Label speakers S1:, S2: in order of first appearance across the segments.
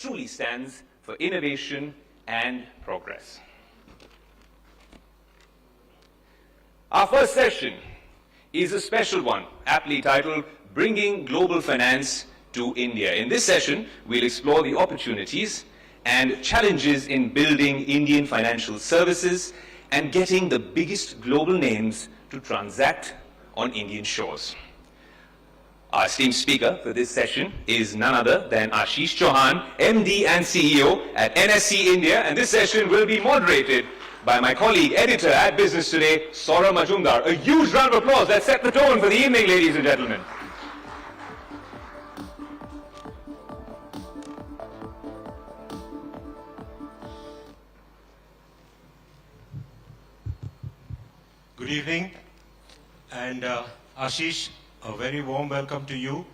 S1: truly stands for innovation and progress. Our first session is a special one, aptly titled Bringing Global Finance to India. In this session, we'll explore the opportunities and challenges in building Indian financial services and getting the biggest global names to transact on Indian shores. Our esteemed speaker for this session is none other than Ashish Chauhan, MD and CEO at NSC India, and this session will be moderated by my colleague, editor at Business Today, Saurabh Majumdar. A huge round of applause. Let's set the tone for the evening, ladies and gentlemen.
S2: Good evening, and Ashish, a very warm welcome to you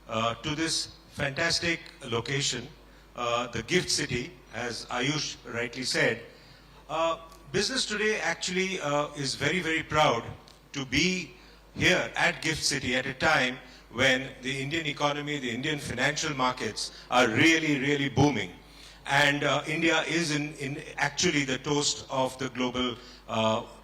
S2: to this fantastic location, the Gift City, as Ayush rightly said. Business Today actually is very, very proud to be here at Gift City at a time when the Indian economy, the Indian financial markets are really, really booming. And India is in actually the toast of the global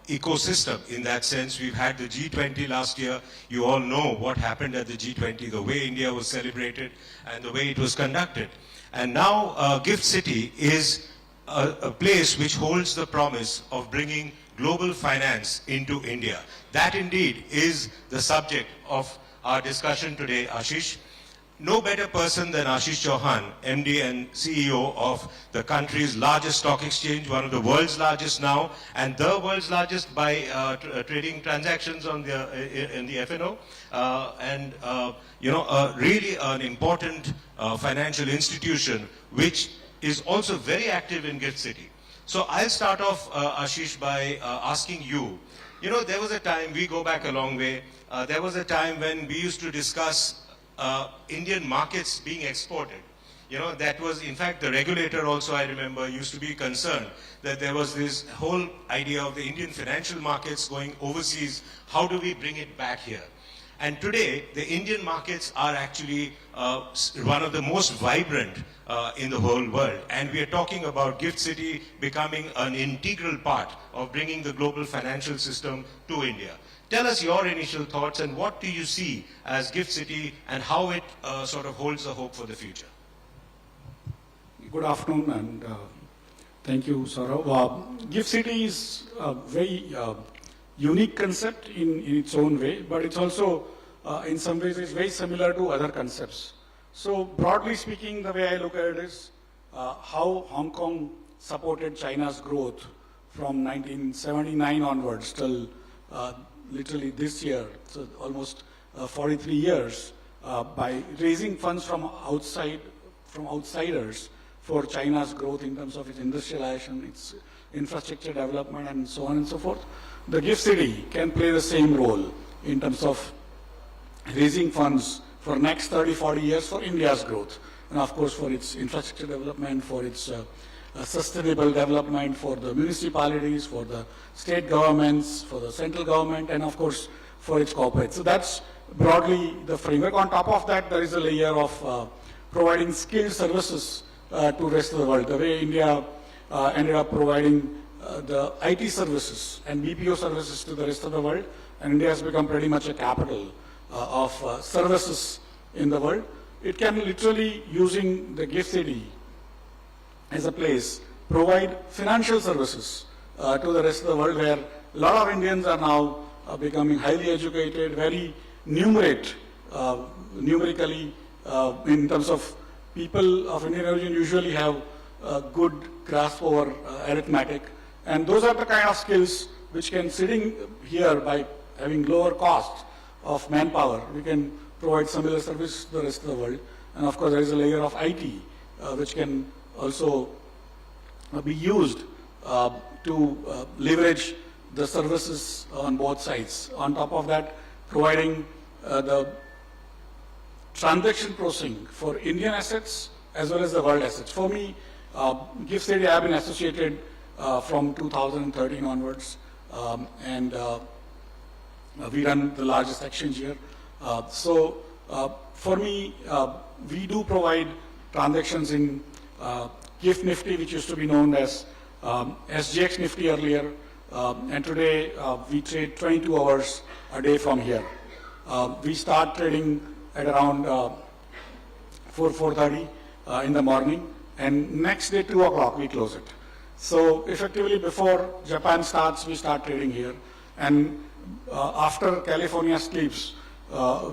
S2: ecosystem. In that sense, we've had the G20 last year. You all know what happened at the G20, the way India was celebrated and the way it was conducted. And now Gift City is a place which holds the promise of bringing global finance into India. That indeed is the subject of our discussion today, Ashish. No better person than Ashish Chauhan, MD and CEO of the country's largest stock exchange, one of the world's largest now, and the world's largest by trading transactions on in the FNO, really an important financial institution which is also very active in Gift City. So I'll start off, Ashish, by asking you, there was a time, we go back a long way, there was a time when we used to discuss Indian markets being exported. That was, in fact, the regulator also, I remember, used to be concerned that there was this whole idea of the Indian financial markets going overseas. How do we bring it back here? And today, the Indian markets are actually one of the most vibrant in the whole world. And we are talking about Gift City becoming an integral part of bringing the global financial system to India. Tell us your initial thoughts and what do you see as Gift City and how it sort of holds the hope for the future.
S3: Good afternoon and thank you, Saurabh. Gift City is a very unique concept in its own way, but it's also in some ways it's very similar to other concepts. So broadly speaking, the way I look at it is how Hong Kong supported China's growth from 1979 onwards till literally this year, so almost 43 years, by raising funds from outsiders for China's growth in terms of its industrialization, its infrastructure development, and so on and so forth. The Gift City can play the same role in terms of raising funds for next 30, 40 years for India's growth, and of course for its infrastructure development, for its sustainable development, for the municipalities, for the state governments, for the central government, and of course for its corporates. So that's broadly the framework. On top of that, there is a layer of providing skilled services to the rest of the world. The way India ended up providing the IT services and BPO services to the rest of the world, and India has become pretty much a capital of services in the world. It can literally, using the Gift City as a place, provide financial services to the rest of the world, where a lot of Indians are now becoming highly educated, very numerically in terms of people of Indian origin usually have a good grasp over arithmetic, and those are the kind of skills which can, sitting here by having lower costs of manpower, we can provide similar service to the rest of the world. And of course there is a layer of IT which can also be used to leverage the services on both sides. On top of that, providing the transaction processing for Indian assets as well as the world assets. For me, Gift City, I have been associated from 2013 onwards, and we run the largest exchange here. So for me, we do provide transactions in GIFT Nifty, which used to be known as SGX Nifty earlier, and today we trade 22 hours a day from here. We start trading at around 4:30 in the morning, and next day 2 o'clock we close it. So effectively before Japan starts, we start trading here, and after California sleeps,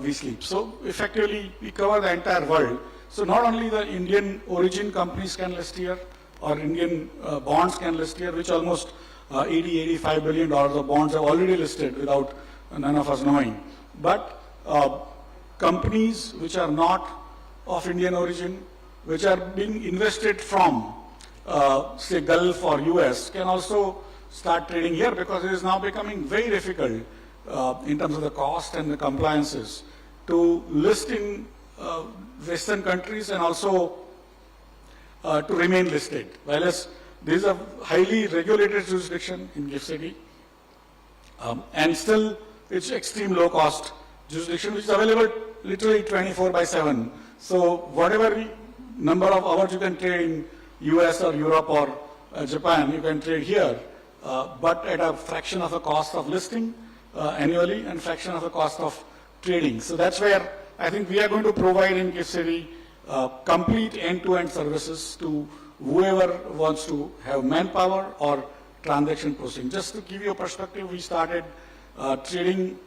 S3: we sleep. So effectively we cover the entire world. So not only the Indian origin companies can list here, or Indian bonds can list here, which almost $80–85 billion of bonds are already listed without none of us knowing. But companies which are not of Indian origin, which are being invested from, say, Gulf or US, can also start trading here, because it is now becoming very difficult in terms of the cost and the compliances to list in Western countries and also to remain listed. Whereas this is a highly regulated jurisdiction in GIFT City, and still it's extreme low cost jurisdiction, which is available literally 24/7. So whatever number of hours you can trade in US or Europe or Japan, you can trade here, but at a fraction of the cost of listing annually and fraction of the cost of trading. So that's where I think we are going to provide in GIFT City complete end-to-end services to whoever wants to have manpower or transaction processing. Just to give you a perspective, we started trading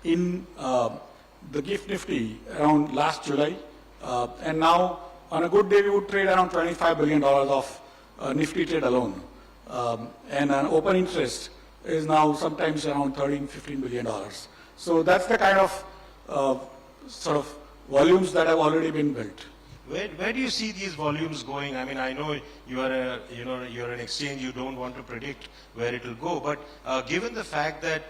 S3: in the GIFT Nifty around last July, and now on a good day we would trade around $25 billion of Nifty trade alone, and an open interest is now sometimes around $13–15 billion. So that's the kind of sort of volumes that have already been built.
S2: Where do you see these volumes going? I mean, I know you're an exchange, you don't want to predict where it will go, but given the fact that,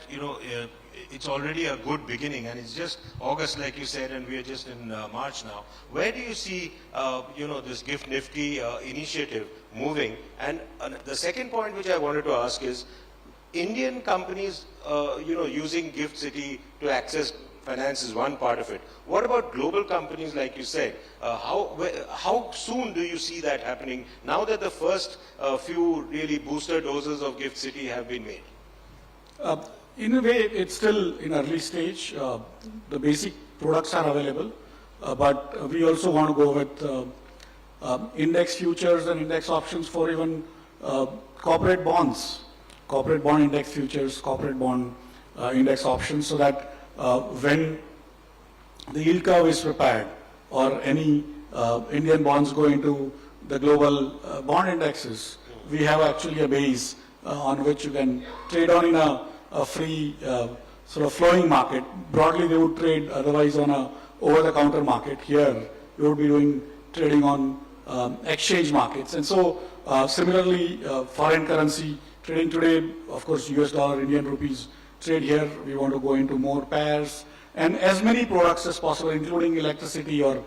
S2: it's already a good beginning and it's just August, like you said, and we are just in March now, where do you see, this GIFT Nifty initiative moving? And the second point which I wanted to ask is, Indian companies, using GIFT City to access finance is one part of it. What about global companies, like you said? How soon do you see that happening, now that the first few really booster doses of GIFT City have been made?
S3: In a way, it's still in early stage. The basic products are available, but we also want to go with index futures and index options for even corporate bonds, corporate bond index futures, corporate bond index options, so that when the yield curve is prepared or any Indian bonds go into the global bond indexes, we have actually a base on which you can trade on in a free sort of flowing market. Broadly, they would trade otherwise on a over-the-counter market. Here, we would be doing trading on exchange markets. And so, similarly, foreign currency trading today, of course, US dollar, Indian rupees trade here. We want to go into more pairs and as many products as possible, including electricity or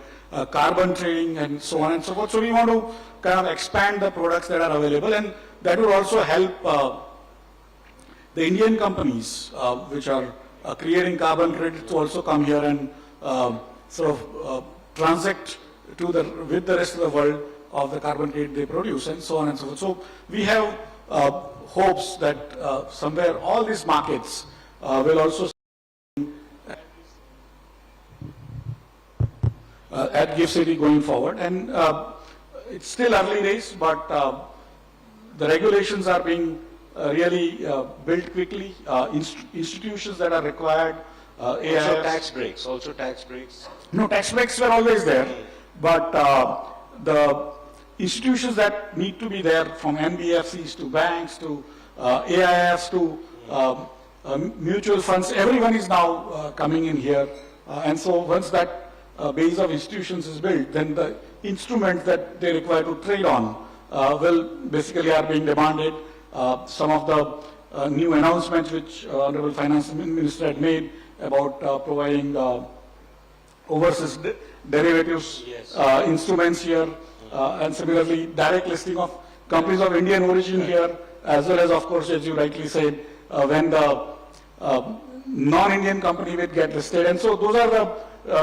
S3: carbon trading and so on and so forth. So we want to kind of expand the products that are available, and that will also help the Indian companies which are creating carbon credits to also come here and sort of transact with the rest of the world of the carbon credit they produce, and so on and so forth. So we have hopes that somewhere all these markets will also at GIFT City going forward. And it's still early days, but the regulations are being really built quickly. Institutions that are required,
S2: Also tax breaks.
S3: No, tax breaks were always there, but the institutions that need to be there, from NBFCs to banks to AIFs to mutual funds, everyone is now coming in here. And so once that base of institutions is built, then the instruments that they require to trade on will basically are being demanded. Some of the new announcements which Honorable Finance Minister had made about providing overseas derivatives instruments here, and similarly direct listing of companies of Indian origin here, as well as, of course, as you rightly said, when the non-Indian company will get listed. And so those are the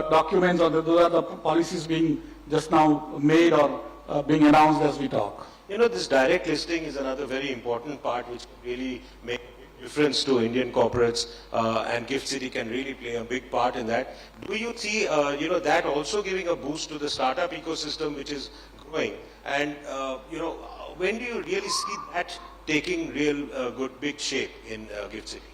S3: documents, or those are the policies being just now made or being announced as we talk.
S2: You know, this direct listing is another very important part which can really make a difference to Indian corporates, and Gift City can really play a big part in that. Do you see, you know, that also giving a boost to the startup ecosystem which is growing? And, you know, when do you really see that taking real good big shape in Gift City?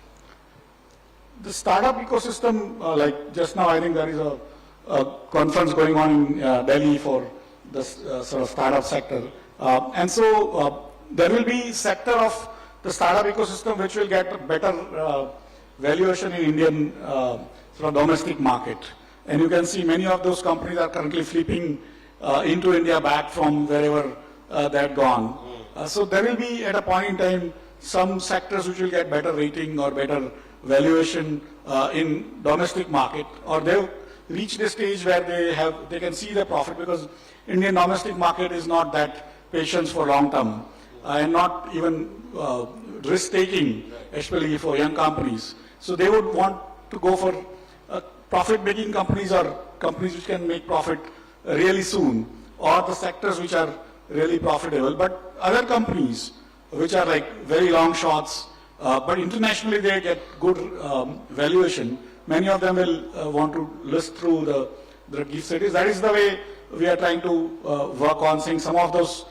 S3: The startup ecosystem, like just now, I think there is a conference going on in Delhi for the sort of startup sector. And so there will be sector of the startup ecosystem which will get a better valuation in Indian sort of domestic market. And you can see many of those companies are currently flipping into India back from wherever they had gone. So there will be at a point in time some sectors which will get better rating or better valuation in domestic market, or they've reached a stage where they can see the profit, because Indian domestic market is not that patience for long term and not even risk taking, especially for young companies. So they would want to go for profit making companies or companies which can make profit really soon, or the sectors which are really profitable. But other companies which are like very long shots, but internationally they get good valuation, many of them will want to list through the gift cities. That is the way we are trying to work on, seeing some of those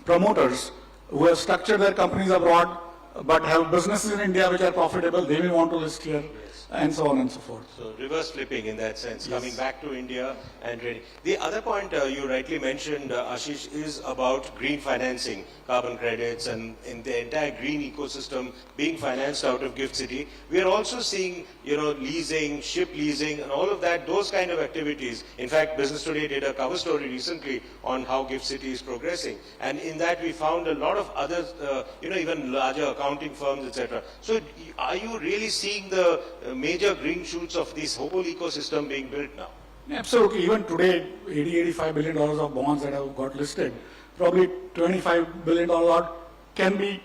S3: promoters who have structured their companies abroad but have businesses in India which are profitable, they may want to list here, and so on and so forth.
S2: So reverse flipping in that sense,
S3: Yes.
S2: coming back to India and trading. The other point you rightly mentioned, Ashish, is about green financing, carbon credits, and in the entire green ecosystem being financed out of Gift City. We are also seeing, you know, leasing, ship leasing, and all of that, those kind of activities. In fact, Business Today did a cover story recently on how Gift City is progressing. And in that we found a lot of other, you know, even larger accounting firms, etc. So are you really seeing the major green shoots of this whole ecosystem being built now?
S3: Absolutely. Even today, $80–85 billion of bonds that have got listed, probably $25 billion can be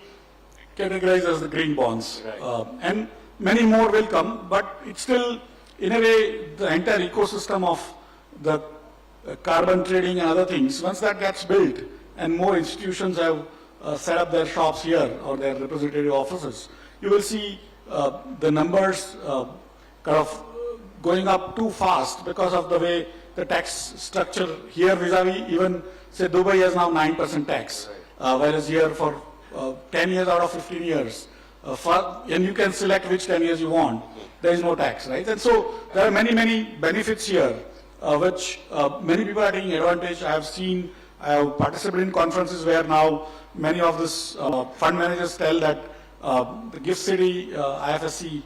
S3: categorized as the green bonds.
S2: Right.
S3: And many more will come, but it's still, in a way, the entire ecosystem of the carbon trading and other things, once that gets built and more institutions have set up their shops here or their representative offices, you will see the numbers kind of going up too fast because of the way the tax structure here vis-a-vis even, say, Dubai has now 9% tax, whereas here for 10 years out of 15 years, and you can select which 10 years you want, there is no tax, right? And so there are many, many benefits here, which many people are taking advantage. I have participated in conferences where now many of these fund managers tell that the Gift City, IFSC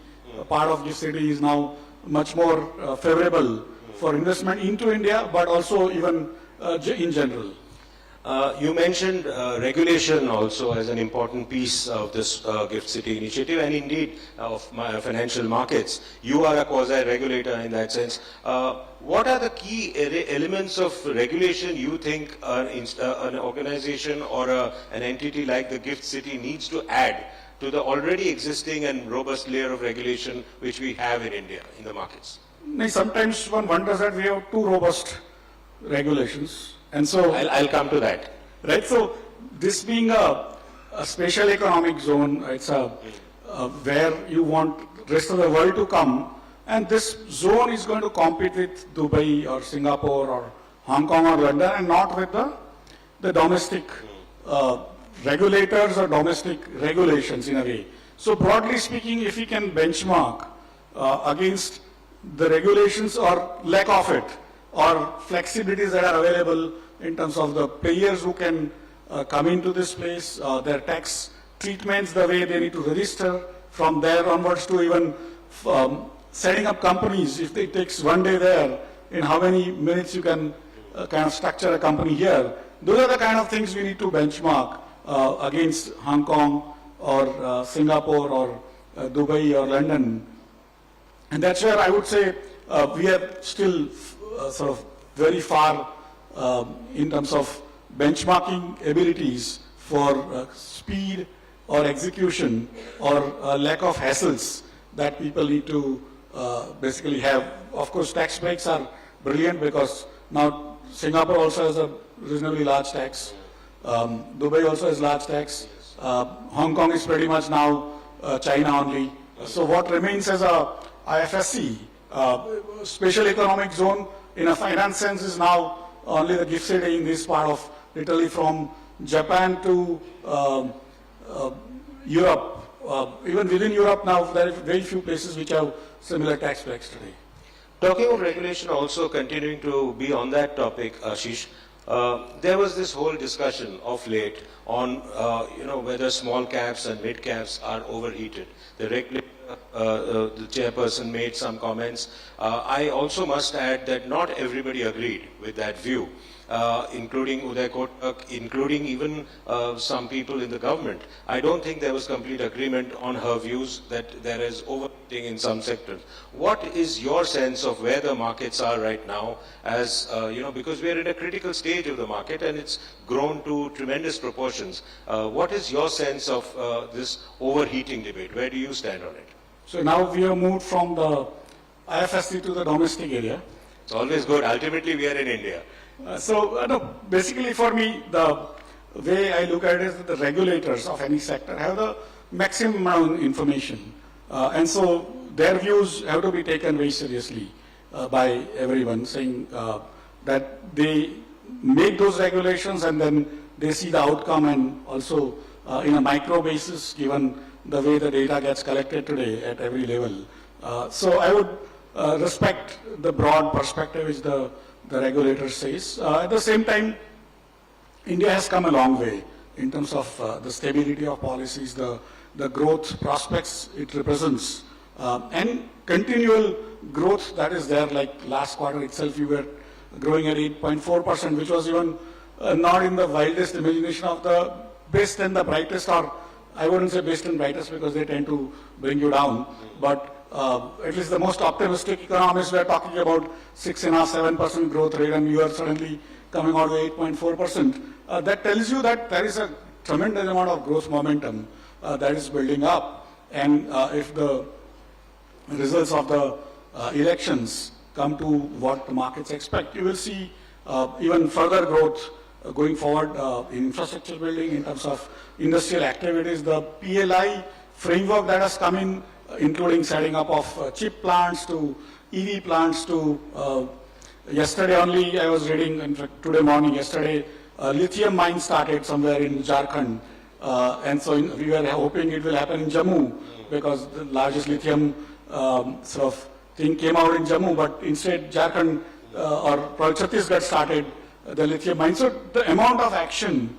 S3: part of Gift City is now much more favorable for investment into India, but also even in general.
S2: You mentioned regulation also as an important piece of this Gift City initiative, and indeed of financial markets. You are a quasi-regulator in that sense. What are the key elements of regulation you think an organization or an entity like the Gift City needs to add to the already existing and robust layer of regulation which we have in India, in the markets?
S3: Sometimes one wonders that we have too robust regulations. And so
S2: I'll come to that.
S3: Right, so this being a special economic zone, it's where you want rest of the world to come, and this zone is going to compete with Dubai or Singapore or Hong Kong or London, and not with the domestic regulators or domestic regulations in a way. So broadly speaking, if we can benchmark against the regulations or lack of it, or flexibilities that are available in terms of the players who can come into this place, their tax treatments, the way they need to register, from there onwards to even setting up companies. If it takes one day there, in how many minutes you can kind of structure a company here. Those are the kind of things we need to benchmark against Hong Kong or Singapore or Dubai or London. And that's where I would say we are still sort of very far in terms of benchmarking abilities for speed or execution or lack of hassles that people need to basically have. Of course, tax breaks are brilliant because now Singapore also has a reasonably large tax. Dubai also has large tax. Hong Kong is pretty much now China only. So what remains as a IFSC, special economic zone in a finance sense is now only the gift city in this part of literally from Japan to Europe. Even within Europe now, there are very few places which have similar tax breaks today.
S2: Talking of regulation, also continuing to be on that topic, Ashish, there was this whole discussion of late on, whether small caps and mid caps are overheated. The regulator, the chairperson made some comments. I also must add that not everybody agreed with that view, including Uday Kotak, including even some people in the government. I don't think there was complete agreement on her views that there is overheating in some sectors. What is your sense of where the markets are right now as, because we are in a critical stage of the market and it's grown to tremendous proportions. What is your sense of this overheating debate? Where do you stand on it?
S3: So now we have moved from the IFSC to the domestic area.
S2: It's always good. Ultimately, we are in India.
S3: Basically for me, the way I look at it is that the regulators of any sector have the maximum amount of information. And so their views have to be taken very seriously by everyone, saying that they make those regulations and then they see the outcome, and also in a micro basis, given the way the data gets collected today at every level. So I would respect the broad perspective which the regulator says. At the same time, India has come a long way in terms of the stability of policies, the growth prospects it represents, and continual growth that is there. Like last quarter itself, we were growing at 8.4%, which was even not in the wildest imagination of the best and the brightest, or I wouldn't say best and brightest because they tend to bring you down, but at least the most optimistic economists were talking about 6.5%, 7% growth rate, and you are suddenly coming out with 8.4%. That tells you that there is a tremendous amount of growth momentum that is building up, and if the results of the elections come to what the markets expect, you will see even further growth going forward in infrastructure building, in terms of industrial activities. The PLI framework that has come in, including setting up of chip plants to EV plants to, yesterday only I was reading, in fact today morning, yesterday, lithium mine started somewhere in Jharkhand, and so we were hoping it will happen in Jammu, because the largest lithium sort of thing came out in Jammu, but instead Jharkhand or probably Chhattisgarh started the lithium mine. So the amount of action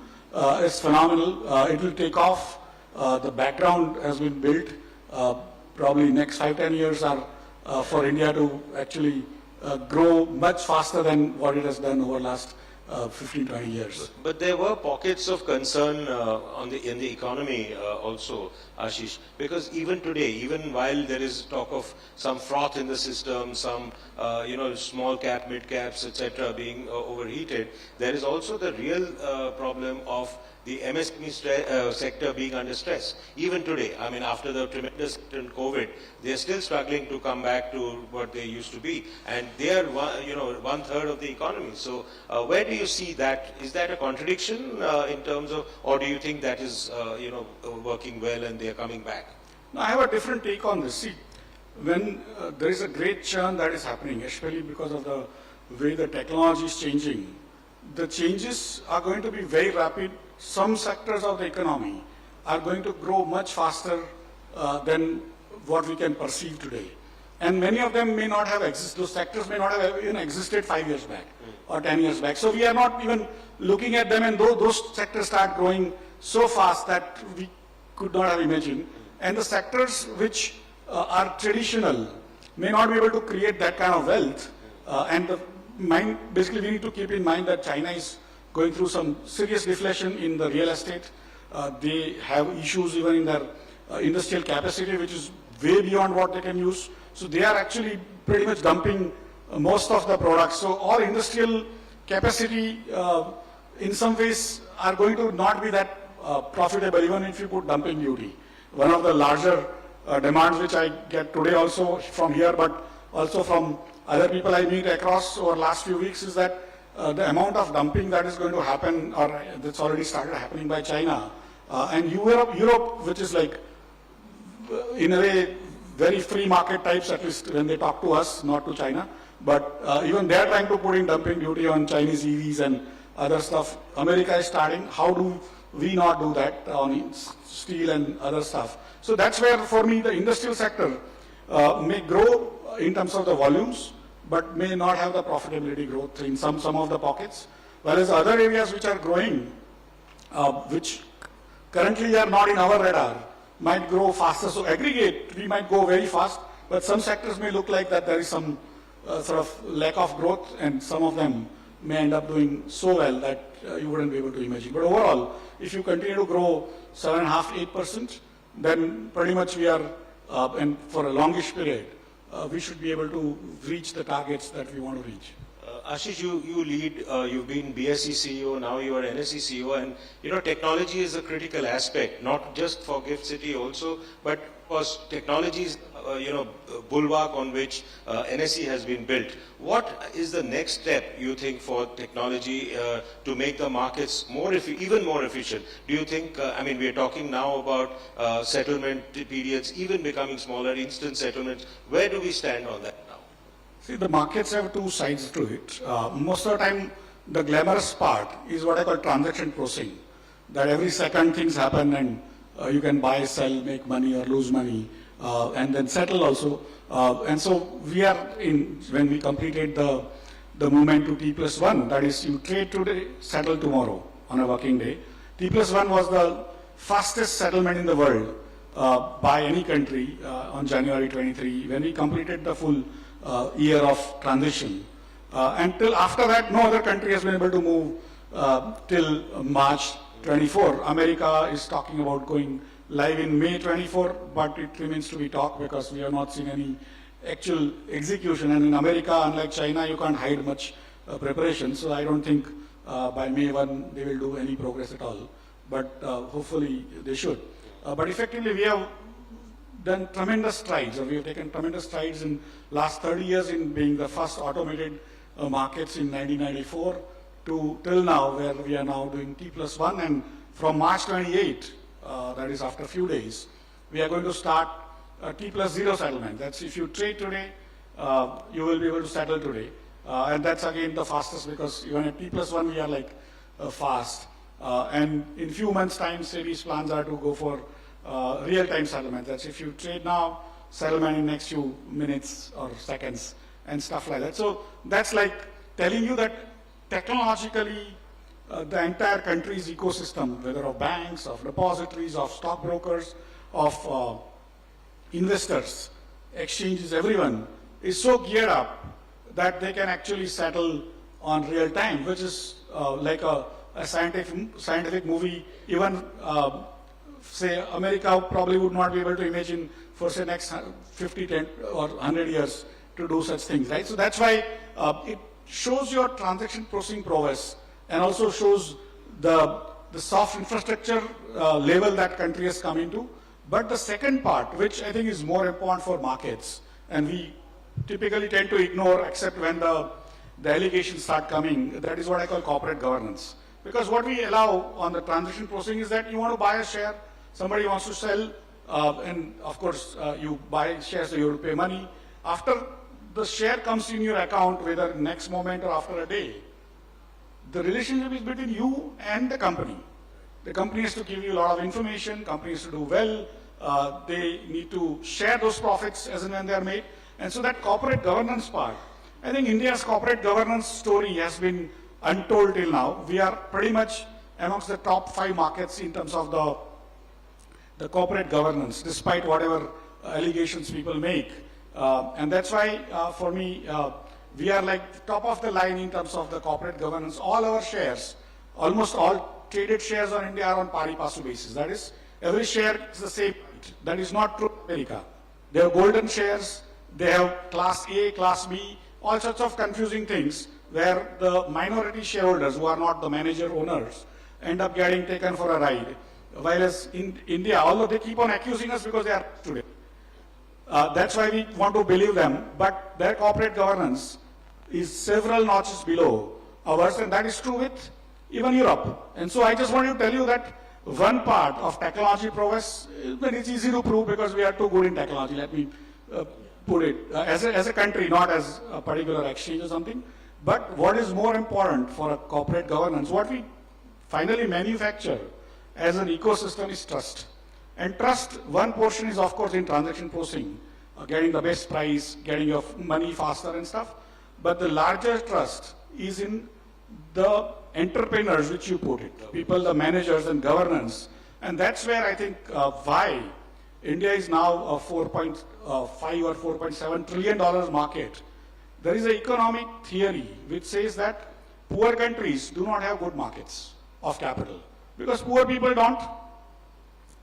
S3: is phenomenal. It will take off. The background has been built. Probably next 5-10 years are for India to actually grow much faster than what it has done over the last 15-20 years.
S2: But there were pockets of concern in the economy also, Ashish, because even today, even while there is talk of some froth in the system, some small cap, mid caps, etc., being overheated, there is also the real problem of the MSME sector being under stress. Even today, I mean, after the tremendous hit in COVID, they are still struggling to come back to what they used to be, and they are one third of the economy. So, where do you see that? Is that a contradiction in terms of, or do you think that is working well and they are coming back?
S3: No, I have a different take on this. See, when there is a great churn that is happening, especially because of the way the technology is changing, the changes are going to be very rapid. Some sectors of the economy are going to grow much faster than what we can perceive today. And many of them may not have existed, those sectors may not have even existed 5 years back or 10 years back. So we are not even looking at them, and those sectors start growing so fast that we could not have imagined. And the sectors which are traditional may not be able to create that kind of wealth. Basically we need to keep in mind that China is going through some serious deflation in the real estate. They have issues even in their industrial capacity, which is way beyond what they can use. So they are actually pretty much dumping most of the products. So all industrial capacity in some ways are going to not be that profitable, even if you put dumping duty. One of the larger demands which I get today also from here, but also from other people I meet across over the last few weeks, is that the amount of dumping that is going to happen, or that's already started happening by China, and Europe, which is like, in a way, very free market types, at least when they talk to us, not to China, but even they're trying to put in dumping duty on Chinese EVs and other stuff. America is starting. How do we not do that on steel and other stuff? So that's where, for me, the industrial sector may grow in terms of the volumes, but may not have the profitability growth in some of the pockets. Whereas other areas which are growing, which currently are not in our radar, might grow faster. So aggregate, we might go very fast, but some sectors may look like that there is some sort of lack of growth, and some of them may end up doing so well that you wouldn't be able to imagine. But overall, if you continue to grow 7.5%, 8%, then pretty much we are, and for a longish period, we should be able to reach the targets that we want to reach.
S2: Ashish, you lead, you've been BSE CEO, now you are NSE CEO, and technology is a critical aspect, not just for GIFT City also, but because technology is, bulwark on which NSE has been built. What is the next step, you think, for technology to make the markets even more efficient? Do you think, we are talking now about settlement periods even becoming smaller, instant settlements. Where do we stand on that now?
S3: See, the markets have two sides to it. Most of the time, the glamorous part is what I call transaction processing. That every second things happen, and you can buy, sell, make money or lose money, and then settle also. And so we are when we completed the movement to T+1, that is, you trade today, settle tomorrow on a working day. T+1 was the fastest settlement in the world by any country on January 23, when we completed the full year of transition. Until after that, no other country has been able to move till March 24. America is talking about going live in May 24, but it remains to be talked because we have not seen any actual execution. And in America, unlike China, you can't hide much preparation. So I don't think by May 1 they will do any progress at all. But hopefully they should. But effectively, we have done tremendous strides, or we have taken tremendous strides in last 30 years in being the first automated markets in 1994 to till now, where we are now doing T+1, and from March 28, that is after a few days, we are going to start T+0 settlement. That's if you trade today, you will be able to settle today. And that's again the fastest, because even at T+1 we are like fast. And in few months' time, SEBI's plans are to go for real-time settlement. That's if you trade now, settlement in next few minutes or seconds and stuff like that. So that's like telling you that technologically the entire country's ecosystem, whether of banks, of depositories, of stockbrokers, of investors, exchanges, everyone, is so geared up that they can actually settle on real time, which is like a scientific movie. Even say America probably would not be able to imagine for say next 50, 10 or 100 years to do such things, right? So that's why it shows your transaction processing prowess, and also shows the soft infrastructure level that country has come into. But the second part, which I think is more important for markets, and we typically tend to ignore except when the allegations start coming, that is what I call corporate governance. Because what we allow on the transaction processing is that you want to buy a share, somebody wants to sell, and of course you buy shares, so you have to pay money. After the share comes in your account, whether next moment or after a day, the relationship is between you and the company. The company has to give you a lot of information, company has to do well, they need to share those profits as and when they are made. And so that corporate governance part, I think India's corporate governance story has been untold till now. We are pretty much amongst the top 5 markets in terms of the corporate governance, despite whatever allegations people make. And that's why, for me, we are like top of the line in terms of the corporate governance. All our shares, almost all traded shares on India are on pari passu basis. That is, every share is the same. That is not true in America. They have golden shares, they have class A, class B, all sorts of confusing things, where the minority shareholders, who are not the manager owners, end up getting taken for a ride. Whereas in India, although they keep on accusing us because they are today. That's why we want to believe them, but their corporate governance is several notches below ours, and that is true with even Europe. And so I just want to tell you that one part of technology progress, it's easy to prove because we are too good in technology. Let me put it as a country, not as a particular exchange or something. But what is more important for a corporate governance, what we finally manufacture as an ecosystem is trust. And trust, one portion is of course in transaction processing, getting the best price, getting your money faster and stuff. But the larger trust is in the entrepreneurs which you put it, people, the managers and governance. And that's where I think why India is now a 4.5 or $4.7 trillion market. There is an economic theory which says that poor countries do not have good markets of capital because poor people don't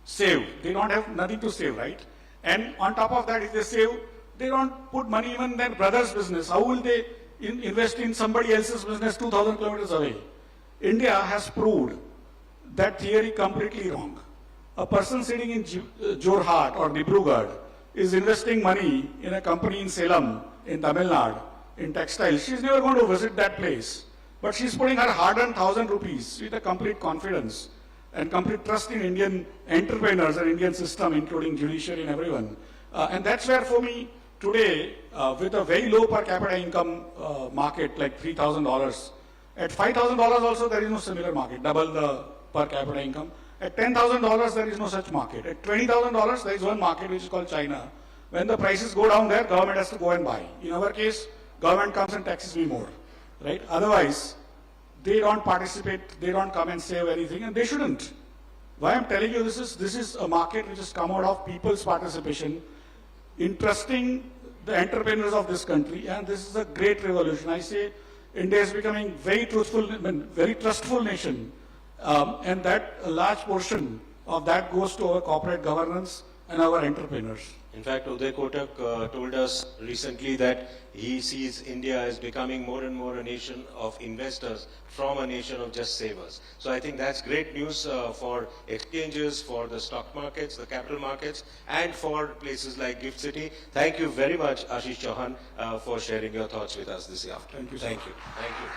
S3: save. They don't have nothing to save, right? And on top of that, if they save, they don't put money even in their brother's business. How will they invest in somebody else's business 2,000 kilometers away? India has proved that theory completely wrong. A person sitting in Jorhat or Dibrugarh is investing money in a company in Salem, in Tamil Nadu, in textiles. She's never going to visit that place. But she's putting her hard-earned 1,000 rupees with a complete confidence and complete trust in Indian entrepreneurs and Indian system, including judiciary and everyone. And that's where for me, today, with a very low per capita income market, like $3,000, at $5,000 also there is no similar market, double the per capita income. At $10,000 there is no such market. At $20,000 there is one market which is called China. When the prices go down there, government has to go and buy. In our case, government comes and taxes me more, right? Otherwise, they don't participate, they don't come and save anything, and they shouldn't. Why I'm telling you this is a market which has come out of people's participation, interesting the entrepreneurs of this country, and this is a great revolution. I say India is becoming very truthful, very trustful nation, and that a large portion of that goes to our corporate governance and our entrepreneurs.
S2: In fact, Uday Kotak told us recently that he sees India as becoming more and more a nation of investors from a nation of just savers. So I think that's great news for exchanges, for the stock markets, the capital markets, and for places like Gift City. Thank you very much, Ashish Chauhan, for sharing your thoughts with us this afternoon.
S3: Thank you.
S2: Thank you. Thank you.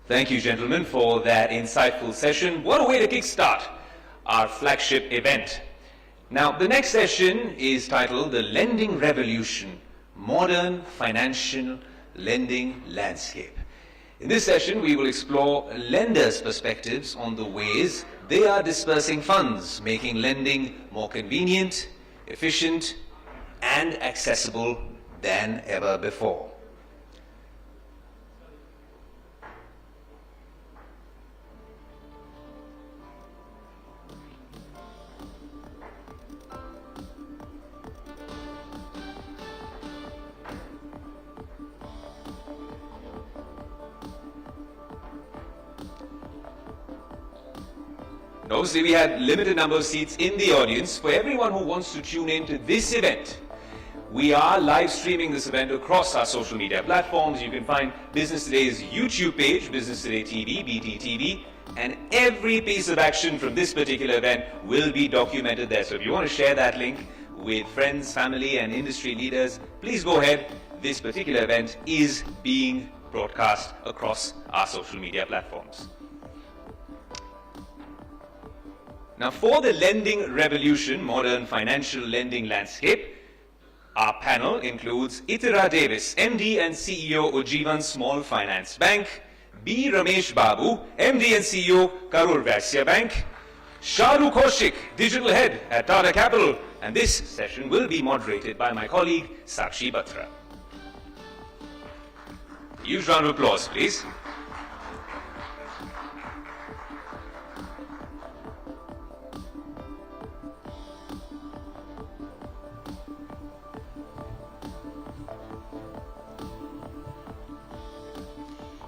S1: Thank you, gentlemen, for that insightful session. What a way to kickstart our flagship event. Now, the next session is titled The Lending Revolution, Modern Financial Lending Landscape. In this session, we will explore lenders' perspectives on the ways they are dispersing funds, making lending more convenient, efficient, and accessible than ever before. Obviously, we had limited number of seats in the audience. For everyone who wants to tune in to this event, we are live streaming this event across our social media platforms. You can find Business Today's YouTube page, Business Today TV, BTTV, and every piece of action from this particular event will be documented there. So if you want to share that link with friends, family, and industry leaders, please go ahead. This particular event is being broadcast across our social media platforms. Now, for the lending revolution, modern financial lending landscape, our panel includes Itira Davis, MD and CEO, Ujjivan Small Finance Bank, B. Ramesh Babu, MD and CEO, Karur Vaisya Bank, Shahrukh Kaushik, Digital Head at Tata Capital, and this session will be moderated by my colleague, Sakshi Batra. Huge round of applause, please.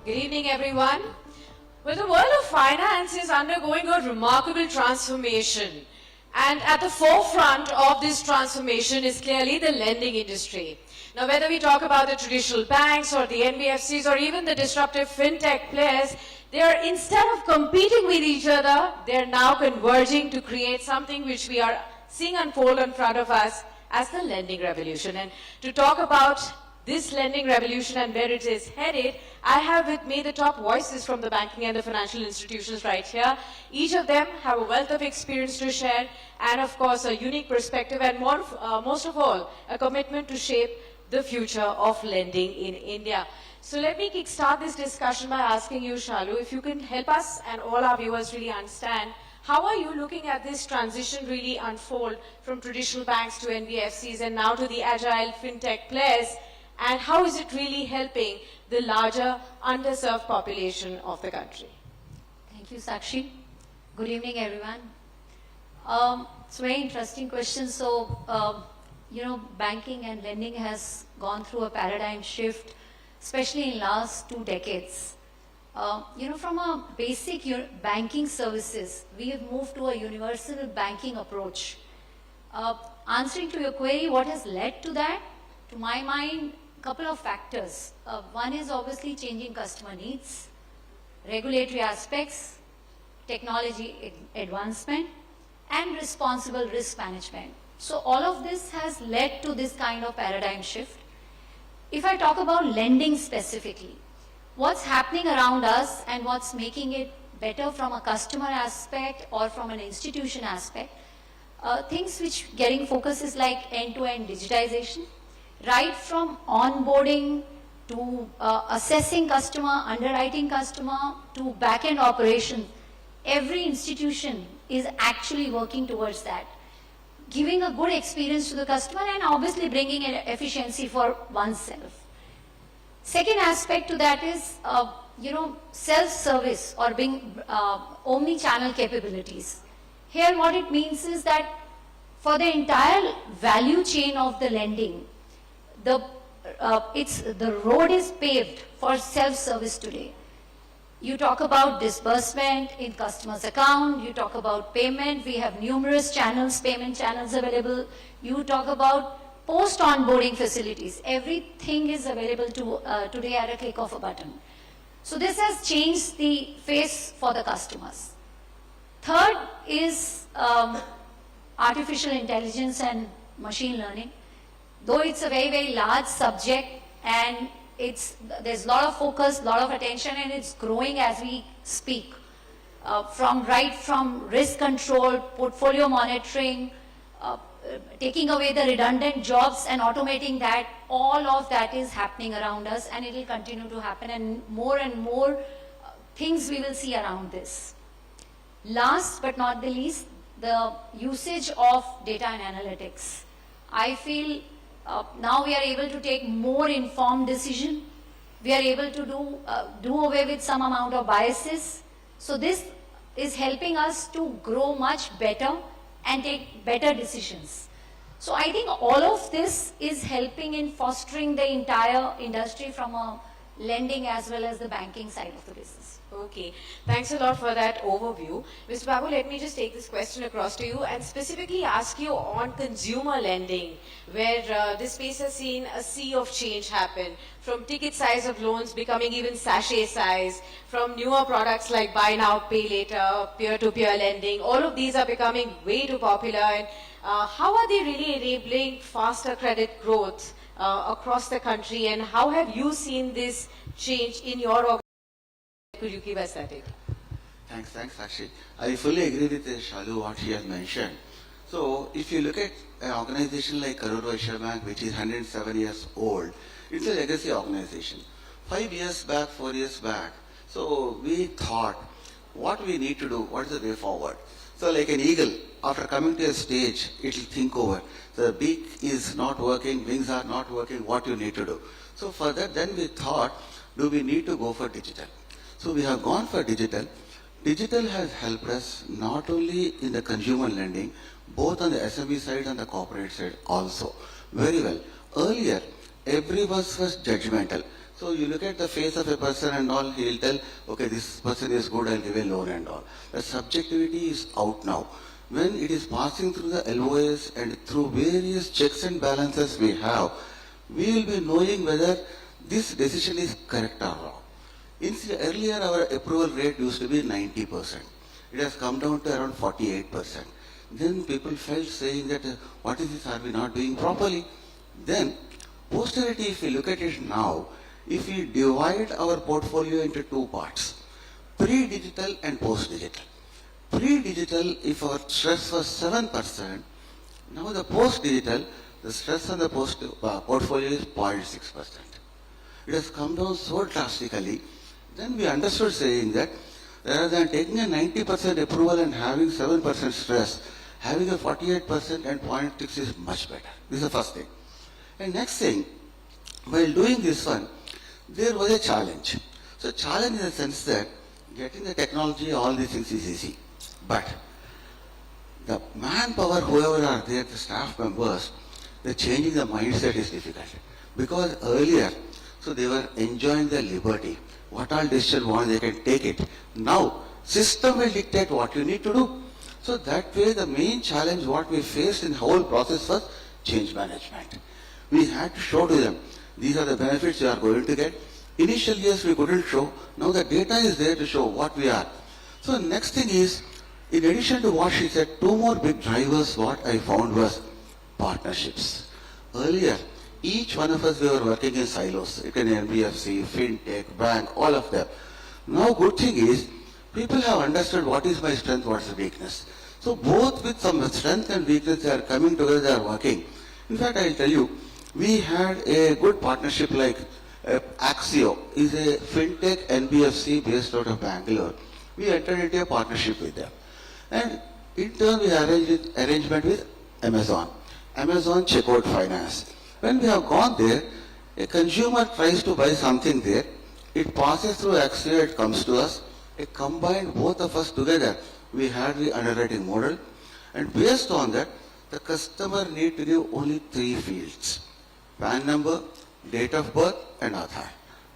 S4: Good evening, everyone. Well, the world of finance is undergoing a remarkable transformation. And at the forefront of this transformation is clearly the lending industry. Now, whether we talk about the traditional banks or the NBFCs or even the disruptive fintech players, They are, instead of competing with each other, they are now converging to create something which we are seeing unfold in front of us as the lending revolution. And to talk about this lending revolution and where it is headed, I have with me the top voices from the banking and the financial institutions right here. Each of them have a wealth of experience to share and of course a unique perspective and most of all, a commitment to shape the future of lending in India. So let me kickstart this discussion by asking you, Shalu, if you can help us and all our viewers really understand, how are you looking at this transition really unfold from traditional banks to NBFCs and now to the agile fintech players? And how is it really helping the larger underserved population of the country?
S5: Thank you, Sakshi. Good evening, everyone. It's a very interesting question. So, banking and lending has gone through a paradigm shift, especially in last 2 decades. From a basic banking services, we have moved to a universal banking approach. Answering to your query, what has led to that? To my mind, couple of factors. One is obviously changing customer needs, regulatory aspects, technology advancement, and responsible risk management. So all of this has led to this kind of paradigm shift. If I talk about lending specifically, what's happening around us and what's making it better from a customer aspect or from an institution aspect, things which getting focus is like end-to-end digitization, right from onboarding to assessing customer, underwriting customer to back-end operation. Every institution is actually working towards that, giving a good experience to the customer and obviously bringing an efficiency for oneself. Second aspect to that is, self-service or being omni-channel capabilities. Here what it means is that for the entire value chain of the lending, the road is paved for self-service today. You talk about disbursement in customer's account, you talk about payment, we have numerous channels, payment channels available. You talk about post-onboarding facilities. Everything is available today at a click of a button. So this has changed the face for the customers. Third is artificial intelligence and machine learning. Though it's a very, very large subject and there's a lot of focus, a lot of attention, and it's growing as we speak. From risk control, portfolio monitoring, taking away the redundant jobs and automating that, all of that is happening around us and it will continue to happen and more things we will see around this. Last but not the least, the usage of data and analytics. I feel now we are able to take more informed decision. We are able to do away with some amount of biases. So this is helping us to grow much better and take better decisions. So I think all of this is helping in fostering the entire industry from a lending as well as the banking side of the business.
S4: Okay, thanks a lot for that overview. Mr. Babu, let me just take this question across to you and specifically ask you on consumer lending, where this space has seen a sea of change happen, from ticket size of loans becoming even sachet size, from newer products like buy now, pay later, peer-to-peer lending. All of these are becoming way too popular. And how are they really enabling faster credit growth across the country, and how have you seen this change in your organization? Could you give us that data?
S6: Thanks, Sakshi. I fully agree with Shalu what she has mentioned. So, if you look at an organization like Karur Vysya Bank, which is 107 years old, it's a legacy organization. 5 years back, 4 years back, so we thought, what we need to do, what is the way forward? So like an eagle, after coming to a stage, it will think over. The beak is not working, wings are not working, what you need to do. So for that, then we thought, do we need to go for digital? So we have gone for digital. Digital has helped us not only in the consumer lending, both on the SME side and the corporate side also. Very well. Earlier, everyone was judgmental. So you look at the face of a person and all, he will tell, okay, this person is good, I'll give a loan and all. The subjectivity is out now. When it is passing through the LOS and through various checks and balances we have, we will be knowing whether this decision is correct or wrong. Earlier, our approval rate used to be 90%. It has come down to around 48%. Then people felt saying that, what is this, are we not doing properly? Then, posterity, if we look at it now, if we divide our portfolio into two parts, pre-digital and post-digital. Pre-digital, if our stress was 7%, now the post-digital, the stress on the portfolio is 0.6%. It has come down so drastically. Then we understood saying that rather than taking a 90% approval and having 7% stress, having a 48% and 0.6 is much better. This is the first thing. And next thing, while doing this one, there was a challenge. So challenge in the sense that getting the technology, all these things is easy. But the manpower, whoever are there, the staff members, the changing the mindset is difficult. Because earlier, so they were enjoying their liberty. What all decision want, they can take it. Now, system will dictate what you need to do. So that way, the main challenge what we faced in the whole process was change management. We had to show to them, these are the benefits you are going to get. Initial years we couldn't show. Now the data is there to show what we are. So next thing is, in addition to what she said, two more big drivers what I found was partnerships. Earlier, each one of us, we were working in silos. It can be NBFC, Fintech, bank, all of them. Now good thing is, people have understood what is my strength, what's the weakness. So both with some strength and weakness, they are coming together, they are working. In fact, I'll tell you, we had a good partnership like Axio is a Fintech NBFC based out of Bangalore. We entered into a partnership with them. And in turn, we arranged arrangement with Amazon Checkout Finance. When we have gone there, a consumer tries to buy something there, it passes through Axio, it comes to us, it combined both of us together. We had the underwriting model, and based on that, the customer need to give only 3 fields: PAN number, date of birth, and Aadhaar.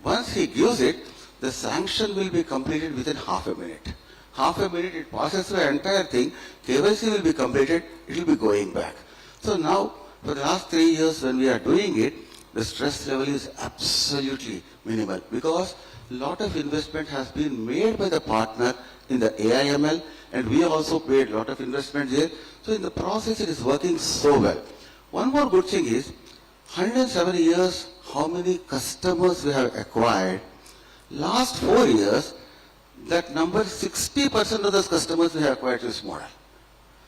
S6: Once he gives it, the sanction will be completed within half a minute. Half a minute, it passes through the entire thing, KYC will be completed, it will be going back. So now, for the last 3 years when we are doing it, the stress level is absolutely minimal because a lot of investment has been made by the partner in the AIML, and we also paid a lot of investment there. So in the process, it is working so well. One more good thing is, 107 years, how many customers we have acquired. Last 4 years, that number, 60% of those customers we have acquired this model.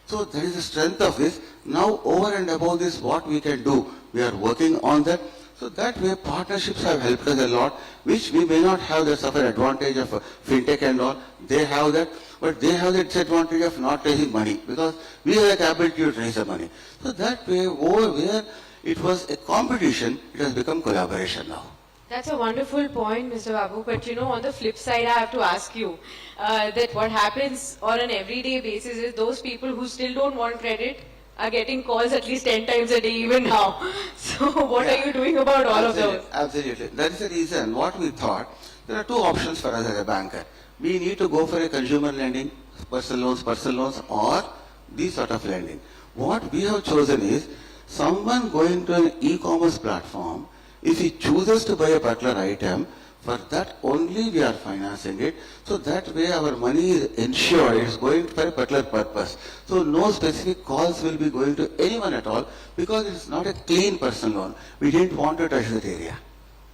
S6: So that is the strength of this. Now over and above this, what we can do, we are working on that. So that way partnerships have helped us a lot, which we may not have the suffer advantage of fintech and all. They have that, but they have the disadvantage of not raising money because we have the ability to raise the money. So that way, over where it was a competition, it has become collaboration now.
S4: That's a wonderful point, Mr. Babu. But on the flip side, I have to ask you that what happens on an everyday basis is those people who still don't want credit are getting calls at least 10 times a day even now. So what are you doing about all of those?
S6: Absolutely. That is the reason what we thought. There are 2 options for us as a banker. We need to go for a consumer lending, personal loans, or these sort of lending. What we have chosen is someone going to an e-commerce platform, if he chooses to buy a particular item, for that only we are financing it. So that way our money is ensured, it is going for a particular purpose. So no specific calls will be going to anyone at all because it is not a clean personal loan. We didn't want to touch that area.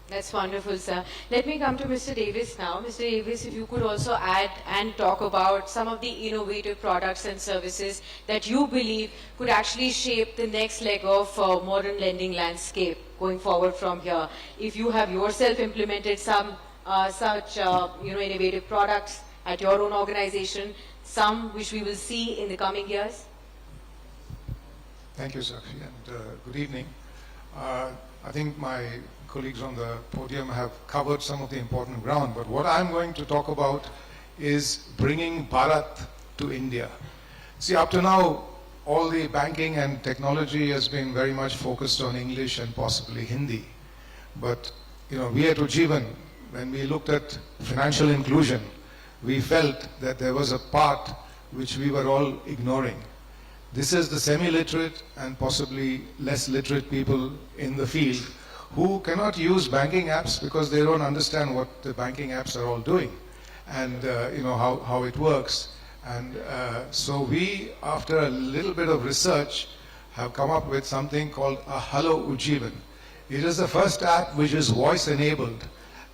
S4: That's wonderful, sir. Let me come to Mr. Davis now. Mr. Davis, if you could also add and talk about some of the innovative products and services that you believe could actually shape the next leg of modern lending landscape going forward from here. If you have yourself implemented some such innovative products at your own organization, some which we will see in the coming years.
S7: Thank you, Sakshi, and good evening. I think my colleagues on the podium have covered some of the important ground, but what I'm going to talk about is bringing Bharat to India. See, up to now, all the banking and technology has been very much focused on English and possibly Hindi. But, we at Ujjivan, when we looked at financial inclusion, we felt that there was a part which we were all ignoring. This is the semi-literate and possibly less literate people in the field who cannot use banking apps because they don't understand what the banking apps are all doing and how it works. And so we, after a little bit of research, have come up with something called a Hello Ujjivan. It is the first app which is voice enabled,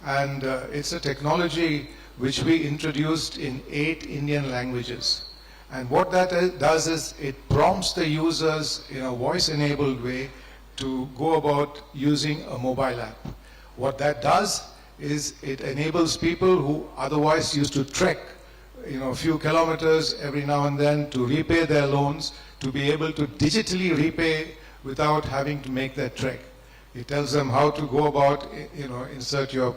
S7: and it's a technology which we introduced in 8 Indian languages. And what that does is it prompts the users in a voice enabled way to go about using a mobile app. What that does is it enables people who otherwise used to trek a few kilometers every now and then to repay their loans, to be able to digitally repay without having to make that trek. It tells them how to go about, insert your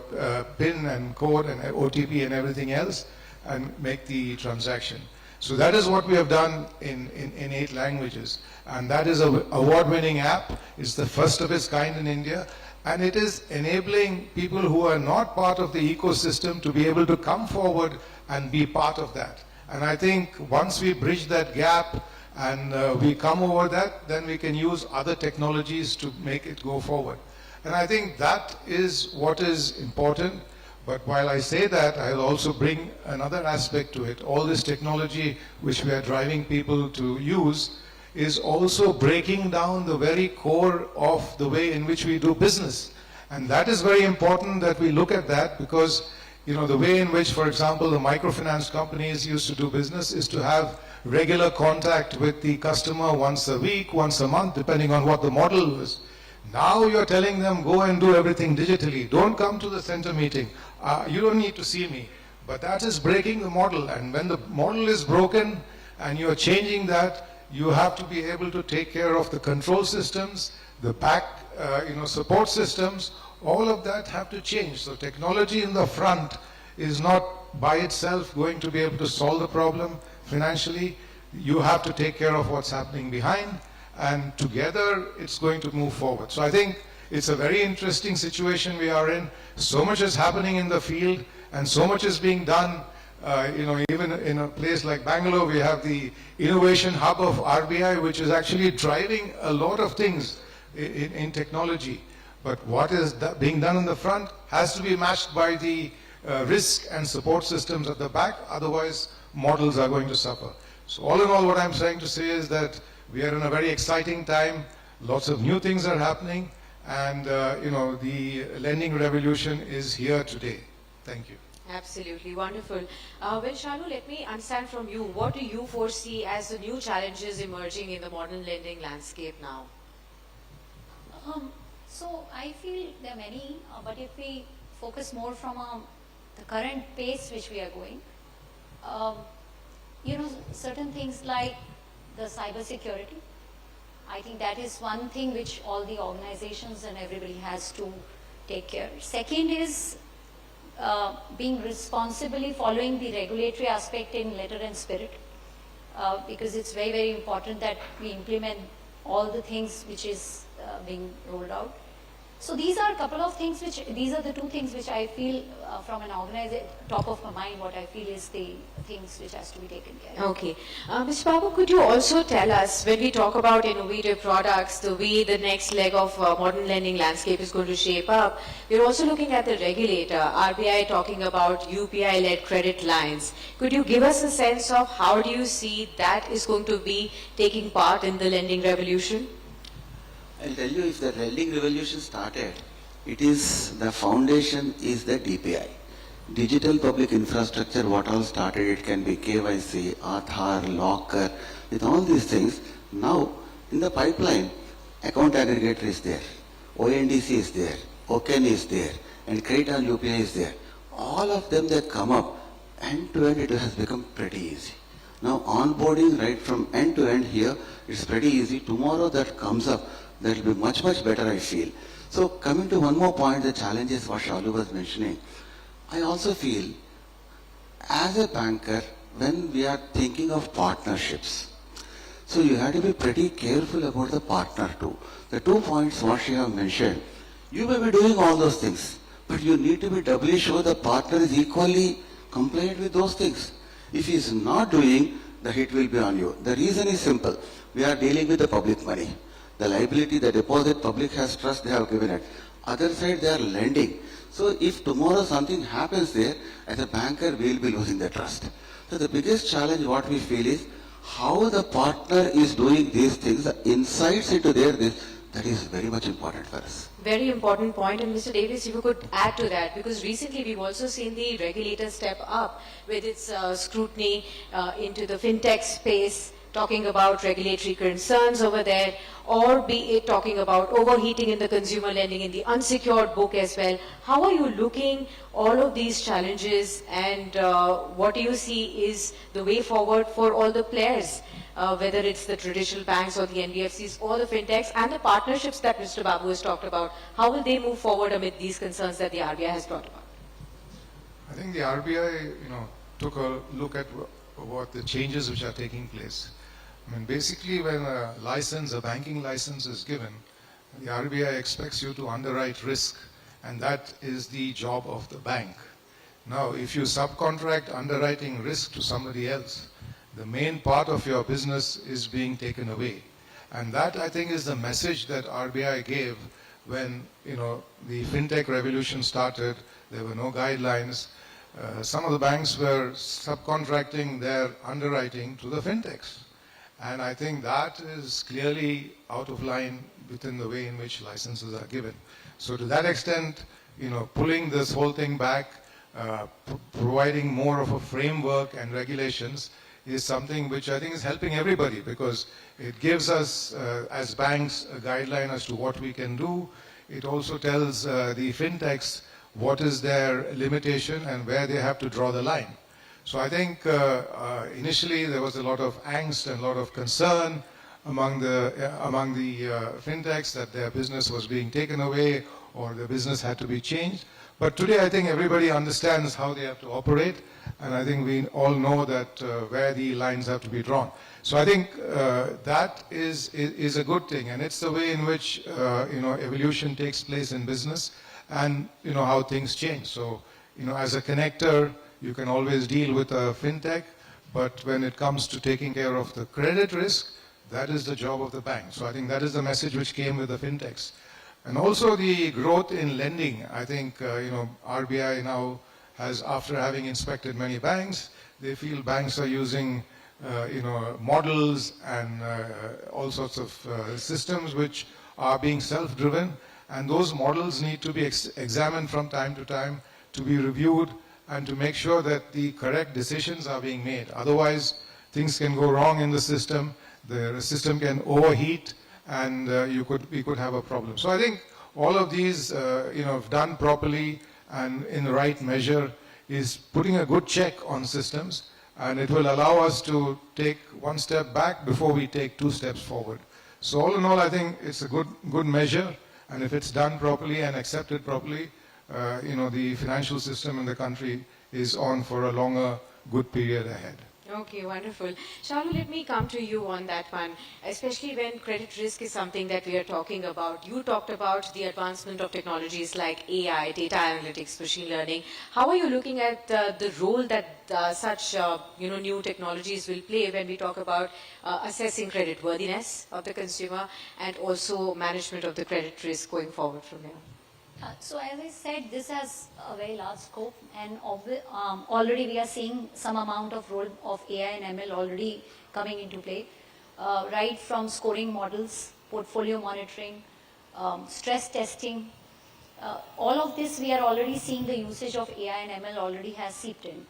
S7: PIN and code and OTP and everything else and make the transaction. So that is what we have done in 8 languages. And that is an award-winning app. It's the first of its kind in India. And it is enabling people who are not part of the ecosystem to be able to come forward and be part of that. And I think once we bridge that gap and we come over that, then we can use other technologies to make it go forward. And I think that is what is important. But while I say that, I'll also bring another aspect to it. All this technology which we are driving people to use is also breaking down the very core of the way in which we do business. And that is very important that we look at that, because the way in which, for example, the microfinance companies used to do business is to have regular contact with the customer once a week, once a month, depending on what the model was. Now you're telling them, go and do everything digitally. Don't come to the center meeting. You don't need to see me. But that is breaking the model. And when the model is broken and you're changing that, you have to be able to take care of the control systems, the back support systems. All of that have to change. So technology in the front is not by itself going to be able to solve the problem financially. You have to take care of what's happening behind, and together it's going to move forward. So I think it's a very interesting situation we are in. So much is happening in the field and so much is being done. Even in a place like Bangalore, we have the innovation hub of RBI, which is actually driving a lot of things in technology. But what is being done in the front has to be matched by the risk and support systems at the back, otherwise models are going to suffer. So all in all, what I'm trying to say is that we are in a very exciting time, lots of new things are happening, and the lending revolution is here today. Thank you.
S4: Absolutely, wonderful. Well, Shalu, let me understand from you, what do you foresee as the new challenges emerging in the modern lending landscape now?
S5: So I feel there are many, but if we focus more from the current pace which we are going, certain things like the cyber security, I think that is one thing which all the organizations and everybody has to take care. Second is being responsibly following the regulatory aspect in letter and spirit, because it's very, very important that we implement all the things which is being rolled out. So these are a couple of things these are the 2 things which I feel from an organizer, top of my mind, what I feel is the things which has to be taken care of.
S4: Okay. Mr. Babu, could you also tell us, when we talk about innovative products, the way the next leg of modern lending landscape is going to shape up, we're also looking at the regulator, RBI talking about UPI-led credit lines. Could you give us a sense of how do you see that is going to be taking part in the lending revolution?
S6: I'll tell you, if the lending revolution started, the foundation is the DPI. Digital public infrastructure, what all started, it can be KYC, Aadhaar, Locker, with all these things. Now, in the pipeline, account aggregator is there, ONDC is there, OCEN is there, and Credit on UPI is there. All of them that come up, end to end it has become pretty easy. Now, onboarding right from end to end here, it's pretty easy. Tomorrow that comes up, that will be much, much better, I feel. So coming to one more point, the challenges what Shalu was mentioning, I also feel as a banker, when we are thinking of partnerships, so you have to be pretty careful about the partner too. The 2 points what she have mentioned, you may be doing all those things, but you need to be doubly sure the partner is equally compliant with those things. If he is not doing, the hit will be on you. The reason is simple. We are dealing with the public money. The liability, the deposit, public has trust, they have given it. Other side they are lending. So if tomorrow something happens there, as a banker we will be losing the trust. So the biggest challenge what we feel is how the partner is doing these things, the insights into that is very much important for us.
S4: Very important point, and Mr. Davis, if you could add to that, because recently we've also seen the regulator step up with its scrutiny into the fintech space, talking about regulatory concerns over there, or be it talking about overheating in the consumer lending in the unsecured book as well. How are you looking all of these challenges, and what do you see is the way forward for all the players? Whether it's the traditional banks or the NBFCs or the fintechs and the partnerships that Mr. Babu has talked about, how will they move forward amid these concerns that the RBI has brought about?
S7: I think the RBI, took a look at what the changes which are taking place. I mean, basically when a banking license is given, the RBI expects you to underwrite risk, and that is the job of the bank. Now, if you subcontract underwriting risk to somebody else, the main part of your business is being taken away. And that, I think, is the message that RBI gave when, the fintech revolution started. There were no guidelines. Some of the banks were subcontracting their underwriting to the fintechs. And I think that is clearly out of line within the way in which licenses are given. So to that extent, pulling this whole thing back, providing more of a framework and regulations is something which I think is helping everybody, because it gives us, as banks, a guideline as to what we can do. It also tells the fintechs what is their limitation and where they have to draw the line. So I think initially there was a lot of angst and a lot of concern among the fintechs that their business was being taken away or the business had to be changed. But today I think everybody understands how they have to operate, and I think we all know that where the lines have to be drawn. So I think that is a good thing, and it's the way in which evolution takes place in business, and how things change. So as a connector, you can always deal with a fintech, but when it comes to taking care of the credit risk, that is the job of the bank. So I think that is the message which came with the fintechs. And also the growth in lending. I think, RBI now has, after having inspected many banks, they feel banks are using, models and all sorts of systems which are being self-driven. And those models need to be examined from time to time, to be reviewed, and to make sure that the correct decisions are being made. Otherwise, things can go wrong in the system can overheat, and we could have a problem. So I think all of these, if done properly and in the right measure, is putting a good check on systems, and it will allow us to take one step back before we take two steps forward. So all in all, I think it's a good measure, and if it's done properly and accepted properly, the financial system in the country is on for a longer, good period ahead.
S4: Okay, wonderful. Shalu, let me come to you on that one, especially when credit risk is something that we are talking about. You talked about the advancement of technologies like AI, data analytics, machine learning. How are you looking at the role that such new technologies will play when we talk about assessing credit worthiness of the consumer and also management of the credit risk going forward from here?
S5: So as I said, this has a very large scope, and already we are seeing some amount of role of AI and ML already coming into play, right from scoring models, portfolio monitoring, stress testing. All of this we are already seeing the usage of AI and ML already has seeped in.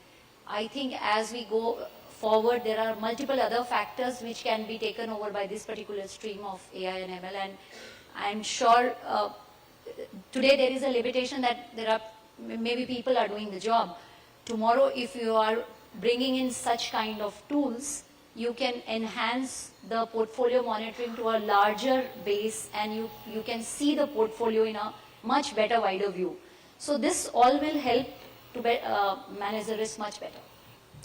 S5: I think as we go forward, there are multiple other factors which can be taken over by this particular stream of AI and ML, and I'm sure today there is a limitation that there are maybe people are doing the job. Tomorrow, if you are bringing in such kind of tools, you can enhance the portfolio monitoring to a larger base, and you can see the portfolio in a much better, wider view. So this all will help to manage the risk much better.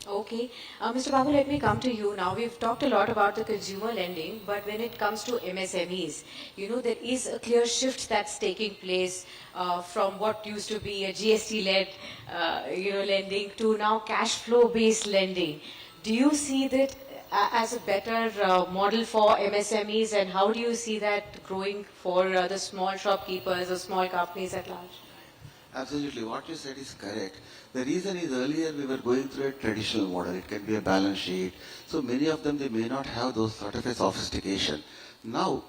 S4: Okay. Mr. Babu, let me come to you now. We've talked a lot about the consumer lending, but when it comes to MSMEs, there is a clear shift that's taking place from what used to be a GST-led, lending to now cash flow-based lending. Do you see that as a better model for MSMEs, and how do you see that growing for the small shopkeepers or small companies at large?
S6: Absolutely, what you said is correct. The reason is earlier we were going through a traditional model. It can be a balance sheet. So many of them, they may not have those sort of a sophistication. Now,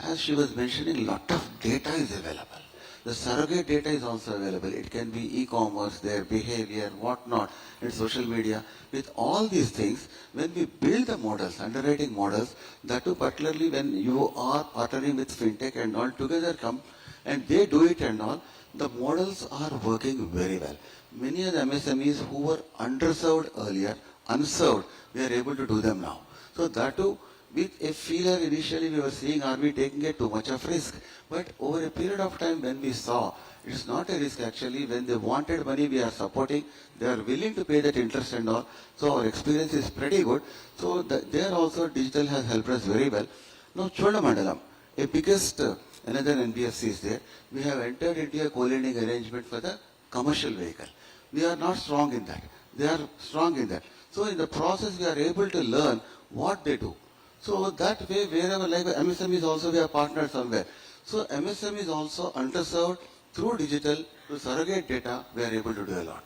S6: as she was mentioning, lot of data is available. The surrogate data is also available. It can be e-commerce, their behavior, whatnot, and social media. With all these things, when we build the models, underwriting models, that too particularly when you are partnering with Fintech and all together come, and they do it and all, the models are working very well. Many of the MSMEs who were underserved earlier, unserved, we are able to do them now. So that too, with a feeler initially we were seeing, are we taking too much of risk? But over a period of time when we saw, it's not a risk actually. When they wanted money, we are supporting. They are willing to pay that interest and all. So our experience is pretty good. So there also digital has helped us very well. Now Cholamandalam, a biggest another NBFC is there. We have entered into a co-lending arrangement for the commercial vehicle. We are not strong in that. They are strong in that. So in the process, we are able to learn what they do. So that way, wherever, like MSMEs also, we are partnered somewhere. So MSME is also underserved through digital, through surrogate data, we are able to do a lot.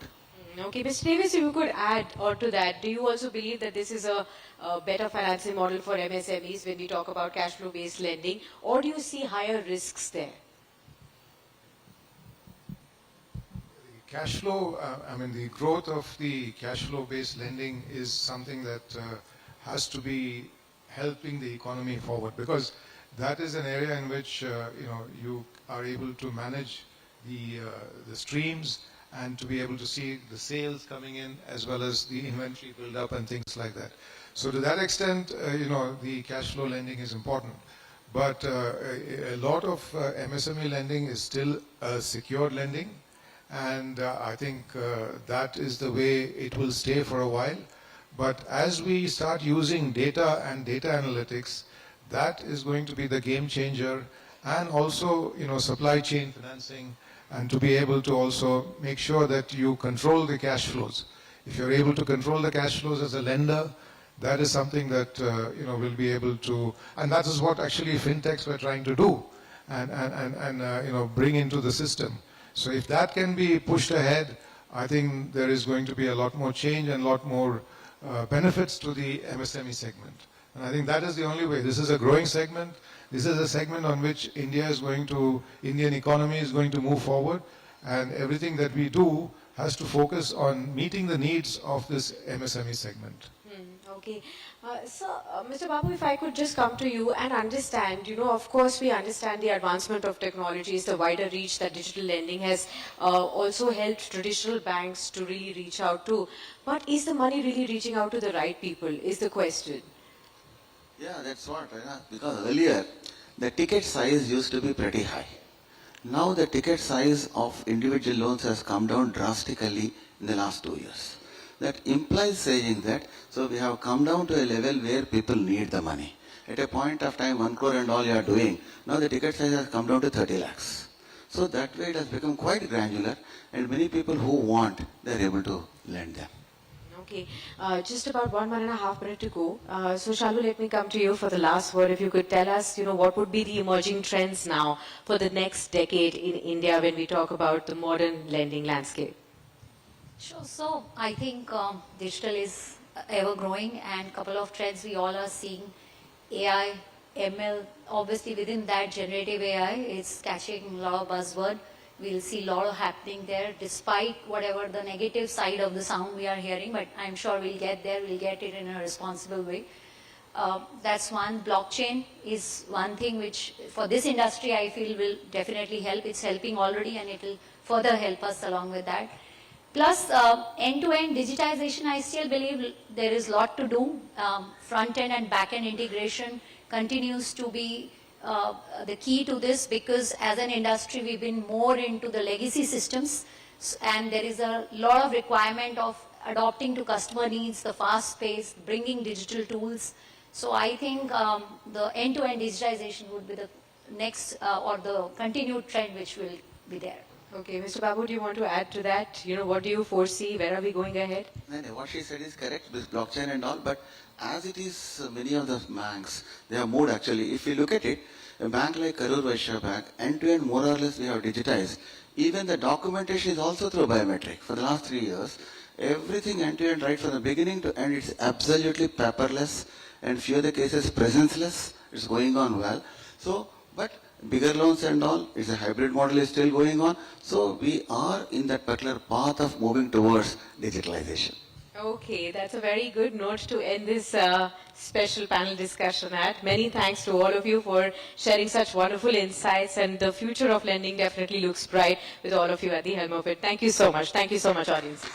S4: Okay, Mr. Davis, if you could add on to that, do you also believe that this is a better financing model for MSMEs when we talk about cash flow based lending, or do you see higher risks there?
S7: Cash flow, the growth of the cash flow based lending is something that has to be helping the economy forward, because that is an area in which you are able to manage the streams and to be able to see the sales coming in as well as the inventory build up and things like that. So to that extent, the cash flow lending is important. But a lot of MSME lending is still secured lending, and I think that is the way it will stay for a while. But as we start using data and data analytics, that is going to be the game changer, and also supply chain financing, and to be able to also make sure that you control the cash flows. If you're able to control the cash flows as a lender, that is something that will be able to, and that is what actually fintechs were trying to do, and bring into the system. So if that can be pushed ahead, I think there is going to be a lot more change and a lot more benefits to the MSME segment. And I think that is the only way. This is a growing segment. This is a segment on which Indian economy is going to move forward, and everything that we do has to focus on meeting the needs of this MSME segment.
S4: Okay. Mr. Babu, if I could just come to you and understand, of course we understand the advancement of technologies, the wider reach that digital lending has also helped traditional banks to really reach out to. But is the money really reaching out to the right people, is the question.
S6: Yeah, that's what, because earlier the ticket size used to be pretty high. Now the ticket size of individual loans has come down drastically in the last 2 years. That implies saying that, so we have come down to a level where people need the money. At a point of time, 1 crore and all you are doing, now the ticket size has come down to 30 lakhs. So that way it has become quite granular, and many people who want, they are able to lend them.
S4: Okay, just about 1.5 minutes to go. So Shalu, let me come to you for the last word. If you could tell us, what would be the emerging trends now for the next decade in India when we talk about the modern lending landscape?
S5: Sure. So I think digital is ever growing, and couple of trends we all are seeing. AI, ML, obviously within that generative AI is catching a lot of buzzword. We'll see a lot happening there, despite whatever the negative side of the sound we are hearing, but I'm sure we'll get there, we'll get it in a responsible way. That's one. Blockchain is one thing which for this industry I feel will definitely help. It's helping already, and it will further help us along with that. Plus, end-to-end digitization, I still believe there is a lot to do. Front-end and back-end integration continues to be the key to this, because as an industry, we've been more into the legacy systems, and there is a lot of requirement of adopting to customer needs, the fast pace, bringing digital tools. So I think the end-to-end digitization would be the next or the continued trend which will be there.
S4: Okay, Mr. Babu, do you want to add to that? What do you foresee? Where are we going ahead?
S6: No, no, what she said is correct with blockchain and all, but as it is, many of the banks, they have moved actually. If you look at it, a bank like Karur Vysya Bank, end-to-end more or less we have digitized. Even the documentation is also through biometric. For the last 3 years, everything end-to-end right from the beginning to end, it's absolutely paperless, and few of the cases presence-less. It's going on well. So, but bigger loans and all, it's a hybrid model is still going on. So we are in that particular path of moving towards digitalization.
S4: Okay, that's a very good note to end this special panel discussion at. Many thanks to all of you for sharing such wonderful insights, and the future of lending definitely looks bright with all of you at the helm of it. Thank you so much. Thank you so much, audiences.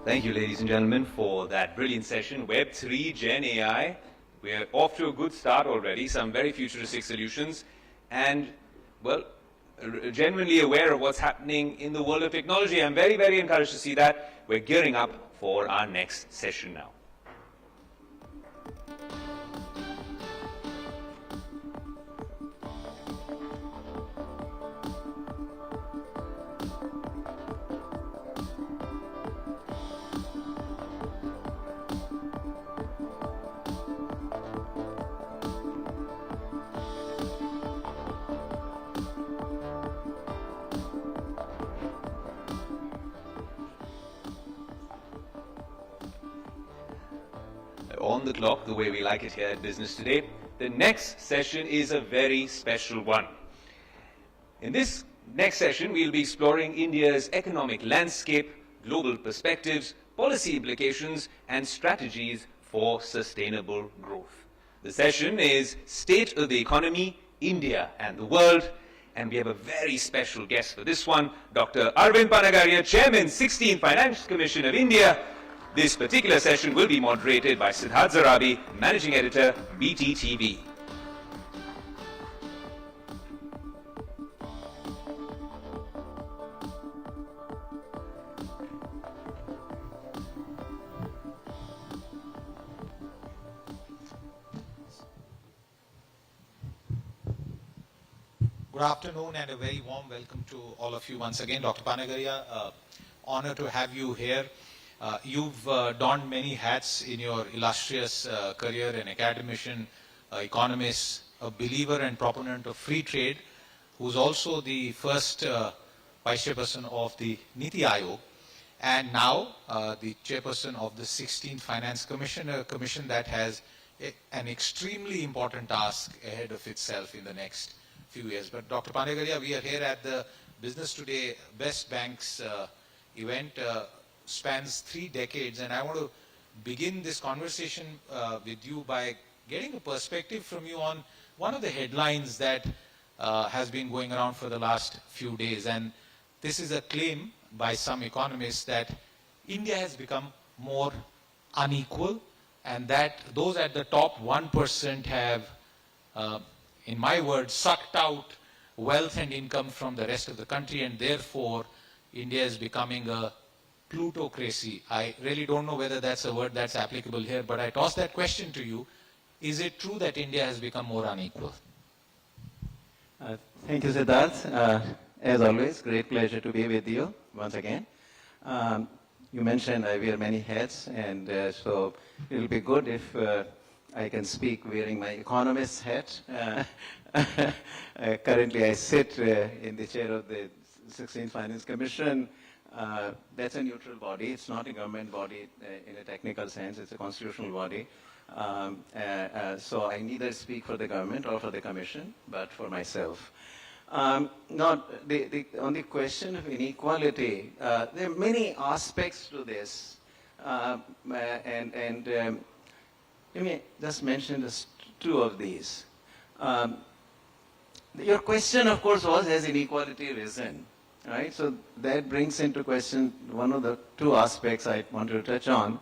S1: Thank you, ladies and gentlemen, for that brilliant session. Web3, Gen AI, we're off to a good start already, some very futuristic solutions, and, well, genuinely aware of what's happening in the world of technology. I'm very, very encouraged to see that. We're gearing up for our next session now. On the clock, the way we like it here at Business Today. The next session is a very special one. In this next session, we'll be exploring India's economic landscape, global perspectives, policy implications, and strategies for sustainable growth. The session is State of the Economy, India and the World, and we have a very special guest for this one, Dr. Arvind Panagaria, Chairman, 16th Finance Commission of India. This particular session will be moderated by Siddharth Zarabi, Managing Editor, BTTV.
S8: Good afternoon and a very warm welcome to all of you once again. Dr. Panagaria, honor to have you here. You've donned many hats in your illustrious career, an academician, economist, a believer and proponent of free trade, who's also the first vice chairperson of the Niti Aayog, and now the chairperson of the 16th Finance Commission, a commission that has an extremely important task ahead of itself in the next few years. But Dr. Panagaria, we are here at the Business Today Best Banks event. Spans 3 decades, and I want to begin this conversation with you by getting a perspective from you on one of the headlines that has been going around for the last few days, and this is a claim by some economists that India has become more unequal, and that those at the top 1% have, in my words, sucked out wealth and income from the rest of the country, and therefore India is becoming a plutocracy. I really don't know whether that's a word that's applicable here, but I toss that question to you. Is it true that India has become more unequal?
S9: Thank you, Siddharth. As always, great pleasure to be with you once again. You mentioned I wear many hats, and so it will be good if I can speak wearing my economist hat. Currently, I sit in the chair of the 16th Finance Commission. That's a neutral body. It's not a government body in a technical sense. It's a constitutional body. So I neither speak for the government or for the commission, but for myself. On the question of inequality, there are many aspects to this. Let me just mention just 2 of these. Your question, of course, was, has inequality risen? Right? So that brings into question one of the 2 aspects I want to touch on.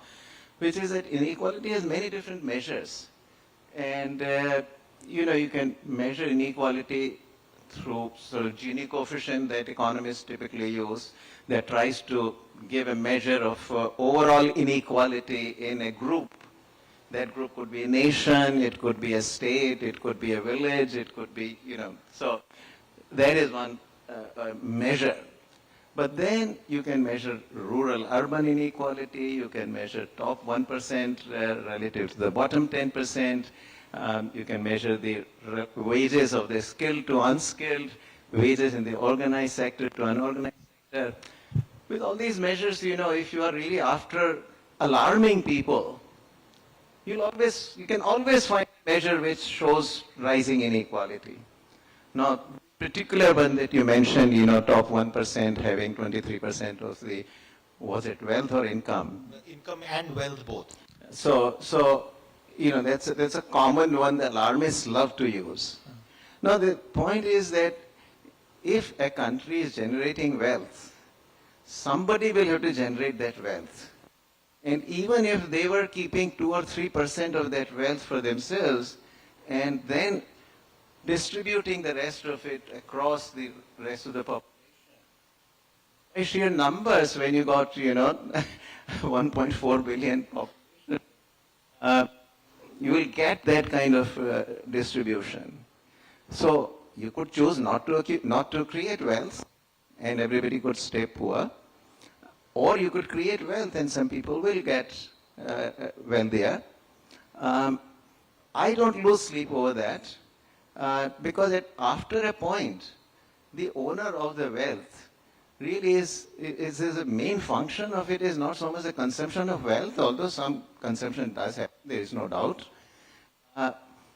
S9: which is that inequality has many different measures. And, you can measure inequality through sort of Gini coefficient that economists typically use that tries to give a measure of overall inequality in a group. That group could be a nation, it could be a state, it could be a village, it could be, so that is one measure. But then you can measure rural-urban inequality, you can measure top 1% relative to the bottom 10%, you can measure the wages of the skilled to unskilled, wages in the organized sector to unorganized sector. With all these measures, if you are really after alarming people, you can always find a measure which shows rising inequality. Now, particular one that you mentioned, top 1% having 23% of the, was it wealth or income?
S8: Income and wealth both.
S9: So that's a common one that alarmists love to use. Now, the point is that if a country is generating wealth, somebody will have to generate that wealth. And even if they were keeping 2 or 3% of that wealth for themselves and then distributing the rest of it across the rest of the population, by sheer numbers, when you got, 1.4 billion population, you will get that kind of distribution. So you could choose not to create wealth and everybody could stay poor, or you could create wealth and some people will get wealthier. I don't lose sleep over that because after a point, the owner of the wealth really is the main function of it is not so much the consumption of wealth, although some consumption does happen, there is no doubt.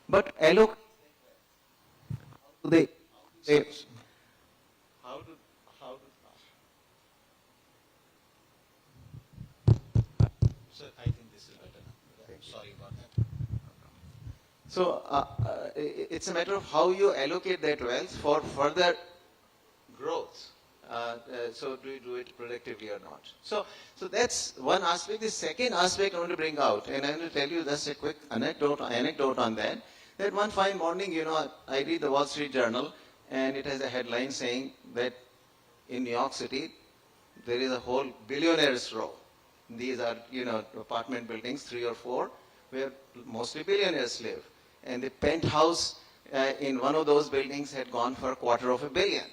S9: But allocate
S8: Sir, I think this is better now. Sorry about that.
S9: So it's a matter of how you allocate that wealth for further growth. So do you do it productively or not? So that's one aspect. The second aspect I want to bring out, and I want to tell you just a quick anecdote on that. That one fine morning, I read the Wall Street Journal, and it has a headline saying that in New York City, there is a whole billionaires row. These are, apartment buildings, 3 or 4, where mostly billionaires live. And the penthouse in one of those buildings had gone for $250 million.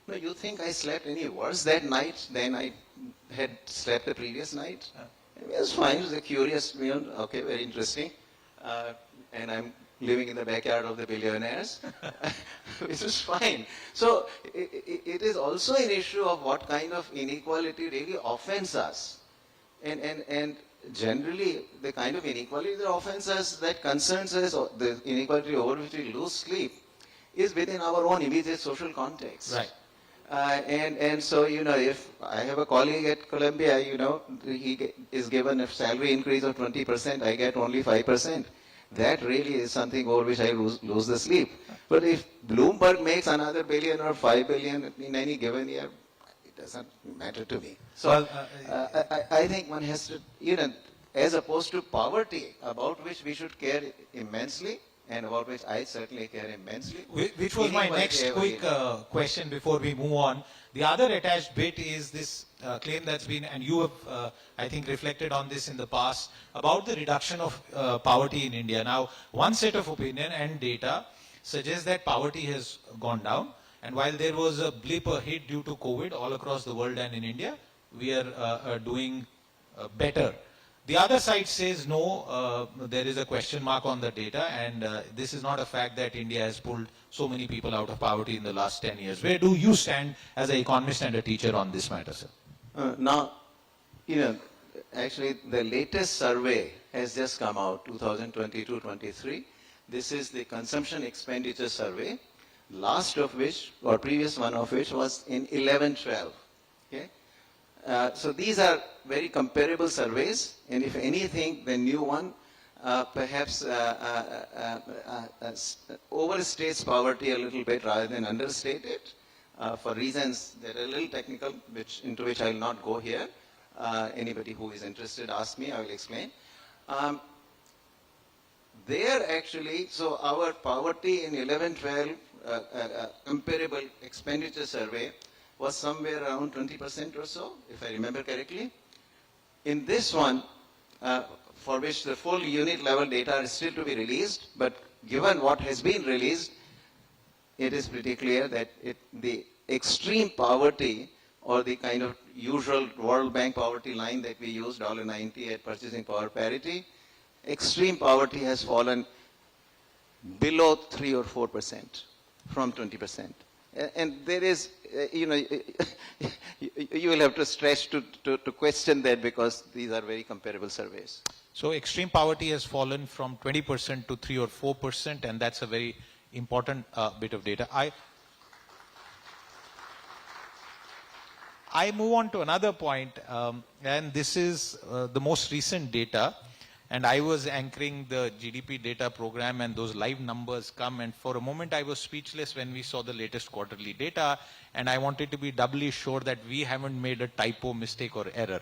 S9: No, you think I slept any worse that night than I had slept the previous night? It was fine. It was a curious, okay, very interesting. And I'm living in the backyard of the billionaires, which is fine. So it is also an issue of what kind of inequality really offends us. And generally, the kind of inequality that offends us, that concerns us, or the inequality over which we lose sleep, is within our own immediate social context.
S8: Right.
S9: And so, if I have a colleague at Columbia, he is given a salary increase of 20%, I get only 5%. That really is something over which I lose the sleep. But if Bloomberg makes another billion or 5 billion in any given year, it doesn't matter to me. So I think one has to, as opposed to poverty, about which we should care immensely, and about which I certainly care immensely.
S8: Which was my next quick question before we move on. The other attached bit is this claim that's been, and you have, I think, reflected on this in the past, about the reduction of poverty in India. Now, one set of opinion and data suggests that poverty has gone down. And while there was a blip, a hit due to COVID all across the world and in India, we are doing better. The other side says no, there is a question mark on the data, and this is not a fact that India has pulled so many people out of poverty in the last 10 years. Where do you stand as an economist and a teacher on this matter, sir?
S9: Now, actually the latest survey has just come out, 2022-23. This is the consumption expenditure survey, last of which, or previous one of which, was in 11-12. Okay? So these are very comparable surveys, and if anything, the new one perhaps overstates poverty a little bit rather than understate it, for reasons that are a little technical, into which I will not go here. Anybody who is interested, ask me, I will explain. There actually, so our poverty in 11-12 comparable expenditure survey was somewhere around 20% or so, if I remember correctly. In this one, for which the full unit level data is still to be released, but given what has been released, it is pretty clear that the extreme poverty, or the kind of usual World Bank poverty line that we use, $1.90 at purchasing power parity, extreme poverty has fallen below 3 or 4% from 20%. And there is, you will have to stretch to question that, because these are very comparable surveys.
S8: So extreme poverty has fallen from 20% to 3 or 4%, and that's a very important bit of data. I move on to another point, and this is the most recent data. And I was anchoring the GDP data program, and those live numbers come, and for a moment I was speechless when we saw the latest quarterly data, and I wanted to be doubly sure that we haven't made a typo, mistake or error.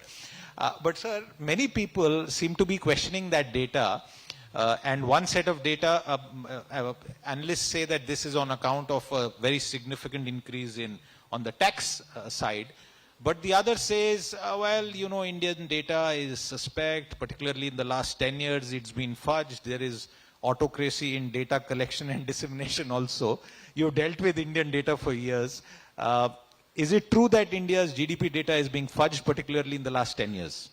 S8: But sir, many people seem to be questioning that data, and one set of data, analysts say that this is on account of a very significant increase on the tax side. But the other says, well, Indian data is suspect, particularly in the last 10 years, it's been fudged. There is autocracy in data collection and dissemination also. You've dealt with Indian data for years. Is it true that India's GDP data is being fudged, particularly in the last 10 years?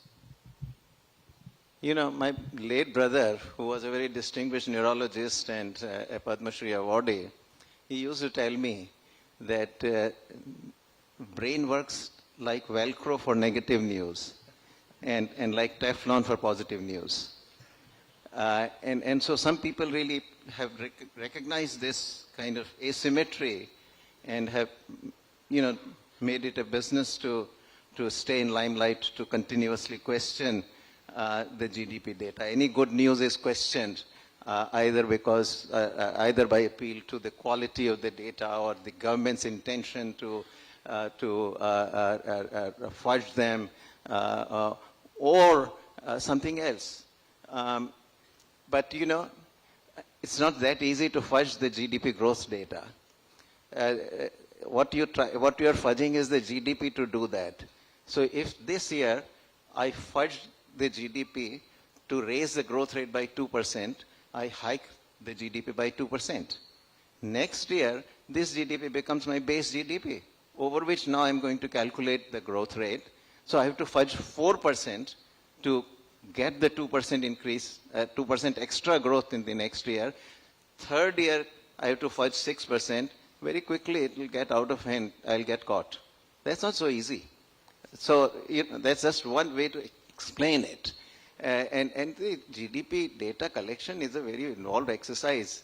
S9: My late brother, who was a very distinguished neurologist and a Padma Shri awardee, he used to tell me that brain works like Velcro for negative news and like Teflon for positive news. And so some people really have recognized this kind of asymmetry and have, made it a business to stay in limelight, to continuously question the GDP data. Any good news is questioned, either by appeal to the quality of the data or the government's intention to fudge them, or something else. But it's not that easy to fudge the GDP growth data. What you are fudging is the GDP to do that. So if this year I fudged the GDP to raise the growth rate by 2%, I hike the GDP by 2%. Next year, this GDP becomes my base GDP, over which now I'm going to calculate the growth rate. So I have to fudge 4% to get the 2% increase, 2% extra growth in the next year. Third year, I have to fudge 6%. Very quickly, it will get out of hand. I'll get caught. That's not so easy. So that's just one way to explain it. And the GDP data collection is a very involved exercise.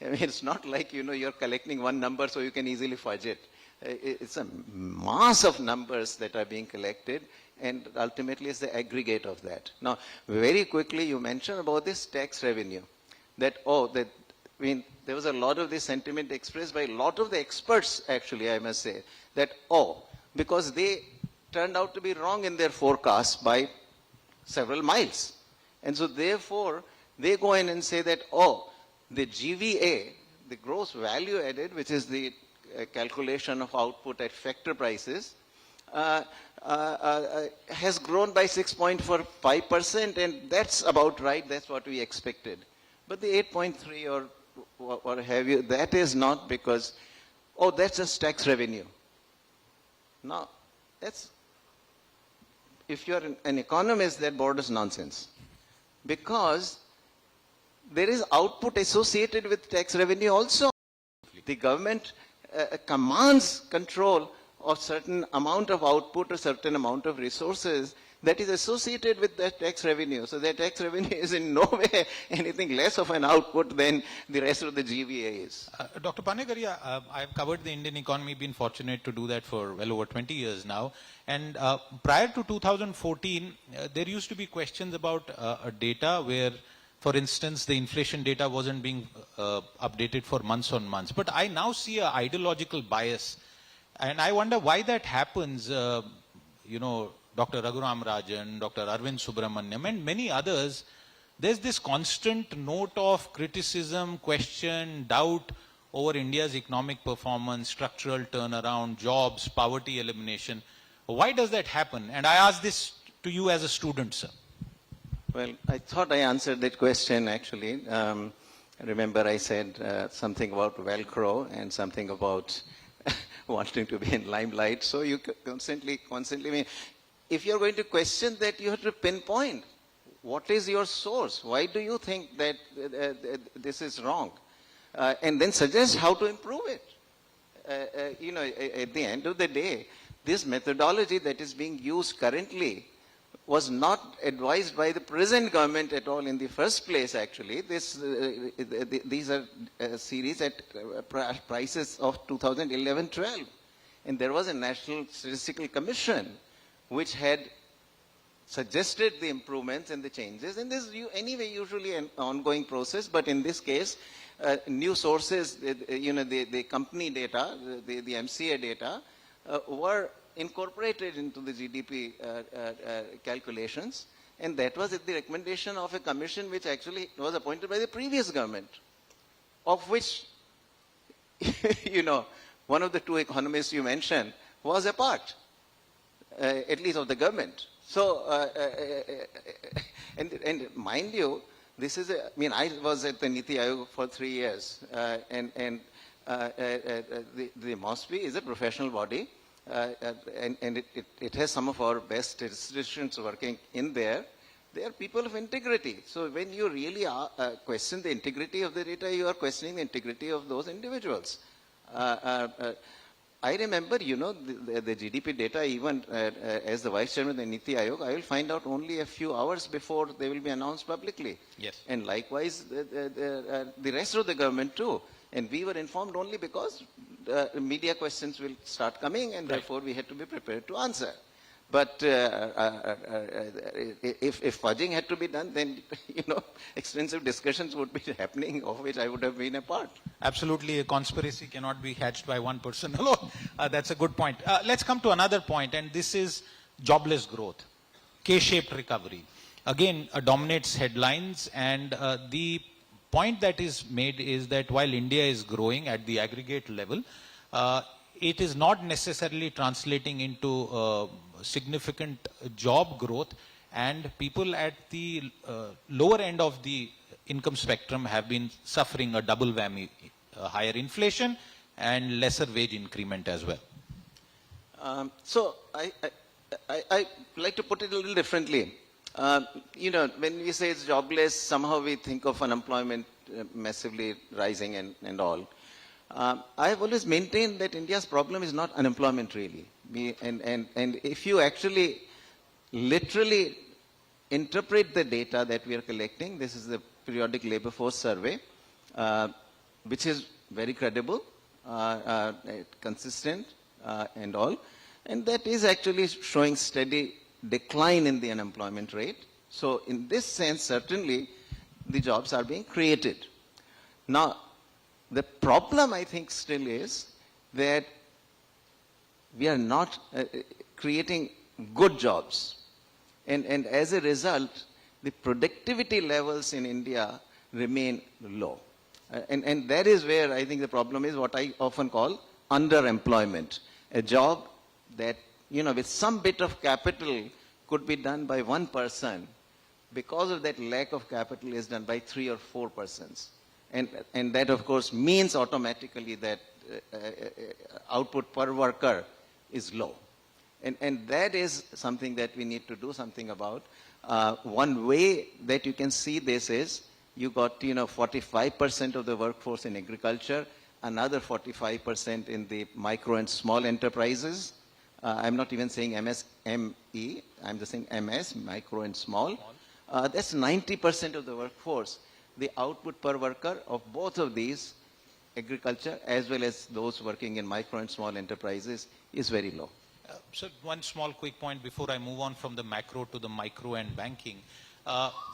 S9: I mean, it's not like, you're collecting one number so you can easily fudge it. It's a mass of numbers that are being collected, and ultimately it's the aggregate of that. Now, very quickly, you mentioned about this tax revenue. There was a lot of this sentiment expressed by a lot of the experts, actually, I must say, that, because they turned out to be wrong in their forecasts by several miles. And so, therefore, they go in and say that, the GVA, the gross value added, which is the calculation of output at factor prices, has grown by 6.45%, and that's about right. That's what we expected. But the 8.3 or what have you, that is not because, that's just tax revenue. Now, if you're an economist, that borders nonsense. Because there is output associated with tax revenue also. The government commands control of certain amount of output or certain amount of resources that is associated with that tax revenue. So that tax revenue is in no way anything less of an output than the rest of the GVA is.
S8: Dr. Panagaria, I've covered the Indian economy, been fortunate to do that for well over 20 years now. And prior to 2014, there used to be questions about data where, for instance, the inflation data wasn't being updated for months on months. But I now see an ideological bias. And I wonder why that happens. Dr. Raghuram Rajan, Dr. Arvind Subramaniam, and many others, there's this constant note of criticism, question, doubt over India's economic performance, structural turnaround, jobs, poverty elimination. Why does that happen? And I ask this to you as a student, sir.
S9: Well, I thought I answered that question actually. Remember I said something about Velcro and something about wanting to be in limelight. So you constantly mean, if you're going to question that, you have to pinpoint what is your source. Why do you think that this is wrong? And then suggest how to improve it. At the end of the day, this methodology that is being used currently was not advised by the present government at all in the first place, actually. These are series at prices of 2011-12. And there was a National Statistical Commission which had suggested the improvements and the changes. And this is anyway usually an ongoing process, but in this case, new sources, the company data, the MCA data, were incorporated into the GDP calculations, and that was at the recommendation of a commission which actually was appointed by the previous government, of which, one of the two economists you mentioned was a part, at least of the government. So, and mind you, this is I was at the Niti Aayog for 3 years, and the MOSPI is a professional body, and it has some of our best statisticians working in there. They are people of integrity. So when you really question the integrity of the data, you are questioning the integrity of those individuals. I remember, the GDP data, even as the Vice Chairman of the Niti Aayog, I will find out only a few hours before they will be announced publicly.
S8: Yes.
S9: And likewise, the rest of the government too. And we were informed only because media questions will start coming, and therefore we had to be prepared to answer. But if fudging had to be done, then, extensive discussions would be happening, of which I would have been a part.
S8: Absolutely, a conspiracy cannot be hatched by one person alone. That's a good point. Let's come to another point, and this is jobless growth, K-shaped recovery. Again, dominates headlines, and the point that is made is that while India is growing at the aggregate level, it is not necessarily translating into significant job growth, and people at the lower end of the income spectrum have been suffering a double whammy, higher inflation and lesser wage increment as well.
S9: So I like to put it a little differently. When we say it's jobless, somehow we think of unemployment massively rising and all. I have always maintained that India's problem is not unemployment really. And if you actually literally interpret the data that we are collecting, this is the periodic labor force survey, which is very credible, consistent and all. And that is actually showing steady decline in the unemployment rate. So in this sense, certainly, the jobs are being created. Now, the problem, I think, still is that we are not creating good jobs. And as a result, the productivity levels in India remain low. And that is where I think the problem is, what I often call underemployment. A job that, with some bit of capital could be done by one person, because of that lack of capital is done by 3 or 4 persons. And that, of course, means automatically that output per worker is low. And that is something that we need to do something about. One way that you can see this is, you got 45% of the workforce in agriculture, another 45% in the micro and small enterprises. I'm not even saying MSME, I'm just saying MS, micro and small. That's 90% of the workforce. The output per worker of both of these, agriculture as well as those working in micro and small enterprises, is very low.
S8: So one small quick point before I move on from the macro to the micro and banking.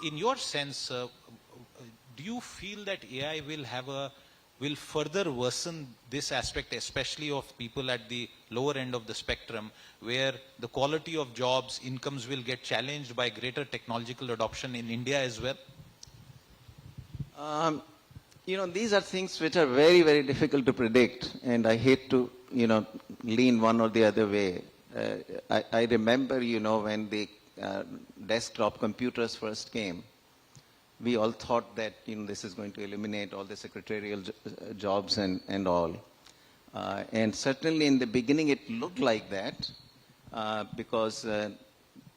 S8: In your sense, do you feel that AI will will further worsen this aspect, especially of people at the lower end of the spectrum, where the quality of jobs, incomes will get challenged by greater technological adoption in India as well?
S9: These are things which are very, very difficult to predict, and I hate to, lean one or the other way. I remember, when the desktop computers first came, we all thought that, this is going to eliminate all the secretarial jobs and all. And certainly in the beginning it looked like that because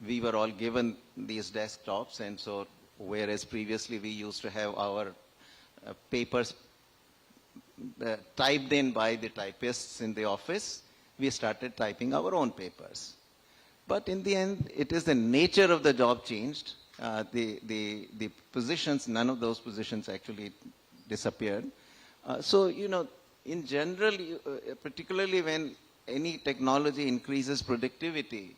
S9: we were all given these desktops, and so whereas previously we used to have our papers typed in by the typists in the office, we started typing our own papers. But in the end, it is the nature of the job changed. The positions, none of those positions actually disappeared. So, in general, particularly when any technology increases productivity,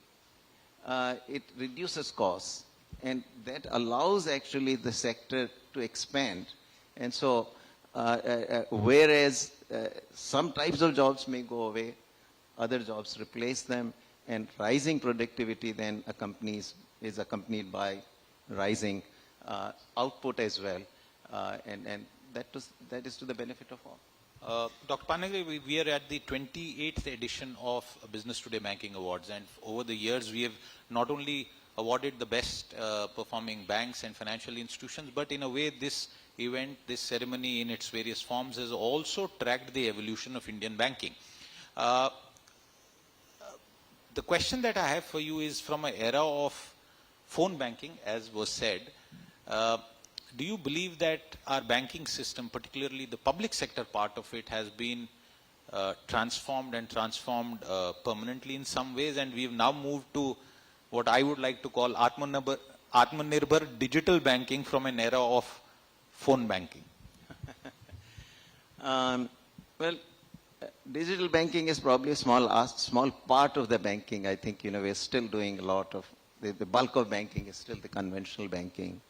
S9: it reduces costs. And that allows actually the sector to expand. And so, whereas some types of jobs may go away, other jobs replace them, and rising productivity then is accompanied by rising output as well. And that is to the benefit of all.
S8: Dr. Panagari, we are at the 28th edition of Business Today Banking Awards, and over the years we have not only awarded the best performing banks and financial institutions, but in a way this event, this ceremony in its various forms has also tracked the evolution of Indian banking. The question that I have for you is from an era of phone banking, as was said. Do you believe that our banking system, particularly the public sector part of it, has been transformed permanently in some ways, and we've now moved to what I would like to call Atmanirbhar digital banking from an era of phone banking?
S9: Digital banking is probably a small part of the banking. I think, we're still doing a lot of, the bulk of banking is still the conventional banking.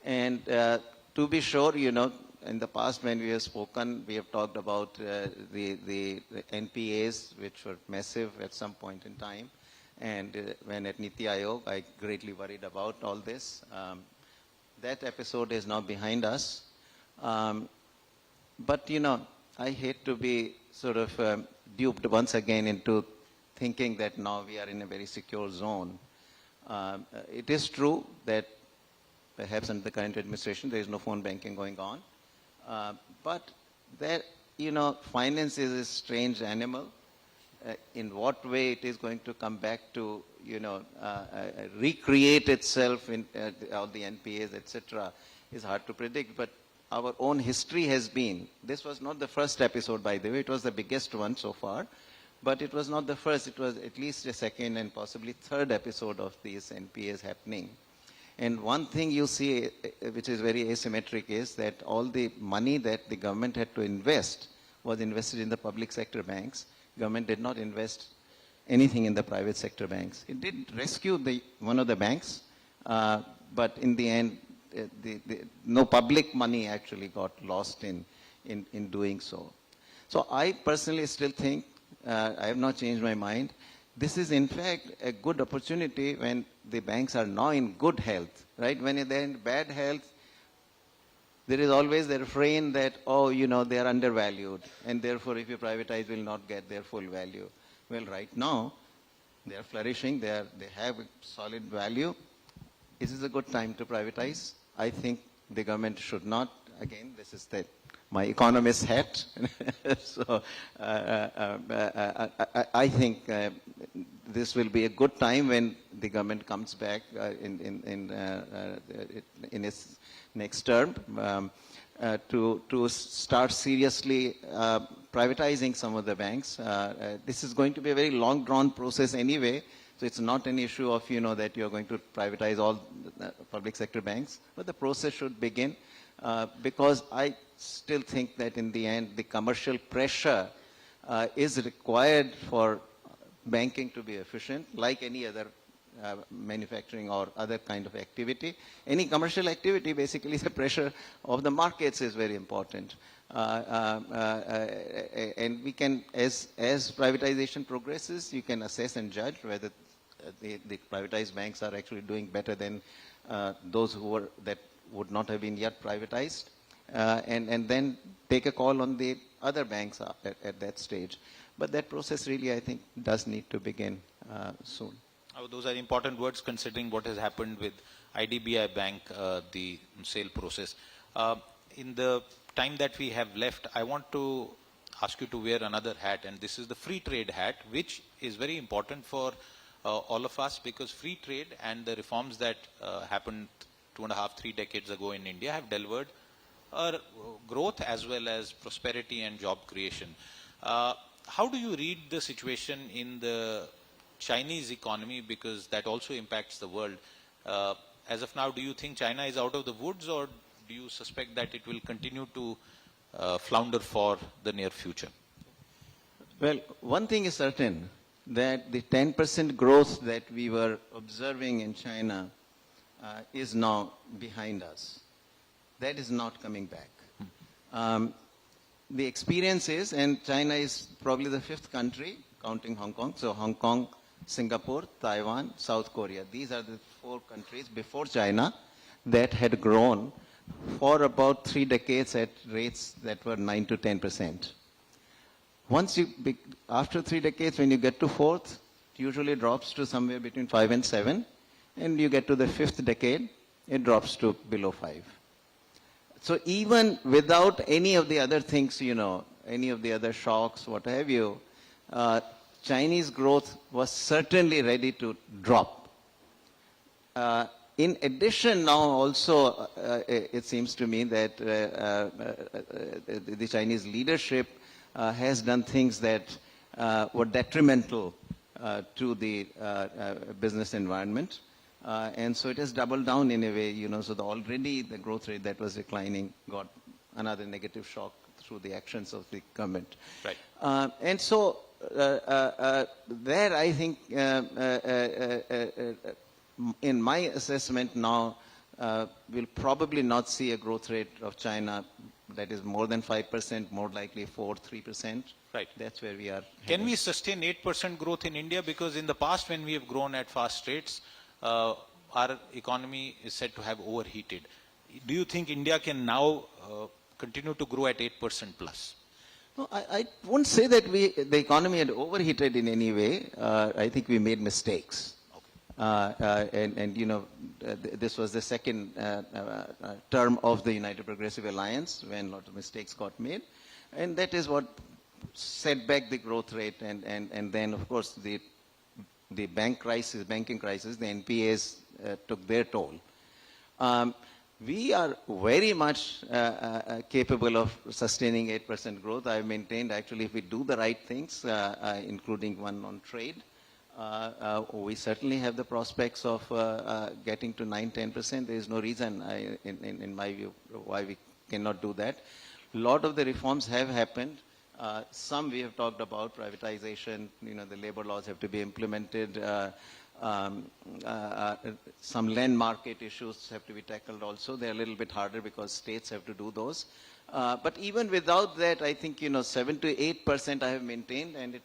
S9: And to be sure, in the past when we have spoken, we have talked about the NPAs, which were massive at some point in time. And when at Niti Aayog, I greatly worried about all this. That episode is now behind us. But, I hate to be sort of duped once again into thinking that now we are in a very secure zone. It is true that perhaps under the current administration there is no phone banking going on. But that, finance is a strange animal. In what way it is going to come back to, recreate itself in all the NPAs, etc., is hard to predict. But our own history has been, this was not the first episode, by the way, it was the biggest one so far, but it was not the first, it was at least the second and possibly third episode of these NPAs happening. And one thing you see, which is very asymmetric, is that all the money that the government had to invest was invested in the public sector banks. Government did not invest anything in the private sector banks. It did rescue one of the banks, but in the end, no public money actually got lost in doing so. So I personally still think, I have not changed my mind, this is in fact a good opportunity when the banks are now in good health, right? When they're in bad health, there is always the refrain that, they are undervalued, and therefore if you privatize, will not get their full value. Well, right now, they are flourishing, they have a solid value. This is a good time to privatize. I think the government should not, again, this is my economist hat. So I think this will be a good time when the government comes back in its next term to start seriously privatizing some of the banks. This is going to be a very long drawn process anyway. So it's not an issue of, that you're going to privatize all public sector banks, but the process should begin because I still think that in the end, the commercial pressure is required for banking to be efficient, like any other manufacturing or other kind of activity. Any commercial activity, basically the pressure of the markets is very important. And we can, as privatization progresses, you can assess and judge whether the privatized banks are actually doing better than those that would not have been yet privatized, and then take a call on the other banks at that stage. But that process really, I think, does need to begin soon.
S8: Those are important words considering what has happened with IDBI Bank, the sale process. In the time that we have left, I want to ask you to wear another hat, and this is the free trade hat, which is very important for all of us, because free trade and the reforms that happened 2.5, 3 decades ago in India have delivered growth as well as prosperity and job creation. How do you read the situation in the Chinese economy, because that also impacts the world? As of now, do you think China is out of the woods, or do you suspect that it will continue to flounder for the near future?
S9: Well, one thing is certain, that the 10% growth that we were observing in China is now behind us. That is not coming back. The experience is, and China is probably the 5th country, counting Hong Kong. So Hong Kong, Singapore, Taiwan, South Korea. These are the 4 countries before China that had grown for about 3 decades at rates that were 9 to 10%. After 3 decades, when you get to 4th, it usually drops to somewhere between 5 and 7. And you get to the 5th decade, it drops to below 5. So even without any of the other things, any of the other shocks, what have you, Chinese growth was certainly ready to drop. In addition, now also, it seems to me that the Chinese leadership has done things that were detrimental to the business environment. And so it has doubled down in a way, so already the growth rate that was declining got another negative shock through the actions of the government.
S8: Right.
S9: And so there, I think, in my assessment now, we'll probably not see a growth rate of China that is more than 5%, more likely 3%.
S8: Right.
S9: That's where we are.
S8: Can we sustain 8% growth in India? Because in the past, when we have grown at fast rates, our economy is said to have overheated. Do you think India can now continue to grow at 8% plus?
S9: No, I won't say that the economy had overheated in any way. I think we made mistakes. This was the second term of the United Progressive Alliance when a lot of mistakes got made. And that is what set back the growth rate. And then, of course, the banking crisis, the NPAs took their toll. We are very much capable of sustaining 8% growth. I've maintained, actually, if we do the right things, including one on trade, we certainly have the prospects of getting to 9-10%. There is no reason, in my view, why we cannot do that. A lot of the reforms have happened. Some we have talked about, privatization, the labor laws have to be implemented. Some land market issues have to be tackled also. They're a little bit harder because states have to do those. But even without that, I think, 7 to 8% I have maintained, and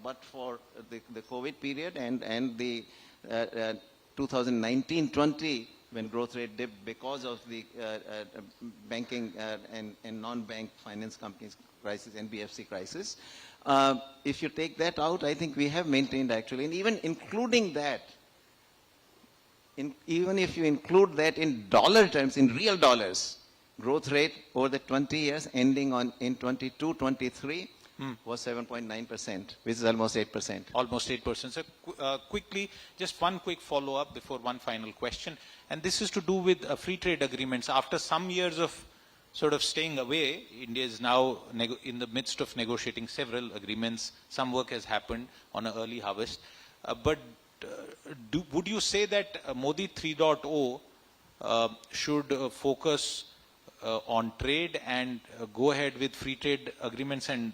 S9: but for the COVID period and the 2019-20, when growth rate dipped because of the banking and non-bank finance companies crisis, NBFC crisis. If you take that out, I think we have maintained, actually, and even including that, even if you include that in dollar terms, in real dollars, growth rate over the 20 years ending in 22-23 was 7.9%, which is almost 8%.
S8: Almost 8%. So quickly, just one quick follow-up before one final question. And this is to do with free trade agreements. After some years of sort of staying away, India is now in the midst of negotiating several agreements. Some work has happened on an early harvest. But would you say that Modi 3.0 should focus on trade and go ahead with free trade agreements and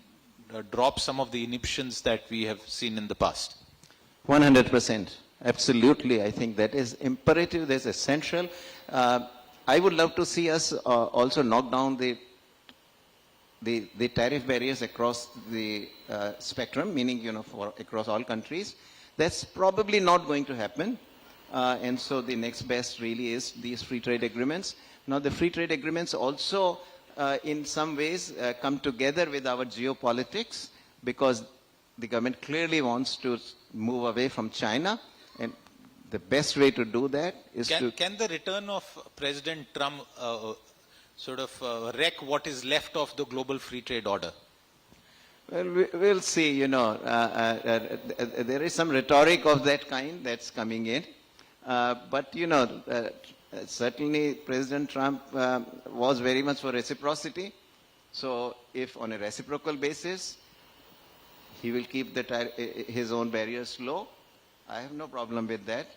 S8: drop some of the inhibitions that we have seen in the past?
S9: 100%. Absolutely. I think that is imperative, that's essential. I would love to see us also knock down the tariff barriers across the spectrum, meaning, for across all countries. That's probably not going to happen. And so the next best really is these free trade agreements. Now, the free trade agreements also, in some ways, come together with our geopolitics, because the government clearly wants to move away from China. And the best way to do that is
S8: Can the return of President Trump wreck what is left of the global free trade order?
S9: Well, we'll see, there is some rhetoric of that kind that's coming in. But, certainly President Trump was very much for reciprocity. So if on a reciprocal basis, he will keep his own barriers low, I have no problem with that.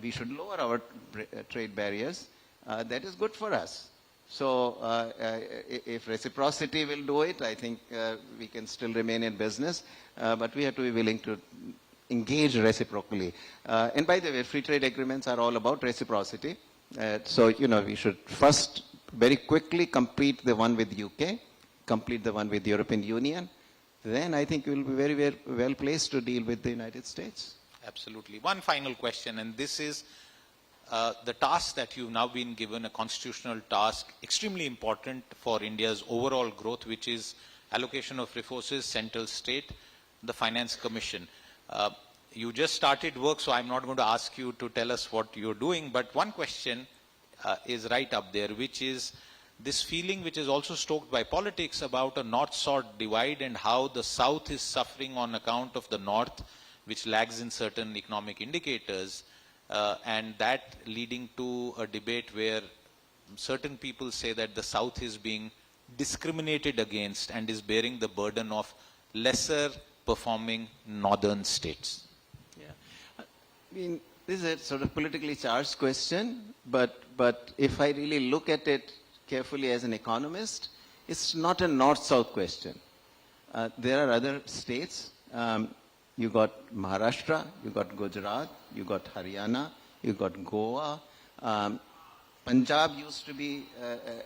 S9: We should lower our trade barriers. That is good for us. So if reciprocity will do it, I think we can still remain in business, but we have to be willing to engage reciprocally. And by the way, free trade agreements are all about reciprocity. So, we should first very quickly complete the one with UK, complete the one with the European Union. Then I think we will be very, very well placed to deal with the United States.
S8: Absolutely. One final question, and this is the task that you've now been given, a constitutional task, extremely important for India's overall growth, which is allocation of resources, central state, the Finance Commission. You just started work, so I'm not going to ask you to tell us what you're doing, but one question is right up there, which is this feeling which is also stoked by politics about a north-south divide and how the south is suffering on account of the north, which lags in certain economic indicators, and that leading to a debate where certain people say that the south is being discriminated against and is bearing the burden of lesser performing northern states.
S9: Yeah. I mean, this is a sort of politically charged question, but if I really look at it carefully as an economist, it's not a north-south question. There are other states. You got Maharashtra, you got Gujarat, you got Haryana, you got Goa. Punjab used to be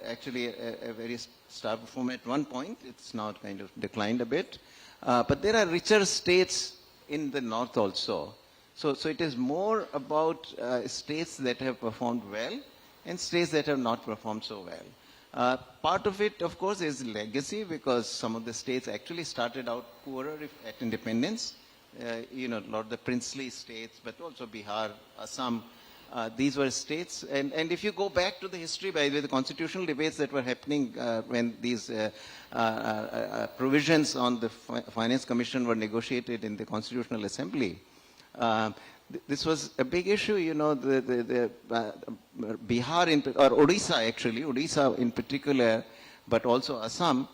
S9: actually a very star performer at one point. It's now kind of declined a bit. But there are richer states in the north also. So it is more about states that have performed well and states that have not performed so well. Part of it, of course, is legacy, because some of the states actually started out poorer at independence. A lot of the princely states, but also Bihar, Assam, these were states. And if you go back to the history, by the way, the constitutional debates that were happening when these provisions on the Finance Commission were negotiated in the Constitutional Assembly, this was a big issue, the Bihar, or Odisha in particular, but also Assam,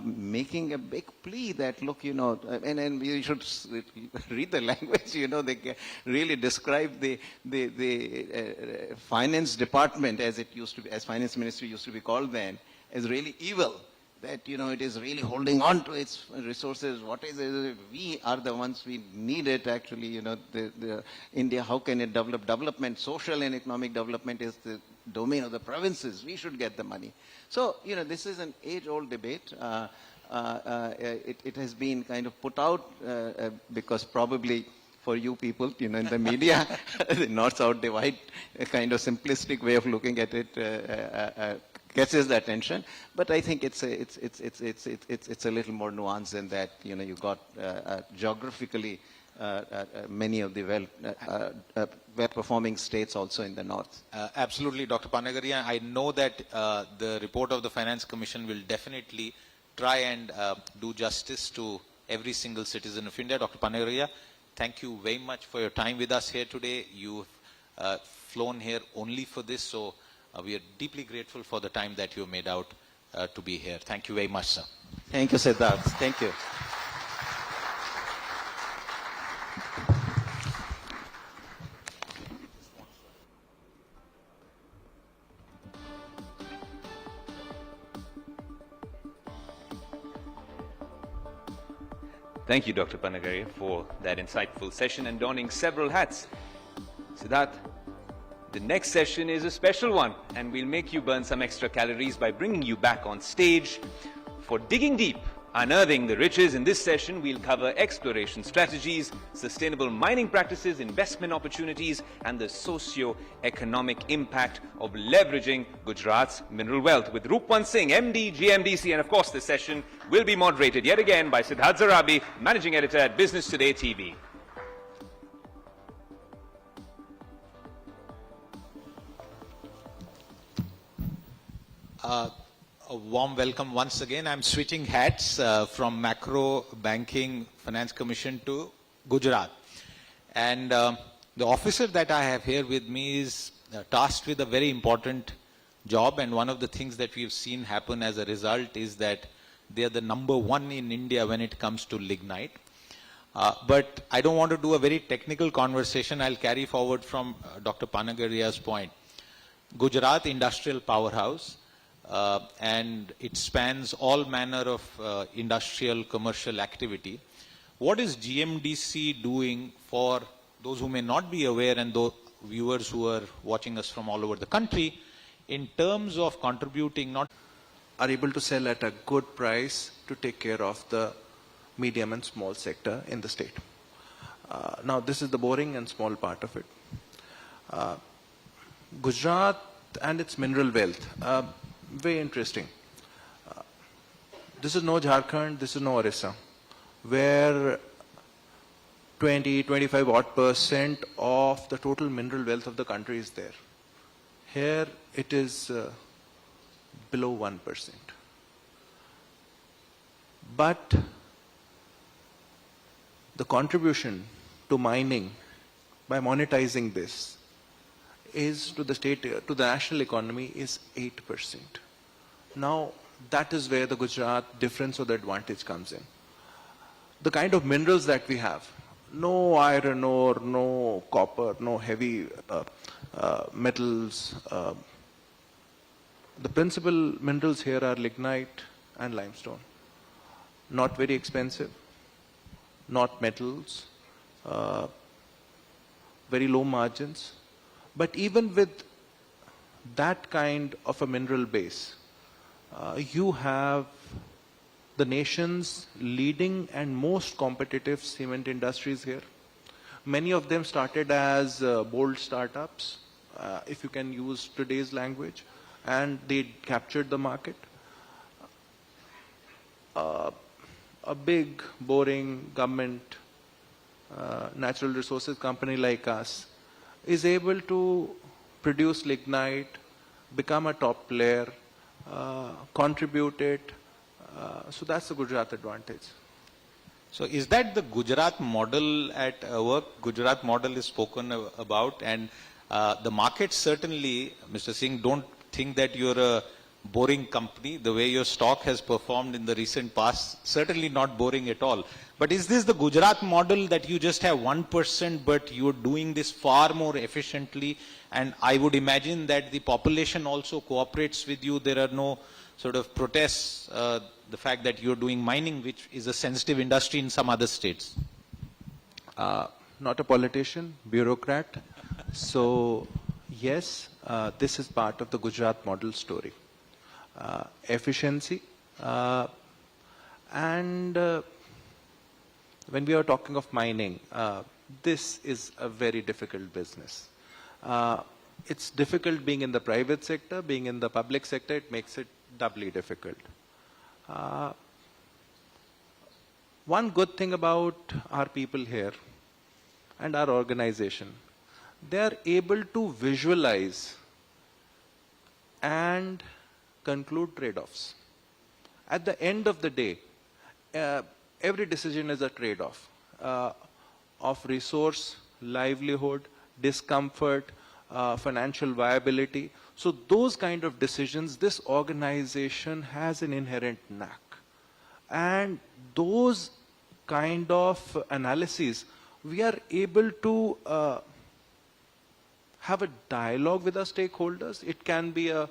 S9: making a big plea that, look, and you should read the language, they really describe the finance department as it used to be, as finance ministry used to be called then, as really evil. That, it is really holding on to its resources. What is it? We are the ones, we need it actually, the India, how can it develop? Development, social and economic development is the domain of the provinces. We should get the money. So, this is an age-old debate. It has been kind of put out because probably for you people, in the media, the north-south divide, a kind of simplistic way of looking at it catches the attention, but I think it's a little more nuanced than that. You got geographically many of the well-performing states also in the north.
S8: Absolutely, Dr. Panagaria. I know that the report of the Finance Commission will definitely try and do justice to every single citizen of India. Dr. Panagaria, thank you very much for your time with us here today. You've flown here only for this, so we are deeply grateful for the time that you made out to be here. Thank you very much, sir.
S9: Thank you, Siddharth. Thank you.
S1: Thank you, Dr. Panagaria, for that insightful session and donning several hats. Siddharth, the next session is a special one, and we'll make you burn some extra calories by bringing you back on stage for Digging Deep, Unearthing the Riches. In this session, we'll cover exploration strategies, sustainable mining practices, investment opportunities, and the socio-economic impact of leveraging Gujarat's mineral wealth with Rupwan Singh, MD, GMDC, and of course this session will be moderated yet again by Siddharth Zarabi, Managing Editor at Business Today TV.
S8: A warm welcome once again. I'm switching hats from Macro Banking Finance Commission to Gujarat. And the officer that I have here with me is tasked with a very important job, and one of the things that we've seen happen as a result is that they are the #1 in India when it comes to lignite. But I don't want to do a very technical conversation. I'll carry forward from Dr. Panagaria's point. Gujarat industrial powerhouse, and it spans all manner of industrial commercial activity. What is GMDC doing for those who may not be aware and those viewers who are watching us from all over the country in terms of contributing not
S10: are able to sell at a good price to take care of the medium and small sector in the state. Now this is the boring and small part of it. Gujarat and its mineral wealth. Very interesting. This is no Jharkhand, this is no Orissa, where 20-25 odd % of the total mineral wealth of the country is there. Here it is below 1%. But the contribution to mining by monetizing this is to the state, to the national economy is 8%. Now that is where the Gujarat difference or the advantage comes in. The kind of minerals that we have, no iron ore, no copper, no heavy metals. The principal minerals here are lignite and limestone. Not very expensive, not metals, very low margins. But even with that kind of a mineral base, you have the nation's leading and most competitive cement industries here. Many of them started as bold startups, if you can use today's language, and they captured the market. A big, boring government, natural resources company like us is able to produce lignite, become a top player, contribute it. So that's the Gujarat advantage.
S8: So is that the Gujarat model at work? Gujarat model is spoken about, and the market certainly, Mr. Singh, don't think that you're a boring company. The way your stock has performed in the recent past, certainly not boring at all. But is this the Gujarat model that you just have 1%, but you're doing this far more efficiently? And I would imagine that the population also cooperates with you. There are no sort of protests, the fact that you're doing mining, which is a sensitive industry in some other states.
S10: Not a politician, bureaucrat. So yes, this is part of the Gujarat model story. Efficiency, and when we are talking of mining, this is a very difficult business. It's difficult being in the private sector, being in the public sector, it makes it doubly difficult. One good thing about our people here and our organization, they are able to visualize and conclude trade-offs. At the end of the day, every decision is a trade-off of resource, livelihood, discomfort, financial viability. So those kind of decisions, this organization has an inherent knack. And those kind of analyses, we are able to have a dialogue with our stakeholders. It can be a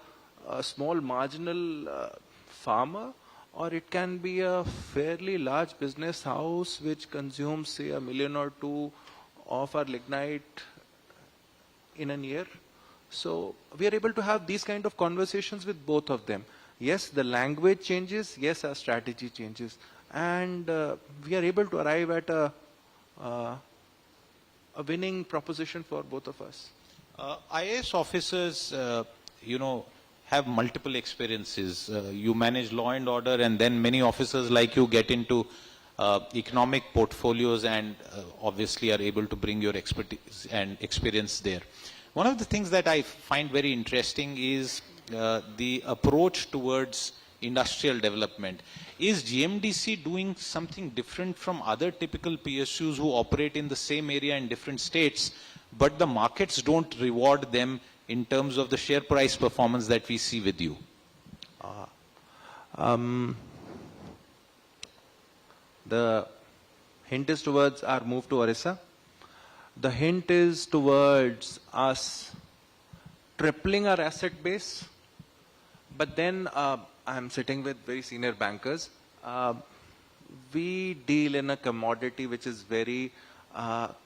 S10: small marginal farmer, or it can be a fairly large business house which consumes, say, 1 million or 2 of our lignite in a year. So we are able to have these kind of conversations with both of them. Yes, the language changes. Yes, our strategy changes. And we are able to arrive at a winning proposition for both of us.
S8: IAS officers, have multiple experiences. You manage law and order, and then many officers like you get into economic portfolios and obviously are able to bring your expertise and experience there. One of the things that I find very interesting is the approach towards industrial development. Is GMDC doing something different from other typical PSUs who operate in the same area in different states, but the markets don't reward them in terms of the share price performance that we see with you?
S10: The hint is towards our move to Orissa. The hint is towards us tripling our asset base. But then I'm sitting with very senior bankers. We deal in a commodity which is very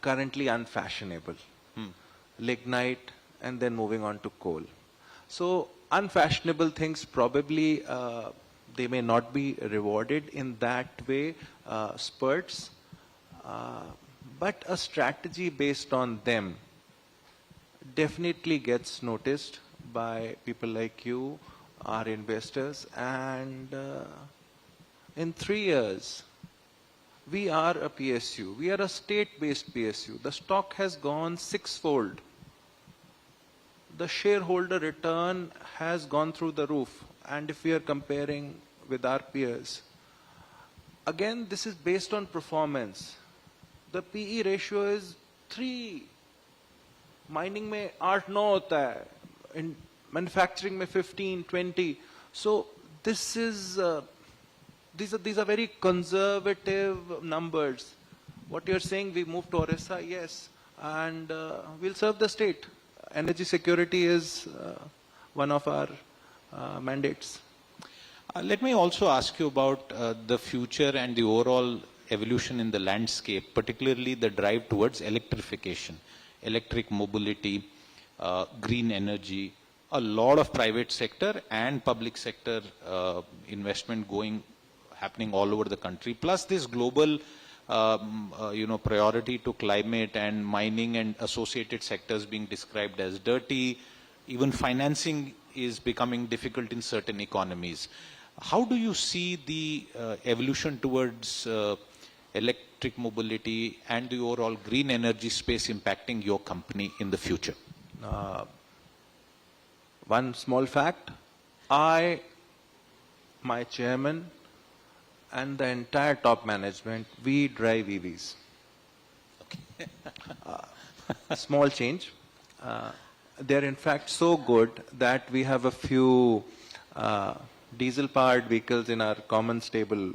S10: currently unfashionable. Lignite, and then moving on to coal. So unfashionable things probably they may not be rewarded in that way, spurts, but a strategy based on them definitely gets noticed by people like you, our investors, and in 3 years, we are a PSU. We are a state-based PSU. The stock has gone 6-fold. The shareholder return has gone through the roof. And if we are comparing with our peers, again, this is based on performance. The PE ratio is 3. Mining में 8-9 होता है. In manufacturing में 15, 20. So this is these are very conservative numbers. What you're saying, we move to Orissa, yes, and we'll serve the state. Energy security is one of our mandates.
S8: Let me also ask you about the future and the overall evolution in the landscape, particularly the drive towards electrification, electric mobility, green energy, a lot of private sector and public sector investment happening all over the country, plus this global priority to climate and mining and associated sectors being described as dirty. Even financing is becoming difficult in certain economies. How do you see the evolution towards electric mobility and the overall green energy space impacting your company in the future?
S10: One small fact, my chairman, and the entire top management, we drive EVs. Okay. A small change. They're in fact so good that we have a few diesel-powered vehicles in our common stable,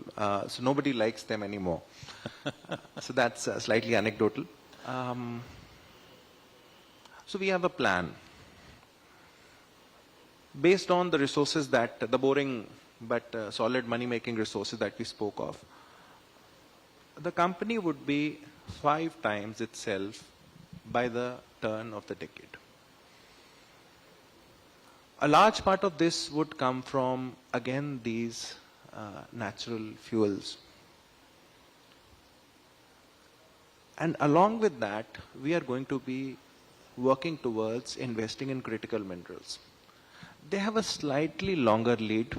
S10: so nobody likes them anymore. So that's slightly anecdotal. So we have a plan. Based on the resources that, the boring but solid money-making resources that we spoke of, the company would be 5 times itself by the turn of the decade. A large part of this would come from, again, these natural fuels. And along with that, we are going to be working towards investing in critical minerals. They have a slightly longer lead.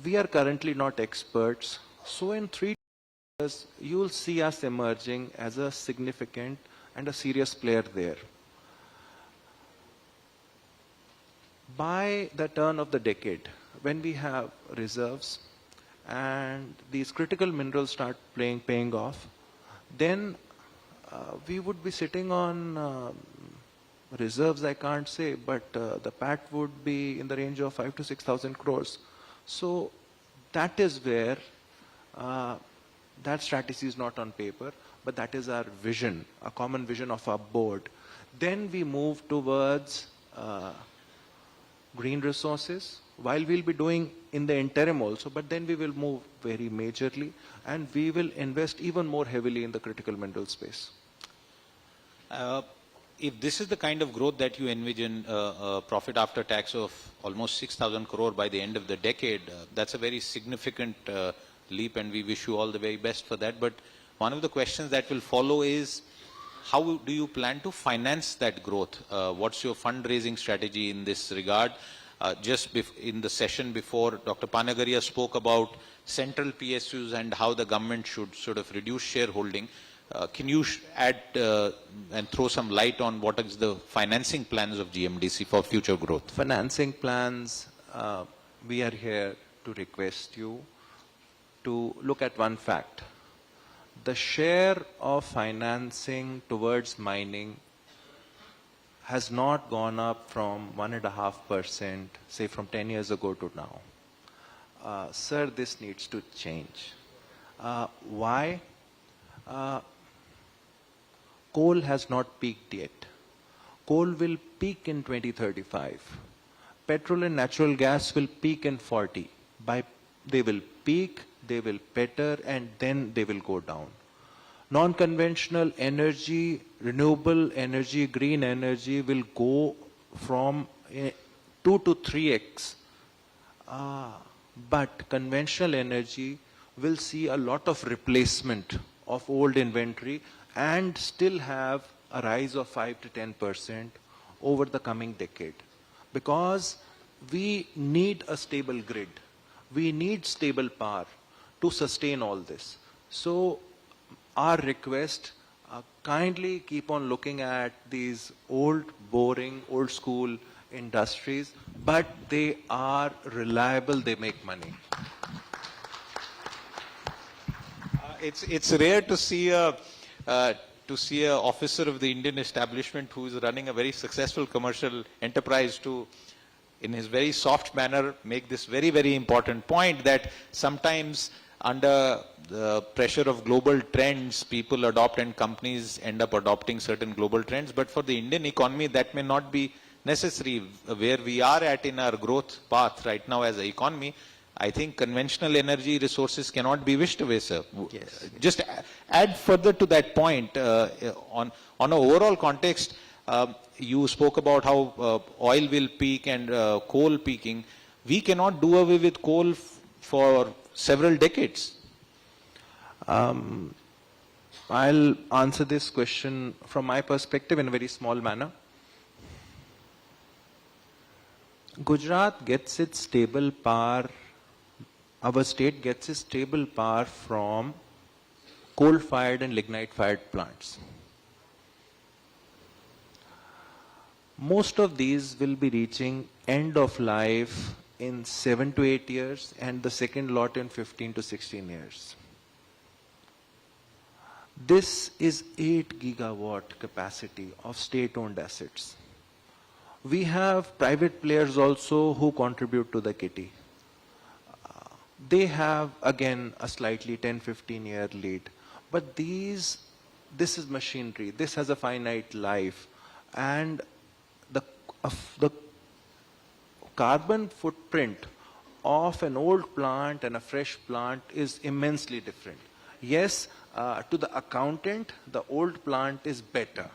S10: We are currently not experts. So in 3 years, you will see us emerging as a significant and a serious player there. By the turn of the decade, when we have reserves and these critical minerals start paying off, then we would be sitting on reserves, I can't say, but the PAT would be in the range of 5,000 to 6,000 crores. So that is where that strategy is not on paper, but that is our vision, a common vision of our board. Then we move towards green resources, while we'll be doing in the interim also, but then we will move very majorly and we will invest even more heavily in the critical mineral space.
S8: If this is the kind of growth that you envision, profit after tax of almost 6,000 crore by the end of the decade, that's a very significant leap, and we wish you all the very best for that. But one of the questions that will follow is, how do you plan to finance that growth? What's your fundraising strategy in this regard? In the session before, Dr. Panagaria spoke about central PSUs and how the government should sort of reduce shareholding. Can you add and throw some light on what is the financing plans of GMDC for future growth?
S10: Financing plans, we are here to request you to look at one fact. The share of financing towards mining has not gone up from 1.5%, say from 10 years ago to now. Sir, this needs to change. Why? Coal has not peaked yet. Coal will peak in 2035. Petrol and natural gas will peak in 40. They will peak, they will petter, and then they will go down. Non-conventional energy, renewable energy, green energy will go from 2 to 3x. But conventional energy will see a lot of replacement of old inventory and still have a rise of 5 to 10% over the coming decade. Because we need a stable grid. We need stable power to sustain all this. So our request, kindly keep on looking at these old, boring, old school industries, but they are reliable, they make money.
S8: It's rare to see a officer of the Indian establishment who is running a very successful commercial enterprise to, in his very soft manner, make this very, very important point that sometimes under the pressure of global trends, people adopt and companies end up adopting certain global trends. But for the Indian economy, that may not be necessary. Where we are at in our growth path right now as an economy, I think conventional energy resources cannot be wished away, sir.
S10: Yes.
S8: Just add further to that point, on an overall context, you spoke about how oil will peak and coal peaking. We cannot do away with coal for several decades.
S10: I'll answer this question from my perspective in a very small manner. Gujarat gets its stable power, our state gets its stable power from coal-fired and lignite-fired plants. Most of these will be reaching end of life in 7 to 8 years and the second lot in 15 to 16 years. This is 8 gigawatt capacity of state-owned assets. We have private players also who contribute to the kitty. They have again a slightly 10-15 year lead. But this is machinery, this has a finite life, and the carbon footprint of an old plant and a fresh plant is immensely different. Yes, to the accountant, the old plant is better.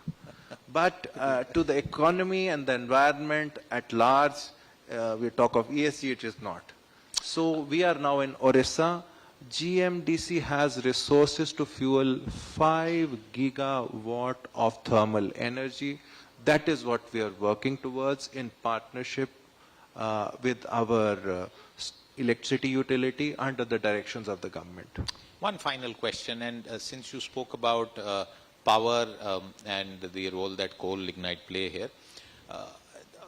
S10: But to the economy and the environment at large, we talk of ESG, it is not. So we are now in Orissa. GMDC has resources to fuel 5 gigawatt of thermal energy. That is what we are working towards in partnership with our electricity utility under the directions of the government.
S8: One final question, and since you spoke about power and the role that coal lignite play here,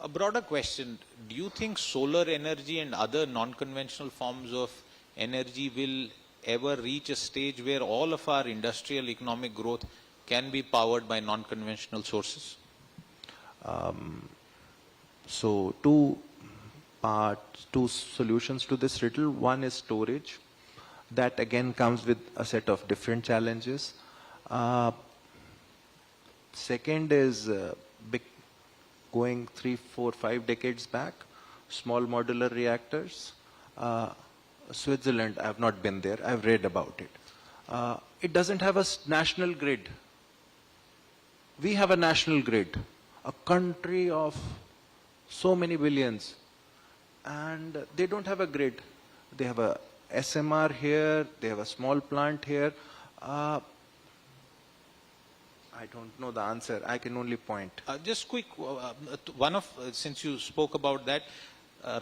S8: a broader question, do you think solar energy and other non-conventional forms of energy will ever reach a stage where all of our industrial economic growth can be powered by non-conventional sources?
S10: So two solutions to this riddle. One is storage. That again comes with a set of different challenges. Second is going 3, 4, 5 decades back. small modular reactors. Switzerland, I have not been there, I've read about it. It doesn't have a national grid. We have a national grid, a country of so many billions, and they don't have a grid. They have a SMR here, they have a small plant here. I don't know the answer, I can only point.
S8: Just quick, since you spoke about that,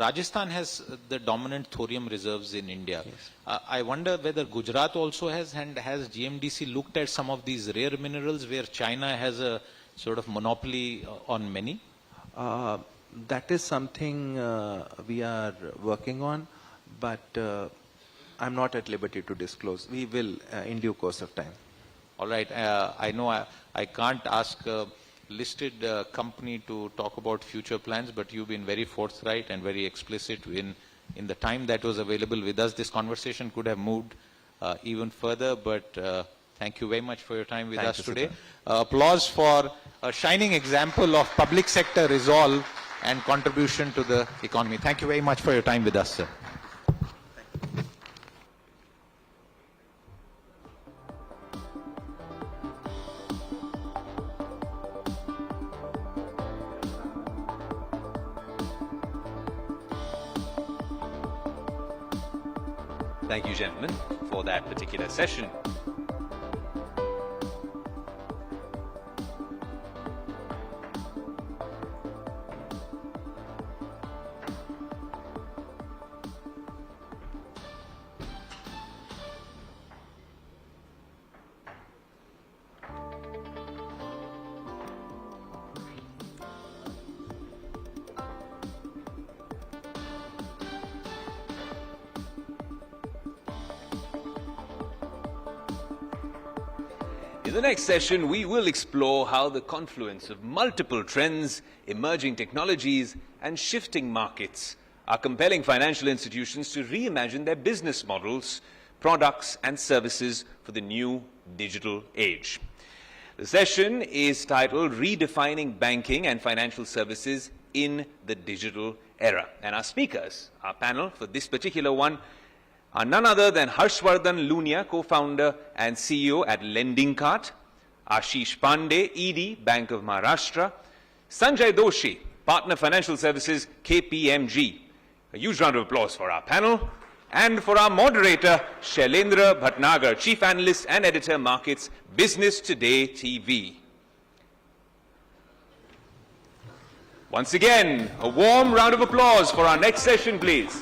S8: Rajasthan has the dominant thorium reserves in India.
S10: Yes.
S8: I wonder whether Gujarat also has, and has GMDC looked at some of these rare minerals where China has a sort of monopoly on many?
S10: That is something we are working on, but I'm not at liberty to disclose. We will in due course of time.
S8: All right. I know I can't ask a listed company to talk about future plans, but you've been very forthright and very explicit in the time that was available with us. This conversation could have moved even further, but thank you very much for your time with us today. Applause for a shining example of public sector resolve and contribution to the economy. Thank you very much for your time with us, sir.
S1: Thank you, gentlemen, for that particular session. In the next session, we will explore how the confluence of multiple trends, emerging technologies, and shifting markets are compelling financial institutions to reimagine their business models, products, and services for the new digital age. The session is titled Redefining Banking and Financial Services in the Digital Era. And our speakers, our panel for this particular one, are none other than Harshvardhan Lunia, co-founder and CEO at LendingCart, Ashish Pandey, ED, Bank of Maharashtra, Sanjay Doshi, Partner Financial Services, KPMG. A huge round of applause for our panel. And for our moderator, Shailendra Bhatnagar, Chief Analyst and Editor, Markets, Business Today TV. Once again, a warm round of applause for our next session, please.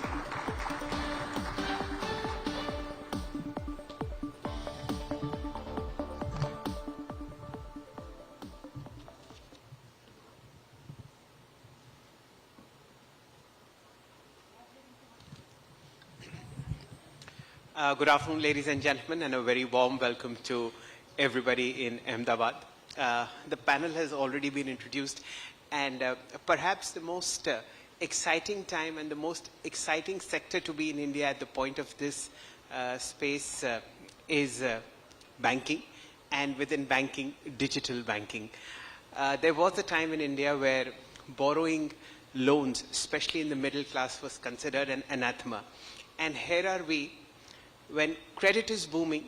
S11: Good afternoon, ladies and gentlemen, and a very warm welcome to everybody in Ahmedabad. The panel has already been introduced, and perhaps the most exciting time and the most exciting sector to be in India at the point of this space is banking, and within banking, digital banking. There was a time in India where borrowing loans, especially in the middle class, was considered an anathema. And here are we, when credit is booming,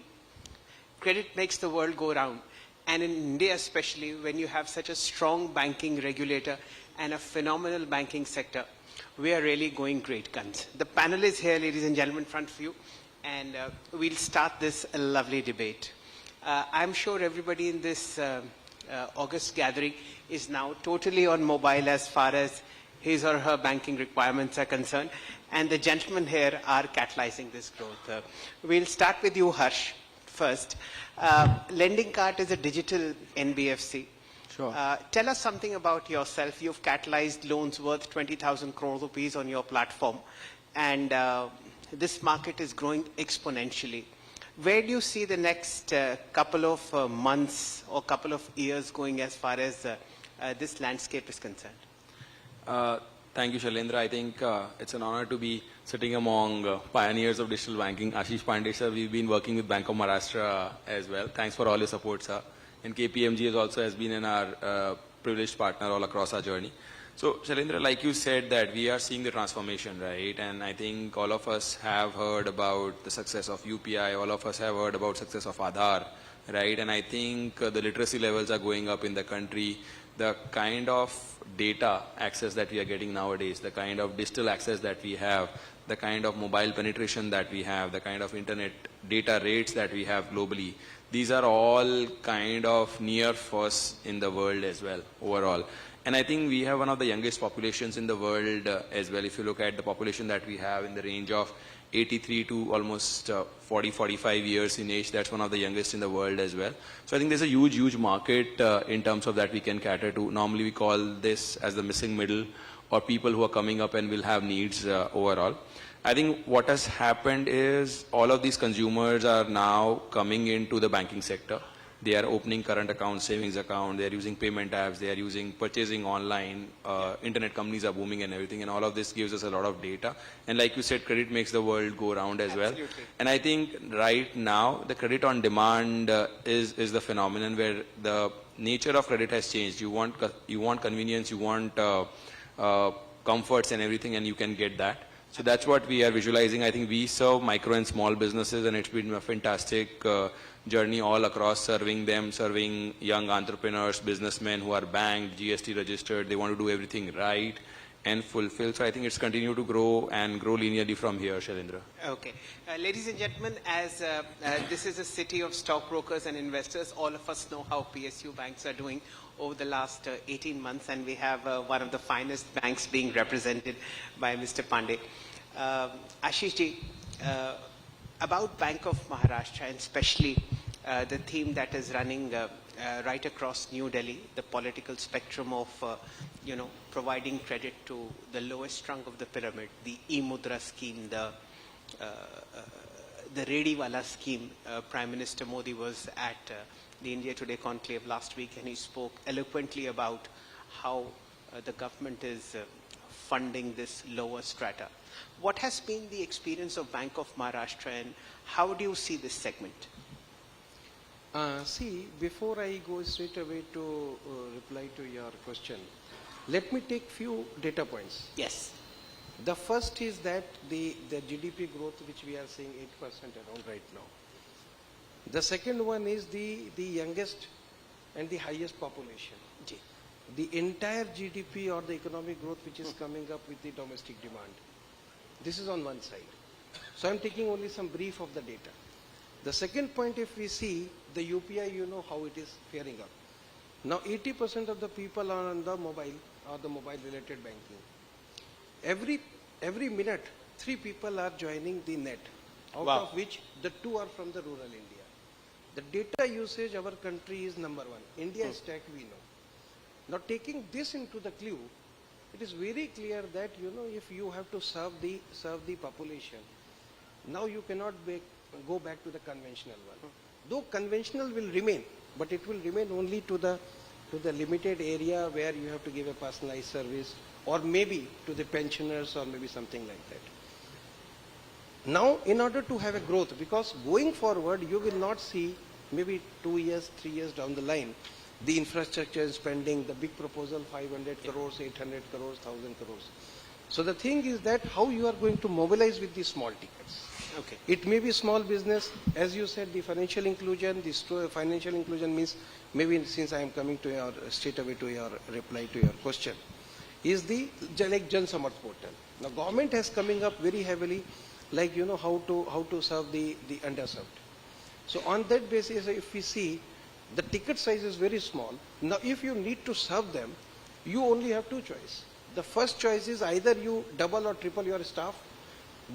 S11: credit makes the world go round. And in India especially, when you have such a strong banking regulator and a phenomenal banking sector, we are really going great guns. The panel is here, ladies and gentlemen, in front of you, and we'll start this lovely debate. I'm sure everybody in this August gathering is now totally on mobile as far as his or her banking requirements are concerned, and the gentlemen here are catalyzing this growth. We'll start with you, Harsh, first. LendingCart is a digital NBFC.
S10: Sure.
S11: Tell us something about yourself. You've catalyzed loans worth 20,000 crore rupees on your platform, and this market is growing exponentially. Where do you see the next couple of months or couple of years going as far as this landscape is concerned?
S12: Thank you, Shailendra. I think it's an honor to be sitting among pioneers of digital banking. Ashish Pandey, sir, we've been working with Bank of Maharashtra as well. Thanks for all your support, sir. And KPMG has been our privileged partner all across our journey. So, Shailendra, like you said that we are seeing the transformation, right? And I think all of us have heard about the success of UPI, all of us have heard about success of Aadhaar, right? And I think the literacy levels are going up in the country. The kind of data access that we are getting nowadays, the kind of digital access that we have, the kind of mobile penetration that we have, the kind of internet data rates that we have globally, these are all kind of near first in the world as well, overall. And I think we have one of the youngest populations in the world as well. If you look at the population that we have in the range of 83 to almost 40, 45 years in age, that's one of the youngest in the world as well. So I think there's a huge, huge market in terms of that we can cater to. Normally we call this as the missing middle, or people who are coming up and will have needs overall. I think what has happened is all of these consumers are now coming into the banking sector. They are opening current accounts, savings account, they are using payment apps, they are using purchasing online, internet companies are booming and everything, and all of this gives us a lot of data. And like you said, credit makes the world go round as well. And I think right now, the credit on demand is the phenomenon where the nature of credit has changed. You want convenience, you want comforts and everything, and you can get that. So that's what we are visualizing. I think we serve micro and small businesses, and it's been a fantastic journey all across, serving them, serving young entrepreneurs, businessmen who are banked, GST registered. They want to do everything right and fulfill. So I think it's continued to grow and grow linearly from here, Shailendra.
S11: Okay. Ladies and gentlemen, as this is a city of stockbrokers and investors, all of us know how PSU banks are doing over the last 18 months, and we have one of the finest banks being represented by Mr. Pandey. Ashish ji, about Bank of Maharashtra, and especially the theme that is running right across New Delhi, the political spectrum of, providing credit to the lowest rung of the pyramid, the e-mudra scheme, the Rediwala scheme. Prime Minister Modi was at the India Today conclave last week, and he spoke eloquently about how the government is funding this lower strata. What has been the experience of Bank of Maharashtra, and how do you see this segment?
S13: See, before I go straight away to reply to your question, let me take few data points.
S11: Yes.
S13: The first is that the GDP growth which we are seeing 8% around right now. The second one is the youngest and the highest population.
S11: Ji.
S13: The entire GDP or the economic growth which is coming up with the domestic demand. This is on one side. So I'm taking only some brief of the data. The second point, if we see the UPI, you know how it is faring up. Now 80% of the people are on the mobile or the mobile related banking. Every minute, 3 people are joining the net, out
S11: Wow.
S13: of which the 2 are from the rural India. The data usage, our country is number 1. India is stacked, we know. Now taking this into the clue, it is very clear that, if you have to serve the population, now you cannot go back to the conventional one. Though conventional will remain, but it will remain only to the limited area where you have to give a personalized service, or maybe to the pensioners, or maybe something like that. Now, in order to have a growth, because going forward, you will not see maybe 2 years, 3 years down the line, the infrastructure spending, the big proposal, 500 crores, 800 crores, 1,000 crores. So the thing is that how you are going to mobilize with these small tickets.
S11: Okay.
S13: It may be small business, as you said, the financial inclusion. Financial inclusion means, maybe since I am coming to straight away to your reply to your question, is the like Jan Samarth portal. Now government has coming up very heavily, like how to serve the underserved. So on that basis, if we see, the ticket size is very small. Now if you need to serve them, you only have 2 choices. The first choice is either you double or triple your staff,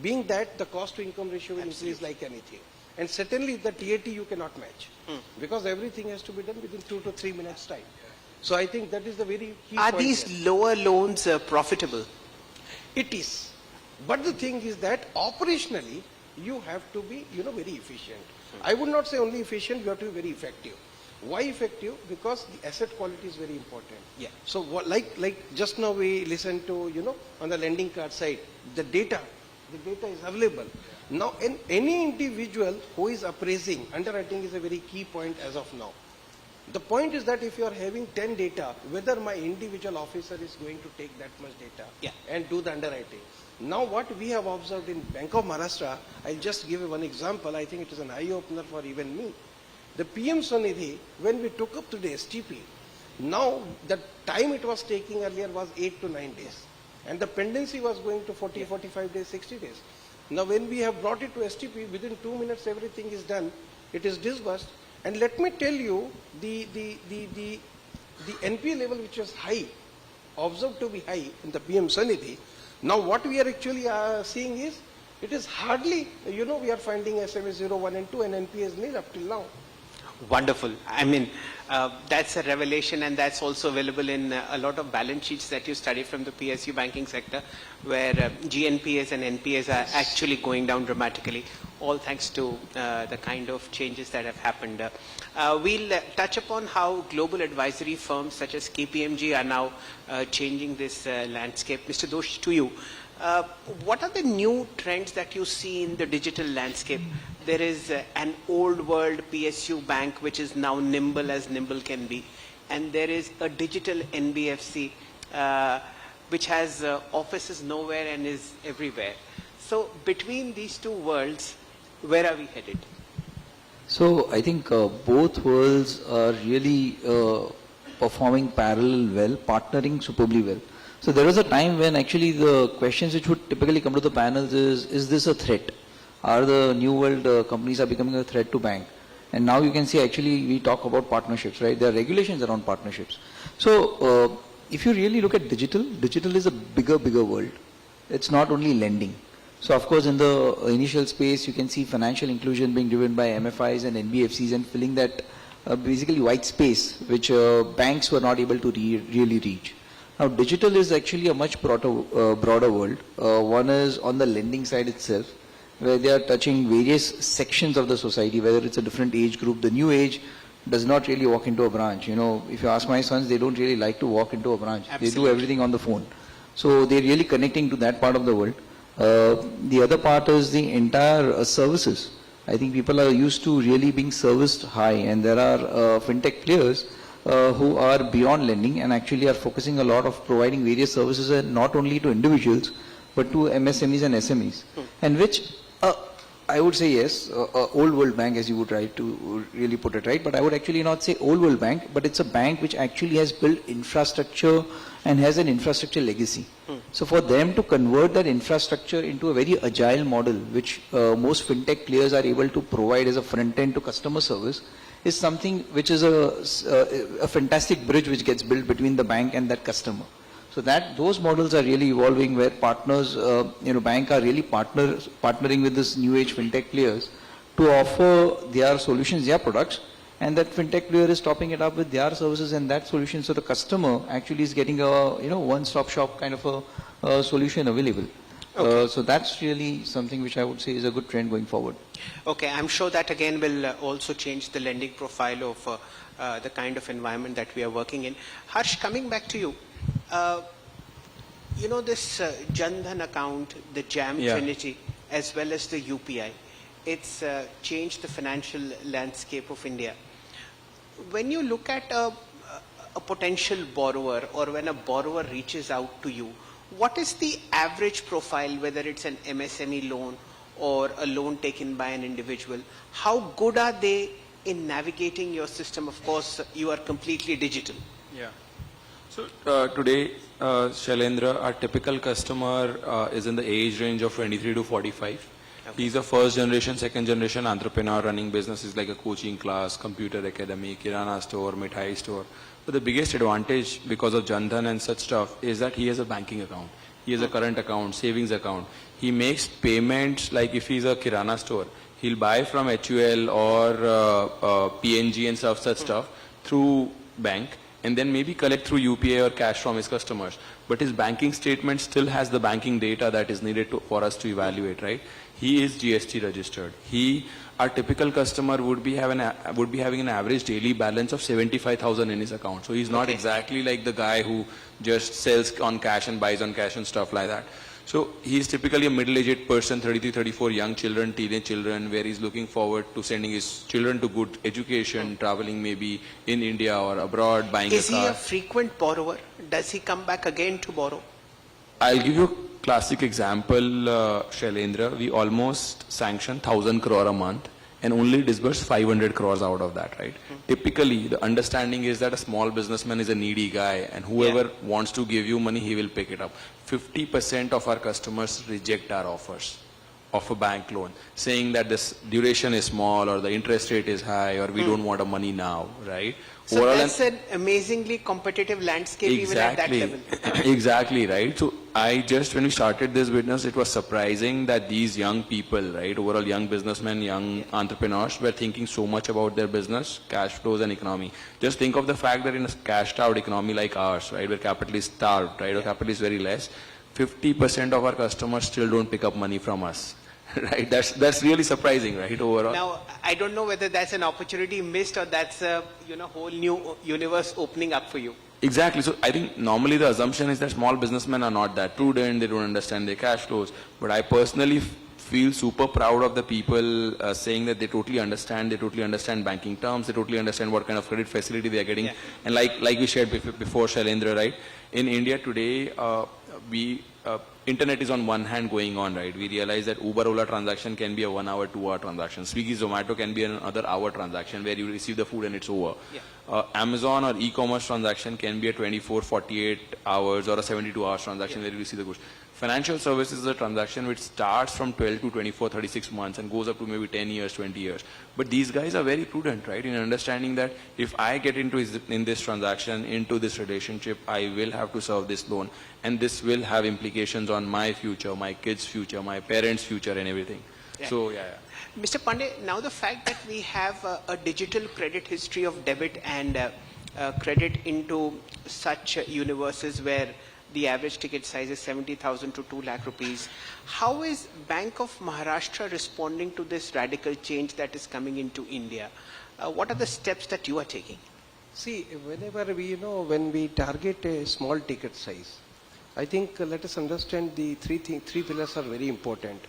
S13: being that the cost to income ratio will increase like anything. And certainly the TAT you cannot match, because everything has to be done within 2 to 3 minutes time. So I think that is the very key
S11: Are
S13: point
S11: these
S13: here.
S11: lower loans profitable?
S13: It is. But the thing is that operationally you have to be very efficient. I would not say only efficient, you have to be very effective. Why effective? Because the asset quality is very important.
S11: Yeah.
S13: So like just now we listened to, on the lending card side, the data is available. Now any individual who is appraising, underwriting is a very key point as of now. The point is that if you are having 10 data, whether my individual officer is going to take that much data and do the underwriting. Now what we have observed in Bank of Maharashtra, I'll just give you one example. I think it is an eye-opener for even me. The PM Swanidhi, when we took up to the STP, now the time it was taking earlier was 8 to 9 days. And the pendency was going to 40, 45 days, 60 days. Now when we have brought it to STP, within 2 minutes everything is done. It is disbursed. And let me tell you, the NPA level which was high, observed to be high in the PM Swanidhi. Now what we are actually seeing is, it is hardly, we are finding SMA 0, 1 and 2 and NPA is nil up till now.
S11: Wonderful. I mean, that's a revelation, and that's also available in a lot of balance sheets that you study from the PSU banking sector, where GNPAs and NPAs are actually going down dramatically, all thanks to the kind of changes that have happened. We'll touch upon how global advisory firms such as KPMG are now changing this landscape. Mr. Doshi, to you. What are the new trends that you see in the digital landscape? There is an old world PSU bank which is now nimble as nimble can be, and there is a digital NBFC which has offices nowhere and is everywhere. So between these two worlds, where are we headed?
S14: So I think both worlds are really performing parallel well, partnering superbly well. So there was a time when actually the questions which would typically come to the panels is this a threat? Are the new world companies are becoming a threat to bank? And now you can see actually we talk about partnerships, right? There are regulations around partnerships. So if you really look at digital is a bigger world. It's not only lending. So of course in the initial space you can see financial inclusion being driven by MFIs and NBFCs and filling that basically white space which banks were not able to really reach. Now digital is actually a much broader world. One is on the lending side itself, where they are touching various sections of the society, whether it's a different age group. The new age does not really walk into a branch. If you ask my sons, they don't really like to walk into a branch. Absolutely. They do everything on the phone. So they're really connecting to that part of the world. The other part is the entire services. I think people are used to really being serviced high, and there are fintech players who are beyond lending and actually are focusing a lot of providing various services, and not only to individuals but to MSMEs and SMEs, and which I would say yes, old world bank, as you would try to really put it, right? But I would actually not say old world bank, but it's a bank which actually has built infrastructure and has an infrastructure legacy. So for them to convert that infrastructure into a very agile model, which most fintech players are able to provide as a front end to customer service, is something which is a fantastic bridge which gets built between the bank and that customer. So those models are really evolving, where partners, bank are really partnering with this new age fintech players to offer their solutions, their products, and that fintech player is topping it up with their services and that solution. So the customer actually is getting a one-stop shop kind of a solution available. Okay. So that's really something which I would say is a good trend going forward.
S11: Okay, I'm sure that again will also change the lending profile of the kind of environment that we are working in. Harsh, coming back to you, this Jan Dhan account, the JAM Trinity, as well as the UPI, it's changed the financial landscape of India. When you look at a potential borrower, or when a borrower reaches out to you, what is the average profile, whether it's an MSME loan or a loan taken by an individual? How good are they in navigating your system? Of course, you are completely digital.
S12: Yeah. So today, Shailendra, our typical customer is in the age range of 23 to 45. Okay. He's a first generation, second generation entrepreneur running businesses like a coaching class, computer academy, kirana store, mithai store. But the biggest advantage because of Jan Dhan and such stuff is that he has a banking account. He has a current account, savings account. He makes payments like if he's a kirana store, he'll buy from HUL or PNG and such stuff through bank, and then maybe collect through UPI or cash from his customers. But his banking statement still has the banking data that is needed for us to evaluate, right? He is GST registered. Our typical customer would be having an average daily balance of 75,000 in his account. So he's not exactly like the guy who just sells on cash and buys on cash and stuff like that. So he's typically a middle-aged person, 33, 34, young children, teenage children, where he's looking forward to sending his children to good education, traveling maybe in India or abroad, buying a car.
S11: Is he a frequent borrower? Does he come back again to borrow?
S12: I'll give you a classic example, Shailendra. We almost sanction 1,000 crore a month and only disburse 500 crores out of that, right? Typically, the understanding is that a small businessman is a needy guy and whoever wants to give you money, he will pick it up. 50% of our customers reject our offers of a bank loan, saying that this duration is small or the interest rate is high or we don't want the money now, right?
S11: So that's an amazingly competitive landscape even at that level.
S12: Exactly, right? So when we started this business, it was surprising that these young people, right, overall young businessmen, young entrepreneurs were thinking so much about their business, cash flows and economy. Just think of the fact that in a cashed out economy like ours, right, where capital is starved, right, or capital is very less, 50% of our customers still don't pick up money from us. Right, that's really surprising, right, overall.
S11: Now, I don't know whether that's an opportunity missed or that's a whole new universe opening up for you.
S12: Exactly. So I think normally the assumption is that small businessmen are not that prudent, they don't understand their cash flows. But I personally feel super proud of the people saying that they totally understand banking terms, they totally understand what kind of credit facility they are getting. And like we shared before, Shailendra, right, in India today, internet is on one hand going on, right? We realize that Uber Ola transaction can be a 1 hour, 2 hour transaction. Swiggy Zomato can be another hour transaction where you receive the food and it's over. Amazon or e-commerce transaction can be a 24, 48 hours or a 72 hours transaction where you receive the goods. Financial services is a transaction which starts from 12 to 24, 36 months and goes up to maybe 10 years, 20 years. But these guys are very prudent, right, in understanding that if I get in this transaction, into this relationship, I will have to serve this loan. And this will have implications on my future, my kids' future, my parents' future and everything. So,
S11: Mr. Pandey, now the fact that we have a digital credit history of debit and credit into such universes where the average ticket size is 70,000 to 2 lakh rupees. How is Bank of Maharashtra responding to this radical change that is coming into India? What are the steps that you are taking?
S13: See, whenever when we target a small ticket size, I think let us understand the three pillars are very important.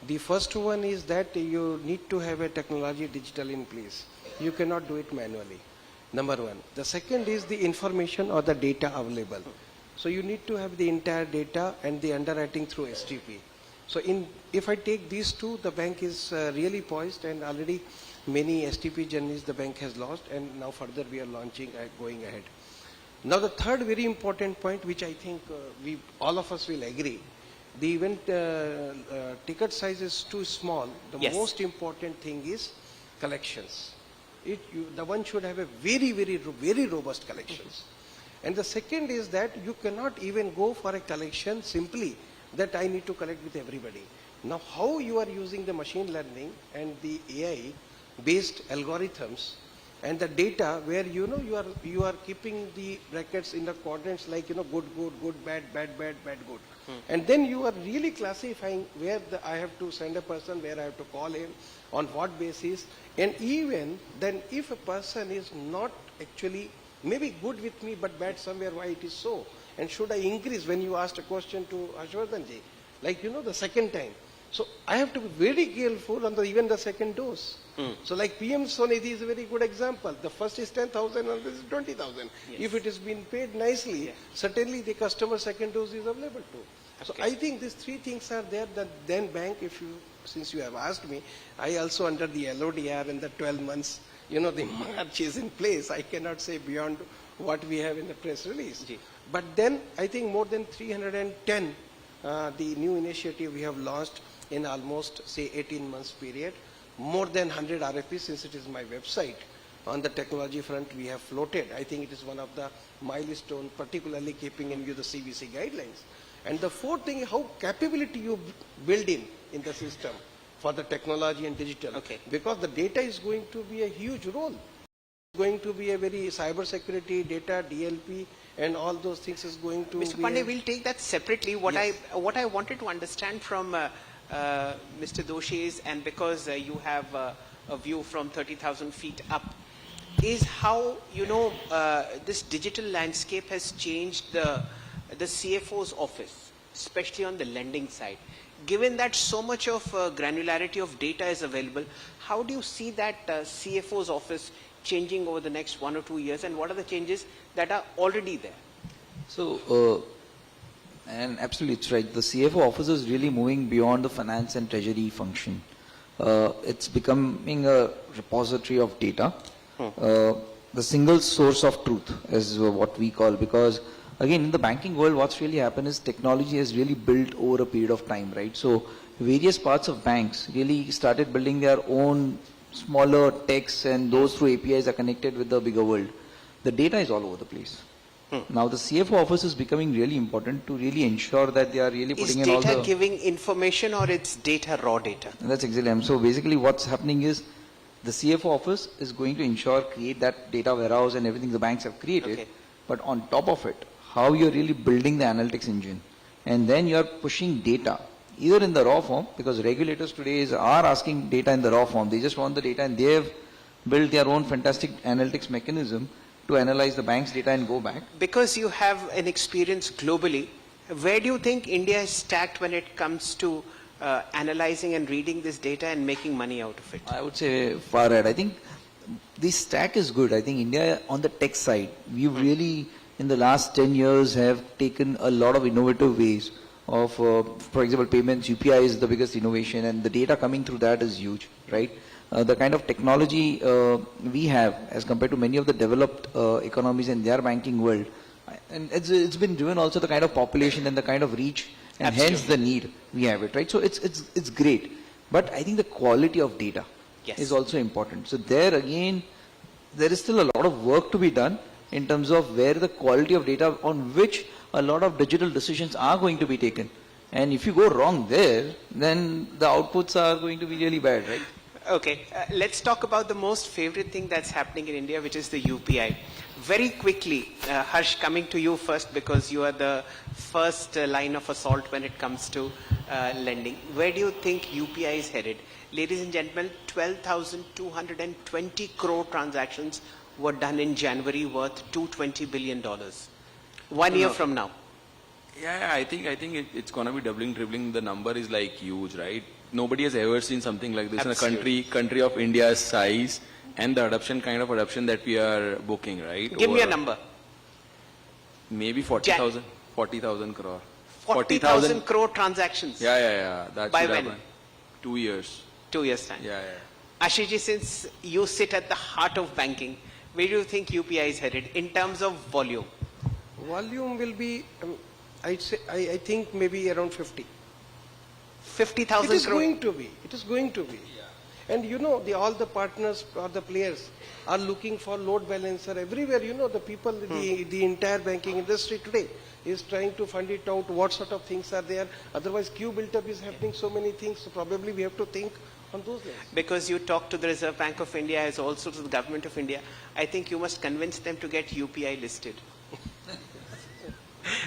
S13: The first one is that you need to have a technology digital in place. You cannot do it manually. Number one. The second is the information or the data available. So you need to have the entire data and the underwriting through STP. So if I take these two, the bank is really poised, and already many STP journeys the bank has launched, and now further we are launching going ahead. Now the third very important point, which I think all of us will agree, the event ticket size is too small. The most important thing is collections. The one should have a very, very, very robust collections. And the second is that you cannot even go for a collection simply that I need to collect with everybody. Now how you are using the machine learning and the AI based algorithms and the data where you are keeping the brackets in the quadrants like good, bad, good. And then you are really classifying where I have to send a person, where I have to call him, on what basis. And even then if a person is not actually maybe good with me but bad somewhere, why it is so? And should I increase, when you asked a question to Ashwardhanji, like the second time. So I have to be very careful on even the second dose. So like PM Sonidhi is a very good example. The first is 10,000 and this is 20,000. If it is been paid nicely, certainly the customer second dose is available too. So I think these three things are there that then bank, since you have asked me, I also under the LODR and the 12 months, the March is in place. I cannot say beyond what we have in the press release. But then I think more than 310 the new initiative we have launched in almost say 18 months period. More than 100 RFPs, since it is my website. On the technology front we have floated. I think it is one of the milestone, particularly keeping in view the CBC guidelines. And the fourth thing is how capability you build in the system for the technology and digital. Because the data is going to be a huge role. It's going to be a very cyber security, data, DLP, and all those things is going to
S11: Mr. Pandey, we'll take that separately. What I wanted to understand from Mr. Doshi is, and because you have a view from 30,000 feet up, is how this digital landscape has changed the CFO's office. especially on the lending side. Given that so much of granularity of data is available, how do you see that CFO's office changing over the next 1 or 2 years, and what are the changes that are already there?
S14: So, and absolutely it's right. The CFO office is really moving beyond the finance and treasury function. It's becoming a repository of data. The single source of truth is what we call, because again, in the banking world, what's really happened is technology has really built over a period of time, right? So various parts of banks really started building their own smaller techs, and those through APIs are connected with the bigger world. The data is all over the place. Now the CFO office is becoming really important to really ensure that they are really putting in all the...
S11: Is data giving information, or it's data, raw data?
S14: That's exactly. So basically what's happening is the CFO office is going to ensure, create that data warehouse and everything the banks have created.
S11: Okay.
S14: But on top of it, how you're really building the analytics engine. And then you're pushing data, either in the raw form, because regulators today are asking data in the raw form. They just want the data, and they have built their own fantastic analytics mechanism to analyze the bank's data and go back.
S11: Because you have an experience globally, where do you think India is stacked when it comes to analyzing and reading this data and making money out of it?
S14: I would say far ahead. I think the stack is good. I think India on the tech side, we've really in the last 10 years have taken a lot of innovative ways of, for example, payments. UPI is the biggest innovation, and the data coming through that is huge, right? The kind of technology we have as compared to many of the developed economies in their banking world, and it's been driven also the kind of population and the kind of reach, and hence the need we have it, right? So it's great, but I think the quality of data is also important. So there again, there is still a lot of work to be done in terms of where the quality of data on which a lot of digital decisions are going to be taken. And if you go wrong there, then the outputs are going to be really bad, right?
S11: Okay, let's talk about the most favorite thing that's happening in India, which is the UPI. Very quickly, Harsh, coming to you first, because you are the first line of assault when it comes to lending. Where do you think UPI is headed? Ladies and gentlemen, 12,220 crore transactions were done in January worth $220 billion. 1 year from now.
S12: Yeah, I think it's gonna be doubling, tripling. The number is like huge, right? Nobody has ever seen something like this
S11: Absolutely.
S12: in a country of India's size, and the adoption that we are booking, right?
S11: Give me a number.
S12: Maybe 40,000 crore.
S11: 40,000 crore transactions.
S12: Yeah. That
S11: By
S12: should
S11: when?
S12: happen. 2 years.
S11: 2 years time.
S12: Yeah.
S11: Ashiji, since you sit at the heart of banking, where do you think UPI is headed in terms of volume?
S13: Volume will be, I think maybe around 50.
S11: 50,000
S13: crore. It is
S11: crore.
S13: going to be. It is going to be. Yeah. And you know, all the partners or the players are looking for load balancer everywhere. You know, the people, the entire banking industry today is trying to find it out what sort of things are there. Otherwise, queue built-up is happening, so many things. So probably we have to think on those lines.
S11: Because you talk to the Reserve Bank of India as also to the Government of India, I think you must convince them to get UPI listed.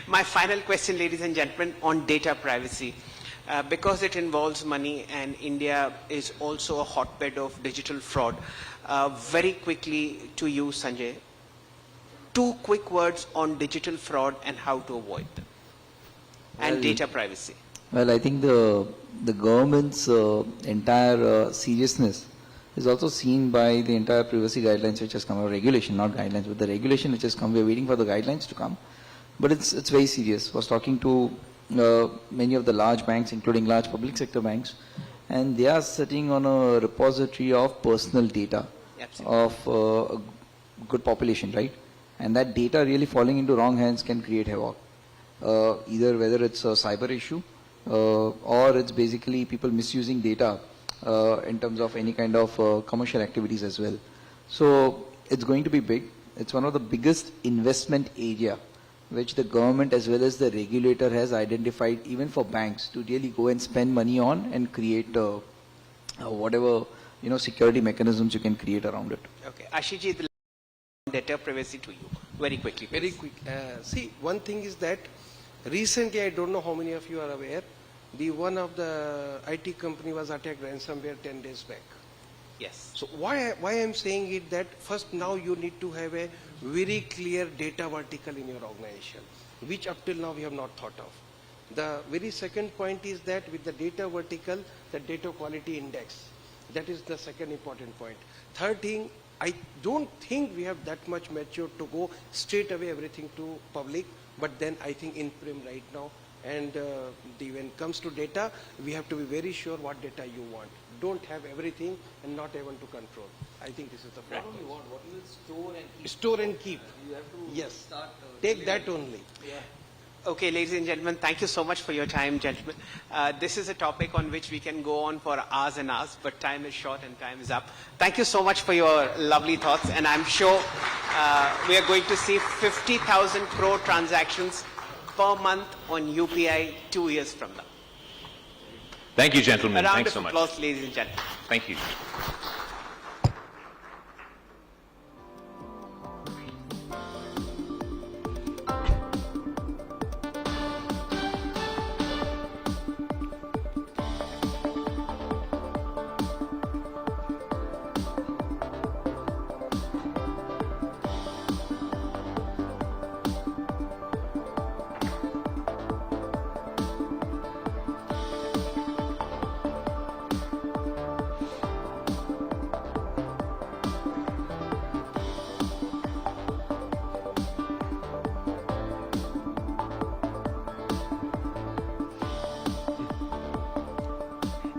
S11: My final question, ladies and gentlemen, on data privacy. Because it involves money and India is also a hotbed of digital fraud. Very quickly to you, Sanjay. 2 quick words on digital fraud and how to avoid them. And data privacy.
S14: Well, I think the government's entire seriousness is also seen by the entire privacy guidelines which has come, or regulation, not guidelines, but the regulation which has come. We're waiting for the guidelines to come. But it's very serious. I was talking to many of the large banks, including large public sector banks, and they are sitting on a repository of personal data of a good population, right? And that data really falling into wrong hands can create havoc. Either whether it's a cyber issue or it's basically people misusing data in terms of any kind of commercial activities as well. So it's going to be big. It's one of the biggest investment area which the government as well as the regulator has identified even for banks to really go and spend money on and create whatever, security mechanisms you can create around it.
S11: Okay. Ashiji, the data privacy to you. Very quickly. Please.
S13: Very quick. See, one thing is that recently, I don't know how many of you are aware, one of the IT company was attacked ransomware 10 days back.
S11: Yes.
S13: So why I'm saying it that first now you need to have a very clear data vertical in your organization, which up till now we have not thought of. The very second point is that with the data vertical, the data quality index. That is the second important point. Third thing, I don't think we have that much mature to go straight away everything to public, but then I think in prim right now. And when it comes to data, we have to be very sure what data you want. Don't have everything and not able to control. I think this is the problem.
S14: What do you want? What you will store and keep?
S13: Store and keep.
S14: You have to
S13: Yes.
S14: start.
S13: Take that only.
S14: Yeah.
S11: Okay, ladies and gentlemen, thank you so much for your time, gentlemen. This is a topic on which we can go on for hours and hours, but time is short and time is up. Thank you so much for your lovely thoughts, and I'm sure we are going to see 50,000 crore transactions per month on UPI 2 years from now.
S1: Thank you, gentlemen.
S11: A round
S1: Thanks
S11: of
S1: so much.
S11: applause, ladies and gentlemen.
S1: Thank you.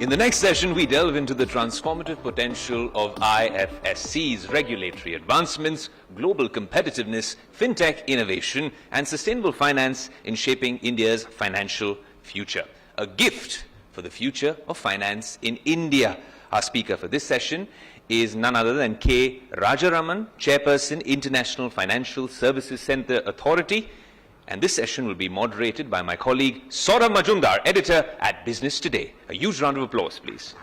S1: In the next session, we delve into the transformative potential of IFSC's regulatory advancements, global competitiveness, fintech innovation, and sustainable finance in shaping India's financial future. A gift for the future of finance in India. Our speaker for this session is none other than K. Rajaraman, Chairperson, International Financial Services Center Authority. And this session will be moderated by my colleague Saurabh Majumdar, editor at Business Today. A huge round of applause, please.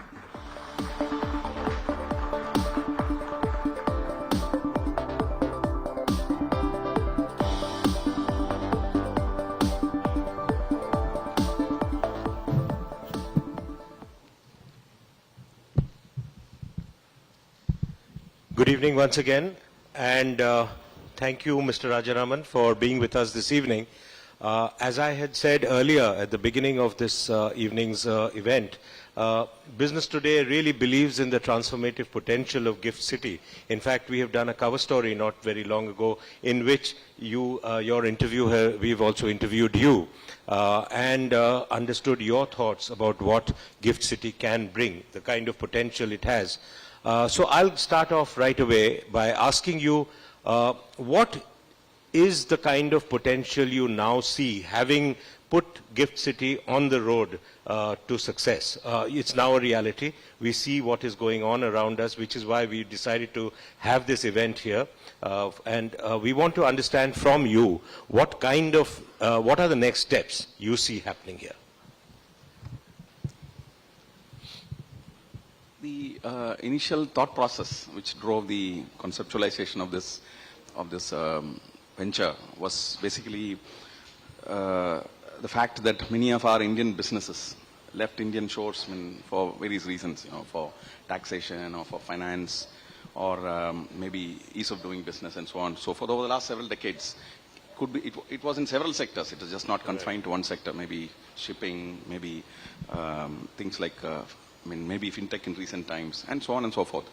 S2: Good evening once again, and thank you, Mr. Rajaraman, for being with us this evening. As I had said earlier at the beginning of this evening's event, Business Today really believes in the transformative potential of Gift City. In fact, we have done a cover story not very long ago in which your interview, we've also interviewed you and understood your thoughts about what Gift City can bring, the kind of potential it has. So I'll start off right away by asking you, what is the kind of potential you now see, having put Gift City on the road to success? It's now a reality. We see what is going on around us, which is why we decided to have this event here. And we want to understand from you what are the next steps you see happening here?
S15: The initial thought process which drove the conceptualization of this venture was basically the fact that many of our Indian businesses left Indian shores for various reasons, for taxation or for finance or maybe ease of doing business and so on. So for over the last several decades, it was in several sectors. It was just not confined to one sector, maybe shipping, maybe things like maybe fintech in recent times, and so on and so forth.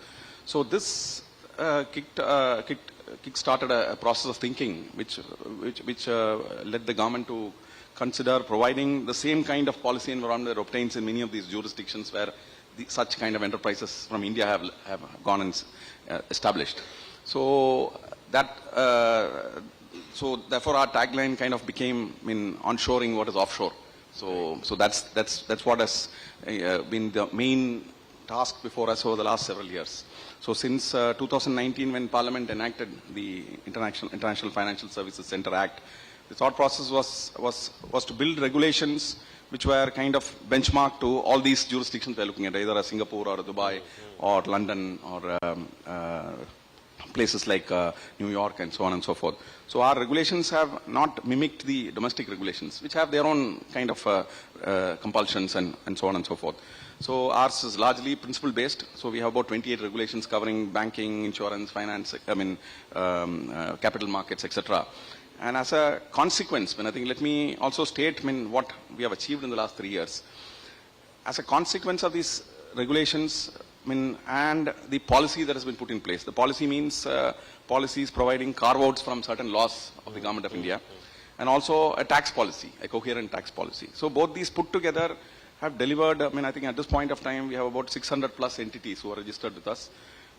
S15: So this kick-started a process of thinking which led the government to consider providing the same kind of policy environment that obtains in many of these jurisdictions where such kind of enterprises from India have gone and established. So so therefore our tagline kind of became onshoring what is offshore. So that's what has been the main task before us over the last several years. So since 2019, when Parliament enacted the International Financial Services Center Act, the thought process was to build regulations which were kind of benchmarked to all these jurisdictions we're looking at, either Singapore or Dubai or London or places like New York and so on and so forth. So our regulations have not mimicked the domestic regulations, which have their own kind of compulsions and so on and so forth. So ours is largely principle based. So we have about 28 regulations covering banking, insurance, finance, capital markets, etc. And as a consequence, I think let me also state what we have achieved in the last 3 years. As a consequence of these regulations and the policy that has been put in place. The policy means policies providing carve-outs from certain laws of the Government of India, and also a tax policy, a coherent tax policy. So both these put together have delivered, I think at this point of time we have about 600 plus entities who are registered with us.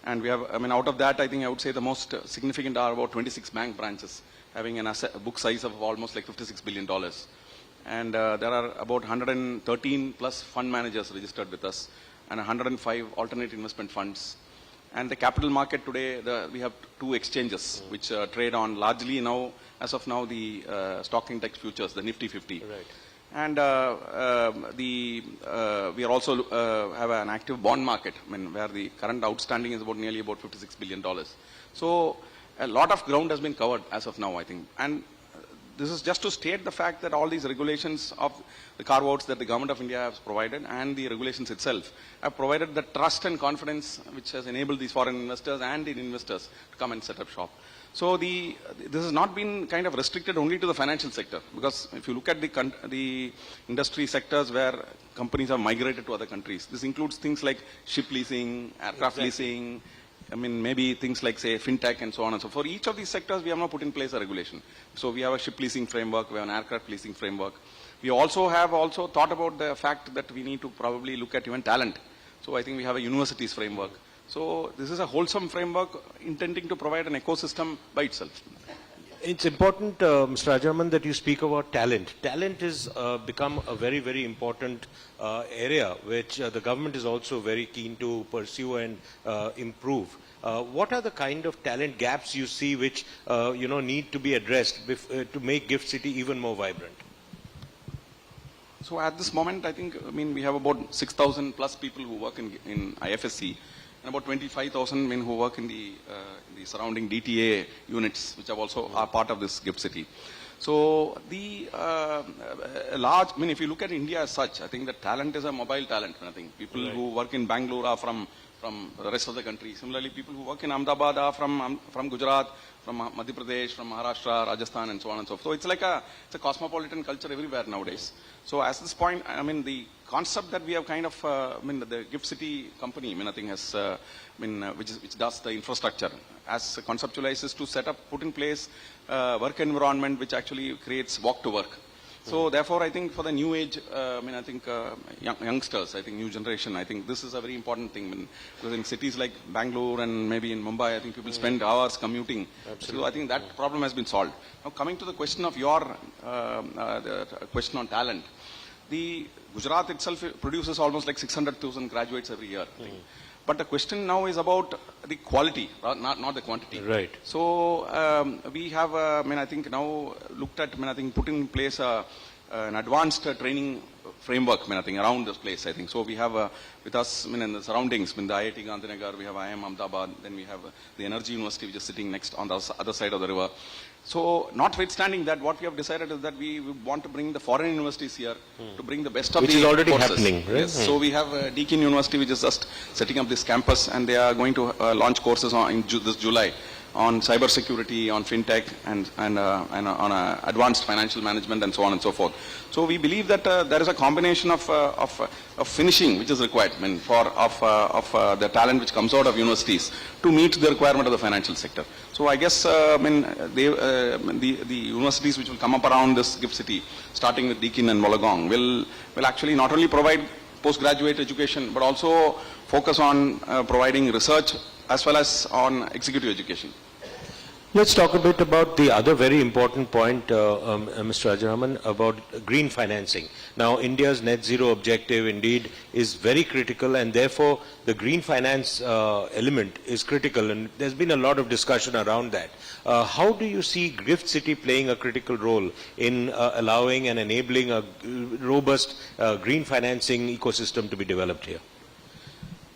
S15: And we have, out of that, I think I would say the most significant are about 26 bank branches having a book size of almost like $56 billion. And there are about 113 plus fund managers registered with us and 105 alternate investment funds. And the capital market today, we have 2 exchanges which trade on largely now, as of now, the stock index futures, the Nifty 50. Right. And we are also have an active bond market, where the current outstanding is about nearly about $56 billion. So a lot of ground has been covered as of now, I think. And this is just to state the fact that all these regulations of the carve-outs that the Government of India has provided and the regulations itself have provided the trust and confidence which has enabled these foreign investors and Indian investors to come and set up shop. So this has not been kind of restricted only to the financial sector, because if you look at the industry sectors where companies have migrated to other countries, this includes things like ship leasing, aircraft leasing, maybe things like, say, Fintech and so on and so forth. For each of these sectors, we have now put in place a regulation. So we have a ship leasing framework, we have an aircraft leasing framework. We also have thought about the fact that we need to probably look at even talent. So I think we have a universities framework. So this is a wholesome framework intending to provide an ecosystem by itself.
S16: It's important, Mr. Rajaman, that you speak about talent. Talent has become a very, very important area which the government is also very keen to pursue and improve. What are the kind of talent gaps you see which need to be addressed to make Gift City even more vibrant?
S15: So at this moment, I think, we have about 6,000 plus people who work in IFSC, and about 25,000 men who work in the surrounding DTA units, which are also are part of this Gift City. So the large, if you look at India as such, I think the talent is a mobile talent. I think people who work in Bangalore are from the rest of the country. Similarly, people who work in Ahmedabad are from Gujarat, from Madhya Pradesh, from Maharashtra, Rajasthan, and so on and so forth. So it's like it's a cosmopolitan culture everywhere nowadays. So at this point, the concept that we have kind of, the Gift City company, I think has, which does the infrastructure, as conceptualized is to put in place work environment which actually creates walk to work. So therefore, I think for the new age, I think youngsters, I think new generation, I think this is a very important thing. Because in cities like Bangalore and maybe in Mumbai, I think people spend hours commuting. Absolutely. So I think that problem has been solved. Now coming to the question of your the question on talent, the Gujarat itself produces almost like 600,000 graduates every year. I think. But the question now is about the quality, not the quantity.
S16: Right.
S15: So we have, I think now looked at, I think put in place an advanced training framework, I think around this place. I think so. We have with us, in the surroundings, the IIT Gandhinagar, we have IIM Ahmedabad, then we have the Energy University, which is sitting next on the other side of the river. So, notwithstanding that, what we have decided is that we want to bring the foreign universities here to bring the best of
S16: which
S15: the
S16: is already
S15: courses.
S16: happening, right?
S15: Yes. So we have Deakin University, which is just setting up this campus, and they are going to launch courses in this July on cyber security, on fintech, and on advanced financial management, and so on and so forth. So we believe that there is a combination of finishing which is required of the talent which comes out of universities to meet the requirement of the financial sector. So I guess the universities which will come up around this Gift City, starting with Deakin and Wollongong, will actually not only provide postgraduate education but also focus on providing research as well as on executive education.
S16: Let's talk a bit about the other very important point, Mr. Rajaraman, about green financing. Now, India's net zero objective indeed is very critical, and therefore the green finance element is critical, and there's been a lot of discussion around that. How do you see Gift City playing a critical role in allowing and enabling a robust green financing ecosystem to be developed here?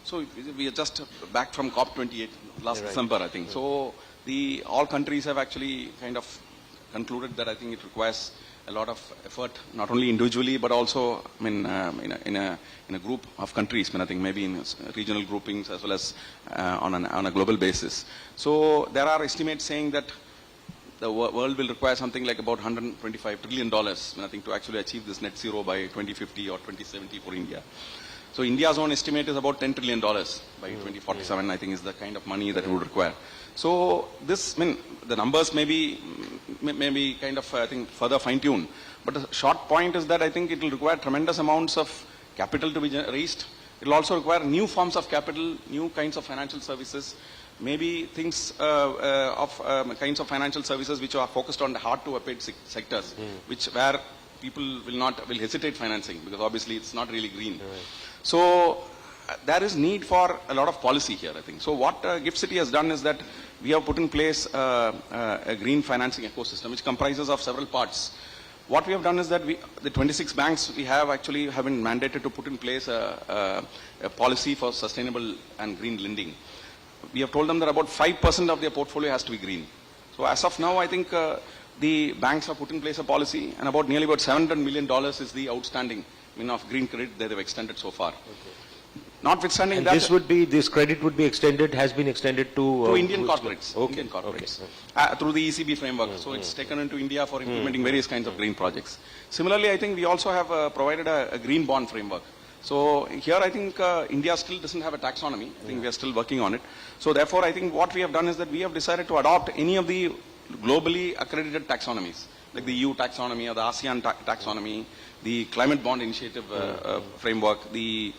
S15: So we are just back from COP28 last December, I think. So all countries have actually kind of concluded that I think it requires a lot of effort, not only individually but also in a group of countries. I think maybe in regional groupings as well as on a global basis. So there are estimates saying that the world will require something like about $125 trillion, I think, to actually achieve this net zero by 2050 or 2070 for India. So India's own estimate is about $10 trillion by 2047, I think, is the kind of money that it would require. So this, the numbers may be kind of, I think, further fine-tuned. But the short point is that I think it will require tremendous amounts of capital to be raised. It will also require new forms of capital, new kinds of financial services, maybe things kinds of financial services which are focused on the hard-to-abate sectors, where people will hesitate financing because obviously it's not really green. Right. So there is need for a lot of policy here, I think. So what Gift City has done is that we have put in place a green financing ecosystem which comprises of several parts. What we have done is that the 26 banks we have actually have been mandated to put in place a policy for sustainable and green lending. We have told them that about 5% of their portfolio has to be green. So as of now, I think the banks have put in place a policy, and nearly about $700 million is the outstanding of green credit that they've extended so far. Okay. Notwithstanding
S16: and
S15: that,
S16: this credit would be extended, has been extended to
S15: Indian corporates. Okay. Indian corporates through the ECB framework. So it's taken into India for implementing various kinds of green projects. Similarly, I think we also have provided a green bond framework. So here I think India still doesn't have a taxonomy. I think we are still working on it. So therefore I think what we have done is that we have decided to adopt any of the globally accredited taxonomies, like the EU taxonomy or the ASEAN taxonomy, the climate bond initiative framework, the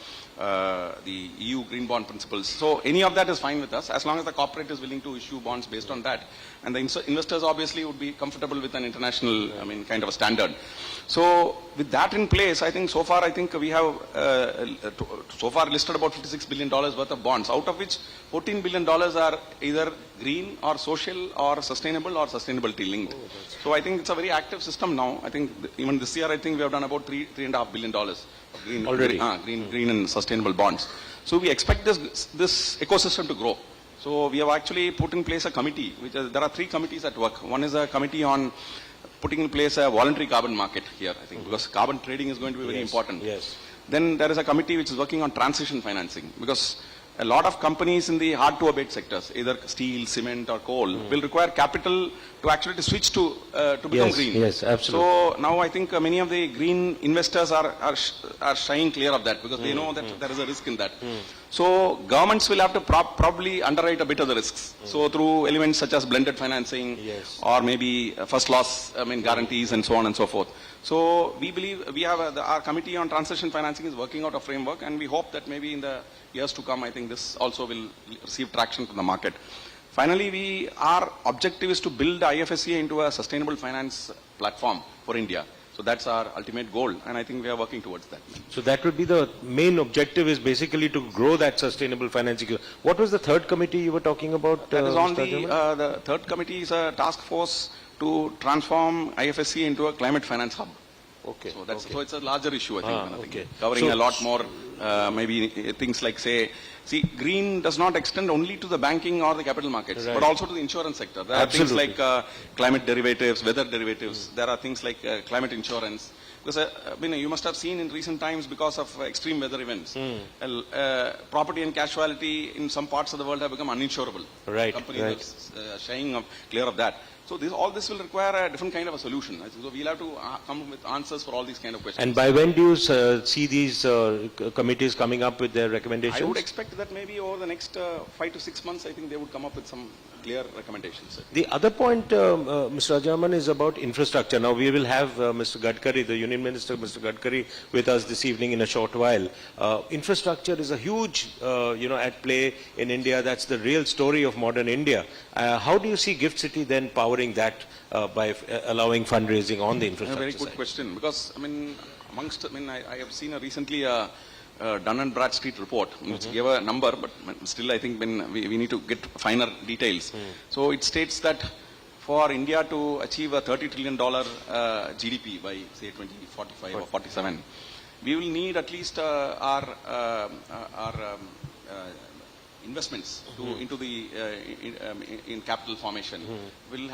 S15: EU green bond principles. So any of that is fine with us as long as the corporate is willing to issue bonds based on that. And the investors obviously would be comfortable with an international, kind of a standard. So with that in place, I think so far we have so far listed about $56 billion worth of bonds, out of which $14 billion are either green or social or sustainability linked. So I think it's a very active system now. I think even this year, I think we have done about $3.5 billion of green, already. Green and sustainable bonds. So we expect this ecosystem to grow. So we have actually put in place a committee, there are 3 committees at work. One is a committee on putting in place a voluntary carbon market here, I think, because carbon trading is going to be very important. Yes. Then there is a committee which is working on transition financing, because a lot of companies in the hard-to-abate sectors, either steel, cement or coal, will require capital to actually switch to become green. Yes, absolutely. So now I think many of the green investors are shying clear of that because they know that there is a risk in that. So governments will have to probably underwrite a bit of the risks. So through elements such as blended financing or maybe first loss guarantees and so on and so forth. So we believe we have our committee on transition financing is working out a framework, and we hope that maybe in the years to come, I think this also will receive traction from the market. Finally, our objective is to build the IFSC into a sustainable finance platform for India. So that's our ultimate goal, and I think we are working towards that.
S16: So that would be the main objective, is basically to grow that sustainable financing. What was the third committee you were talking about?
S15: That is on the third committee is a task force to transform IFSC into a climate finance hub. Okay. So that's so it's a larger issue, I think, covering a lot more, maybe things like green does not extend only to the banking or the capital markets, but also to the insurance sector. There are things like climate derivatives, weather derivatives. There are things like climate insurance. Because you must have seen in recent times, because of extreme weather events, property and casualty in some parts of the world have become uninsurable. Right. Companies are shying clear of that. So all this will require a different kind of a solution. So we'll have to come with answers for all these kind of questions.
S16: And by when do you see these committees coming up with their recommendations?
S15: I would expect that maybe over the next 5 to 6 months, I think they would come up with some clear recommendations.
S16: The other point, Mr. Rajaman, is about infrastructure. Now we will have Mr. Gadkari, the Union Minister, Mr. Gadkari, with us this evening in a short while. Infrastructure is a huge, at play in India. That's the real story of modern India. How do you see Gift City then powering that by allowing fundraising on the infrastructure
S15: side? A very good question, because I have seen recently Dun & Bradstreet report, which gave a number, but still I think we need to get finer details. So it states that for India to achieve a $30 trillion GDP by say 2045 or 47, we will need at least our investments into the in capital formation will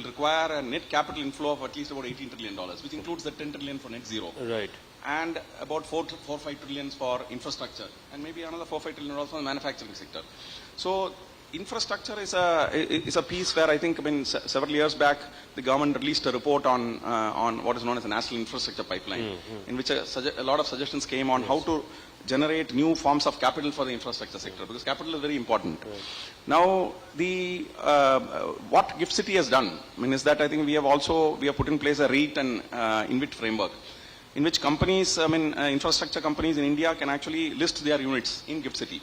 S15: require a net capital inflow of at least about $18 trillion, which includes the 10 trillion for net zero. Right. And about 4-5 trillions for infrastructure, and maybe another 4-5 trillion also in the manufacturing sector. So infrastructure is a piece where I think, several years back, the government released a report on what is known as a national infrastructure pipeline, in which a lot of suggestions came on how to generate new forms of capital for the infrastructure sector, because capital is very important. Now, what GIFT City has done, is that I think we have put in place a REIT and InvIT framework, in which companies, infrastructure companies in India can actually list their units in GIFT City.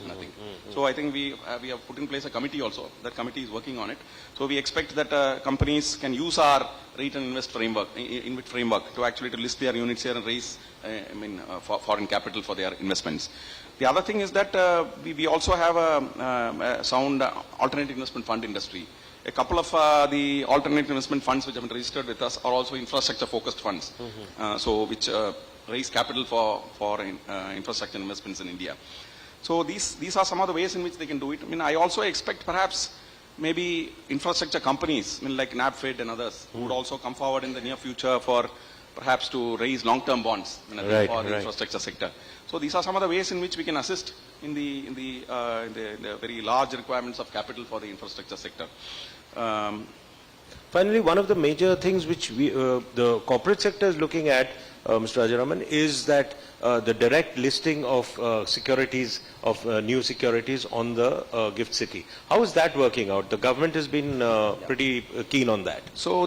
S15: So I think we have put in place a committee also. That committee is working on it. So we expect that companies can use our REIT and InvIT framework to actually list their units here and raise foreign capital for their investments. The other thing is that we also have a sound alternative investment fund industry. A couple of the alternative investment funds which have been registered with us are also infrastructure focused funds, which raise capital for infrastructure investments in India. So these are some of the ways in which they can do it. I also expect perhaps maybe infrastructure companies, like NABFID and others, who would also come forward in the near future for perhaps to raise long-term bonds for the infrastructure sector. So these are some of the ways in which we can assist in the very large requirements of capital for the infrastructure sector.
S16: Finally, one of the major things which the corporate sector is looking at, Mr. Rajaraman, is that the direct listing of securities, of new securities on the GIFT City. How is that working out? The government has been pretty keen on that.
S15: So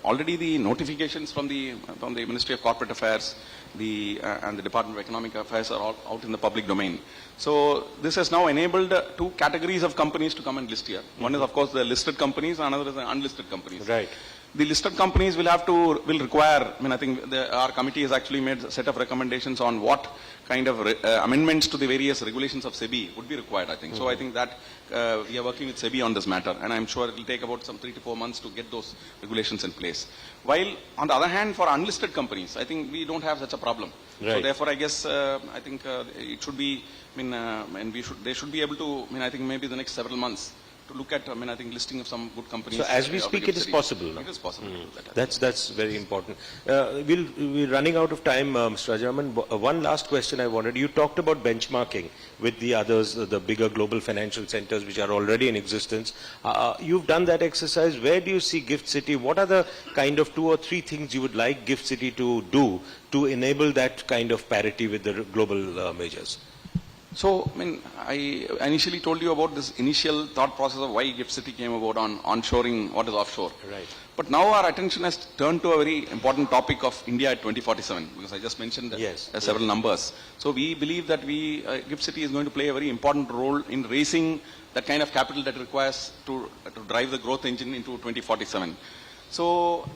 S15: already the notifications from the Ministry of Corporate Affairs and the Department of Economic Affairs are all out in the public domain. So this has now enabled two categories of companies to come and list here. One is, of course, the listed companies, another is the unlisted companies.
S16: Right.
S15: The listed companies will require, I think our committee has actually made a set of recommendations on what kind of amendments to the various regulations of SEBI would be required, I think. So I think that we are working with SEBI on this matter, and I'm sure it will take about some 3 to 4 months to get those regulations in place. While on the other hand, for unlisted companies, I think we don't have such a problem.
S16: Right.
S15: So therefore, I guess, I think it should be, and they should be able to, I think maybe the next several months, to look at, I think, listing of some good companies.
S16: So as we speak, it is possible. No?
S15: It is possible to do that.
S16: That's very important. We're running out of time, Mr. Rajaraman. One last question I wanted. You talked about benchmarking with the others, the bigger global financial centers which are already in existence. You've done that exercise. Where do you see GIFT City? What are the kind of 2 or 3 things you would like GIFT City to do to enable that kind of parity with the global majors?
S15: So, I initially told you about this initial thought process of why GIFT City came about on onshoring what is offshore.
S16: Right.
S15: But now our attention has turned to a very important topic of India at 2047, because I just mentioned several numbers. So we believe that GIFT City is going to play a very important role in raising that kind of capital that requires to drive the growth engine into 2047. So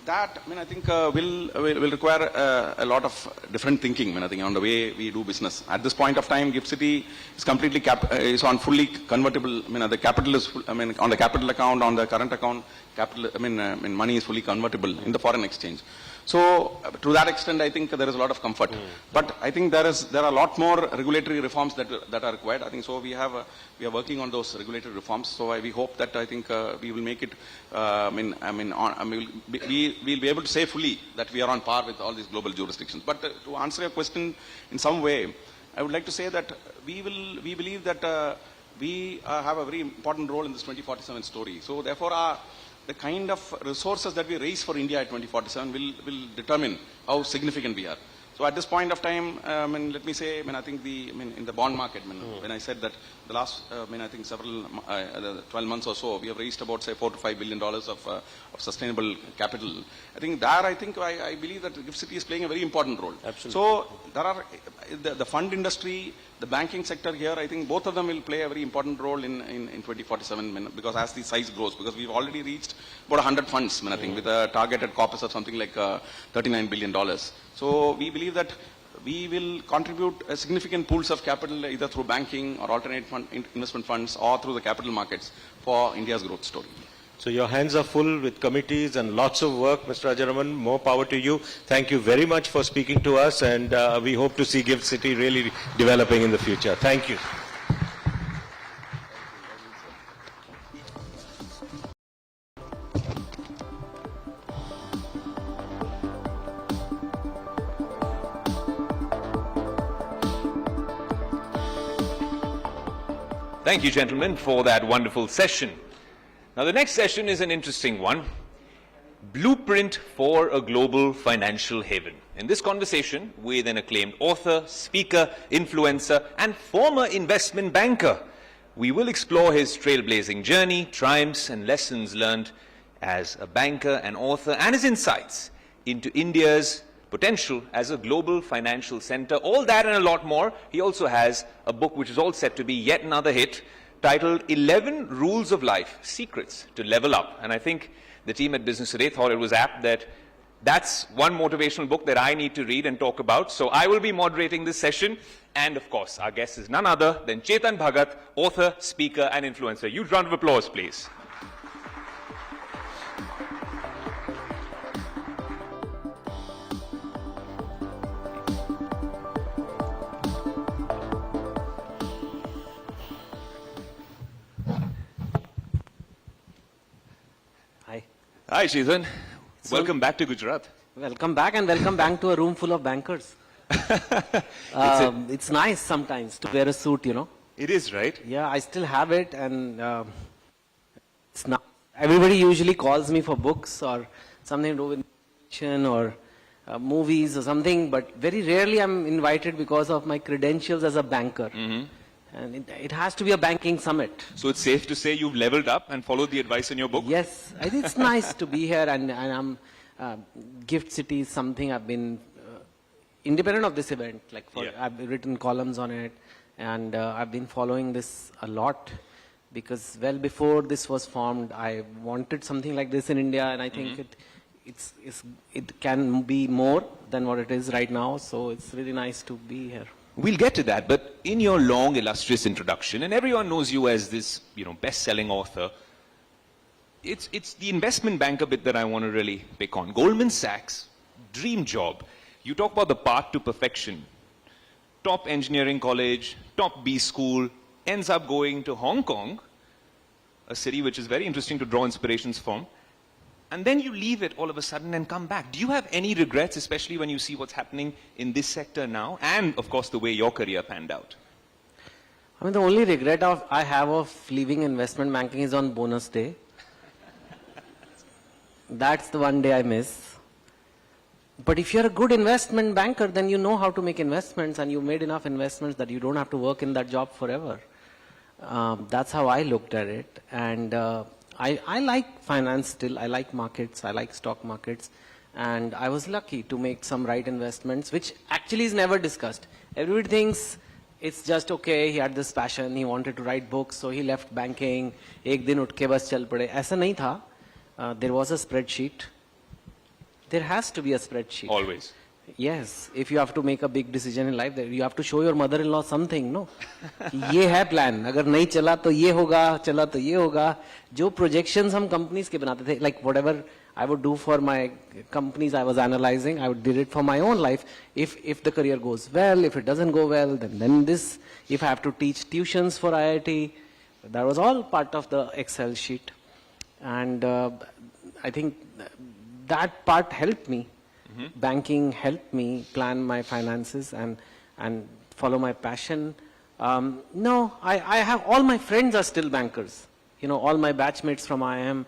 S15: that, I think, will require a lot of different thinking, I think, on the way we do business. At this point of time, GIFT City is completely is on fully convertible. The capital is, on the capital account, on the current account, capital, money is fully convertible in the foreign exchange. So to that extent, I think there is a lot of comfort. But I think there are a lot more regulatory reforms that are required. I think so. We are working on those regulatory reforms. So we hope that I think we will make it. We'll be able to say fully that we are on par with all these global jurisdictions. But to answer your question in some way, I would like to say that we believe that we have a very important role in this 2047 story. So therefore, the kind of resources that we raise for India at 2047 will determine how significant we are. So at this point of time, let me say, I think in the bond market, when I said that the last, I think several 12 months or so, we have raised about, say, $4 to $5 billion of sustainable capital. I think I believe that GIFT City is playing a very important role.
S16: Absolutely.
S15: So there are the fund industry, the banking sector here, I think both of them will play a very important role in 2047, because as the size grows, because we've already reached about 100 funds, I think, with a targeted corpus of something like $39 billion. So we believe that we will contribute a significant pools of capital either through banking or alternate investment funds or through the capital markets for India's growth story.
S16: So your hands are full with committees and lots of work, Mr. Rajaraman. More power to you. Thank you very much for speaking to us, and we hope to see GIFT City really developing in the future. Thank you.
S1: Thank you, gentlemen, for that wonderful session. Now, the next session is an interesting one. Blueprint for a Global Financial Haven. In this conversation with an acclaimed author, speaker, influencer, and former investment banker, we will explore his trailblazing journey, triumphs, and lessons learned as a banker and author, and his insights into India's potential as a global financial center. All that and a lot more. He also has a book which is all set to be yet another hit, titled 11 Rules of Life, Secrets to Level Up. And I think the team at Business Today thought it was apt that that's one motivational book that I need to read and talk about. So I will be moderating this session. And of course, our guest is none other than Chetan Bhagat, author, speaker, and influencer. Huge round of applause, please. Hi, Chetan. Welcome back to Gujarat.
S17: Welcome back, and welcome back to a room full of bankers. It's nice sometimes to wear a suit, you know.
S1: It is, right?
S17: Yeah, I still have it, and it's not. Everybody usually calls me for books or something to do with fiction or movies or something, but very rarely I'm invited because of my credentials as a banker. And it has to be a banking summit.
S1: So it's safe to say you've leveled up and followed the advice in your book?
S17: Yes, I think it's nice to be here, and I'm Gift City is something I've been independent of this event. Like I've written columns on it, and I've been following this a lot because well before this was formed, I wanted something like this in India, and I think it can be more than what it is right now. So it's really nice to be here.
S1: We'll get to that, but in your long, illustrious introduction, and everyone knows you as this, best-selling author, it's the investment banker bit that I want to really pick on. Goldman Sachs, dream job. You talk about the path to perfection. Top engineering college, top B school, ends up going to Hong Kong, a city which is very interesting to draw inspirations from. And then you leave it all of a sudden and come back. Do you have any regrets, especially when you see what's happening in this sector now? And, of course, the way your career panned out.
S17: I mean, the only regret I have of leaving investment banking is on bonus day. That's the one day I miss. But if you're a good investment banker, then you know how to make investments, and you made enough investments that you don't have to work in that job forever. That's how I looked at it. And I like finance still. I like markets. I like stock markets. And I was lucky to make some right investments, which actually is never discussed. Everybody thinks it's just okay, he had this passion, he wanted to write books, so he left banking. Ek din utke bas chal pade. Aisa nahi tha. There was a spreadsheet. There has to be a spreadsheet.
S1: Always.
S17: Yes, if you have to make a big decision in life, you have to show your mother-in-law something, no? ये है plan. अगर नहीं चला तो ये होगा, चला तो ये होगा. जो projections हम companies के बनाते थे, like whatever I would do for my companies I was analyzing, I did it for my own life. If the career goes well, if it doesn't go well, then this. If I have to teach tuitions for IIT, that was all part of the Excel sheet. And I think that part helped me. Banking helped me plan my finances and follow my passion. No, I have, all my friends are still bankers. You know, all my batchmates from IIM,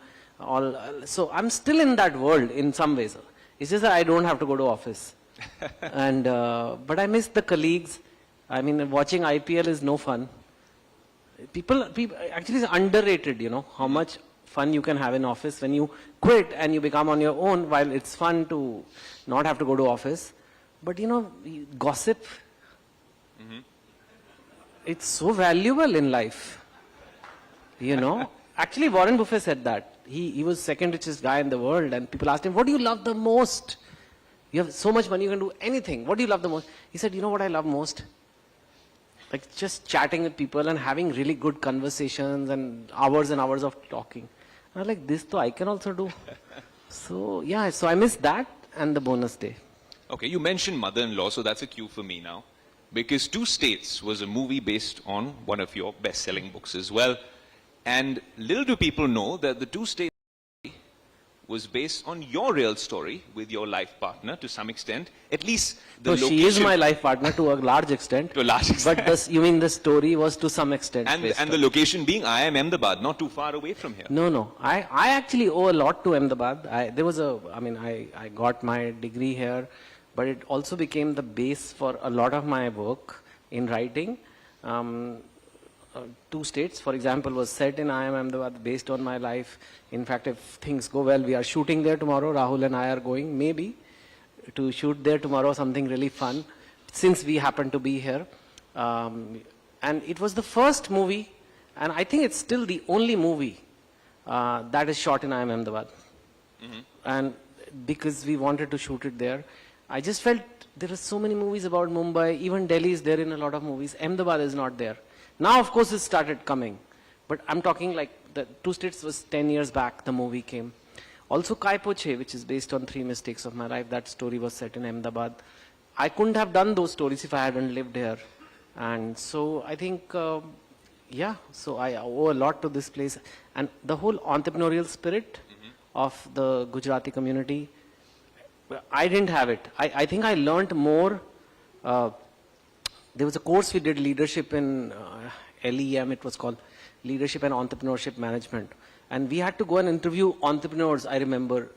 S17: so I'm still in that world in some ways. It's just that I don't have to go to office. And, but I miss the colleagues. I mean, watching IPL is no fun. People actually it's underrated, you know, how much fun you can have in office when you quit and you become on your own. While it's fun to not have to go to office, but you know, gossip, it's so valuable in life, you know. Actually, Warren Buffett said that. He was second richest guy in the world, and people asked him, what do you love the most? You have so much money, you can do anything. What do you love the most? He said, you know what I love most? Like just chatting with people and having really good conversations and hours of talking. And I was like, this though I can also do. So yeah, so I miss that and the bonus day.
S1: Okay, you mentioned mother-in-law, so that's a cue for me now. Because Two States was a movie based on one of your best-selling books as well. And little do people know that the Two States was based on your real story with your life partner to some extent, at least the
S17: So
S1: location.
S17: she is my life partner to a large extent.
S1: To a large extent.
S17: But this, you mean the story was to some extent.
S1: And the location being I am Ahmedabad, not too far away from here.
S17: No. I actually owe a lot to Ahmedabad. I got my degree here, but it also became the base for a lot of my work in writing. 2 states, for example, was set in IIM Ahmedabad based on my life. In fact, if things go well, we are shooting there tomorrow. Rahul and I are going, maybe, to shoot there tomorrow, something really fun, since we happen to be here. And it was the first movie, and I think it's still the only movie that is shot in IIM Ahmedabad. And because we wanted to shoot it there, I just felt there are so many movies about Mumbai. Even Delhi is there in a lot of movies. Ahmedabad is not there. Now, of course, it started coming. But I'm talking like the 2 states was 10 years back, the movie came. Also, Kai Poche, which is based on 3 mistakes of my life, that story was set in Ahmedabad. I couldn't have done those stories if I hadn't lived here. And so I think, so I owe a lot to this place. And the whole entrepreneurial spirit of the Gujarati community, I didn't have it. I think I learned more. There was a course we did, leadership in LEM, it was called Leadership and Entrepreneurship Management. And we had to go and interview entrepreneurs, I remember,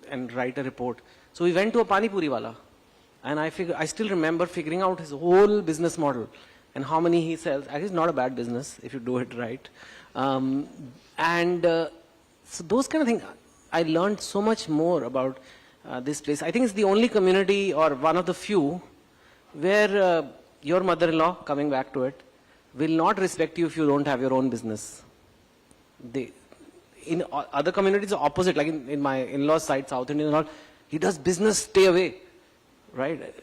S17: and write a report. So we went to a Pani Puri wala. And I still remember figuring out his whole business model and how many he sells. Actually, it's not a bad business if you do it right. So those kind of things, I learned so much more about this place. I think it's the only community, or one of the few, where your mother-in-law, coming back to it, will not respect you if you don't have your own business. In other communities, the opposite. Like in my in-laws side, South Indian and all, he does business, stay away, right?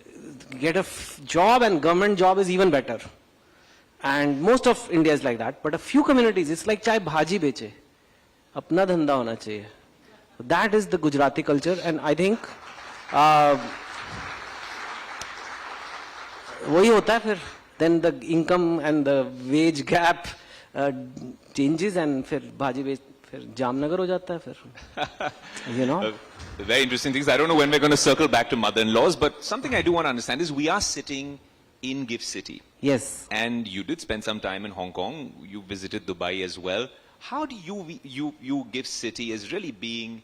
S17: Get a job, and government job is even better. And most of India is like that. But a few communities, it's like chai bhaji beche, apna dhanda hona chahiye. That is the Gujarati culture, and I think वही होता है फिर. Then the income and the wage gap changes, and फिर भाजी बेच फिर जामनगर हो जाता है फिर. You know.
S1: Very interesting things. I don't know when we're going to circle back to mother-in-laws, but something I do want to understand is we are sitting in Gift City.
S17: Yes.
S1: And you did spend some time in Hong Kong. You visited Dubai as well. How do you Gift City as really being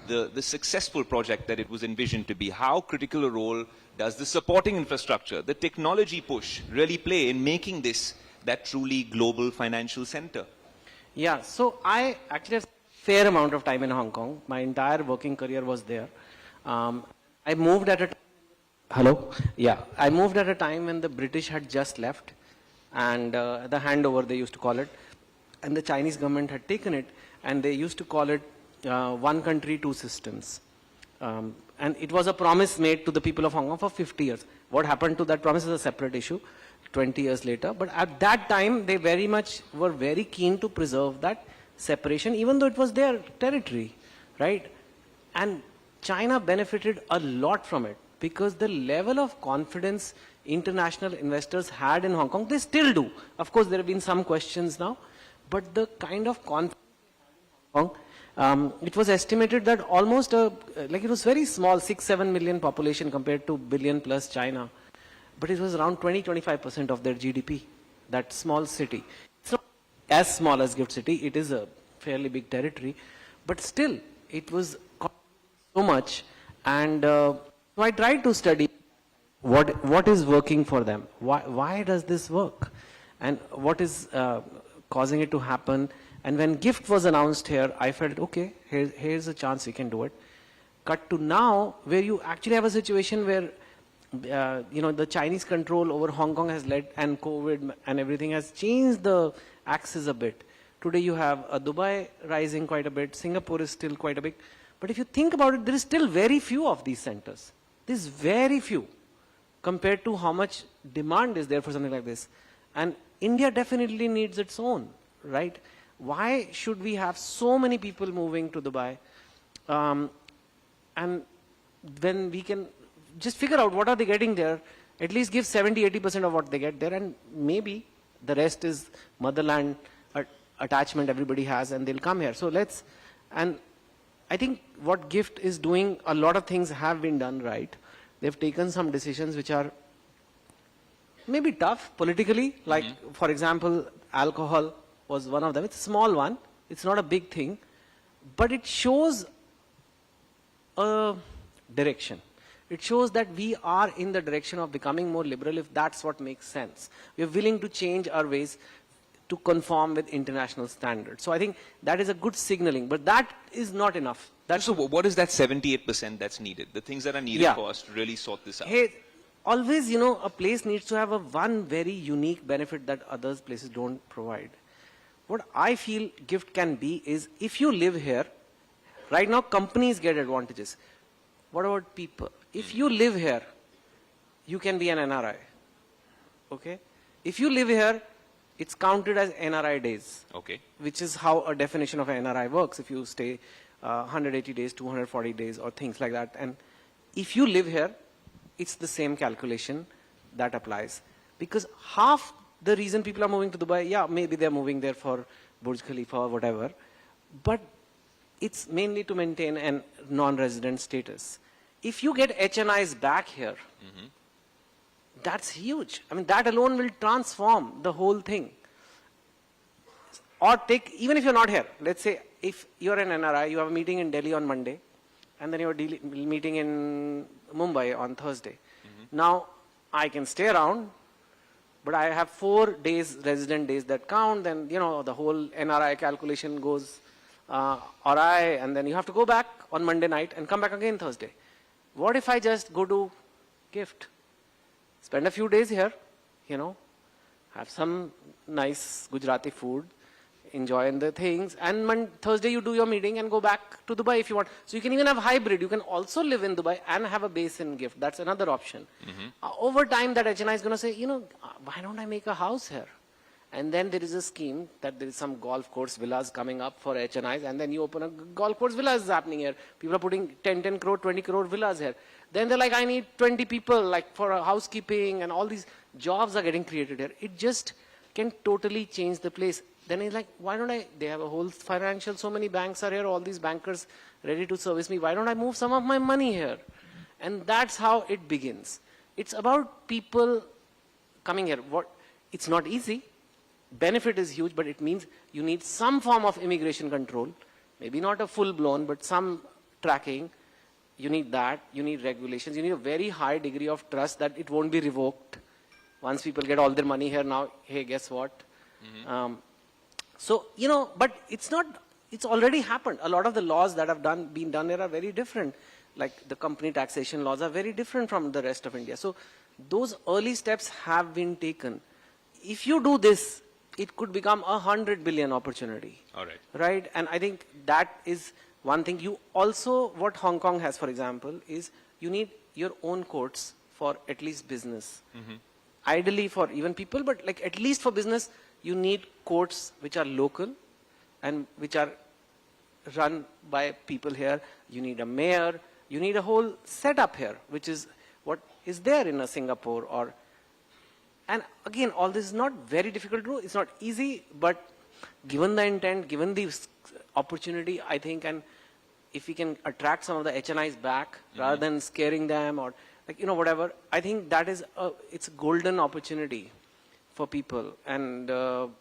S1: the successful project that it was envisioned to be? How critical a role does the supporting infrastructure, the technology push really play in making this that truly global financial center?
S17: Yeah, so I actually have a fair amount of time in Hong Kong. My entire working career was there. I moved at a I moved at a time when the British had just left, and the handover they used to call it, and the Chinese government had taken it, and they used to call it one country, 2 systems. And it was a promise made to the people of Hong Kong for 50 years. What happened to that promise is a separate issue 20 years later. But at that time, they were very keen to preserve that separation, even though it was their territory, right? And China benefited a lot from it, because the level of confidence international investors had in Hong Kong, they still do. Of course, there have been some questions now, but the kind of confidence in Hong Kong, it was estimated that almost it was very small, 6-7 million population compared to billion plus China, but it was around 20-25% of their GDP, that small city. It's not as small as Gift City, it is a fairly big territory, but still it was so much. And so I tried to study what is working for them, why does this work, and what is causing it to happen. And when GIFT was announced here, I felt, okay, here's a chance we can do it. Cut to now, where you actually have a situation where, the Chinese control over Hong Kong has led, and COVID and everything has changed the axis a bit. Today you have Dubai rising quite a bit, Singapore is still quite a bit. But if you think about it, there is still very few of these centers. There's very few compared to how much demand is there for something like this. And India definitely needs its own, right? Why should we have so many people moving to Dubai? And then we can just figure out what are they getting there, at least give 70-80% of what they get there, and maybe the rest is motherland attachment everybody has, and they'll come here. So and I think what GIFT is doing, a lot of things have been done right. They've taken some decisions which are maybe tough politically, like for example, alcohol was one of them. It's a small one, it's not a big thing, but it shows a direction. It shows that we are in the direction of becoming more liberal if that's what makes sense. We are willing to change our ways to conform with international standards. So I think that is a good signaling, but that is not enough.
S1: So what is that 78% that's needed? The things that are needed for us to really sort this out?
S17: Hey, always, you know, a place needs to have a one very unique benefit that other places don't provide. What I feel GIFT can be is, if you live here, right now companies get advantages. What about people? If you live here, you can be an NRI. Okay? If you live here, it's counted as NRI days.
S1: Okay.
S17: Which is how a definition of an NRI works. If you stay 180 days, 240 days, or things like that. And if you live here, it's the same calculation that applies. Because half the reason people are moving to Dubai, yeah, maybe they're moving there for Burj Khalifa or whatever, but it's mainly to maintain a non-resident status. If you get HNIs back here, that's huge. I mean, that alone will transform the whole thing. Or take, even if you're not here, let's say if you're an NRI, you have a meeting in Delhi on Monday, and then you're meeting in Mumbai on Thursday. Now, I can stay around, but I have 4 days, resident days that count, then, you know, the whole NRI calculation goes awry, and then you have to go back on Monday night and come back again Thursday. What if I just go to GIFT? Spend a few days here, you know, have some nice Gujarati food, enjoy the things, and Thursday you do your meeting and go back to Dubai if you want. So you can even have hybrid. You can also live in Dubai and have a base in GIFT. That's another option. Over time, that HNI is going to say, you know, why don't I make a house here? And then there is a scheme that there is some golf course villas coming up for HNIs, and then you open a golf course villas happening here. People are putting 10 crore, 20 crore villas here. Then they're like, I need 20 people like for housekeeping, and all these jobs are getting created here. It just can totally change the place. Then he's like, why don't I, they have a whole financial, so many banks are here, all these bankers ready to service me. Why don't I move some of my money here? And that's how it begins. It's about people coming here. It's not easy. Benefit is huge, but it means you need some form of immigration control. Maybe not a full-blown, but some tracking. You need that. You need regulations. You need a very high degree of trust that it won't be revoked. Once people get all their money here now, hey, guess what? So, you know, but it's not, it's already happened. A lot of the laws that have been done here are very different. Like the company taxation laws are very different from the rest of India. So those early steps have been taken. If you do this, it could become a 100 billion opportunity.
S1: All right.
S17: Right? And I think that is one thing. You also, what Hong Kong has, for example, is you need your own courts for at least business. Ideally for even people, but like at least for business, you need courts which are local and which are run by people here. You need a mayor. You need a whole setup here, which is what is there in a Singapore or. And again, all this is not very difficult to do. It's not easy, but given the intent, given the opportunity, I think, and if we can attract some of the HNIs back rather than scaring them or like, you know, whatever, I think that is it's a golden opportunity for people. And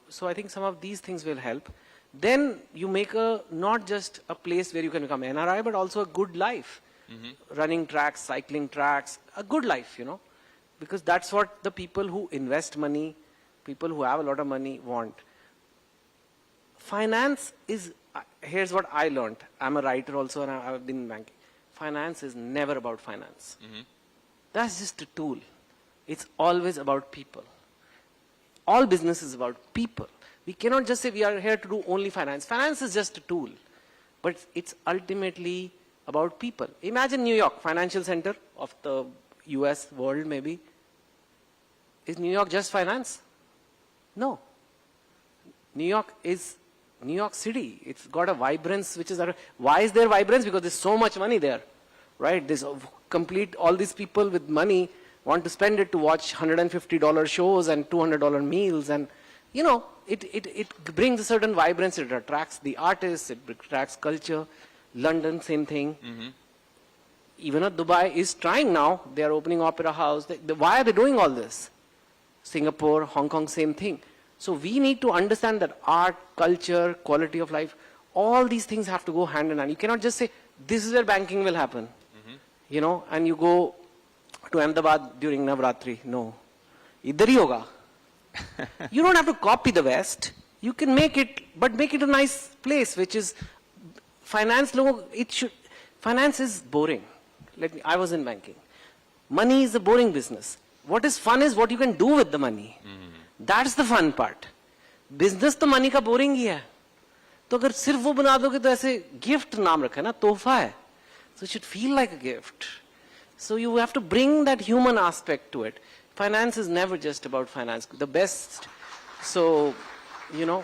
S17: so I think some of these things will help. Then you make not just a place where you can become NRI, but also a good life. Running tracks, cycling tracks, a good life, you know. Because that's what the people who invest money, people who have a lot of money want. Finance is, here's what I learned. I'm a writer also and I've been in banking. Finance is never about finance. That's just a tool. It's always about people. All business is about people. We cannot just say we are here to do only finance. Finance is just a tool. But it's ultimately about people. Imagine New York, financial center of the US world maybe. Is New York just finance? No. New York is New York City. It's got a vibrance which is, why is there vibrance? Because there's so much money there, right? There's all these people with money want to spend it to watch $150 shows and $200 meals, and you know, it brings a certain vibrancy. It attracts the artists, it attracts culture. London, same thing. Even Dubai is trying now. They are opening opera house. Why are they doing all this? Singapore, Hong Kong, same thing. So we need to understand that art, culture, quality of life, all these things have to go hand in hand. You cannot just say, this is where banking will happen. You know, and you go to Ahmedabad during Navratri. No. Idhar hi hoga. You don't have to copy the West. You can make it, but make it a nice place, which is finance. Finance is boring. I was in banking. Money is a boring business. What is fun is what you can do with the money. That's the fun part. Business तो money का boring ही है. तो अगर सिर्फ वो बना दोगे तो ऐसे gift नाम रखा है ना, तोहफा है. So it should feel like a gift. So you have to bring that human aspect to it. Finance is never just about finance. The best. So, you know,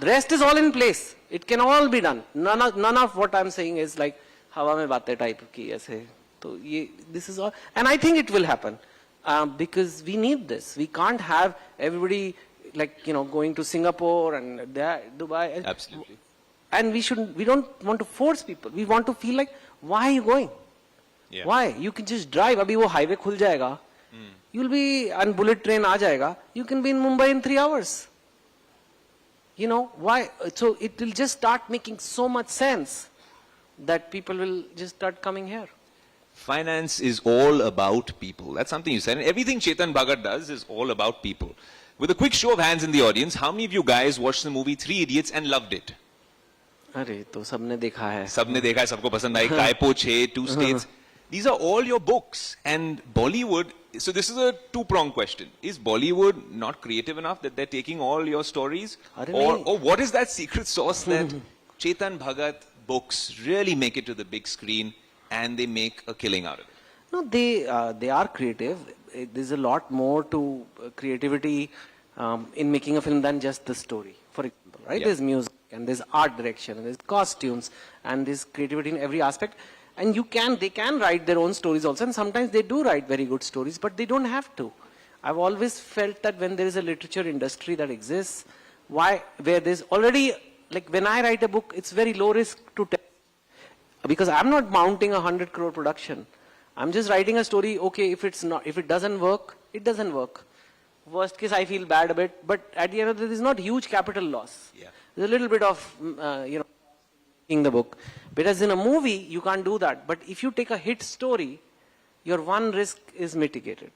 S17: the rest is all in place. It can all be done. None of what I'm saying is like hawa mein baatein type ki aise. So this is all, and I think it will happen because we need this. We can't have everybody like going to Singapore and Dubai.
S1: Absolutely.
S17: And we don't want to force people. We want to feel like, why are you going?
S1: Yeah.
S17: Why? You can just drive. Abhi wo highway khul jayega. You'll be, and bullet train aa jayega. You can be in Mumbai in 3 hours. You know, why? So it will just start making so much sense that people will just start coming here.
S1: Finance is all about people. That's something you said. And everything Chetan Bhagat does is all about people. With a quick show of hands in the audience, how many of you guys watched the movie Three Idiots and loved it?
S17: अरे तो सबने देखा है.
S1: सबने देखा है, सबको पसंद आई. काय po che, Two States. These are all your books. And Bollywood, so this is a two-pronged question. Is Bollywood not creative enough that they're taking all your stories? Or what is that secret sauce that Chetan Bhagat books really make it to the big screen and they make a killing out of it?
S17: No, they are creative. There's a lot more to creativity in making a film than just the story. For example, right? Yeah. There's music and there's art direction and there's costumes and there's creativity in every aspect. And they can write their own stories also, and sometimes they do write very good stories, but they don't have to. I've always felt that when there is a literature industry that exists, where there's already, like when I write a book, it's very low risk to tell. Because I'm not mounting 100 crore production. I'm just writing a story, okay, if it doesn't work, it doesn't work. Worst case, I feel bad a bit, but at the end of the day, there's not huge capital loss. Yeah. There's a little bit of, in the book. Whereas in a movie, you can't do that. But if you take a hit story, your one risk is mitigated.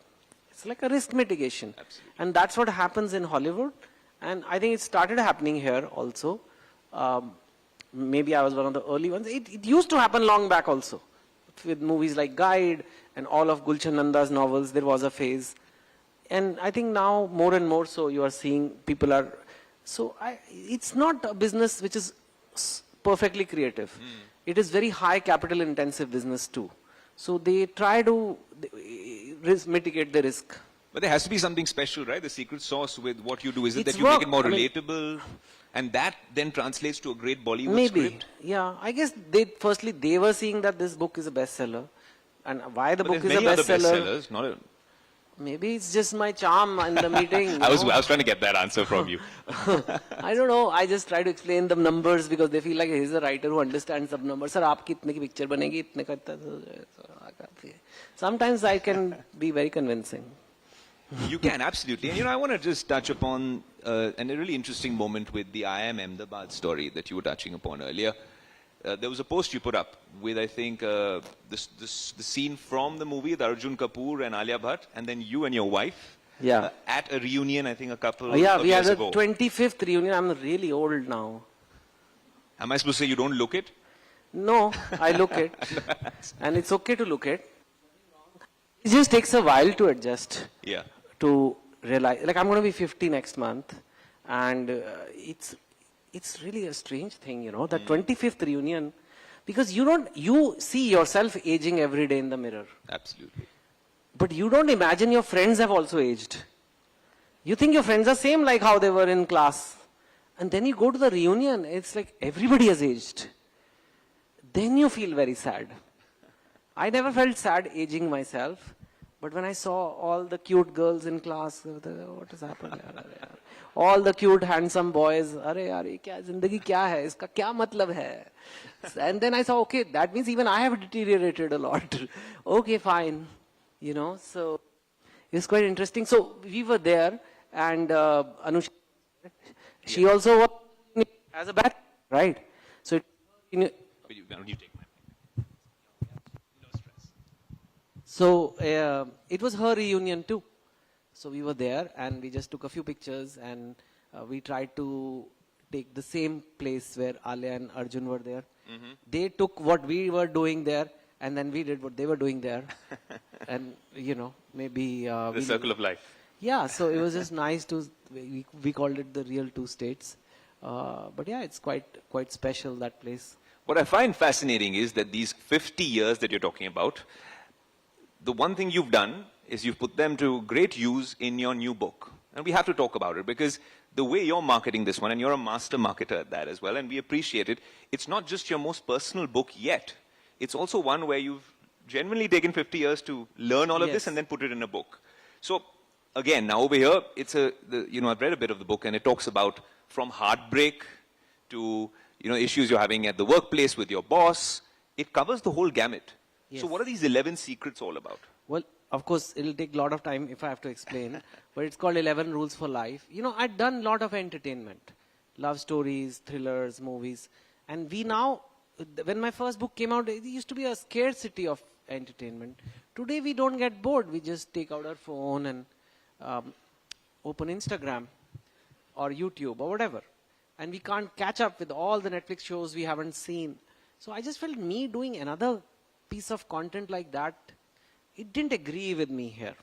S17: It's like a risk mitigation. Absolutely. And that's what happens in Hollywood. And I think it started happening here also. Maybe I was one of the early ones. It used to happen long back also. With movies like Guide and all of Gulshan Nanda's novels, there was a phase. And I think now more and more so you are seeing people are... So it's not a business which is perfectly creative. It is very high capital intensive business too. So they try to mitigate the risk.
S1: But there has to be something special, right? The secret sauce with what you do. Is it that you make it more relatable? And that then translates to a great Bollywood script?
S17: Yeah. I guess they were seeing that this book is a bestseller. And why the book is a bestseller? Maybe it's just my charm in the meeting.
S1: I was trying to get that answer from you.
S17: I don't know. I just try to explain the numbers because they feel like he's a writer who understands some numbers. Sir, aapki itne ki picture banegi, itne ka. Sometimes I can be very convincing.
S1: You can, absolutely. And I want to just touch upon a really interesting moment with the IIM Ahmedabad story that you were touching upon earlier. There was a post you put up with, I think, the scene from the movie, with Arjun Kapoor and Alia Bhatt, and then you and your wife at a reunion, I think, a couple of years ago.
S17: Yeah, we had a 25th reunion. I'm really old now.
S1: Am I supposed to say you don't look it?
S17: No, I look it. And it's okay to look it. It just takes a while to adjust. Yeah. To realize, like I'm going to be 50 next month, and it's really a strange thing, that 25th reunion, because you see yourself aging every day in the mirror.
S1: Absolutely.
S17: But you don't imagine your friends have also aged. You think your friends are same like how they were in class. And then you go to the reunion, it's like everybody has aged. Then you feel very sad. I never felt sad aging myself, But when I saw all the cute girls in class, what has happened? All the cute, handsome boys, अरे यार ये क्या जिंदगी क्या है? इसका क्या मतलब है? And then I saw, okay, that means even I have deteriorated a lot. Okay, fine, you know. So it's quite interesting. So we were there, and Anushka, she also worked as a bat, right? So
S1: You take mine.
S17: So it was her reunion too. So we were there and we just took a few pictures and we tried to take the same place where Alia and Arjun were there. They took what we were doing there and then we did what they were doing there. And you know, maybe...
S1: the circle of life.
S17: Yeah, so it was just nice to... We called it the real two states. But yeah, it's quite special, that place.
S1: What I find fascinating is that these 50 years that you're talking about, the one thing you've done is you've put them to great use in your new book. And we have to talk about it because the way you're marketing this one, and you're a master marketer at that as well, and we appreciate it, it's not just your most personal book yet. It's also one where you've genuinely taken 50 years to learn all of this and then put it in a book. So again, now over here, it's I've read a bit of the book and it talks about from heartbreak to issues you're having at the workplace with your boss. It covers the whole gamut.
S17: Yes.
S1: So what are these 11 secrets all about?
S17: Well, of course, it'll take a lot of time if I have to explain, but it's called 11 Rules for Life. I'd done a lot of entertainment, love stories, thrillers, movies. And we now, when my first book came out, it used to be a scarcity of entertainment. Today, we don't get bored. We just take out our phone and open Instagram or YouTube or whatever. And we can't catch up with all the Netflix shows we haven't seen. So I just felt me doing another piece of content like that, it didn't agree with me here.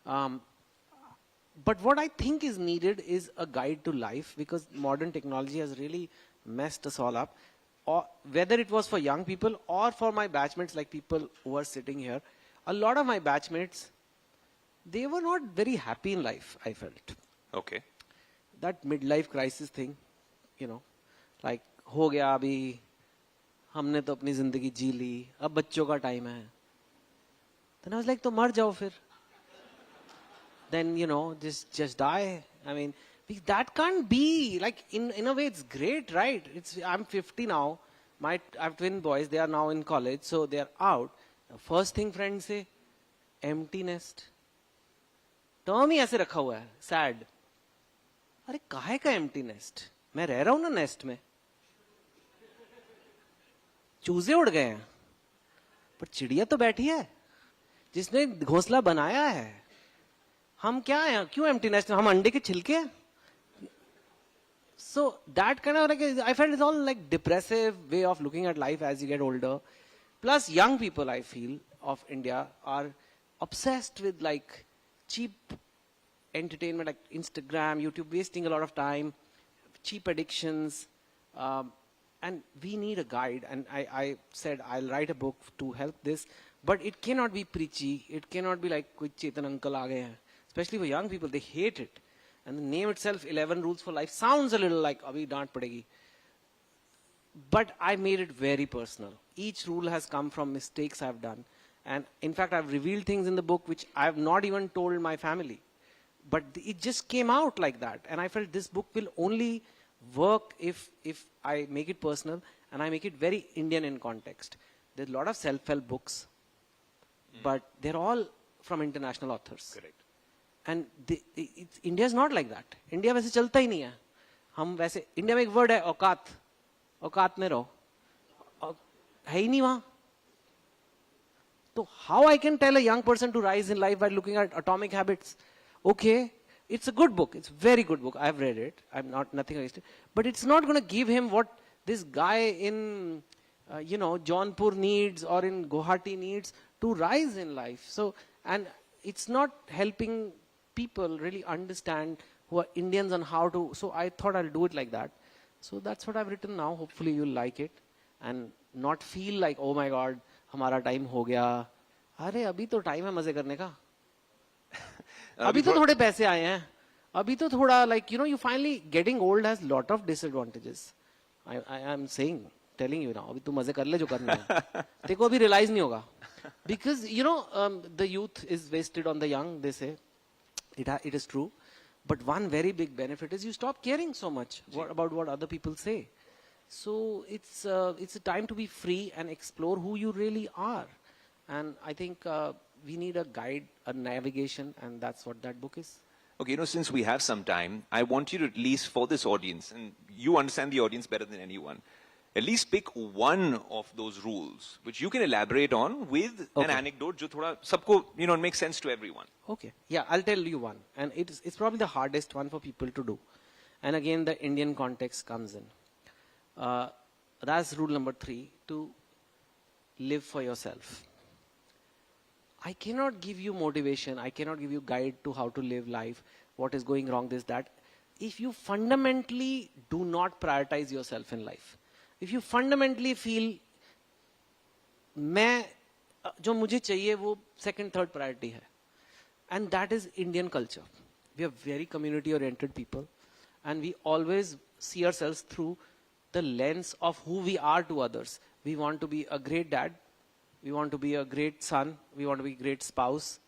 S17: But what I think is needed is a guide to life because modern technology has really messed us all up. Or whether it was for young people or for my batchmates like people who are sitting here, a lot of my batchmates, they were not very happy in life, I felt.
S1: Okay.
S17: That midlife crisis thing, like हो गया अभी हमने तो अपनी जिंदगी जी ली अब बच्चों का टाइम है then I was like तो मर जाओ फिर then just die. I mean that can't be like in a way it's great, right? I'm 50 now, I have twin boys, they are now in college, so they are out. The first thing friends say empty nest, term ही ऐसे रखा हुआ है, sad. अरे काहे का empty nest? मैं रह रहा हूं ना nest में, चूजे उड़ गए हैं पर चिड़िया तो बैठी है जिसने घोंसला बनाया है. हम क्या हैं, क्यों एम्प्टी नेस्ट, हम अंडे के छिलके हैं. So that kind of I felt it's all like depressive way of looking at life as you get older. Plus young people I feel of India are obsessed with like cheap entertainment like Instagram, YouTube, wasting a lot of time, cheap addictions. And we need a guide, and I said I'll write a book to help this, but it cannot be preachy. It cannot be like कुछ चेतन uncle आ गए हैं. Especially for young people, they hate it. And the name itself, 11 Rules for Life, sounds a little like abhi डांट पड़ेगी. But I made it very personal. Each rule has come from mistakes I've done. And in fact, I've revealed things in the book which I have not even told my family. But it just came out like that. And I felt this book will only work if I make it personal and I make it very Indian in context. There's a lot of self-help books, but they're all from international authors.
S1: Correct.
S17: And India is not like that. India वैसे चलता ही नहीं है. हम वैसे India में एक word है औकात. औकात में रहो. है ही नहीं वहाँ. So how I can tell a young person to rise in life by looking at Atomic Habits? Okay. It's a good book. It's a very good book. I've read it. I'm not nothing against it. But it's not going to give him what this guy in, Jaunpur needs or in Guwahati needs to rise in life. So, and it's not helping people really understand who are Indians and how to. So I thought I'll do it like that. So that's what I've written now. Hopefully you'll like it and not feel like, oh my God, हमारा time हो गया. अरे अभी तो time है मजे करने का. अभी तो थोड़े पैसे आए हैं. अभी तो थोड़ा like you finally getting old has lot of disadvantages. I am saying telling you now. अभी तू मजे कर ले जो करना है. तेरे को अभी realize नहीं होगा. Because, you know, the youth is wasted on the young, they say. It is true. But one very big benefit is you stop caring so much about what other people say. So it's a time to be free and explore who you really are. And I think we need a guide, a navigation, and that's what that book is.
S1: Okay, since we have some time, I want you to at least for this audience, and you understand the audience better than anyone, at least pick one of those rules, which you can elaborate on with an anecdote, jo thoda sabko, it makes sense to everyone.
S17: Okay, yeah, I'll tell you one. And it's probably the hardest one for people to do. And again, the Indian context comes in. That's rule number 3, to live for yourself. I cannot give you motivation. I cannot give you guide to how to live life, what is going wrong, this, that. If you fundamentally do not prioritize yourself in life, if you fundamentally feel, जो मुझे चाहिए वो second, third priority है. And that is Indian culture. We are very community oriented people. And we always see ourselves through the lens of who we are to others. We want to be a great dad. We want to be a great son. We want to be a great spouse,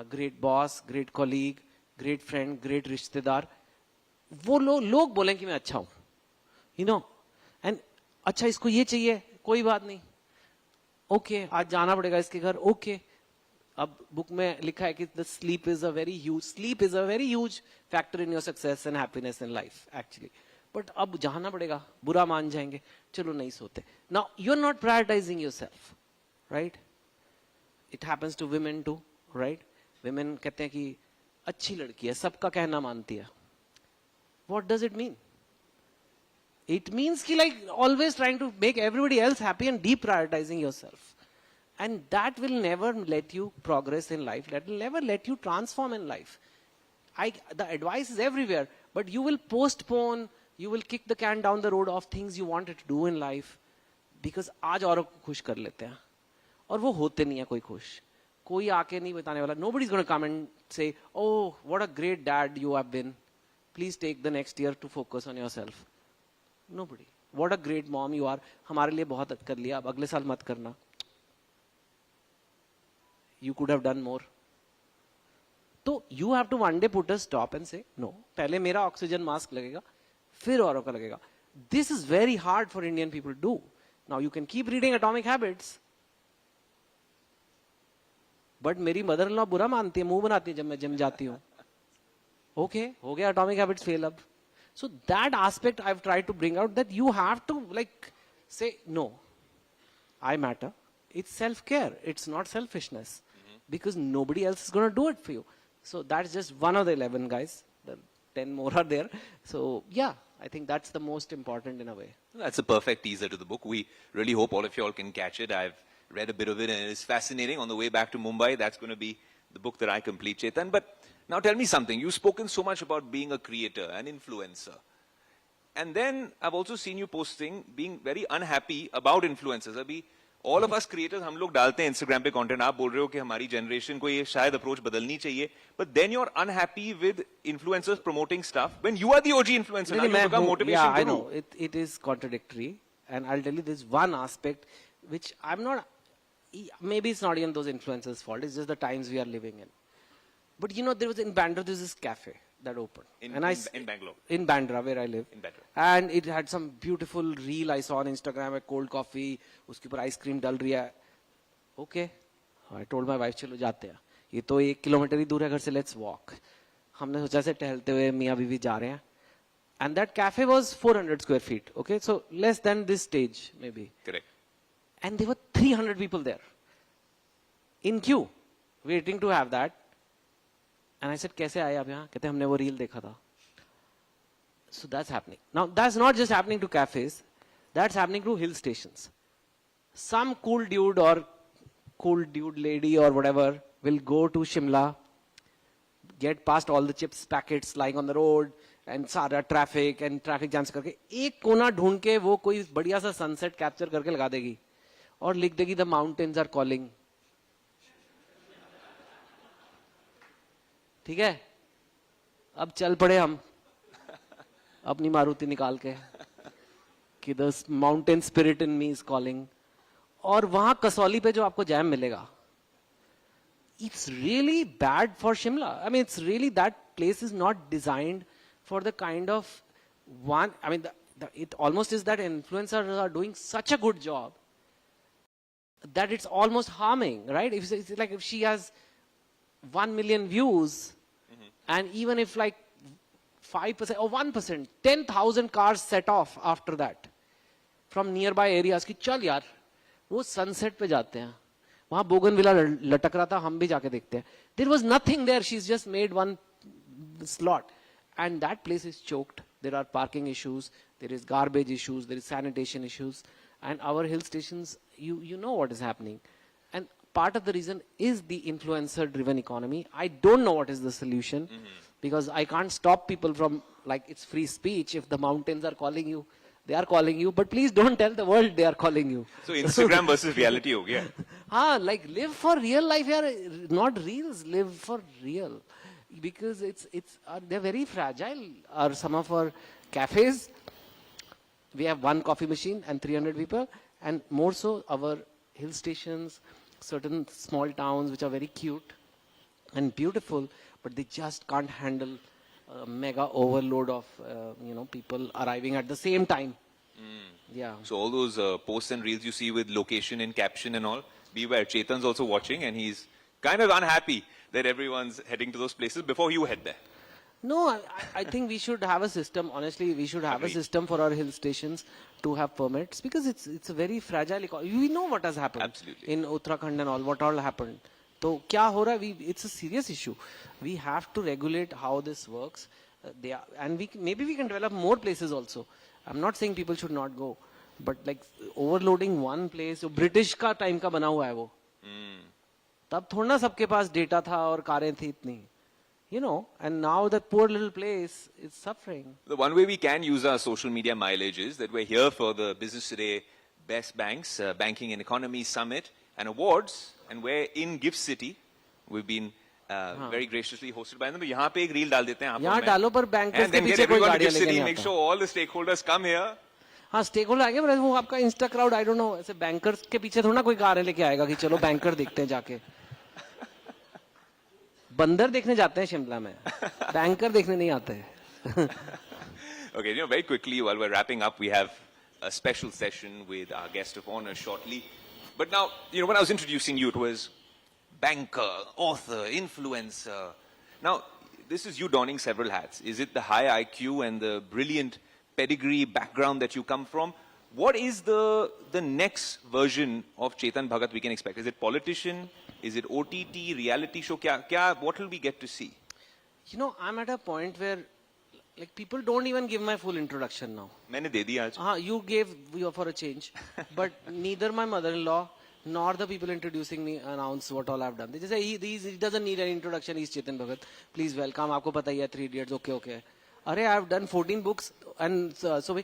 S17: great boss, great colleague, great friend, great रिश्तेदार. वो लोग बोलें कि मैं अच्छा हूँ. You know, and अच्छा इसको ये चाहिए, कोई बात नहीं. Okay, आज जाना पड़ेगा इसके घर. Okay. अब book में लिखा है कि the sleep is a very huge factor in your success and happiness in life, actually. But अब जाना पड़ेगा, बुरा मान जाएंगे, चलो नहीं सोते. Now, you're not prioritizing yourself, right? It happens to women too, right? Women कहते हैं कि अच्छी लड़की है, सबका कहना मानती है. What does it mean? It means कि like always trying to make everybody else happy and deprioritizing yourself. And that will never let you progress in life. That will never let you transform in life. The advice is everywhere, but you will postpone, you will kick the can down the road of things you wanted to do in life because आज औरों को खुश कर लेते हैं और वो होते नहीं है कोई खुश. कोई आके नहीं बताने वाला. Nobody's going to come and say, oh, what a great dad you have been. Please take the next year to focus on yourself. Nobody. What a great mom you are. हमारे लिए बहुत कर लिया, अब अगले साल मत करना. You could have done more. So you have to one day put a stop and say, no, पहले मेरा oxygen mask लगेगा, फिर औरों का लगेगा. This is very hard for Indian people to do. Now you can keep reading Atomic Habits. But मेरी mother-in-law बुरा मानती है, मुंह बनाती है जब मैं जिम जाती हूँ. Okay, हो गया Atomic Habits fail अब. So that aspect I've tried to bring out, that you have to like say, no, I matter. It's self-care. It's not selfishness. Because nobody else is going to do it for you. So that's just one of the 11 guys. The 10 more are there. So yeah, I think that's the most important in a way.
S1: That's a perfect teaser to the book. We really hope all of you all can catch it. I've read a bit of it and it's fascinating. On the way back to Mumbai, that's going to be the book that I complete, Chetan. But now tell me something. You've spoken so much about being a creator, an influencer. And then I've also seen you posting, being very unhappy about influencers. Abhi, all of us creators, हम लोग डालते हैं Instagram पे content. आप बोल रहे हो कि हमारी generation को ये शायद approach बदलनी चाहिए. But then you're unhappy with influencers promoting stuff when you are the OG influencer. Now you become motivation
S17: yeah, I
S1: guru.
S17: know. It is contradictory. And I'll tell you this one aspect which I'm not, maybe it's not even those influencers' fault. It's just the times we are living in. But you know, there was in Bandra, there's this cafe that opened.
S1: In Bangalore.
S17: In Bandra, where I live.
S1: In Bandra.
S17: And it had some beautiful reel I saw on Instagram, a cold coffee, उसके ऊपर ice cream डल रही है. Okay. I told my wife, चलो जाते हैं. ये तो 1 kilometre ही दूर है घर से, let's walk. हमने सोचा से टहलते हुए मियाँ बीवी जा रहे हैं. And that cafe was 400 square feet. Okay. So less than this stage, maybe.
S1: Correct.
S17: And there were 300 people there. In queue. Waiting to have that. And I said, कैसे आए आप यहाँ? कहते हमने वो reel देखा था. So that's happening. Now, that's not just happening to cafes. That's happening to hill stations. Some cool dude or cool dude lady or whatever will go to Shimla, get past all the chips packets lying on the road and सारा traffic and traffic jams करके एक कोना ढूंढ के वो कोई बढ़िया सा sunset capture करके लगा देगी और लिख देगी the mountains are calling. ठीक है? अब चल पड़े हम अपनी मारुति निकाल के. कि the mountain spirit in me is calling, और वहां कसौली पे जो आपको जैम मिलेगा, it's really bad for Shimla. I mean, it's really, that place is not designed for the kind of one, I mean, it almost is that influencers are doing such a good job that it's almost harming, right? If it's like if she has 1 million views, and even if like 5% or 1%, 10,000 cars set off after that from nearby areas कि चल यार वो sunset पे जाते हैं, वहां bougainvillea लटक रहा था, हम भी जाके देखते हैं. There was nothing there. She's just made one slot, and that place is choked. There are parking issues, there is garbage issues, there is sanitation issues, and our hill stations, you know what is happening. And part of the reason is the influencer-driven economy. I don't know what is the solution, because I can't stop people from, like, it's free speech. If the mountains are calling you, they are calling you, but please don't tell the world they are calling you.
S1: So Instagram versus reality ho gaya.
S17: Like live for real life here, not reels, live for real. Because they're very fragile. Some of our cafes, we have one coffee machine and 300 people, and more so our hill stations, certain small towns which are very cute and beautiful, but they just can't handle mega overload of people arriving at the same time. Yeah.
S1: So all those posts and reels you see with location and caption and all, beware, Chetan's also watching, and he's kind of unhappy that everyone's heading to those places before you head there.
S17: No, I think we should have a system. Honestly, we should have a system for our hill stations to have permits, because it's a very fragile economy. We know what has happened.
S1: Absolutely.
S17: In Uttarakhand and all, what all happened. So, kya ho raha hai? It's a serious issue. We have to regulate how this works. And maybe we can develop more places also. I'm not saying people should not go, but like overloading one place. So British का time का बना हुआ है वो. तब थोड़ा ना सबके पास data था और कारें थी इतनी. And now that poor little place is suffering.
S1: The one way we can use our social media mileage is that we're here for the Business Today Best Banks, Banking and Economy Summit and Awards, and we're in Gift City. We've been very graciously hosted by them. तो यहाँ पे एक reel डाल देते हैं आप
S17: यहाँ डालो पर bankers के पीछे कोई गाड़ियाँ लेके नहीं आता.
S1: Make sure all the stakeholders come here.
S17: हाँ, stakeholder आएंगे, पर वो आपका Insta crowd, I don't know, ऐसे bankers के पीछे थोड़ा ना कोई कार लेके आएगा कि चलो banker देखते हैं जाके. बंदर देखने जाते हैं शिमला में, banker देखने नहीं आते हैं.
S1: Okay, very quickly, while we're wrapping up, we have a special session with our guest of honor shortly. But now, when I was introducing you, it was banker, author, influencer. Now, this is you donning several hats. Is it the high IQ and the brilliant pedigree background that you come from? What is the next version of Chetan Bhagat we can expect? Is it politician? Is it OTT, reality show? What will we get to see?
S17: I'm at a point where like people don't even give my full introduction now.
S1: मैंने दे दिया आज.
S17: You gave for a change, but neither my mother-in-law nor the people introducing me announce what all I've done. They just say he doesn't need an introduction. He's Chetan Bhagat. Please welcome. आपको पता ही है 3 Idiots. Okay. Arey, I've done 14 books, and so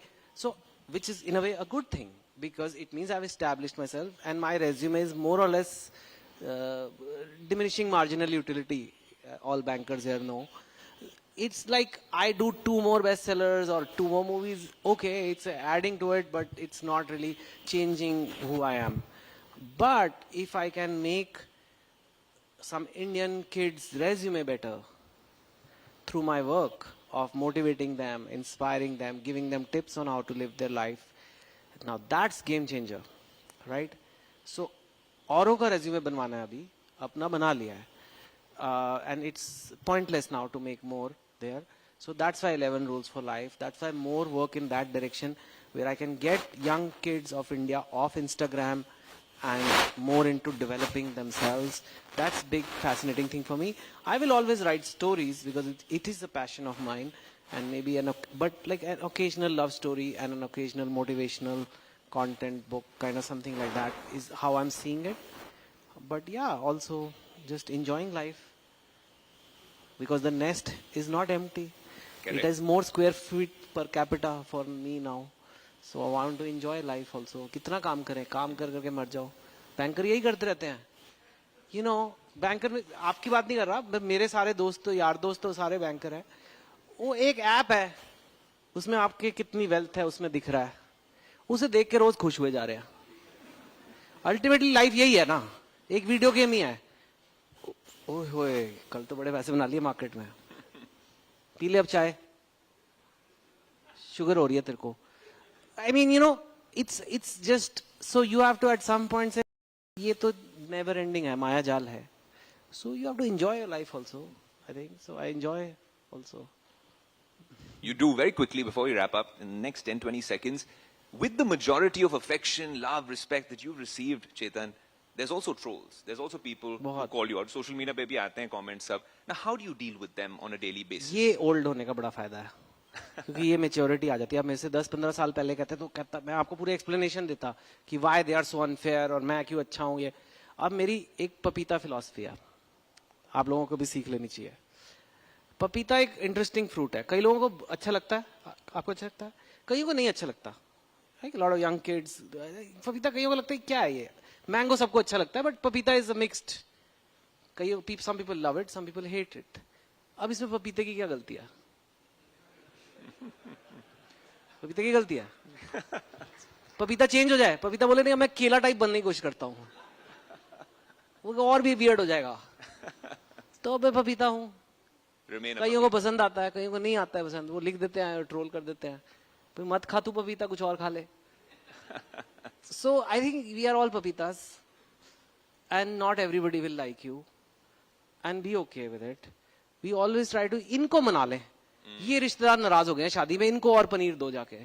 S17: which is in a way a good thing, because it means I've established myself, and my resume is more or less diminishing marginal utility. All bankers here know. It's like I do 2 more bestsellers or 2 more movies. Okay, it's adding to it, but it's not really changing who I am. But if I can make some Indian kids' resume better through my work of motivating them, inspiring them, giving them tips on how to live their life, now that's game changer, right? So, औरों का resume बनवाना है अभी, अपना बना लिया है. And it's pointless now to make more there. So that's why 11 rules for life. That's why more work in that direction, where I can get young kids of India off Instagram and more into developing themselves. That's big, fascinating thing for me. I will always write stories because it is a passion of mine, and maybe but like an occasional love story and an occasional motivational content book, kind of something like that is how I'm seeing it. But yeah, also just enjoying life, because the nest is not empty. Correct. It has more square feet per capita for me now. So I want to enjoy life also. कितना काम करें, काम कर करके मर जाओ. Banker यही करते रहते हैं. बैंकर में आपकी बात नहीं कर रहा, मेरे सारे दोस्त यार दोस्त तो सारे बैंकर हैं. वो एक ऐप है, उसमें आपके कितनी वेल्थ है उसमें दिख रहा है, उसे देख के रोज खुश हुए जा रहे हैं. अल्टीमेटली लाइफ यही है ना, एक वीडियो गेम ही है. ओए होए, कल तो बड़े पैसे बना लिए मार्केट में, पी ले अब चाय, शुगर हो रही है तेरे को. I mean you know it's just so you have to at some point से ये तो नेवर एंडिंग है, माया जाल है. So you have to enjoy your life also. I think so I enjoy also.
S1: You do very quickly before we wrap up in the next 10-20 seconds. With the majority of affection, love, respect that you've received, Chetan, there's also trolls. There's also people who call you out. Social media पे भी आते हैं comments सब. Now how do you deal with them on a daily basis?
S17: ये old होने का बड़ा फायदा है क्योंकि ये मेच्योरिटी आ जाती है. अब मेरे से 10-15 साल पहले कहते तो कहता मैं आपको पूरी एक्सप्लेनेशन देता कि why they are so unfair और मैं क्यों अच्छा हूँ. ये अब मेरी एक पपीता फिलॉसफी है, आप लोगों को भी सीख लेनी चाहिए. पपीता एक इंटरेस्टिंग फ्रूट है. कई लोगों को अच्छा लगता है, आपको अच्छा लगता है, कईयों को नहीं अच्छा लगता. लॉट ऑफ यंग किड्स पपीता कईयों को लगता है क्या है ये. मैंगो सबको अच्छा लगता है बट पपीता इज अ मिक्स्ड. कई some people love it, some people hate it. अब इसमें पपीते की क्या गलती है? पपीते की गलती है? पपीता चेंज हो जाए, पपीता बोले नहीं मैं केला टाइप बनने की कोशिश करता हूँ, वो और भी वियर्ड हो जाएगा. तो मैं पपीता हूँ. कईयों को पसंद आता है, कईयों को नहीं आता है पसंद, वो लिख देते हैं, ट्रोल कर देते हैं, फिर मत खा तू पपीता, कुछ और खा ले. So I think we are all पपीतास and not everybody will like you and be okay with it. We always try to, इनको मना ले. ये रिश्तेदार नाराज हो गए हैं शादी में, इनको और पनीर दो जाके.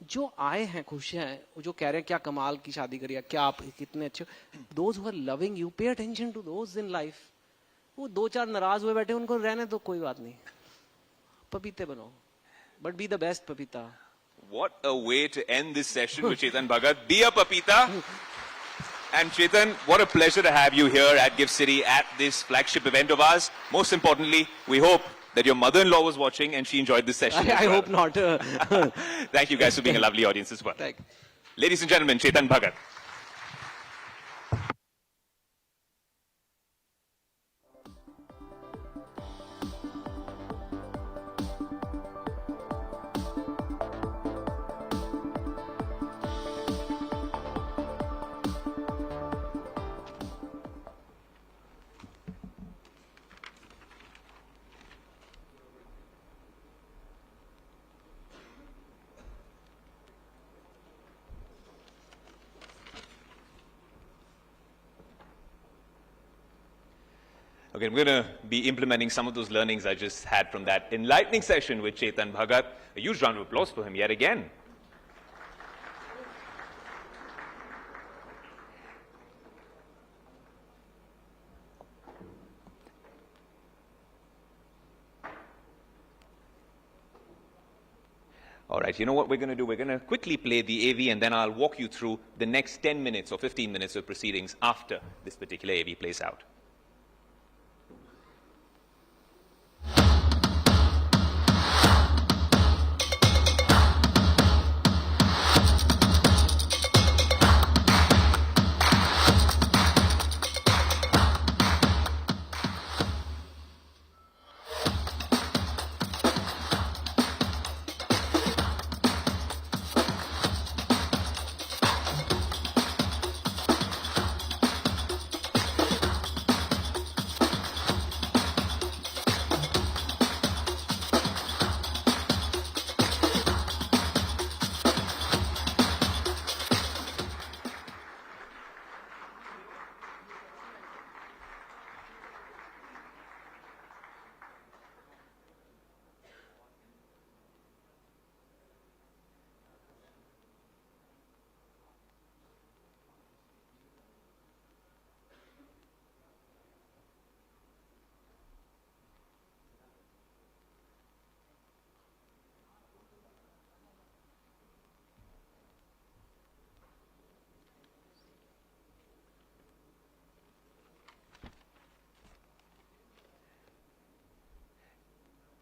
S17: जो आए हैं खुश हैं, जो कह रहे हैं क्या कमाल की शादी करी है, क्या आप कितने अच्छे. Those who are loving you, pay attention to those in life. वो 2-4 नाराज हुए बैठे, उनको रहने तो कोई बात नहीं. पपीते बनो, but be the best papita.
S1: What a way to end this session with Chetan Bhagat. Be a papita. And Chetan, what a pleasure to have you here at Gift City at this flagship event of ours. Most importantly, we hope that your mother-in-law was watching and she enjoyed this session.
S17: I hope not.
S1: Thank you guys for being a lovely audience as well.
S17: Thank you.
S1: Ladies and gentlemen, Chetan Bhagat. Okay, I'm going to be implementing some of those learnings I just had from that enlightening session with Chetan Bhagat. A huge round of applause for him yet again. All right, you know what we're going to do? We're going to quickly play the AV and then I'll walk you through the next 10 minutes or 15 minutes of proceedings after this particular AV plays out.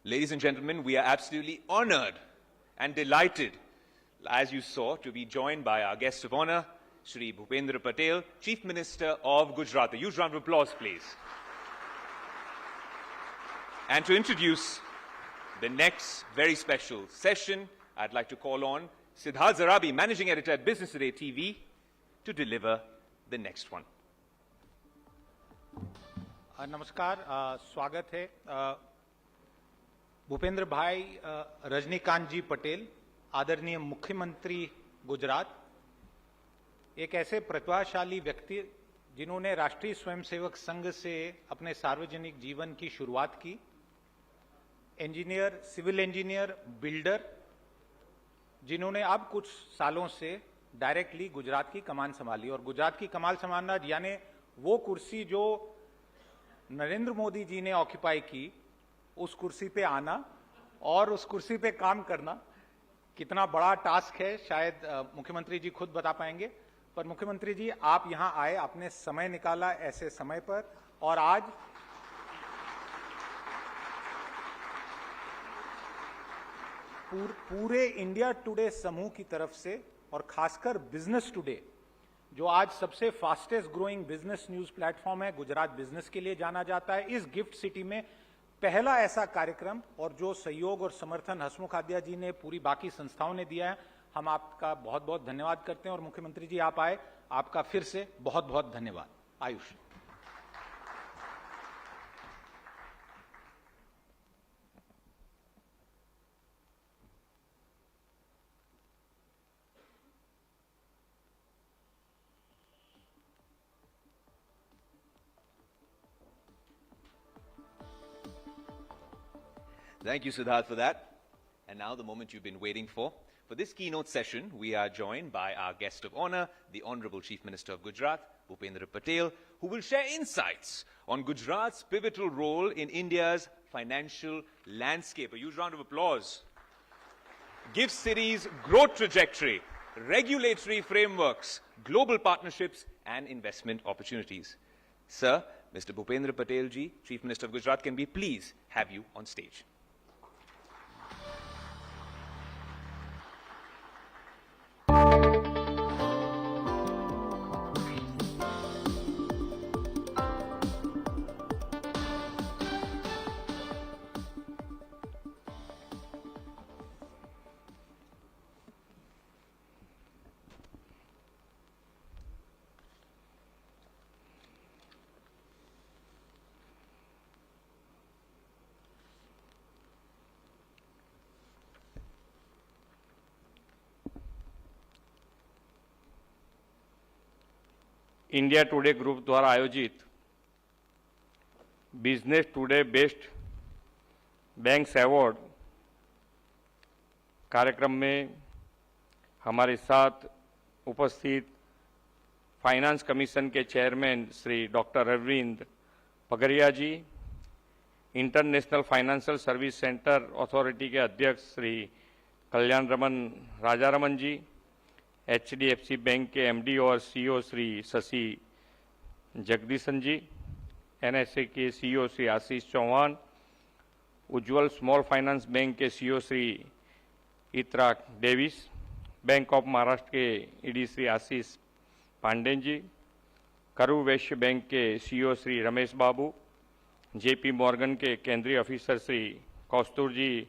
S1: Ladies and gentlemen, we are absolutely honored and delighted, as you saw, to be joined by our guest of honor, Shri Bhupendra Patel, Chief Minister of Gujarat. A huge round of applause, please. And to introduce the next very special session, I'd like to call on Siddharth Zarabi, Managing Editor at Business Today TV, to deliver the next one.
S8: नमस्कार, स्वागत है भूपेंद्र भाई रजनीकांत जी पटेल, आदरणीय मुख्यमंत्री गुजरात, एक ऐसे प्रतिभाशाली व्यक्ति जिन्होंने राष्ट्रीय स्वयंसेवक संघ से अपने सार्वजनिक जीवन की शुरुआत की, इंजीनियर, सिविल इंजीनियर, बिल्डर, जिन्होंने अब कुछ सालों से डायरेक्टली गुजरात की कमान संभाली। और गुजरात की कमान संभालना यानी वो कुर्सी जो नरेंद्र मोदी जी ने ऑक्यूपाई की, उस कुर्सी पे आना और उस कुर्सी पे काम करना कितना बड़ा टास्क है, शायद मुख्यमंत्री जी खुद बता पाएंगे। पर मुख्यमंत्री जी, आप यहां आए, आपने समय निकाला ऐसे समय पर, और आज पूरे इंडिया टुडे समूह की तरफ से और खासकर बिजनेस टुडे, जो आज सबसे fastest growing business news platform है, गुजरात बिजनेस के लिए जाना जाता है, इस गिफ्ट सिटी में पहला ऐसा कार्यक्रम और जो सहयोग और समर्थन हसमुख आद्या जी ने, पूरी बाकी संस्थाओं ने दिया है, हम आपका बहुत बहुत धन्यवाद करते हैं। और मुख्यमंत्री जी, आप आए, आपका फिर से बहुत बहुत धन्यवाद। Ayush.
S1: Thank you, Siddharth, for that. And now the moment you've been waiting for. For this keynote session, we are joined by our guest of honor, the Honorable Chief Minister of Gujarat, Bhupendra Patel, who will share insights on Gujarat's pivotal role in India's financial landscape. A huge round of applause. Gift cities' growth trajectory, regulatory frameworks, global partnerships, and investment opportunities. Sir, Mr. Bhupendra Patel ji, Chief Minister of Gujarat, can we please have you on stage?
S18: India today group द्वारा आयोजित business today best banks award कार्यक्रम में हमारे साथ उपस्थित finance commission के chairman Shri doctor Arvind Pagaria ji, international financial service centre authority के अध्यक्ष श्री कल्याण रमन राजारमन जी, HDFC बैंक के MD और CEO श्री शशि जगदीशन जी, NSA के CEO Shri Ashish Chauhan, Ujjwal small finance bank के CEO Shri Ittira Davis, bank of Maharashtra के ED श्री आशीष पांडेन जी, करू वैश्य बैंक के CEO Shri Ramesh Babu, JP Morgan के केंद्रीय ऑफिसर श्री कौस्तुर जी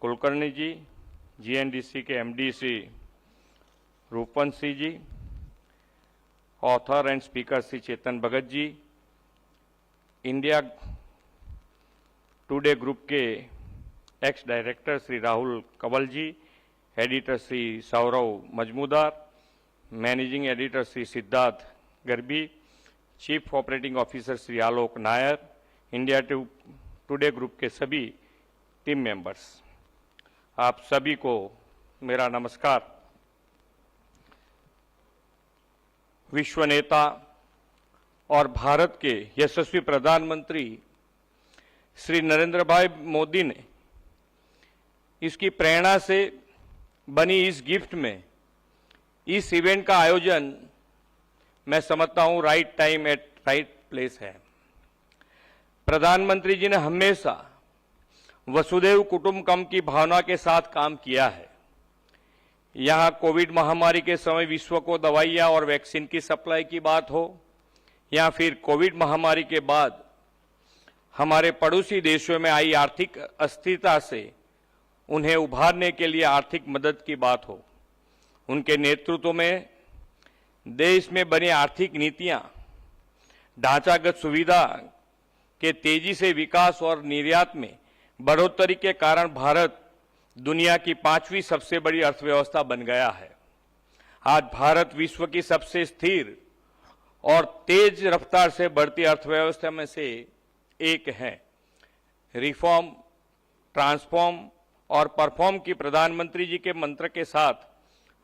S18: कुलकर्णी जी, GNDC के MD Shri Rupan Singh ji, author and speaker Shri Chetan Bhagat ji, India today group के ex director Shri Rahul Kanwal ji, editor Shri Saurav Majumdar, managing editor Shri Siddharth Garbhi, chief operating officer Shri Alok Nair, India today group के सभी टीम मेंबर्स, आप सभी को मेरा नमस्कार। विश्व नेता और भारत के यशस्वी प्रधानमंत्री श्री नरेंद्र भाई मोदी ने इसकी प्रेरणा से बनी इस गिफ्ट में इस इवेंट का आयोजन मैं समझता हूं right time at right place है। प्रधानमंत्री जी ने हमेशा वसुधैव कुटुंबकम की भावना के साथ काम किया है। यहाँ कोविड महामारी के समय विश्व को दवाइयाँ और वैक्सीन की सप्लाई की बात हो, या फिर कोविड महामारी के बाद हमारे पड़ोसी देशों में आई आर्थिक अस्थिरता से उन्हें उभारने के लिए आर्थिक मदद की बात हो, उनके नेतृत्व में देश में बनी आर्थिक नीतियां, ढांचागत सुविधा के तेजी से विकास और निर्यात में बढ़ोतरी के कारण भारत दुनिया की 5वीं सबसे बड़ी अर्थव्यवस्था बन गया है। आज भारत विश्व की सबसे स्थिर और तेज रफ्तार से बढ़ती अर्थव्यवस्था में से एक है। रिफॉर्म, ट्रांसफॉर्म और परफॉर्म की प्रधानमंत्री जी के मंत्र के साथ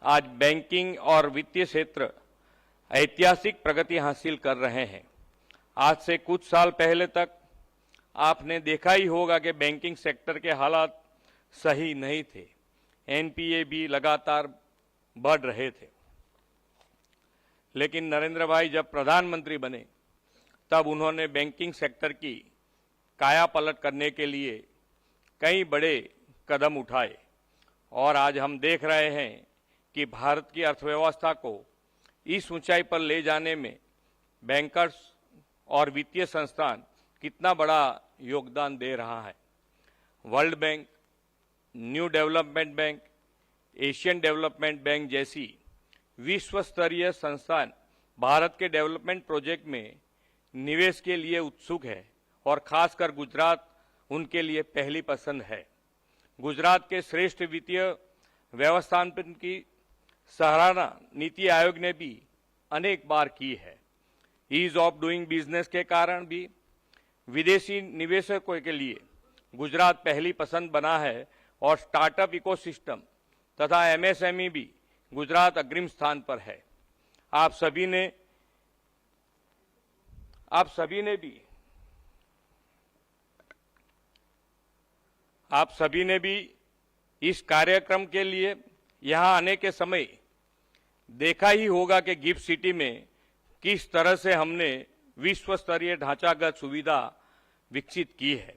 S18: आज बैंकिंग और वित्तीय क्षेत्र ऐतिहासिक प्रगति हासिल कर रहे हैं। आज से कुछ साल पहले तक आपने देखा ही होगा कि बैंकिंग सेक्टर के हालात सही नहीं थे। एनपीए भी लगातार बढ़ रहे थे। लेकिन नरेंद्र भाई जब प्रधानमंत्री बने तब उन्होंने बैंकिंग सेक्टर की काया पलट करने के लिए कई बड़े कदम उठाए और आज हम देख रहे हैं कि भारत की अर्थव्यवस्था को इस ऊंचाई पर ले जाने में बैंकर्स और वित्तीय संस्थान कितना बड़ा योगदान दे रहा है। World bank, new development bank, Asian development bank जैसी विश्व स्तरीय संस्थान भारत के डेवलपमेंट प्रोजेक्ट में निवेश के लिए उत्सुक है और खासकर गुजरात उनके लिए पहली पसंद है। गुजरात के श्रेष्ठ वित्तीय व्यवस्थापन की सराहना नीति आयोग ने भी अनेक बार की है। ईज ऑफ डूइंग बिजनेस के कारण भी विदेशी निवेशकों के लिए गुजरात पहली पसंद बना है और स्टार्टअप इकोसिस्टम तथा एमएसएमई भी गुजरात अग्रिम स्थान पर है। आप सभी ने भी इस कार्यक्रम के लिए यहां आने के समय देखा ही होगा कि गिफ्ट सिटी में किस तरह से हमने विश्व स्तरीय ढांचागत सुविधा विकसित की है।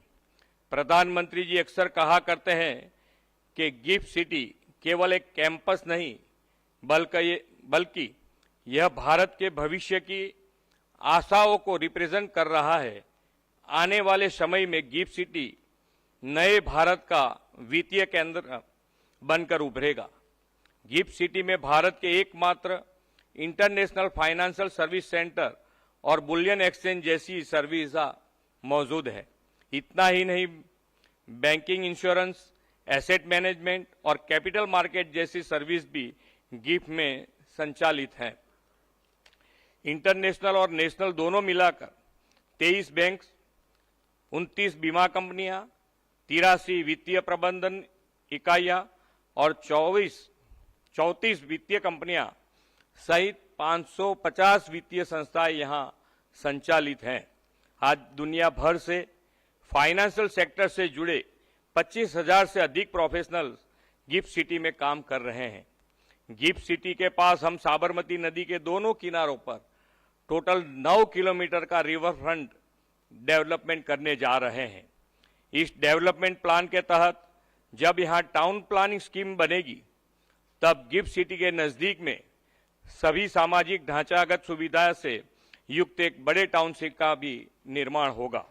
S18: प्रधानमंत्री जी अक्सर कहा करते हैं कि गिफ्ट सिटी केवल एक कैंपस नहीं बल्कि यह भारत के भविष्य की आशाओं को रिप्रेजेंट कर रहा है। आने वाले समय में गिफ्ट सिटी नए भारत का वित्तीय केंद्र बनकर उभरेगा। गिफ्ट सिटी में भारत के एकमात्र इंटरनेशनल फाइनेंशियल सर्विस सेंटर और बुलियन एक्सचेंज जैसी सर्विस मौजूद है। इतना ही नहीं, बैंकिंग, इंश्योरेंस, एसेट मैनेजमेंट और कैपिटल मार्केट जैसी सर्विस भी गिफ्ट में संचालित है। इंटरनेशनल और नेशनल दोनों मिलाकर 23 बैंक, 29 बीमा कंपनियां, 83 वित्तीय प्रबंधन इकाइयां और 34 वित्तीय कंपनियां सहित 550 वित्तीय संस्थाएं यहां संचालित हैं। आज दुनिया भर से फाइनेंशियल सेक्टर से जुड़े 25,000 से अधिक प्रोफेशनल्स गिफ्ट सिटी में काम कर रहे हैं। गिफ्ट सिटी के पास हम साबरमती नदी के दोनों किनारों पर टोटल 9 किलोमीटर का रिवर फ्रंट डेवलपमेंट करने जा रहे हैं। इस डेवलपमेंट प्लान के तहत जब यहां टाउन प्लानिंग स्कीम बनेगी तब गिफ्ट सिटी के नजदीक में सभी सामाजिक ढांचागत सुविधाओं से युक्त एक बड़े टाउनशिप का भी निर्माण होगा।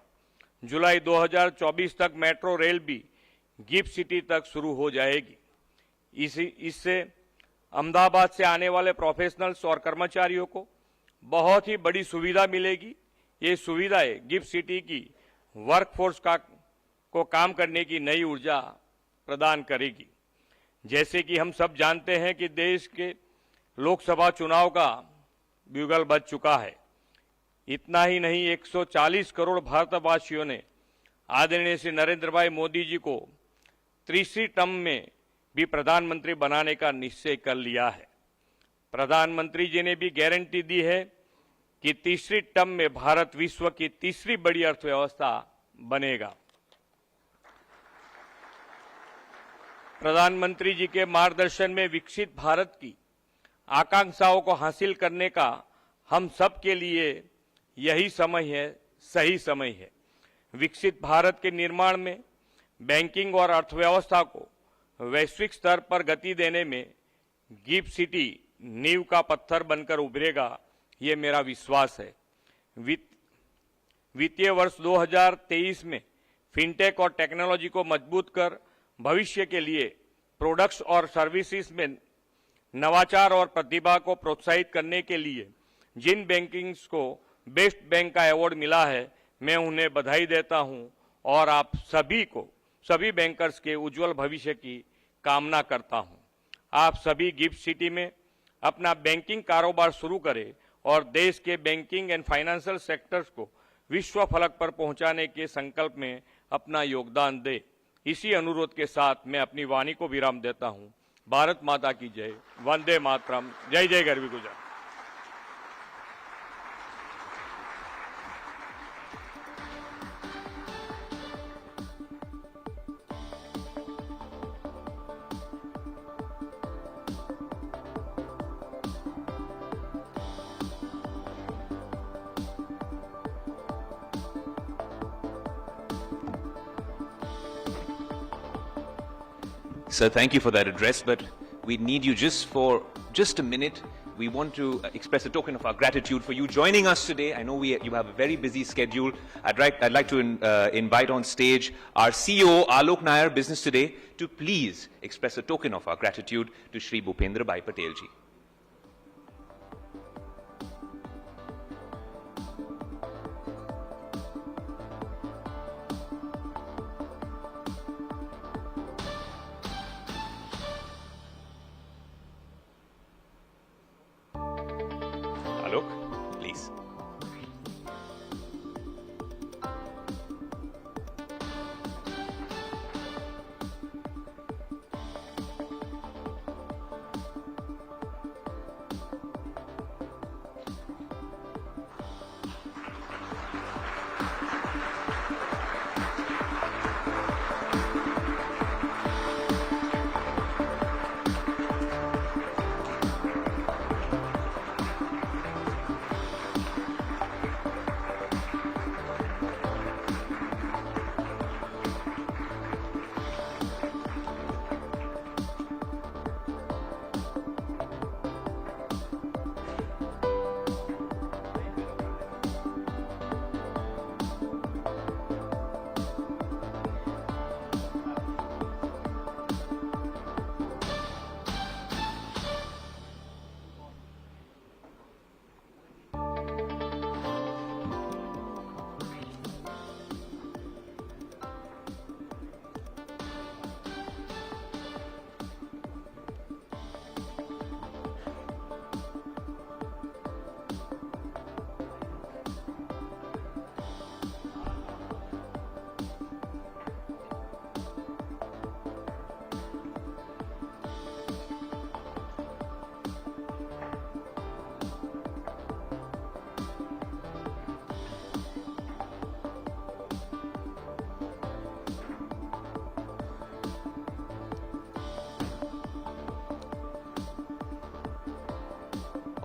S18: जुलाई 2024 तक मेट्रो रेल भी गिफ्ट सिटी तक शुरू हो जाएगी। इससे अहमदाबाद से आने वाले प्रोफेशनल्स और कर्मचारियों को बहुत ही बड़ी सुविधा मिलेगी। ये सुविधाएं गिफ्ट सिटी की वर्कफोर्स को काम करने की नई ऊर्जा प्रदान करेगी। जैसे कि हम सब जानते हैं कि देश के लोकसभा चुनाव का ब्यूगल बज चुका है। इतना ही नहीं, 140 करोड़ भारतवासियों ने आदरणीय श्री नरेंद्र भाई मोदी जी को तीसरी टर्म में भी प्रधानमंत्री बनाने का निश्चय कर लिया है। प्रधानमंत्री जी ने भी गारंटी दी है कि तीसरी टर्म में भारत विश्व की तीसरी बड़ी अर्थव्यवस्था बनेगा। प्रधानमंत्री जी के मार्गदर्शन में विकसित भारत की आकांक्षाओं को हासिल करने का हम सब के लिए यही समय है, सही समय है। विकसित भारत के निर्माण में बैंकिंग और अर्थव्यवस्था को वैश्विक स्तर पर गति देने में गिफ्ट सिटी नींव का पत्थर बनकर उभरेगा, ये मेरा विश्वास है। वित्तीय वर्ष 2023 में फिनटेक और टेक्नोलॉजी को मजबूत कर भविष्य के लिए प्रोडक्ट्स और सर्विसेज में नवाचार और प्रतिभा को प्रोत्साहित करने के लिए जिन बैंकिंग्स को बेस्ट बैंक का अवार्ड मिला है, मैं उन्हें बधाई देता हूं और आप सभी को, सभी बैंकर्स के उज्जवल भविष्य की कामना करता हूं। आप सभी गिफ्ट सिटी में अपना बैंकिंग कारोबार शुरू करें और देश के बैंकिंग एंड फाइनेंशियल सेक्टर्स को विश्व फलक पर पहुंचाने के संकल्प में अपना योगदान दे। इसी अनुरोध के साथ मैं अपनी वाणी को विराम देता हूं। भारत माता की जय, वंदे मातरम, जय जय Garvi Gujarat.
S1: Sir, thank you for that address, but we need you for just a minute. We want to express a token of our gratitude for you joining us today. I know you have a very busy schedule. I'd like to invite on stage our CEO, Alok Nair, Business Today, to please express a token of our gratitude to Shri Bhupendra Bhai Patel ji. Alok, please.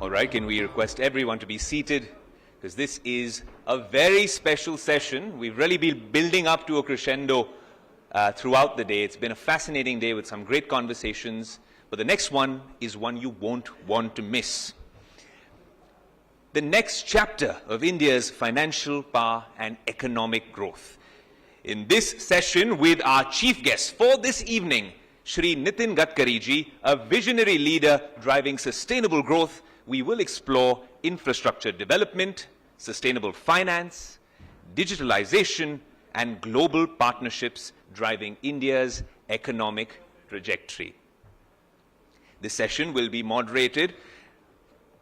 S1: All right, can we request everyone to be seated? Because this is a very special session. We've really been building up to a crescendo throughout the day. It's been a fascinating day with some great conversations. But the next one is one you won't want to miss. The next chapter of India's financial power and economic growth. In this session with our chief guest for this evening, Shri Nitin Gadkari ji, a visionary leader driving sustainable growth, we will explore infrastructure development, sustainable finance, digitalization, and global partnerships driving India's economic trajectory. This session will be moderated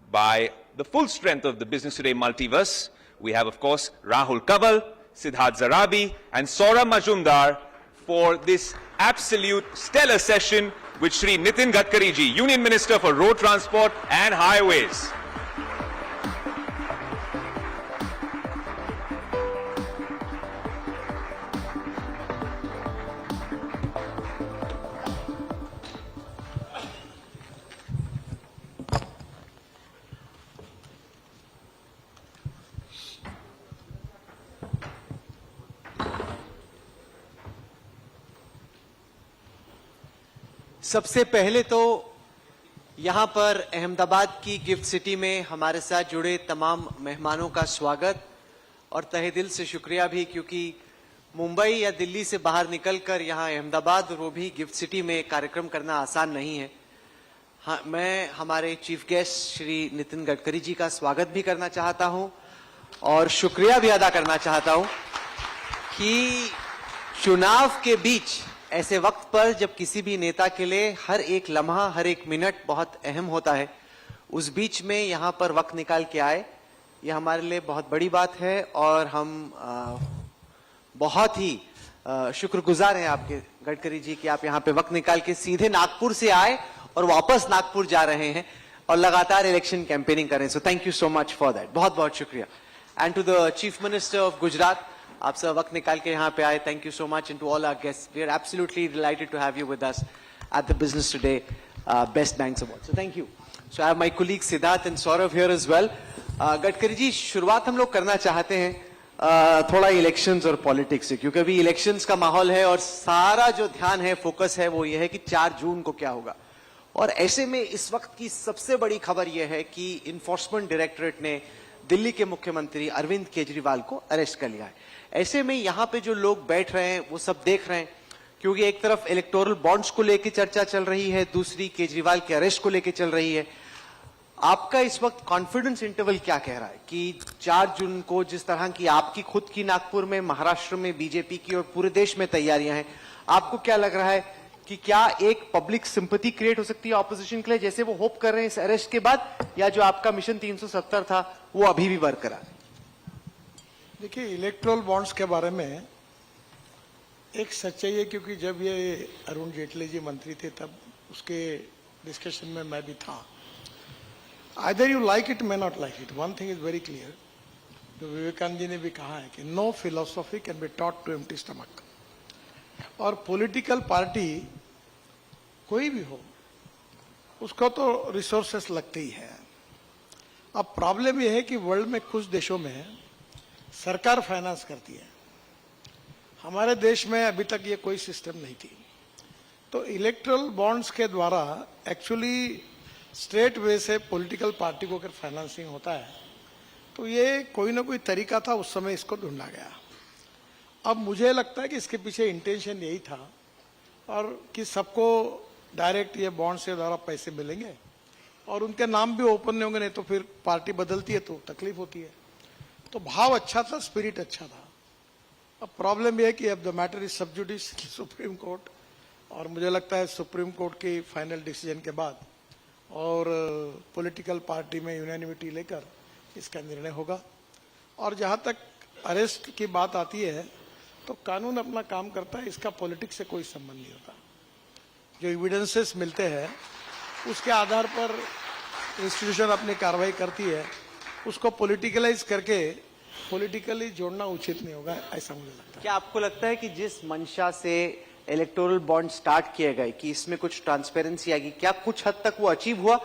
S1: by the full strength of the Business Today multiverse. We have, of course, Rahul Kaval, Siddharth Zarabi, and Saurabh Majumdar for this absolute stellar session with Shri Nitin Gadkari ji, Union Minister for Road Transport and Highways.
S11: सबसे पहले तो यहाँ पर अहमदाबाद की gift city में हमारे साथ जुड़े तमाम मेहमानों का स्वागत और तहे दिल से शुक्रिया भी, क्योंकि मुंबई या दिल्ली से बाहर निकलकर यहाँ अहमदाबाद और वो भी गिफ्ट सिटी में कार्यक्रम करना आसान नहीं है। हाँ, मैं हमारे चीफ गेस्ट श्री नितिन गडकरी जी का स्वागत भी करना चाहता हूं और शुक्रिया भी अदा करना चाहता हूं कि चुनाव के बीच ऐसे वक्त पर जब किसी भी नेता के लिए हर एक लम्हा, हर एक मिनट बहुत अहम होता है, उस बीच में यहाँ पर वक्त निकाल के आए, यह हमारे लिए बहुत बड़ी बात है और हम बहुत ही शुक्रगुजार हैं आपके गडकरी जी कि आप यहाँ पे वक्त निकाल के सीधे नागपुर से आए और वापस नागपुर जा रहे हैं और लगातार इलेक्शन कैंपेनिंग कर रहे हैं. So thank you so much for that. बहुत बहुत शुक्रिया. And to the chief minister of Gujarat, आप सब वक्त निकाल के यहाँ पे आए. Thank you so much. And to all our guests, we are absolutely delighted to have you with us at the business today best banks award. So thank you. So I have my colleague Siddharth and Saurabh here as well. Gadkari जी, शुरुआत हम लोग करना चाहते हैं थोड़ा elections और politics से, क्योंकि अभी इलेक्शंस का माहौल है और सारा जो ध्यान है, फोकस है, वो ये है कि 4 जून को क्या होगा. और ऐसे में इस वक्त की सबसे बड़ी खबर यह है कि इन्फोर्समेंट डायरेक्टरेट ने दिल्ली के मुख्यमंत्री अरविंद केजरीवाल को अरेस्ट कर लिया है. ऐसे में यहाँ पे जो लोग बैठ रहे हैं वो सब देख रहे हैं, क्योंकि एक तरफ इलेक्टोरल बॉन्ड्स को लेकर चर्चा चल रही है, दूसरी केजरीवाल के अरेस्ट को लेकर चल रही है. आपका इस वक्त कॉन्फिडेंस इंटरवल क्या कह रहा है कि 4 जून को जिस तरह की आपकी खुद की नागपुर में, महाराष्ट्र में बीजेपी की और पूरे देश में तैयारियां हैं, आपको क्या लग रहा है कि क्या एक पब्लिक सिंपैथी क्रिएट हो सकती है ऑपोजिशन के लिए, जैसे वो होप कर रहे हैं इस अरेस्ट के बाद, या जो आपका मिशन 370 था वो अभी भी बरकरार है?
S19: देखिए, इलेक्ट्रोल बॉन्ड्स के बारे में एक सच्चाई है, क्योंकि जब ये अरुण जेटली जी मंत्री थे तब उसके डिस्कशन में मैं भी था. Either you like it, may not like it. One thing is very clear. जो विवेकानंद जी ने भी कहा है कि no philosophy can be taught to empty stomach. और पॉलिटिकल पार्टी कोई भी हो, उसको तो रिसोर्सेस लगते ही है. अब प्रॉब्लम यह है कि वर्ल्ड में कुछ देशों में सरकार फाइनेंस करती है. हमारे देश में अभी तक ये कोई सिस्टम नहीं थी. तो इलेक्ट्रल बॉन्ड्स के द्वारा एक्चुअली स्ट्रेट वे से पॉलिटिकल पार्टी को अगर फाइनेंसिंग होता है, तो ये कोई ना कोई तरीका था, उस समय इसको ढूंढा गया. अब मुझे लगता है कि इसके पीछे इंटेंशन यही था, और कि सबको डायरेक्ट ये बॉन्ड से द्वारा पैसे मिलेंगे और उनके नाम भी ओपन नहीं होंगे, नहीं तो फिर पार्टी बदलती है तो तकलीफ होती है. तो भाव अच्छा था, स्पिरिट अच्छा था. अब प्रॉब्लम यह है कि अब द मैटर इज सब जुडिस सुप्रीम कोर्ट, और मुझे लगता है सुप्रीम कोर्ट की फाइनल डिसीजन के बाद और पॉलिटिकल पार्टी में यूनानिमिटी लेकर इसका निर्णय होगा. और जहां तक अरेस्ट की बात आती है, तो कानून अपना काम करता है, इसका पॉलिटिक्स से कोई संबंध नहीं होता. जो एविडेंसेस मिलते हैं उसके आधार पर इंस्टीट्यूशन अपनी कार्रवाई करती है, उसको पॉलिटिकलाइज करके पॉलिटिकली जोड़ना उचित नहीं होगा, ऐसा मुझे लगता है.
S11: क्या आपको लगता है कि जिस मंशा से इलेक्टोरल बॉन्ड स्टार्ट किए गए कि इसमें कुछ ट्रांसपेरेंसी आएगी, क्या कुछ हद तक वो अचीव हुआ,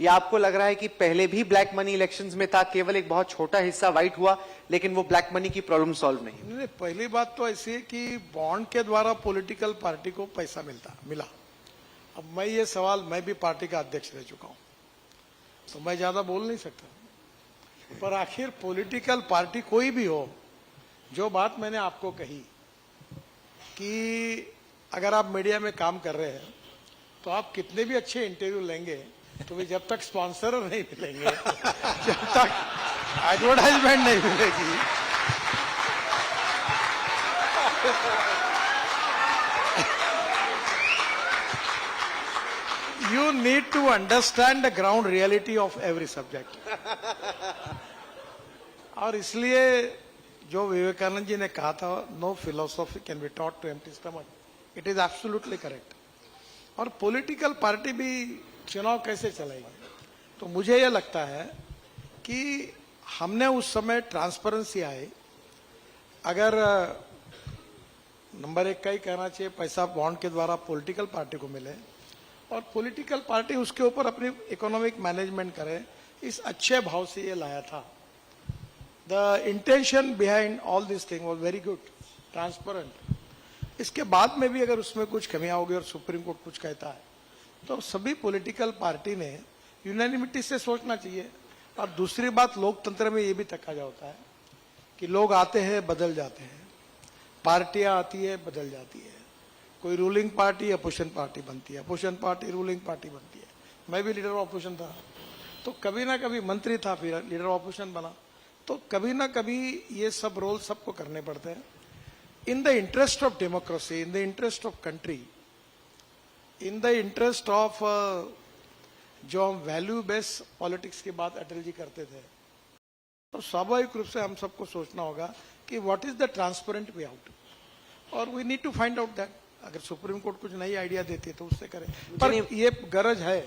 S11: या आपको लग रहा है कि पहले भी ब्लैक मनी इलेक्शंस में था, केवल एक बहुत छोटा हिस्सा व्हाइट हुआ, लेकिन वो ब्लैक मनी की प्रॉब्लम सॉल्व नहीं?
S19: नहीं, पहली बात तो ऐसी है कि बॉन्ड के द्वारा पॉलिटिकल पार्टी को पैसा मिला. अब मैं ये सवाल, मैं भी पार्टी का अध्यक्ष रह चुका हूं, तो मैं ज्यादा बोल नहीं सकता, पर आखिर पॉलिटिकल पार्टी कोई भी हो, जो बात मैंने आपको कही कि अगर आप मीडिया में काम कर रहे हैं तो आप कितने भी अच्छे इंटरव्यू लेंगे, तो भी जब तक स्पॉन्सर नहीं मिलेंगे, जब तक एडवर्टाइजमेंट नहीं मिलेगी, you need to understand the ground reality of every subject. और इसलिए जो विवेकानंद जी ने कहा था, no philosophy can be taught to empty stomach, it is absolutely correct. और पॉलिटिकल पार्टी भी चुनाव कैसे चलाएगी, तो मुझे यह लगता है कि हमने उस समय ट्रांसपेरेंसी आए, अगर नंबर 1 का ही कहना चाहिए, पैसा बॉन्ड के द्वारा पॉलिटिकल पार्टी को मिले और पॉलिटिकल पार्टी उसके ऊपर अपनी इकोनॉमिक मैनेजमेंट करे, इस अच्छे भाव से ये लाया था. The intention behind all this thing was very good, transparent. इसके बाद में भी अगर उसमें कुछ कमियां होगी और सुप्रीम कोर्ट कुछ कहता है, तो सभी पॉलिटिकल पार्टी ने यूनानिमिटी से सोचना चाहिए. और दूसरी बात, लोकतंत्र में ये भी तकाजा होता है कि लोग आते हैं, बदल जाते हैं, पार्टियां आती है, बदल जाती है, कोई रूलिंग पार्टी अपोजिशन पार्टी बनती है, अपोजिशन पार्टी रूलिंग पार्टी बनती है. मैं भी लीडर ऑफ अपोजिशन था, तो कभी ना कभी मंत्री था, फिर लीडर ऑफ अपोजिशन बना, तो कभी ना कभी ये सब रोल सबको करने पड़ते हैं। In the interest of democracy, in the interest of country, in the interest of जो हम वैल्यू बेस्ड पॉलिटिक्स की बात अटल जी करते थे, तो स्वाभाविक रूप से हम सबको सोचना होगा कि what is the transparent way out, और we need to find out that. अगर सुप्रीम कोर्ट कुछ नई आइडिया देती है तो उससे करें, पर ये गरज है,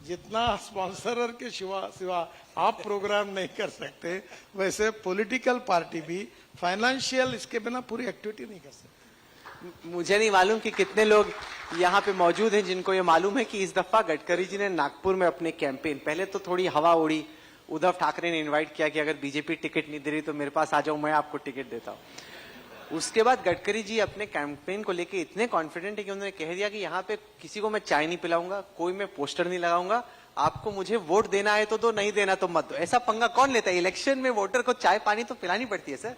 S19: जितना स्पॉन्सरर के सिवा आप प्रोग्राम नहीं कर सकते, वैसे पॉलिटिकल पार्टी भी फाइनेंशियल इसके बिना पूरी एक्टिविटी नहीं कर सकते।
S11: मुझे नहीं मालूम कि कितने लोग यहाँ पे मौजूद हैं जिनको ये मालूम है कि इस दफा गडकरी जी ने नागपुर में अपने कैंपेन, पहले तो थोड़ी हवा उड़ी, उद्धव ठाकरे ने इनवाइट किया कि अगर बीजेपी टिकट नहीं दे रही तो मेरे पास आ जाओ, मैं आपको टिकट देता हूँ। उसके बाद गडकरी जी अपने कैंपेन को लेके इतने कॉन्फिडेंट है कि उन्होंने कह दिया कि यहाँ पे किसी को मैं चाय नहीं पिलाऊंगा, कोई मैं पोस्टर नहीं लगाऊंगा, आपको मुझे वोट देना है तो दो, नहीं देना तो मत दो। ऐसा पंगा कौन लेता है? इलेक्शन में वोटर को चाय पानी तो पिलानी पड़ती है सर।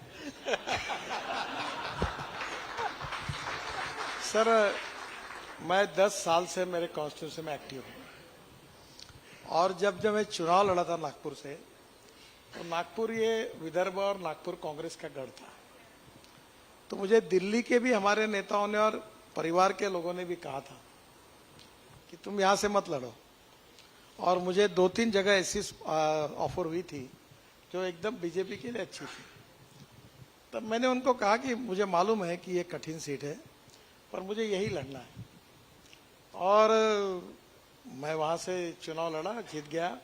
S19: सर, मैं 10 साल से मेरे कॉन्स्टिट्यूंसी में एक्टिव हूँ, और जब मैं चुनाव लड़ा था नागपुर से, तो नागपुर ये विदर्भ और नागपुर कांग्रेस का गढ़ था। तो मुझे दिल्ली के भी हमारे नेताओं ने और परिवार के लोगों ने भी कहा था कि तुम यहां से मत लड़ो, और मुझे 2-3 जगह ऐसी ऑफर हुई थी जो एकदम बीजेपी के लिए अच्छी थी। तब मैंने उनको कहा कि मुझे मालूम है कि ये कठिन सीट है, पर मुझे यही लड़ना है, और मैं वहां से चुनाव लड़ा, जीत गया,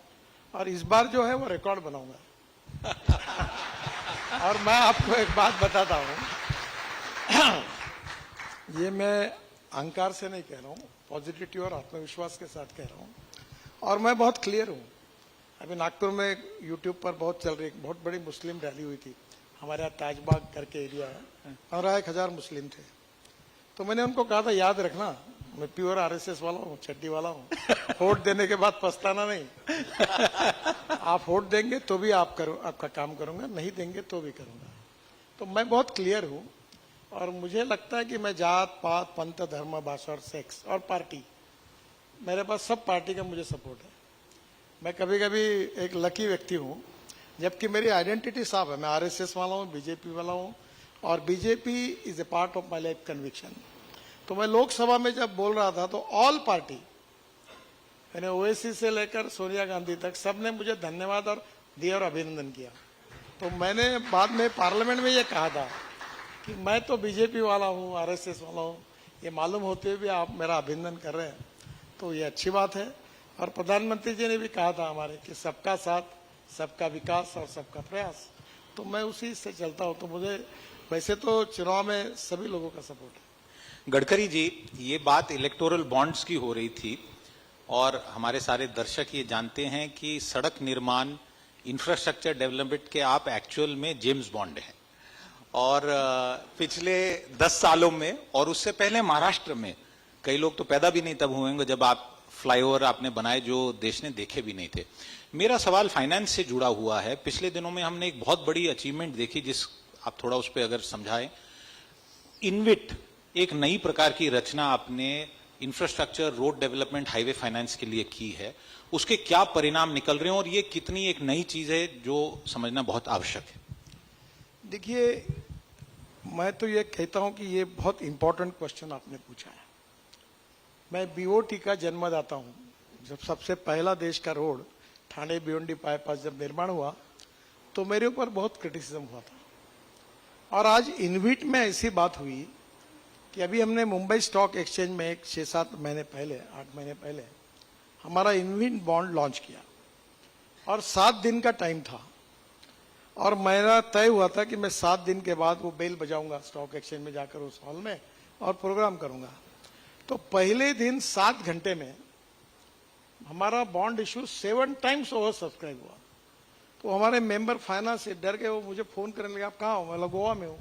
S19: और इस बार जो है वो रिकॉर्ड बनाऊंगा। और मैं आपको एक बात बताता हूं, ये मैं अहंकार से नहीं कह रहा हूं, पॉजिटिविटी और आत्मविश्वास के साथ कह रहा हूं, और मैं बहुत क्लियर हूं। अभी नागपुर में यूट्यूब पर बहुत चल रही, बहुत बड़ी मुस्लिम रैली हुई थी, हमारे यहाँ ताजबाग करके एरिया है, 15,000 मुस्लिम थे। तो मैंने उनको कहा था, याद रखना मैं प्योर आरएसएस वाला हूँ, चड्डी वाला हूँ, वोट देने के बाद पछताना नहीं। आप वोट देंगे तो भी आपका काम करूंगा, नहीं देंगे तो भी करूंगा। तो मैं बहुत क्लियर हूँ, और मुझे लगता है कि मैं जात पात पंथ धर्म भाषा और सेक्स और पार्टी, मेरे पास सब पार्टी का मुझे सपोर्ट है। मैं कभी कभी एक लकी व्यक्ति हूँ, जबकि मेरी आइडेंटिटी साफ है, मैं आरएसएस वाला हूँ, बीजेपी वाला हूँ, और BJP is a part of my life conviction. तो मैं लोकसभा में जब बोल रहा था तो ऑल पार्टी, मैंने ओवैसी से लेकर सोनिया गांधी तक, सबने मुझे धन्यवाद और दिया और अभिनंदन किया। तो मैंने बाद में पार्लियामेंट में ये कहा था कि मैं तो बीजेपी वाला हूँ, आरएसएस वाला हूँ, ये मालूम होते हुए भी आप मेरा अभिनंदन कर रहे हैं, तो ये अच्छी बात है। और प्रधानमंत्री जी ने भी कहा था हमारे कि सबका साथ, सबका विकास और सबका प्रयास, तो मैं उसी से चलता हूँ। तो मुझे वैसे तो चुनाव में सभी लोगों का सपोर्ट है।
S8: गडकरी जी, ये बात इलेक्टोरल बॉन्ड्स की हो रही थी, और hamaरे सारे दर्शक ये जानते हैं कि सड़क निर्माण, इंफ्रास्ट्रक्चर डेवलपमेंट के आप एक्चुअल में जेम्स बॉन्ड हैं। और पिछले 10 सालों में, और उससे पहले महाराष्ट्र में, कई लोग तो पैदा भी नहीं तब हुए होंगे जब आप फ्लाईओवर आपने बनाए जो देश ने देखे भी नहीं थे। मेरा सवाल फाइनेंस से जुड़ा हुआ है। पिछले दिनों में हमने एक बहुत बड़ी अचीवमेंट देखी, जिस आप थोड़ा उस पर अगर समझाएं। इनविट, एक नई प्रकार की रचना आपने infrastructure, road development, highway finance के लिए की है। उसके क्या परिणाम निकल रहे हैं, और ये कितनी एक नई चीज है जो समझना बहुत आवश्यक है?
S19: देखिए, मैं तो ये कहता हूं कि ये बहुत इंपॉर्टेंट क्वेश्चन आपने पूछा है। मैं बीओटी का जन्मदाता हूं। जब सबसे पहला देश का रोड ठाणे भिवंडी बाईपास जब निर्माण हुआ, तो मेरे ऊपर बहुत क्रिटिसिज्म हुआ था, और आज इनविट में ऐसी बात हुई कि अभी हमने मुंबई स्टॉक एक्सचेंज में 6-7 महीने पहले, 8 महीने पहले हमारा इनविट बॉन्ड लॉन्च किया, और 7 दिन का टाइम था, और मेरा तय हुआ था कि मैं 7 दिन के बाद वो बेल बजाऊंगा स्टॉक एक्सचेंज में जाकर उस हॉल में, और प्रोग्राम करूंगा। तो पहले दिन 7 घंटे में हमारा bond issue 7 times over subscribe हुआ। तो हमारे मेंबर फाइनेंस से डर गए, वो मुझे फोन करने लगे, आप कहाँ हो? मैं गोवा में हूँ,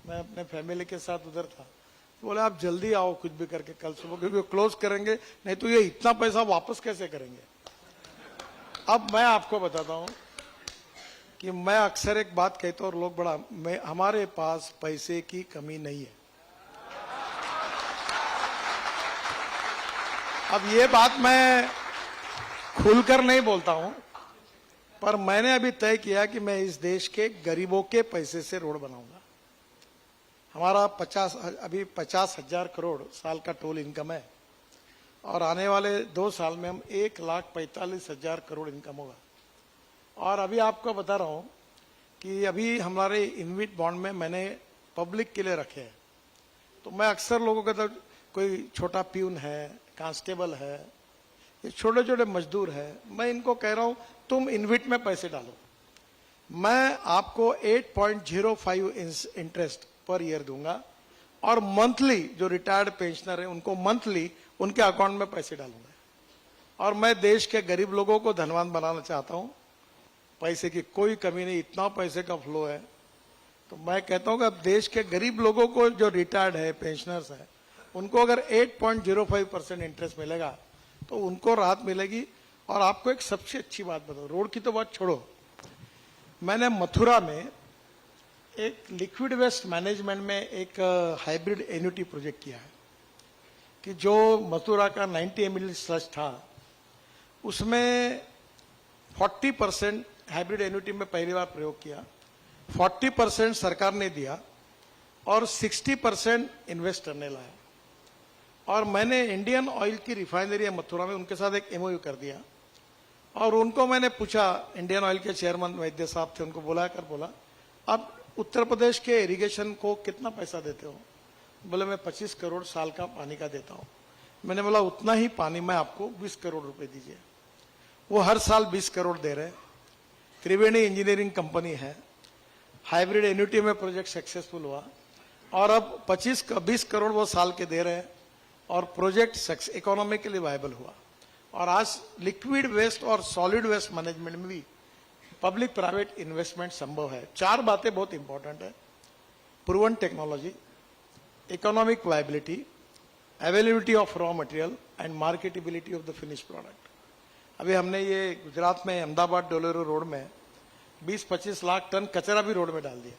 S19: मैं अपने फैमिली के साथ उधर था। तो बोले आप जल्दी आओ कुछ भी करके कल सुबह, क्योंकि क्लोज करेंगे, नहीं तो ये इतना पैसा वापस कैसे करेंगे। अब मैं आपको बताता हूँ कि मैं अक्सर एक बात कहता हूँ, और लोग बड़ा, हमारे पास पैसे की कमी नहीं है। अब ये बात मैं खुलकर नहीं बोलता हूं, पर मैंने अभी तय किया कि मैं इस देश के गरीबों के पैसे से रोड बनाऊंगा। हमारा अभी 50,000 करोड़ साल का टोल इनकम है और आने वाले 2 साल में हम 1,45,000 करोड़ इनकम होगा। और अभी आपको बता रहा हूं कि अभी हमारे इनविट बॉन्ड में मैंने पब्लिक के लिए रखे हैं। तो मैं अक्सर लोगों का, तो कोई छोटा प्यून है, कांस्टेबल है, ये छोटे छोटे मजदूर है, मैं इनको कह रहा हूं तुम इनविट में पैसे डालो, मैं आपको 8.05 इंटरेस्ट पर ईयर दूंगा और मंथली जो रिटायर्ड पेंशनर है उनको मंथली उनके अकाउंट में पैसे डालूंगा। और मैं देश के गरीब लोगों को धनवान बनाना चाहता हूं, पैसे की कोई कमी नहीं, इतना पैसे का फ्लो है। तो मैं कहता हूं कि अब देश के गरीब लोगों को जो रिटायर्ड है, पेंशनर्स है, उनको अगर 8.05% इंटरेस्ट मिलेगा तो उनको राहत मिलेगी। और आपको एक सबसे अच्छी बात बताओ, रोड की तो बात छोड़ो, मैंने मथुरा में एक लिक्विड वेस्ट मैनेजमेंट में एक हाइब्रिड एन्युटी प्रोजेक्ट किया है कि जो मथुरा का 90 ml स्लज था उसमें 40% हाइब्रिड एन्युटी में पहली बार प्रयोग किया, 40% सरकार ने दिया और 60% इन्वेस्टर ने लाया। और मैंने इंडियन ऑयल की रिफाइनरी मथुरा में उनके साथ एक एमओयू कर दिया और उनको मैंने पूछा, इंडियन ऑयल के चेयरमैन वैद्य साहब थे, उनको बुलाकर बोला आप उत्तर प्रदेश के इरिगेशन को कितना पैसा देते हो? बोले मैं 25 करोड़ साल का पानी का देता हूं। मैंने बोला उतना ही पानी मैं आपको 20 करोड़ रुपए दीजिए। वो हर साल 20 करोड़ दे रहे हैं। त्रिवेणी इंजीनियरिंग कंपनी है, हाइब्रिड एन्युटी में प्रोजेक्ट सक्सेसफुल हुआ और अब 20 करोड़ वो साल के दे रहे हैं और प्रोजेक्ट इकोनॉमिकली वायबल हुआ। और आज लिक्विड वेस्ट और सॉलिड वेस्ट मैनेजमेंट में भी पब्लिक प्राइवेट इन्वेस्टमेंट संभव है। 4 बातें बहुत इंपॉर्टेंट है, proven technology, economic viability, availability of raw material and marketability of the finish product. अभी हमने ये गुजरात में अहमदाबाद डोलेरो रोड में 20-25 लाख टन कचरा भी रोड में डाल दिया।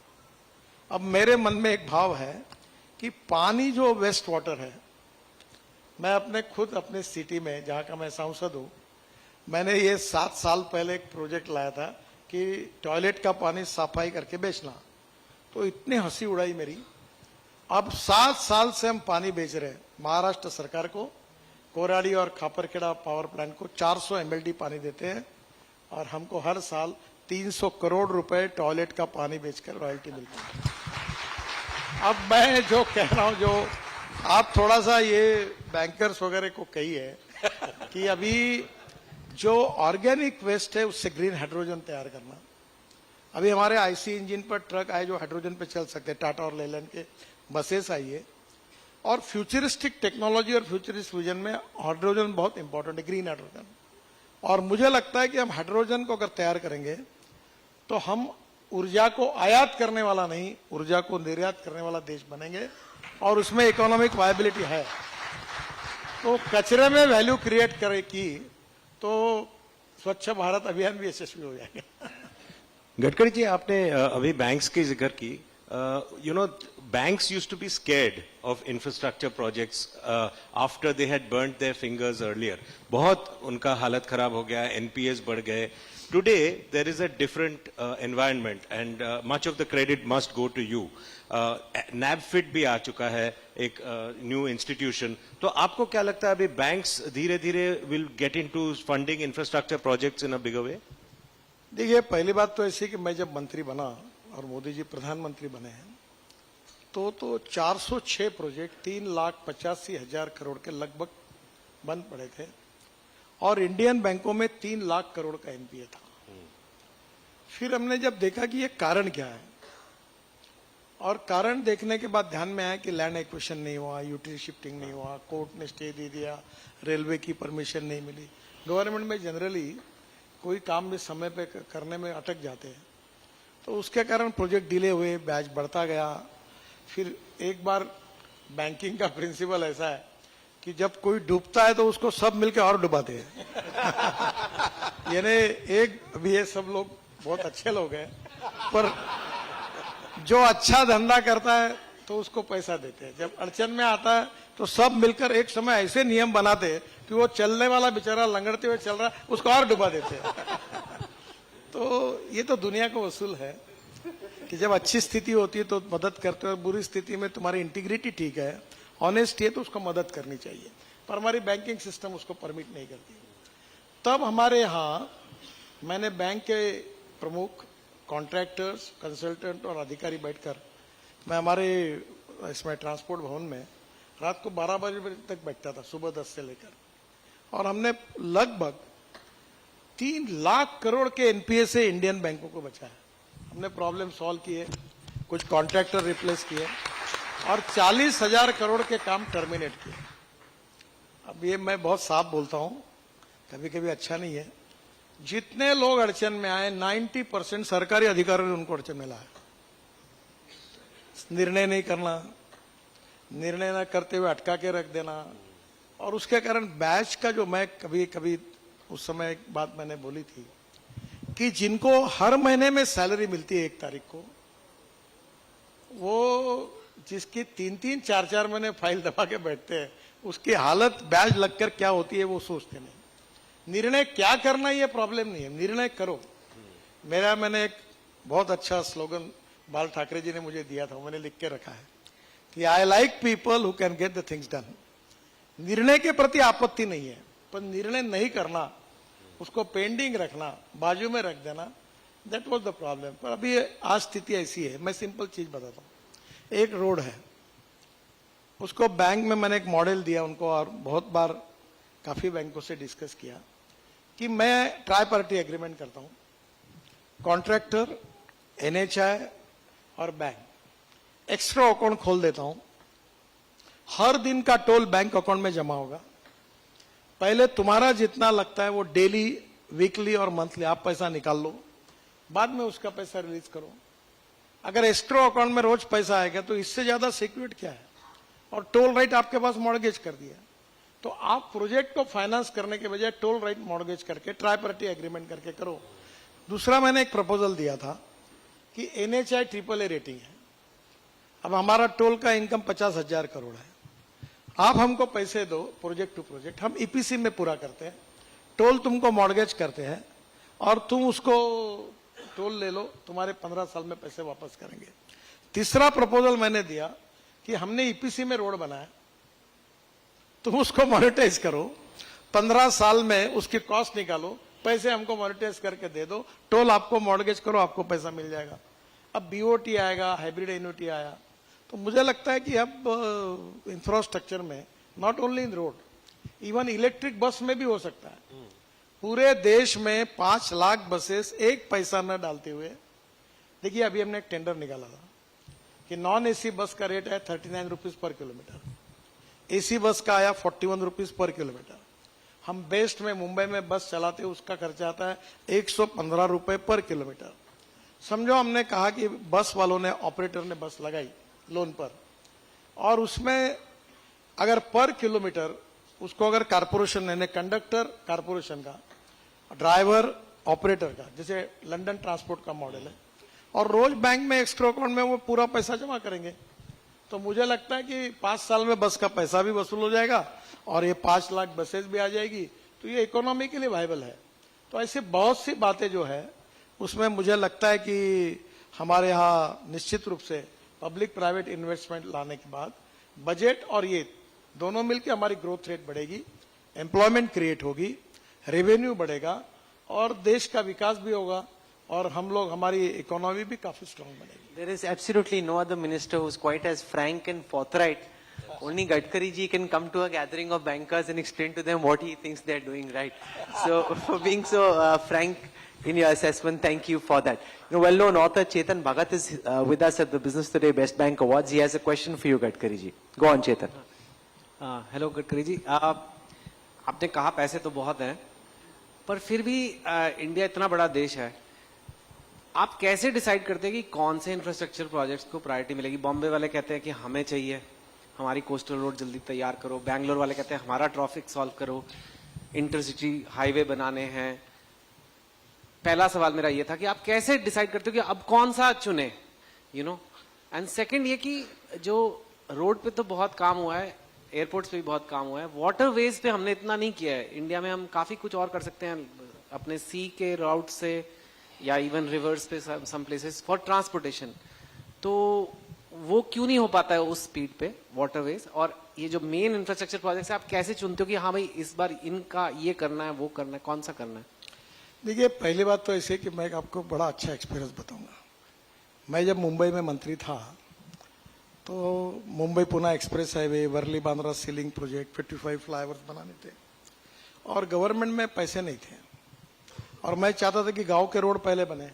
S19: अब मेरे मन में एक भाव है कि पानी जो वेस्ट वाटर है, मैं अपने सिटी में जहां का मैं सांसद हूं, मैंने ये 7 साल पहले एक प्रोजेक्ट लाया था कि टॉयलेट का पानी सफाई करके बेचना, तो इतनी हंसी उड़ाई मेरी। अब 7 साल से हम पानी बेच रहे हैं महाराष्ट्र सरकार को, कोराडी और खापरखेड़ा पावर प्लांट को 400 MLD पानी देते हैं और हमको हर साल 300 करोड़ रुपए टॉयलेट का पानी बेचकर रॉयल्टी मिलती है। अब मैं जो कह रहा हूं, जो आप थोड़ा सा ये बैंकर्स वगैरह को कहिए कि अभी जो ऑर्गेनिक वेस्ट है उससे ग्रीन हाइड्रोजन तैयार करना। अभी हमारे आईसी इंजन पर ट्रक आए जो हाइड्रोजन पे चल सकते हैं, टाटा और लेलैंड के बसेस आई है। और फ्यूचरिस्टिक टेक्नोलॉजी और फ्यूचरिस्ट विजन में हाइड्रोजन बहुत इंपॉर्टेंट है, ग्रीन हाइड्रोजन। और मुझे लगता है कि हम हाइड्रोजन को अगर तैयार करेंगे तो हम ऊर्जा को आयात करने वाला नहीं, ऊर्जा को निर्यात करने वाला देश बनेंगे और उसमें इकोनॉमिक वायबिलिटी है। तो कचरे में वैल्यू क्रिएट करेगी तो स्वच्छ भारत अभियान भी यशस्वी हो जाएगा।
S16: गडकरी जी, आपने अभी बैंक्स की जिक्र की। Banks used to be scared of infrastructure projects after they had burnt their fingers earlier. बहुत उनका हालत खराब हो गया, NPAs बढ़ गए. Today there is a different environment and much of the credit must go to you. NABFID भी आ चुका है, एक new institution. तो आपको क्या लगता है अभी banks धीरे-धीरे will get into funding infrastructure projects in a bigger way?
S19: देखिए, पहली बात तो ऐसी कि मैं जब मंत्री बना और मोदी जी प्रधानमंत्री बने हैं तो 406 प्रोजेक्ट 3,85,000 करोड़ के लगभग बंद पड़े थे और इंडियन बैंकों में 3 लाख करोड़ का एनपीए था। फिर हमने जब देखा कि ये कारण क्या है और कारण देखने के बाद ध्यान में आया कि लैंड एक्विजिशन नहीं हुआ, यूटिलिटी शिफ्टिंग नहीं हुआ, कोर्ट ने स्टे दे दिया, रेलवे की परमिशन नहीं मिली। गवर्नमेंट में जनरली कोई काम भी समय पे करने में अटक जाते हैं, तो उसके कारण प्रोजेक्ट डिले हुए, ब्याज बढ़ता गया। फिर एक बार बैंकिंग का प्रिंसिपल ऐसा है कि जब कोई डूबता है तो उसको सब मिलकर और डुबाते हैं। यानी अभी ये सब लोग बहुत अच्छे लोग हैं, पर जो अच्छा धंधा करता है तो उसको पैसा देते हैं, जब अड़चन में आता है तो सब मिलकर एक समय ऐसे नियम बनाते कि वो चलने वाला बेचारा लंगड़ते हुए चल रहा है उसको और डुबा देते हैं। तो ये तो दुनिया का वसूल है कि जब अच्छी स्थिति होती है तो मदद करते हो, बुरी स्थिति में तुम्हारी इंटीग्रिटी ठीक है, ऑनेस्ट है, तो उसको मदद करनी चाहिए, पर हमारी बैंकिंग सिस्टम उसको परमिट नहीं करती। तब हमारे यहाँ मैंने बैंक के प्रमुख, कॉन्ट्रैक्टर्स, कंसल्टेंट और अधिकारी बैठकर, मैं हमारे इसमें ट्रांसपोर्ट भवन में रात को 12 बजे तक बैठता था, सुबह 10 से लेकर, और हमने लगभग 3 लाख करोड़ के एनपीए से इंडियन बैंकों को बचाया। हमने प्रॉब्लम सॉल्व किए, कुछ कॉन्ट्रैक्टर रिप्लेस किए और 40,000 करोड़ के काम टर्मिनेट किए। अब ये मैं बहुत साफ बोलता हूं, कभी कभी अच्छा नहीं है, जितने लोग अड़चन में आए 90% सरकारी अधिकारियों ने उनको अड़चन में लाया। निर्णय नहीं करना, निर्णय न करते हुए अटका के रख देना, और उसके कारण बैच का जो, मैं कभी कभी उस समय एक बात मैंने बोली थी कि जिनको हर महीने में सैलरी मिलती है 1 तारीख को, वो जिसकी 3-3, 4-4 महीने फाइल दबा के बैठते हैं, उसकी हालत ब्याज लगकर क्या होती है वो सोचते नहीं। निर्णय क्या करना ये प्रॉब्लम नहीं है, निर्णय करो। मैंने एक बहुत अच्छा स्लोगन बाल ठाकरे जी ने मुझे दिया था, मैंने लिख के रखा है कि I like people who can get the things done. निर्णय के प्रति आपत्ति नहीं है, पर निर्णय नहीं करना, उसको पेंडिंग रखना, बाजू में रख देना, दैट वाज द प्रॉब्लम। पर अभी आज स्थिति ऐसी है, मैं सिंपल चीज बताता हूं। एक रोड है, उसको बैंक में मैंने एक मॉडल दिया उनको, और बहुत बार काफी बैंकों से डिस्कस किया कि मैं ट्राई पार्टी एग्रीमेंट करता हूं, कॉन्ट्रैक्टर, एनएचआई और बैंक, एक्स्ट्रा अकाउंट खोल देता हूं, हर दिन का टोल बैंक अकाउंट में जमा होगा। पहले तुम्हारा जितना लगता है वो डेली, वीकली और मंथली आप पैसा निकाल लो, बाद में उसका पैसा रिलीज करो। अगर एस्क्रो अकाउंट में रोज पैसा आएगा तो इससे ज्यादा सिक्योरिटी क्या है, और टोल राइट आपके पास मॉर्गेज कर दिया, तो आप प्रोजेक्ट को फाइनेंस करने के बजाय टोल राइट मॉर्गेज करके ट्राई पार्टी एग्रीमेंट करके करो। दूसरा मैंने एक प्रपोजल दिया था कि एनएचआई AAA रेटिंग है, अब हमारा टोल का इनकम 50,000 करोड़ है, आप हमको पैसे दो प्रोजेक्ट टू प्रोजेक्ट, हम ईपीसी में पूरा करते हैं, टोल तुमको मॉर्गेज करते हैं और तुम उसको टोल ले लो, तुम्हारे 15 साल में पैसे वापस करेंगे। तीसरा प्रपोजल मैंने दिया कि हमने ईपीसी में रोड बनाया, तुम उसको मोनेटाइज करो, 15 साल में उसकी कॉस्ट निकालो, पैसे हमको मोनेटाइज करके दे दो, टोल आपको मॉर्गेज करो, आपको पैसा मिल जाएगा। अब बीओटी आएगा, हाइब्रिड एन्युटी आया, तो मुझे लगता है कि अब इंफ्रास्ट्रक्चर में, not only in road, even electric bus में भी हो सकता है। पूरे देश में 5 लाख बसेस एक पैसा न डालते हुए, देखिए अभी हमने एक टेंडर निकाला था कि नॉन एसी बस का रेट है 39 rupees per kilometre, AC bus का आया 41 रुपीज पर किलोमीटर। हम बेस्ट में मुंबई में बस चलाते, उसका खर्चा आता है 115 रुपए पर किलोमीटर। समझो हमने कहा कि बस वालों ने, ऑपरेटर ने बस लगाई लोन पर, और उसमें अगर पर किलोमीटर उसको अगर कारपोरेशन यानी कंडक्टर कारपोरेशन का, ड्राइवर ऑपरेटर का, जैसे लंदन ट्रांसपोर्ट का मॉडल है, और रोज बैंक में एक्स्ट्रा अकाउंट में वो पूरा पैसा जमा करेंगे, तो मुझे लगता है कि 5 साल में बस का पैसा भी वसूल हो जाएगा और ये 5 लाख बसेस भी आ जाएगी, तो ये इकोनॉमी के लिए वायबल है। तो ऐसे बहुत सी बातें जो है उसमें मुझे लगता है कि हमारे यहाँ निश्चित रूप से पब्लिक प्राइवेट इन्वेस्टमेंट लाने के बाद बजट और ये दोनों मिलकर हमारी ग्रोथ रेट बढ़ेगी, एम्प्लॉयमेंट क्रिएट होगी, रेवेन्यू बढ़ेगा और देश का विकास भी होगा, और हम लोग, हमारी इकोनॉमी भी काफी स्ट्रांग बनेगी।
S11: There is absolutely no other minister who's quite as frank and forthright. Only Gadkari ji can come to a gathering of bankers and explain to them what he thinks they're doing right. So for being so frank in your assessment, thank you for that. You know, well-known author Chetan Bhagat is with us at the Business Today Best Bank Awards. He has a question for you, Gadkari ji. Go on, Chetan.
S17: Hello Gadkari ji, आपने कहा पैसे तो बहुत हैं, पर फिर भी India इतना बड़ा देश है, आप कैसे डिसाइड करते हैं कि कौन से इंफ्रास्ट्रक्चर प्रोजेक्ट्स को प्रायोरिटी मिलेगी? बॉम्बे वाले कहते हैं कि हमें चाहिए, हमारी कोस्टल रोड जल्दी तैयार करो, बैंगलोर वाले कहते हैं हमारा ट्रैफिक सॉल्व करो, इंटरसिटी हाईवे बनाने हैं। पहला सवाल मेरा ये था कि आप कैसे डिसाइड करते हो कि अब कौन सा चुने, यू नो? एंड सेकंड ये कि जो रोड पे तो बहुत काम हुआ है, एयरपोर्ट्स पे भी बहुत काम हुआ है, वाटरवेज पे हमने इतना नहीं किया है। इंडिया में हम काफी कुछ और कर सकते हैं अपने सी के राउट से या इवन रिवर्स पे सम प्लेसेस फॉर ट्रांसपोर्टेशन। तो वो क्यों नहीं हो पाता है उस स्पीड पे वाटरवेज? और ये जो मेन इंफ्रास्ट्रक्चर प्रोजेक्ट्स है, आप कैसे चुनते हो कि हाँ भाई इस बार इनका ये करना है, वो करना है, कौन सा करना है?
S19: देखिए, पहली बात तो ऐसे कि मैं आपको बड़ा अच्छा एक्सपीरियंस बताऊंगा। मैं जब मुंबई में मंत्री था तो Mumbai Pune express highway, Worli Bandra sea link project, 55 flyovers बनाने थे और गवर्नमेंट में पैसे नहीं थे और मैं चाहता था कि गांव के रोड पहले बने।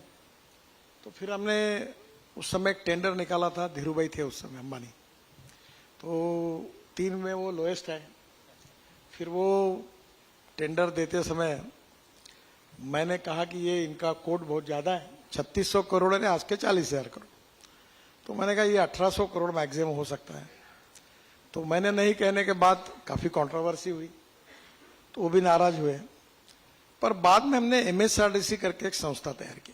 S19: तो फिर हमने उस समय एक टेंडर निकाला था, धीरूभाई थे उस समय अंबानी, तो 3 में वो लोएस्ट है। फिर वो टेंडर देते समय मैंने कहा कि ये इनका कोड बहुत ज्यादा है, 3600 करोड़ है, आज के 40,000 करोड़। तो मैंने कहा ये 1800 करोड़ मैक्सिमम हो सकता है। तो मैंने नहीं कहने के बाद काफी कंट्रोवर्सी हुई, तो वो भी नाराज हुए। पर बाद में हमने MSRDC करके एक संस्था तैयार की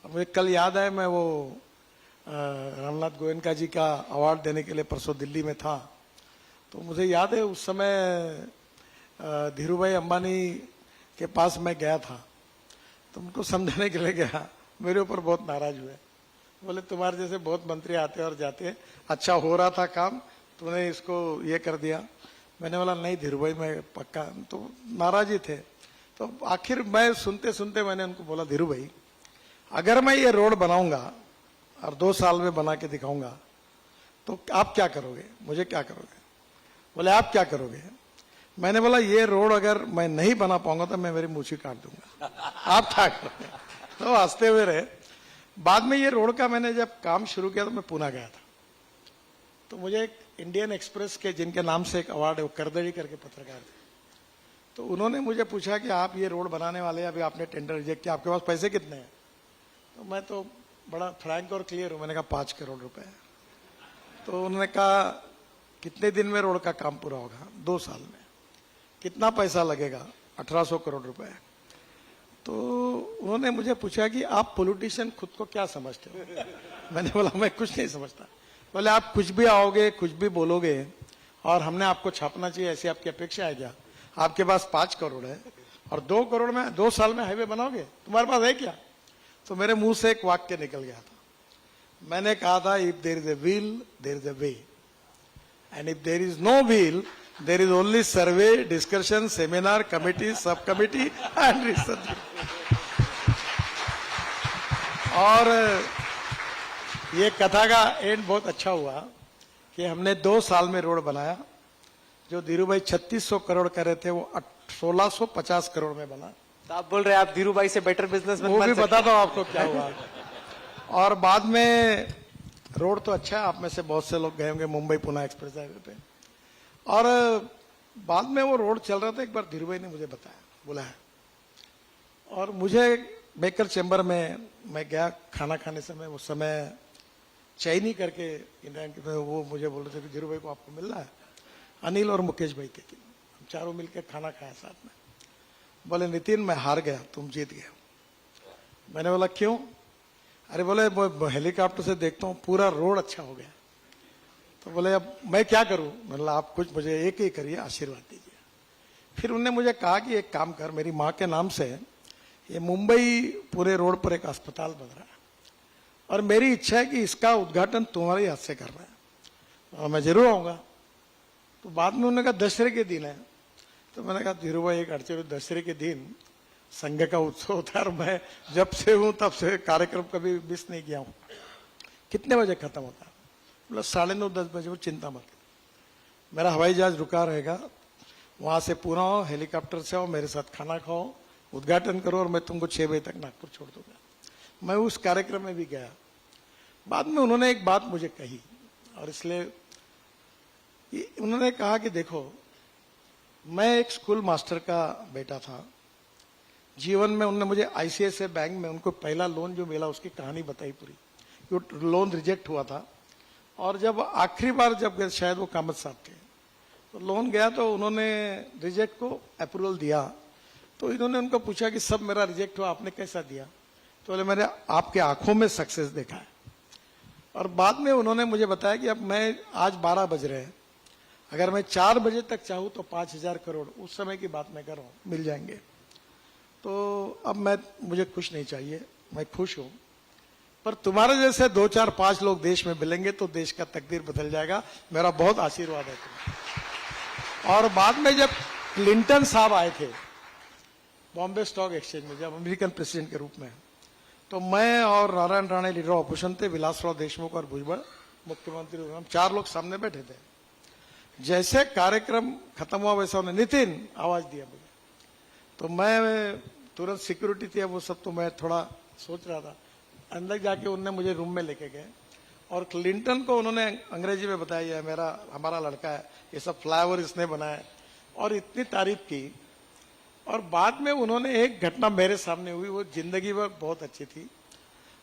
S19: और मुझे कल याद है, मैं वो रामनाथ गोयनका जी का अवार्ड देने के लिए परसों दिल्ली में था। तो मुझे याद है उस समय धीरूभाई अंबानी के पास मैं गया था, तो उनको समझाने के लिए गया, मेरे ऊपर बहुत नाराज हुए। बोले तुम्हारे जैसे बहुत मंत्री आते और जाते, अच्छा हो रहा था काम, तुमने इसको ये कर दिया। मैंने बोला नहीं धीरूभाई मैं पक्का, तो नाराज ही थे। तो आखिर मैं सुनते सुनते मैंने उनको बोला धीरूभाई अगर मैं ये रोड बनाऊंगा और 2 साल में बना के दिखाऊंगा तो आप क्या करोगे, मुझे क्या करोगे? बोले आप क्या करोगे? मैंने बोला ये रोड अगर मैं नहीं बना पाऊंगा तो मैं मेरी मूछी काट दूंगा, आप क्या करोगे? तो हंसते हुए रहे। बाद में ये रोड का मैंने जब काम शुरू किया तो मैं पुणे गया था, तो मुझे एक इंडियन एक्सप्रेस के जिनके नाम से एक अवार्ड है, वो करदड़ी करके पत्रकार थे, तो उन्होंने मुझे पूछा कि आप ये रोड बनाने वाले, अभी आपने टेंडर रिजेक्ट किया, आपके पास पैसे कितने हैं? तो मैं तो बड़ा फ्रैंक और क्लियर हूं, मैंने कहा 5 करोड़ रुपए। तो उन्होंने कहा कितने दिन में रोड का काम पूरा होगा? 2 साल में। कितना पैसा लगेगा? 1800 करोड़ रुपए। तो उन्होंने मुझे पूछा कि आप पॉलिटिशियन खुद को क्या समझते हो? मैंने बोला मैं कुछ नहीं समझता। बोले आप कुछ भी आओगे, कुछ भी बोलोगे और हमने आपको छापना चाहिए ऐसी आपकी अपेक्षा है क्या? आपके पास 5 करोड़ है और 2 करोड़ में 2 साल में हाईवे बनाओगे, तुम्हारे पास है क्या? तो मेरे मुंह से एक वाक्य निकल गया था, मैंने कहा था if there is a will there is a way and if there is no will there is only survey, discussion, seminar, committee, sub committee and research. और ये कथा का एंड बहुत अच्छा हुआ कि हमने 2 साल में रोड बनाया। जो धीरूभाई 3600 करोड़ कर रहे थे वो 1650 करोड़ में बना।
S17: तो आप बोल रहे हैं आप धीरूभाई से बेटर बिजनेसमैन
S19: वो
S17: बन
S19: भी
S17: सकते
S19: बताता हूँ आपको क्या हुआ। और बाद में रोड तो अच्छा है, आप में से बहुत से लोग गए होंगे मुंबई पुणे एक्सप्रेस हाईवे पे। और बाद में वो रोड चल रहा था, एक बार धीरूभाई ने मुझे बताया, बोला है, और मुझे बेकर चैम्बर में मैं गया खाना खाने समय, उस समय चैनी करके इंडियन के वो मुझे बोल रहे थे कि धीरूभाई को आपको मिलना है। अनिल और मुकेश भाई थे, हम चारों मिलकर खाना खाया साथ में। बोले नितिन मैं हार गया, तुम जीत गए। मैंने बोला क्यों? अरे बोले हेलीकॉप्टर से देखता हूँ पूरा रोड अच्छा हो गया। तो बोले अब मैं क्या करूं? मतलब आप कुछ मुझे एक ही करिए, आशीर्वाद दीजिए। फिर उन्होंने मुझे कहा कि एक काम कर, मेरी माँ के नाम से ये मुंबई पूरे रोड पर एक अस्पताल बन रहा है और मेरी इच्छा है कि इसका उद्घाटन तुम्हारे हाथ से करना है और मैं जरूर आऊंगा। तो बाद में उन्होंने कहा दशहरे के दिन है। तो मैंने कहा धीरूभाई एक अड़चन, दशहरे के दिन संघ का उत्सव होता है और मैं जब से हूं तब से कार्यक्रम कभी मिस नहीं किया हूं। कितने बजे खत्म होता है? मतलब 9:30 10 बजे। वो चिंता मत करो, मेरा हवाई जहाज रुका रहेगा, वहां से पुणे आओ, हेलीकॉप्टर से आओ, मेरे साथ खाना खाओ, उद्घाटन करो और मैं तुमको 6 बजे तक नागपुर छोड़ दूंगा। मैं उस कार्यक्रम में भी गया। बाद में उन्होंने एक बात मुझे कही और इसलिए उन्होंने कहा कि देखो मैं एक स्कूल मास्टर का बेटा था, जीवन में उन्होंने मुझे ICICI बैंक में उनको पहला लोन जो मिला उसकी कहानी बताई पूरी। वो लोन रिजेक्ट हुआ था और जब आखिरी बार जब गए, शायद वो कामत साहब थे, तो लोन गया तो उन्होंने रिजेक्ट को अप्रूवल दिया। तो इन्होंने उनको पूछा कि सब मेरा रिजेक्ट हुआ, आपने कैसा दिया? तो बोले मैंने आपके आंखों में सक्सेस देखा है। और बाद में उन्होंने मुझे बताया कि अब मैं आज 12 बज रहे हैं, अगर मैं 4 बजे तक चाहूँ तो 5,000 करोड़, उस समय की बात मैं कर रहा हूँ, मिल जाएंगे। तो अब मुझे कुछ नहीं चाहिए, मैं खुश हूँ, पर तुम्हारे जैसे 2, 4, 5 लोग देश में मिलेंगे तो देश का तकदीर बदल जाएगा। मेरा बहुत आशीर्वाद है तुम्हें। और बाद में जब क्लिंटन साहब आए थे बॉम्बे स्टॉक एक्सचेंज में, जब अमेरिकन प्रेसिडेंट के रूप में, तो मैं और नारायण राणे लीडर ऑपोजिशन थे, विलासराव देशमुख और भुजबल मुख्यमंत्री, हम 4 लोग सामने बैठे थे। जैसे कार्यक्रम खत्म हुआ वैसा उन्होंने नितिन आवाज दिया मुझे, तो मैं तुरंत सिक्योरिटी थी, वो सब तो मैं थोड़ा सोच रहा था, अंदर जाके उन्होंने मुझे रूम में लेके गए और क्लिंटन को उन्होंने अंग्रेजी में बताया, ये हमारा लड़का है, ये सब फ्लाईओवर इसने बनाया, और इतनी तारीफ की। और बाद में उन्होंने एक घटना मेरे सामने हुई, वो जिंदगी भर बहुत अच्छी थी।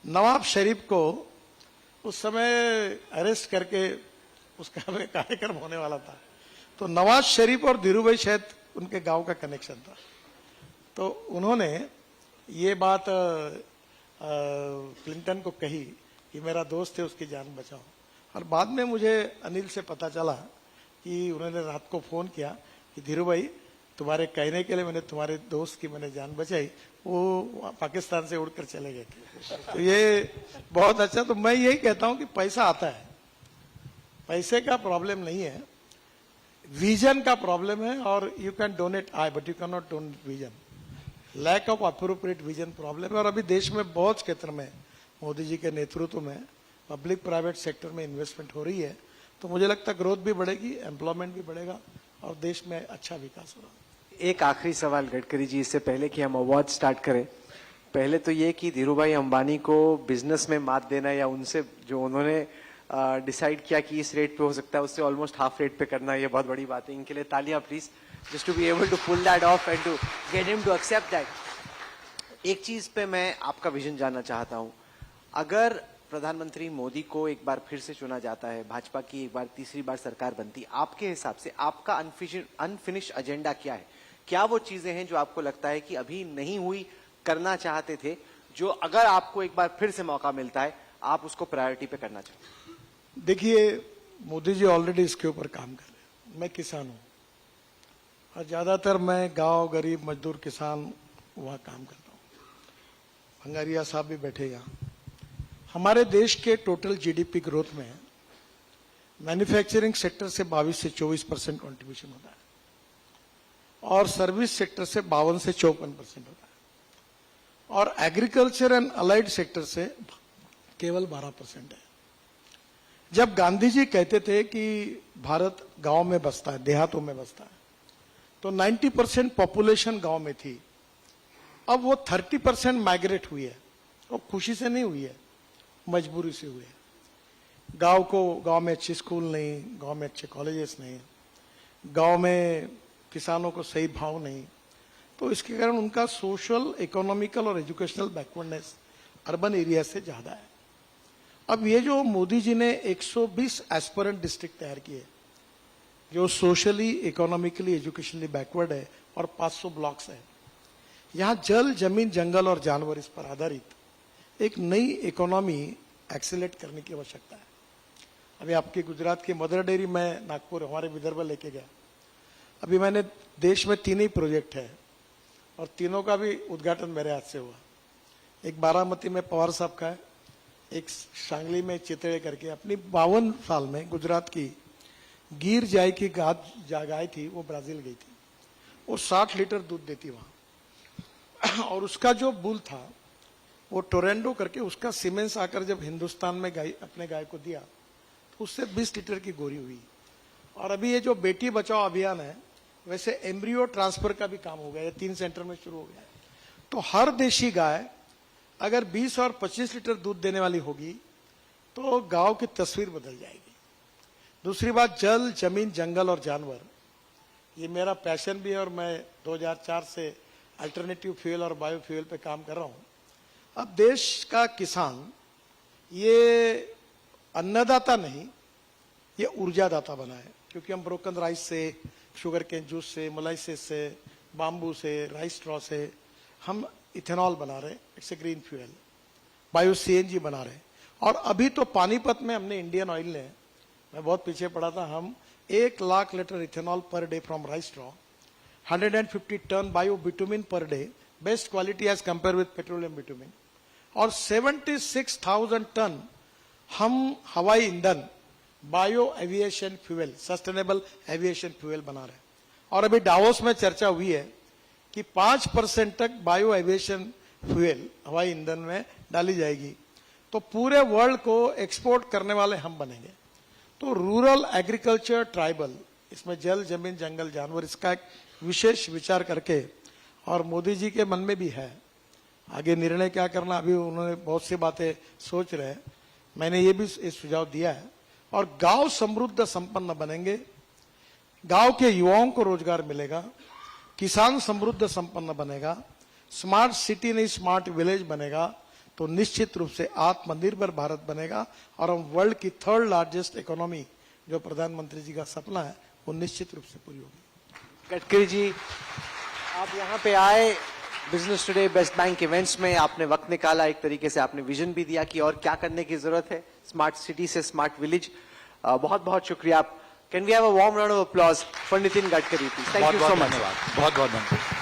S19: नवाब शरीफ को उस समय अरेस्ट करके उसका कार्यक्रम होने वाला था, तो नवाज शरीफ और धीरूभाई शायद उनके गांव का कनेक्शन था, तो उन्होंने ये बात क्लिंटन को कही कि मेरा दोस्त है, उसकी जान बचाओ। और बाद में मुझे अनिल से पता चला कि उन्होंने रात को फोन किया कि धीरू भाई, तुम्हारे कहने के लिए मैंने तुम्हारे दोस्त की मैंने जान बचाई, वो पाकिस्तान से उड़कर चले गए। तो ये बहुत अच्छा। तो मैं यही कहता हूं कि पैसा आता है, पैसे का प्रॉब्लम नहीं है, विजन का प्रॉब्लम है। और you can donate eye but you can not donate vision. Lack of appropriate vision problem है। और अभी देश में बहुत क्षेत्र में मोदी जी के नेतृत्व में पब्लिक प्राइवेट सेक्टर में इन्वेस्टमेंट हो रही है, तो मुझे लगता है ग्रोथ भी बढ़ेगी, एम्प्लॉयमेंट भी बढ़ेगा और देश में अच्छा विकास होगा।
S20: एक आखिरी सवाल गडकरी जी, इससे पहले कि हम अवार्ड स्टार्ट करें, पहले तो ये कि धीरूभाई अंबानी को बिजनेस में मात देना या उनसे जो उन्होंने डिसाइड किया कि इस रेट पे हो सकता है उससे ऑलमोस्ट हाफ रेट पे करना, ये बहुत बड़ी बात है। इनके लिए तालियां please, just to be able to pull that off and to get him to accept that. एक चीज पे मैं आपका विजन जानना चाहता हूं, अगर प्रधानमंत्री मोदी को एक बार फिर से चुना जाता है, भाजपा की एक बार तीसरी बार सरकार बनती, आपके हिसाब से आपका अनफिनिश एजेंडा क्या है? क्या वो चीजें हैं जो आपको लगता है कि अभी नहीं हुई, करना चाहते थे, जो अगर आपको एक बार फिर से मौका मिलता है आप उसको प्रायोरिटी पे करना चाहते हैं?
S19: देखिए, मोदी जी ऑलरेडी इसके ऊपर काम कर रहे हैं। मैं किसान हूं और ज्यादातर मैं गांव, गरीब, मजदूर, किसान वहां काम करता हूं। भंगारिया साहब भी बैठे यहाँ। हमारे देश के टोटल जीडीपी ग्रोथ में मैन्युफैक्चरिंग सेक्टर से 22 से 24% कंट्रीब्यूशन होता है और सर्विस सेक्टर से 52 से 54% होता है और एग्रीकल्चर एंड अलाइड सेक्टर से केवल 12% है। जब गांधी जी कहते थे कि भारत गांव में बसता है, देहातों में बसता है, तो 90% पॉपुलेशन गांव में थी। अब वो 30% माइग्रेट हुई है, वो खुशी से नहीं हुई है, मजबूरी से हुई है। गांव में अच्छे स्कूल नहीं, गांव में अच्छे कॉलेजेस नहीं, गांव में किसानों को सही भाव नहीं, तो इसके कारण उनका सोशल, इकोनॉमिकल और एजुकेशनल बैकवर्डनेस अर्बन एरिया से ज्यादा है। अब ये जो मोदी जी ने 120 एस्पिरेंट डिस्ट्रिक्ट तैयार किए जो सोशली, इकोनॉमिकली, एजुकेशनली बैकवर्ड है और 500 ब्लॉक्स है, यहाँ जल, जमीन, जंगल और जानवर इस पर आधारित एक नई इकोनॉमी एक्सेलेरेट करने की आवश्यकता है। अभी आपके गुजरात की मदर डेयरी में नागपुर, हमारे विदर्भ लेके गया। अभी मैंने देश में 3 ही प्रोजेक्ट है और तीनों का भी उद्घाटन मेरे हाथ से हुआ। एक बारामती में पवार साहब का है, एक सांगली में चितड़े करके। अपनी 52 साल में गुजरात की गिर जाय की गाय थी, वो ब्राजील गई थी, वो 60 लीटर दूध देती वहां और उसका जो बुल था वो टोरेंडो करके, उसका सीमेंस आकर जब हिंदुस्तान में अपने गाय को दिया तो उससे 20 लीटर की गोरी हुई। और अभी ये जो बेटी बचाओ अभियान है, वैसे एम्ब्रियो ट्रांसफर का भी काम हो गया, ये 3 सेंटर में शुरू हो गया है। तो हर देशी गाय अगर 20 और 25 लीटर दूध देने वाली होगी तो गांव की तस्वीर बदल जाएगी। दूसरी बात, जल, जमीन, जंगल और जानवर, ये मेरा पैशन भी है और मैं 2004 से अल्टरनेटिव फ्यूल और बायोफ्यूल पे काम कर रहा हूं। अब देश का किसान ये अन्नदाता नहीं, ये ऊर्जादाता बना है, क्योंकि हम ब्रोकन राइस से, शुगर केन जूस से, मोलाइसिस से, बाम्बू से, राइस स्ट्रॉ से हम इथेनॉल बना रहे हैं, it's a green fuel. Bio CNG बना रहे हैं और अभी तो पानीपत में हमने इंडियन ऑयल ने, मैं बहुत पीछे पड़ा था, हम 1 lakh litre ethanol per day from rice straw, 150 tonne bio bitumen per day, best quality as compared with petroleum bitumen, और 76,000 टन हम हवाई ईंधन bio aviation fuel, sustainable aviation fuel बना रहे हैं। और अभी डावोस में चर्चा हुई है कि 5% तक बायो एविएशन फ्यूल हवाई ईंधन में डाली जाएगी, तो पूरे वर्ल्ड को एक्सपोर्ट करने वाले हम बनेंगे। तो रूरल एग्रीकल्चर ट्राइबल, इसमें जल, जमीन, जंगल, जानवर, इसका एक विशेष विचार करके, और मोदी जी के मन में भी है आगे निर्णय क्या करना, अभी उन्होंने बहुत सी बातें सोच रहे हैं, मैंने ये भी सुझाव दिया है। और गांव समृद्ध संपन्न बनेंगे, गांव के युवाओं को रोजगार मिलेगा, किसान समृद्ध संपन्न बनेगा, स्मार्ट सिटी नहीं स्मार्ट विलेज बनेगा, तो निश्चित रूप से आत्मनिर्भर भारत बनेगा और हम वर्ल्ड की 3rd लार्जेस्ट इकोनॉमी, जो प्रधानमंत्री जी का सपना है, वो निश्चित रूप से पूरी होगी।
S20: गडकरी जी, आप यहाँ पे आए business today best bank events में, आपने वक्त निकाला, एक तरीके से आपने विजन भी दिया कि और क्या करने की जरूरत है स्मार्ट सिटी से स्मार्ट विलेज। बहुत बहुत शुक्रिया। Can we have a warm round of applause for Nitin Gadkari please. Thank you so much.
S1: बहुत बहुत धन्यवाद।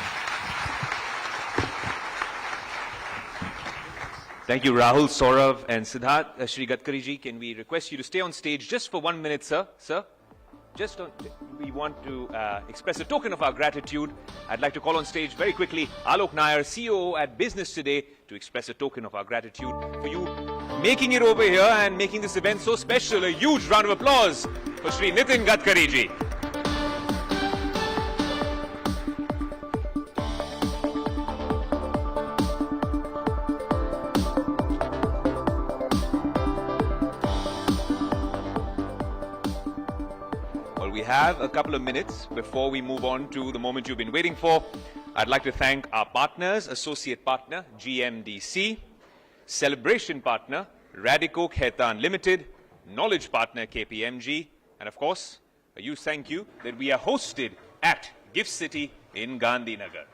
S1: Thank you, Rahul, Saurav, and Siddharth. Shri Gadkari ji, can we request you to stay on stage just for 1 minute, sir? Sir, we want to express a token of our gratitude. I'd like to call on stage very quickly Alok Nair, CEO at Business Today, to express a token of our gratitude for you making it over here and making this event so special. A huge round of applause for Shri Nitin Gadkari ji. We have a couple of minutes before we move on to the moment you've been waiting for. I'd like to thank our partners, associate partner GMDC, celebration partner Radico Khaitan Limited, knowledge partner KPMG, and of course, a huge thank you that we are hosted at Gift City in Gandhinagar.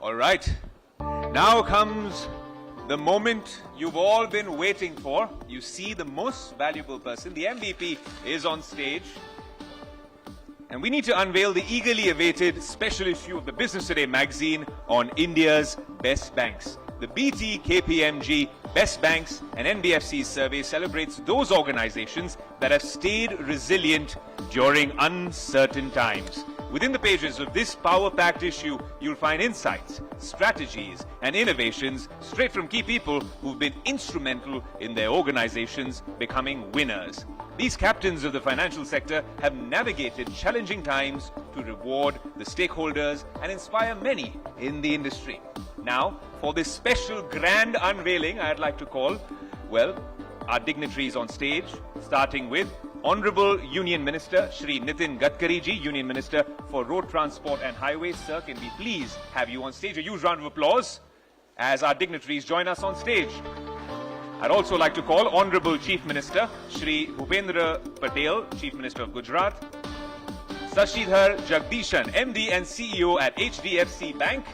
S1: All right, now comes the moment you've all been waiting for. You see the most valuable person, the MVP, is on stage. And we need to unveil the eagerly awaited special issue of the Business Today magazine on India's best banks. The BT KPMG Best Banks and NBFCs survey celebrates those organizations that have stayed resilient during uncertain times. Within the pages of this power-packed issue, you'll find insights, strategies, and innovations straight from key people who've been instrumental in their organizations becoming winners. These captains of the financial sector have navigated challenging times to reward the stakeholders and inspire many in the industry. Now, for this special grand unveiling, I'd like to call, well, our dignitaries on stage, starting with Honorable Union Minister Shri Nitin Gadkari ji, Union Minister for Road Transport and Highways. Sir, can we please have you on stage? A huge round of applause as our dignitaries join us on stage. I'd also like to call Honorable Chief Minister Shri Bhupendra Patel, Chief Minister of Gujarat. Sashidhar Jagdishan, MD and CEO at HDFC Bank.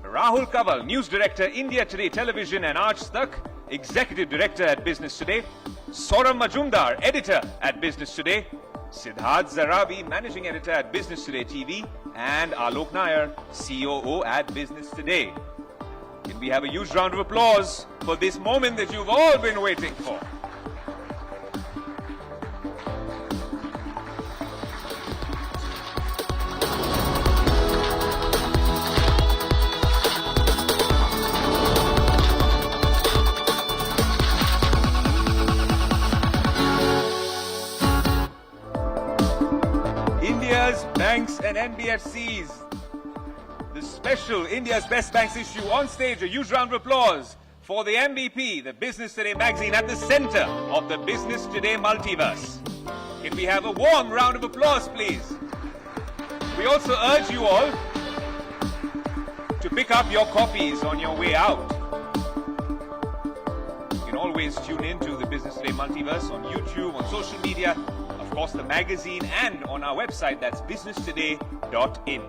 S1: Rahul Kaval, News Director, India Today Television and Aaj Tak, Executive Director at Business Today. Saurabh Majumdar, Editor at Business Today. Siddharth Zarabi, Managing Editor at Business Today TV. And Alok Nair, COO at Business Today. Can we have a huge round of applause for this moment that you've all been waiting for? India's banks and NBFCs. The special India's Best Banks issue on stage. A huge round of applause for the MVP, the Business Today magazine, at the center of the Business Today multiverse. Can we have a warm round of applause, please? We also urge you all to pick up your copies on your way out. You can always tune in to the Business Today multiverse on YouTube, on social media, of course the magazine, and on our website, that's businesstoday.in.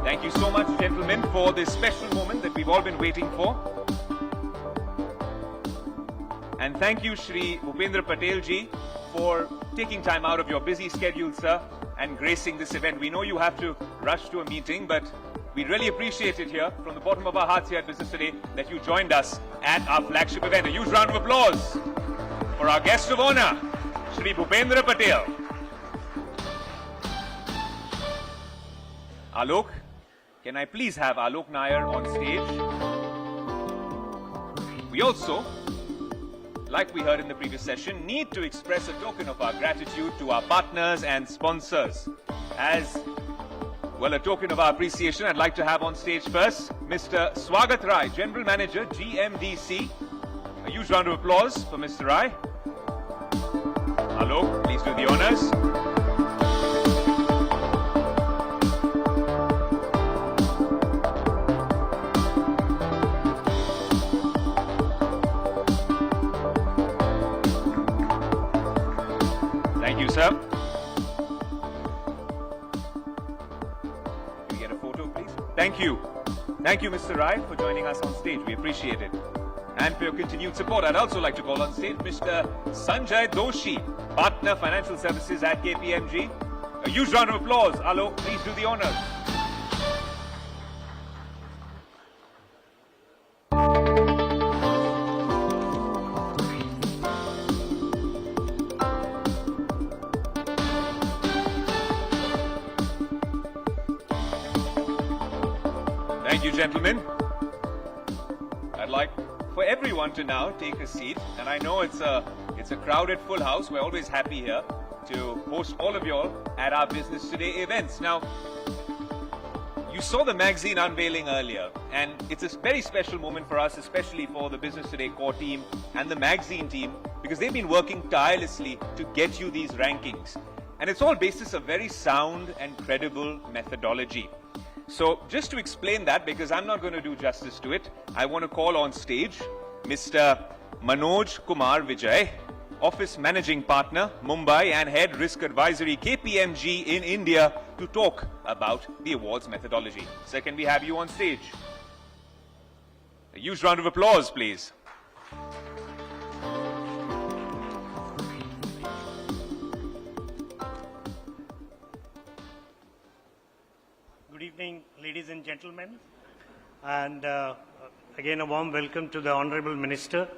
S1: Thank you so much, gentlemen, for this special moment that we've all been waiting for. And thank you, Shri Bhupendra Patel ji, for taking time out of your busy schedule, sir, and gracing this event. We know you have to rush to a meeting, but we really appreciate it here, from the bottom of our hearts here at Business Today, that you joined us at our flagship event. A huge round of applause for our guest of honor, Shri Bhupendra Patel. Alok, can I please have Alok Nair on stage? We also, like we heard in the previous session, need to express a token of our gratitude to our partners and sponsors. As well, a token of our appreciation, I'd like to have on stage first Mr. Swagat Rai, General Manager, GMDC. A huge round of applause for Mr. Rai. Alok, please do the honors. Thank you, sir. Can we get a photo, please? Thank you. Thank you, Mr. Rai, for joining us on stage. We appreciate it. And for your continued support, I'd also like to call on stage Mr. Sanjay Doshi, Partner Financial Services at KPMG. A huge round of applause. Alok, please do the honors. Thank you, gentlemen. I'd like for everyone to now take a seat, and I know it's a crowded full house. We're always happy here to host all of you all at our Business Today events. Now, you saw the magazine unveiling earlier, and it's a very special moment for us, especially for the Business Today core team and the magazine team, because they've been working tirelessly to get you these rankings. And it's all based on a very sound and credible methodology. So just to explain that, because I'm not going to do justice to it, I want to call on stage Mr. Manoj Kumar Vijay, Office Managing Partner, Mumbai, and Head Risk Advisory, KPMG in India, to talk about the awards methodology. Sir, can we have you on stage? A huge round of applause, please.
S21: Good evening, ladies and gentlemen, and again a warm welcome to the Honorable Minister.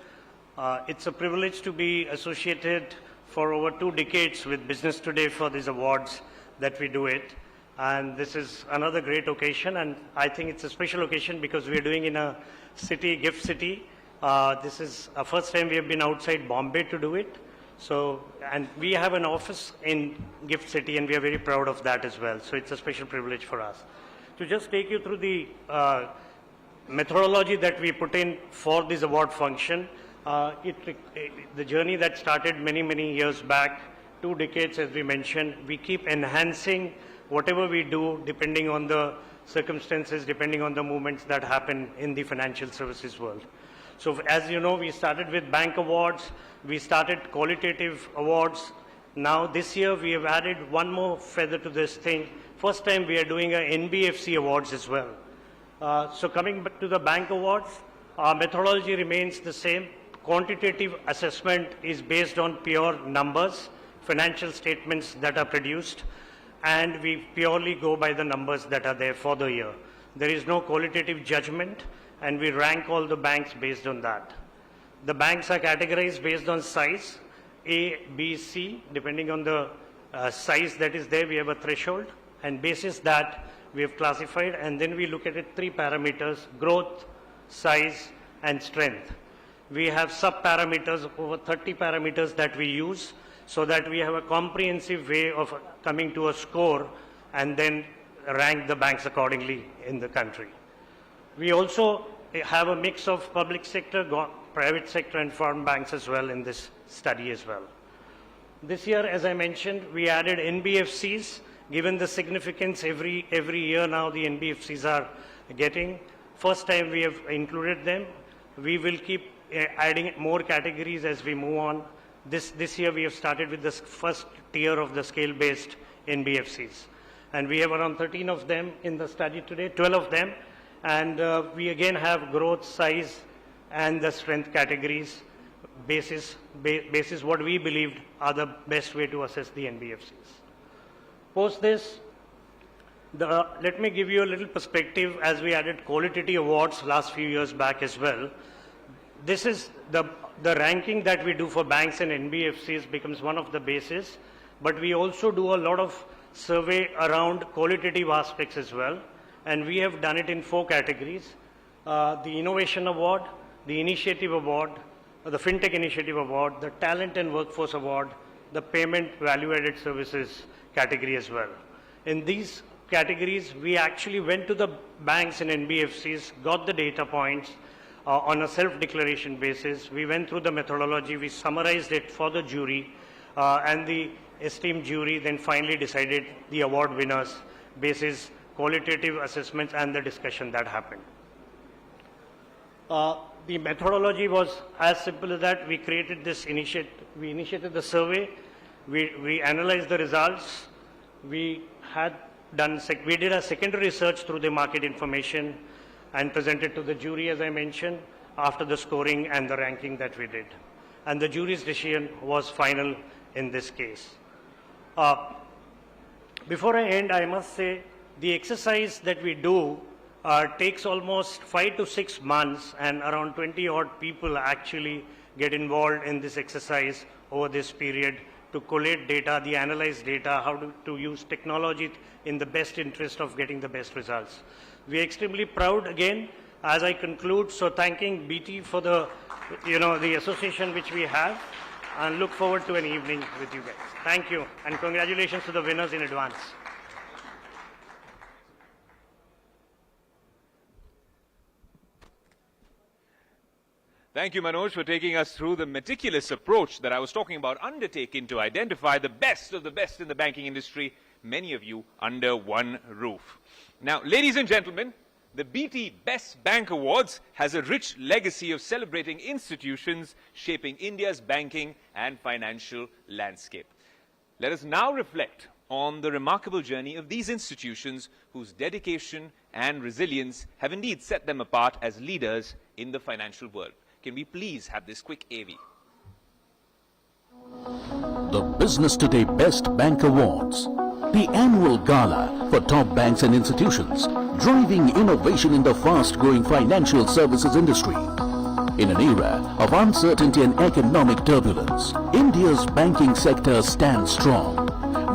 S21: It's a privilege to be associated for over 2 decades with Business Today for these awards that we do it, and this is another great occasion, and I think it's a special occasion because we are doing in a city, gift city. This is the first time we have been outside Bombay to do it. So, and we have an office in Gift City, and we are very proud of that as well. So it's a special privilege for us. To just take you through the methodology that we put in for this award function, the journey that started many, many years back, 2 decades as we mentioned, we keep enhancing whatever we do depending on the circumstances, depending on the movements that happen in the financial services world. So as you know, we started with bank awards, we started qualitative awards. Now this year we have added one more feather to this thing. First time we are doing a NBFC awards as well. So coming back to the bank awards, our methodology remains the same. Quantitative assessment is based on pure numbers, financial statements that are produced, and we purely go by the numbers that are there for the year. There is no qualitative judgment, and we rank all the banks based on that. The banks are categorized based on size, A, B, C, depending on the size that is there, we have a threshold, and basis that we have classified, and then we look at it 3 parameters: growth, size, and strength. We have sub-parameters, over 30 parameters that we use, so that we have a comprehensive way of coming to a score and then rank the banks accordingly in the country. We also have a mix of public sector, private sector, and foreign banks as well in this study as well. This year, as I mentioned, we added NBFCs. Given the significance every year now the NBFCs are getting, first time we have included them. We will keep adding more categories as we move on. This year we have started with the first tier of the scale-based NBFCs. And we have around 13 of them in the study today, 12 of them. And we again have growth, size, and the strength categories basis what we believed are the best way to assess the NBFCs. Post this, let me give you a little perspective as we added qualitative awards last few years back as well. This is the ranking that we do for banks and NBFCs becomes one of the bases, but we also do a lot of survey around qualitative aspects as well, and we have done it in 4 categories. The Innovation Award, the Initiative Award, the Fintech Initiative Award, the Talent and Workforce Award, the Payment Value-Added Services category as well. In these categories, we actually went to the banks and NBFCs, got the data points on a self-declaration basis. We went through the methodology, we summarized it for the jury, and the esteemed jury then finally decided the award winners basis qualitative assessments and the discussion that happened. The methodology was as simple as that. We created this we initiated the survey, we analyzed the results, we did a secondary research through the market information and presented to the jury, as I mentioned, after the scoring and the ranking that we did. And the jury's decision was final in this case. Before I end, I must say the exercise that we do takes almost 5 to 6 months, and around 20 odd people actually get involved in this exercise over this period to collate data, the analyze data, how to use technology in the best interest of getting the best results. We are extremely proud again as I conclude, so thanking BT for the association which we have, and look forward to an evening with you guys. Thank you, and congratulations to the winners in advance.
S1: Thank you, Manoj, for taking us through the meticulous approach that I was talking about, undertaking to identify the best of the best in the banking industry, many of you under one roof. Now, ladies and gentlemen, the BT Best Bank Awards has a rich legacy of celebrating institutions shaping India's banking and financial landscape. Let us now reflect on the remarkable journey of these institutions whose dedication and resilience have indeed set them apart as leaders in the financial world. Can we please have this quick AV?
S3: The Business Today Best Bank Awards, the annual gala for top banks and institutions, driving innovation in the fast-growing financial services industry. In an era of uncertainty and economic turbulence, India's banking sector stands strong,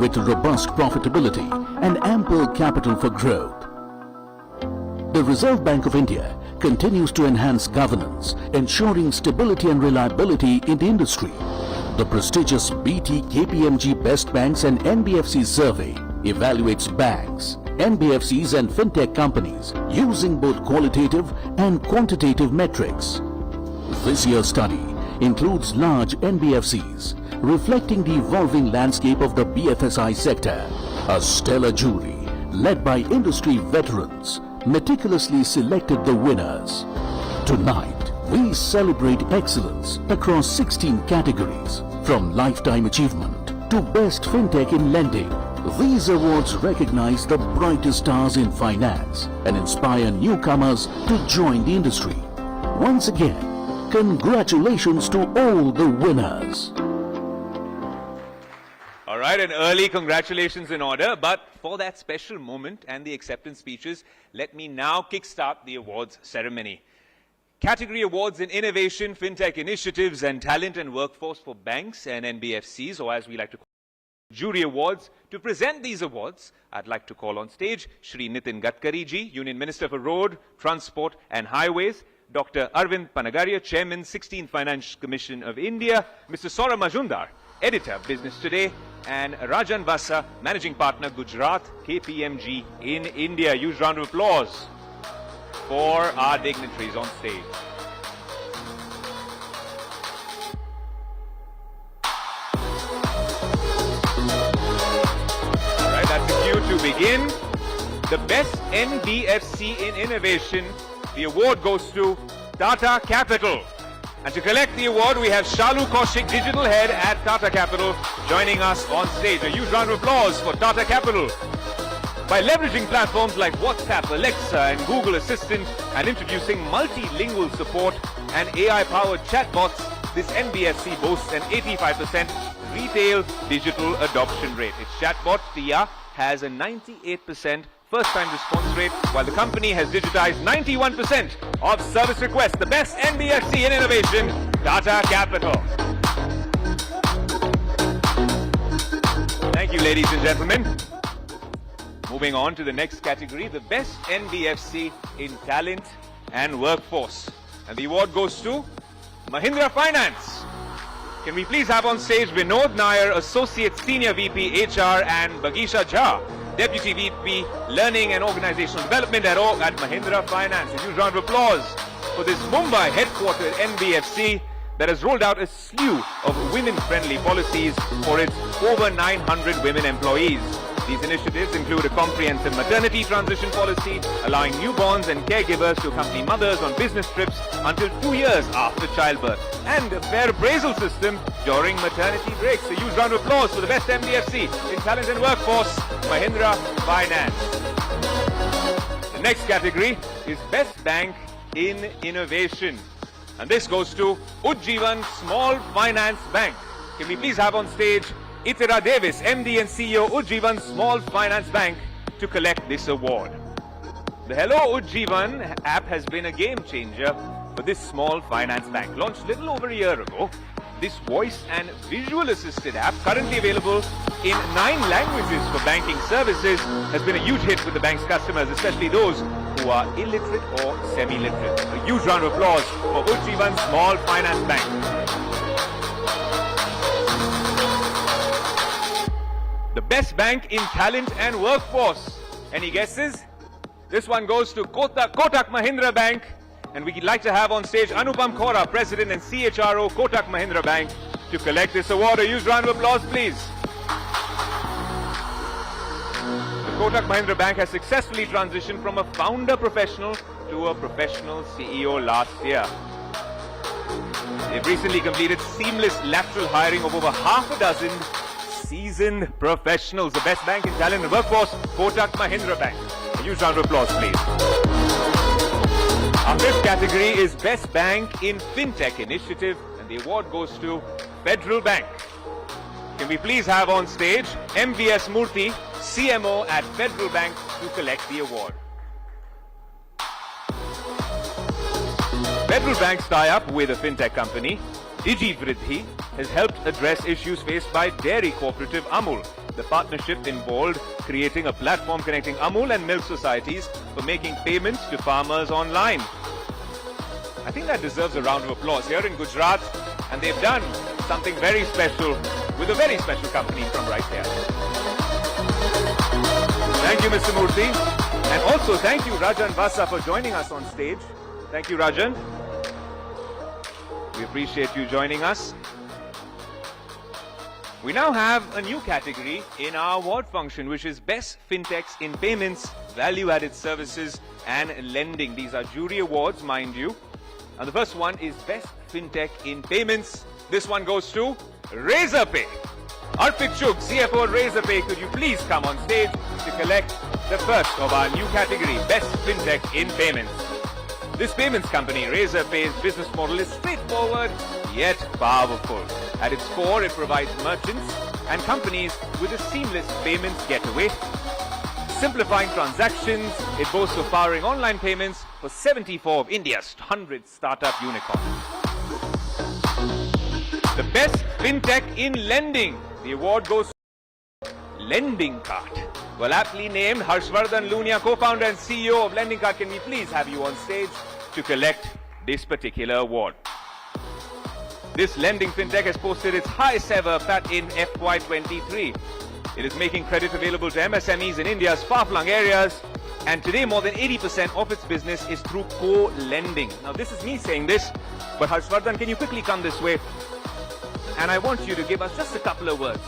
S3: with robust profitability and ample capital for growth. The Reserve Bank of India continues to enhance governance, ensuring stability and reliability in the industry. The prestigious BT KPMG Best Banks and NBFCs survey evaluates banks, NBFCs and fintech companies using both qualitative and quantitative metrics. This year's study includes large NBFCs, reflecting the evolving landscape of the BFSI sector. A stellar jury, led by industry veterans, meticulously selected the winners. Tonight, We celebrate excellence across 16 categories, from lifetime achievement to best fintech in lending. These awards recognize the brightest stars in finance and inspire newcomers to join the industry. Once again, congratulations to all the winners.
S1: All right, an early congratulations in order, but for that special moment and the acceptance speeches, let me now kickstart the awards ceremony. Category awards in innovation, fintech initiatives, and talent and workforce for banks and NBFCs, or as we like to call jury awards. To present these awards, I'd like to call on stage Shri Nitin Gadkari ji, Union Minister for Road, Transport and Highways, Dr. Arvind Panagaria, Chairman, 16th Finance Commission of India, Mr. Saurabh Majumdar, Editor, Business Today, and Rajan Vasa, Managing Partner, Gujarat KPMG in India. Huge round of applause for our dignitaries on stage. To begin, the best NBFC in innovation, the award goes to Tata Capital. And to collect the award, we have Shalu Kaushik, Digital Head at Tata Capital, joining us on stage. A huge round of applause for Tata Capital. By leveraging platforms like WhatsApp, Alexa and Google Assistant and introducing multilingual support and AI-powered chatbots, this NBFC boasts an 85% retail digital adoption rate. Its chatbot, Tia, has a 98% first-time response rate, while the company has digitized 91% of service requests. The best NBFC in innovation, Tata Capital. Thank you, ladies and gentlemen. Moving on to the next category, the best NBFC in talent and workforce. And the award goes to Mahindra Finance. Can we please have on stage Vinod Nair, Associate Senior VP HR, and Bagisha Jha, Deputy VP Learning and Organizational Development at Mahindra Finance. A huge round of applause for this Mumbai headquartered NBFC that has rolled out a slew of women-friendly policies for its over 900 women employees. These initiatives include a comprehensive maternity transition policy, allowing newborns and caregivers to accompany mothers on business trips until 2 years after childbirth, and a fair appraisal system during maternity breaks. A huge round of applause for the best NBFC in talent and workforce, Mahindra Finance. The next category is Best Bank in Innovation. And this goes to Ujjivan Small Finance Bank. Can we please have on stage Itira Davis, MD and CEO, Ujjivan Small Finance Bank, to collect this award. The Hello Ujjivan app has been a game changer for this small finance bank. Launched little over a year ago, this voice and visual assisted app, currently available in 9 languages for banking services, has been a huge hit with the bank's customers, especially those who are illiterate or semi-literate. A huge round of applause for Ujjivan Small Finance Bank. The best bank in talent and workforce. Any guesses? This one goes to Kotak Mahindra Bank. And we'd like to have on stage Anupam Khora, President and CHRO, Kotak Mahindra Bank, to collect this award. A huge round of applause, please. The Kotak Mahindra Bank has successfully transitioned from a founder professional to a professional CEO last year. They've recently completed seamless lateral hiring of over half a dozen seasoned professionals. The best bank in talent and workforce, Kotak Mahindra Bank. A huge round of applause, please. Our fifth category is Best Bank in Fintech Initiative, and the award goes to Federal Bank. Can we please have on stage MVS Murthy, CMO at Federal Bank, to collect the award. Federal Bank's tie-up with a fintech company, DigiVriddhi, has helped address issues faced by dairy cooperative Amul. The partnership involved creating a platform connecting Amul and milk societies for making payments to farmers online. I think that deserves a round of applause here in Gujarat, and they've done something very special with a very special company from right here. Thank you, Mr. Murthy. And also thank you, Rajan Vasa, for joining us on stage. Thank you, Rajan. We appreciate you joining us. We now have a new category in our award function, which is Best Fintechs in Payments, Value-Added Services and Lending. These are jury awards, mind you. And the first one is Best Fintech in Payments. This one goes to Razorpay. Arpit Chugh, CFO at Razorpay, could you please come on stage to collect the first of our new category, Best Fintech in Payments. This payments company, Razorpay's business model is straightforward yet powerful. At its core, it provides merchants and companies with a seamless payments getaway. Simplifying transactions, it boasts of powering online payments for 74 of India's 100 startup unicorns. The Best Fintech in Lending. The award goes to Lending Cart. Well, aptly named, Harshvardhan Lunia, co-founder and CEO of Lending Cart, can we please have you on stage to collect this particular award? This lending fintech has posted its highest ever PAT in FY23. It is making credit available to MSMEs in India's far-flung areas, and today more than 80% of its business is through co-lending. Now, this is me saying this, but Harshvardhan, can you quickly come this way? And I want you to give us just a couple of words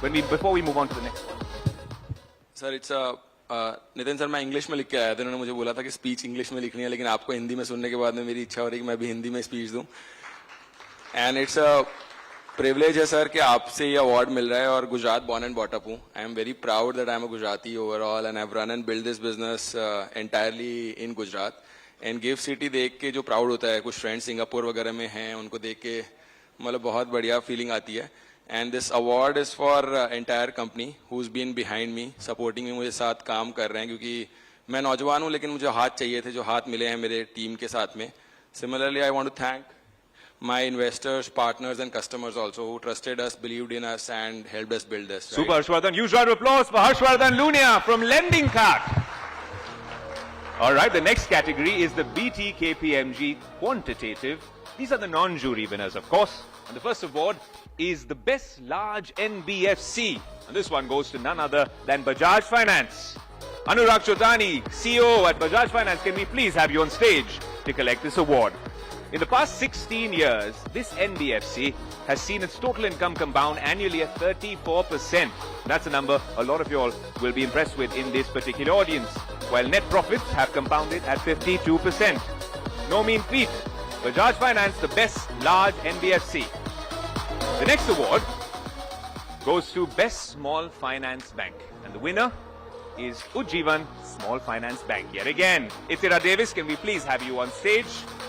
S1: before we move on to the next one.
S12: Sir, it's a Nitin sir, मैं English में लिख के आया था. उन्होंने मुझे बोला था कि स्पीच इंग्लिश में लिखनी है, लेकिन आपको हिंदी में सुनने के बाद में मेरी इच्छा हो रही है कि मैं भी हिंदी में स्पीच दूं. एंड इट्स अ प्रिविलेज है सर कि आपसे ये अवार्ड मिल रहा है, और Gujarat born and bought up हूँ. I am very proud that I am a Gujarati overall, and I have run and build this business entirely in Gujarat. And gift city देख के जो प्राउड होता है, कुछ फ्रेंड्स सिंगापुर वगैरह में हैं, उनको देख के मतलब बहुत बढ़िया फीलिंग आती है. And this award is for entire company who's been behind me, supporting me, मुझे साथ काम कर रहे हैं, क्योंकि मैं नौजवान हूँ लेकिन मुझे हाथ चाहिए थे, जो हाथ मिले हैं मेरे टीम के साथ में. Similarly, I want to thank my investors, partners and customers also who trusted us, believed in us and helped us build this.
S1: Super, Harshvardhan. Huge round of applause for Harshvardhan Lunia from Lending Cart. All right, the next category is the BT KPMG Quantitative. These are the non-jury winners, of course. And the first award is the Best Large NBFC. And this one goes to none other than Bajaj Finance. Anurag Chodani, CEO at Bajaj Finance, can we please have you on stage to collect this award? In the past 16 years, this NBFC has seen its total income compound annually at 34%. That's a number a lot of you all will be impressed with in this particular audience. While net profits have compounded at 52%. No mean feat. Bajaj Finance, the best large NBFC. The next award goes to Best Small Finance Bank. And the winner is Ujjivan Small Finance Bank. Yet again, Itira Davis, can we please have you on stage?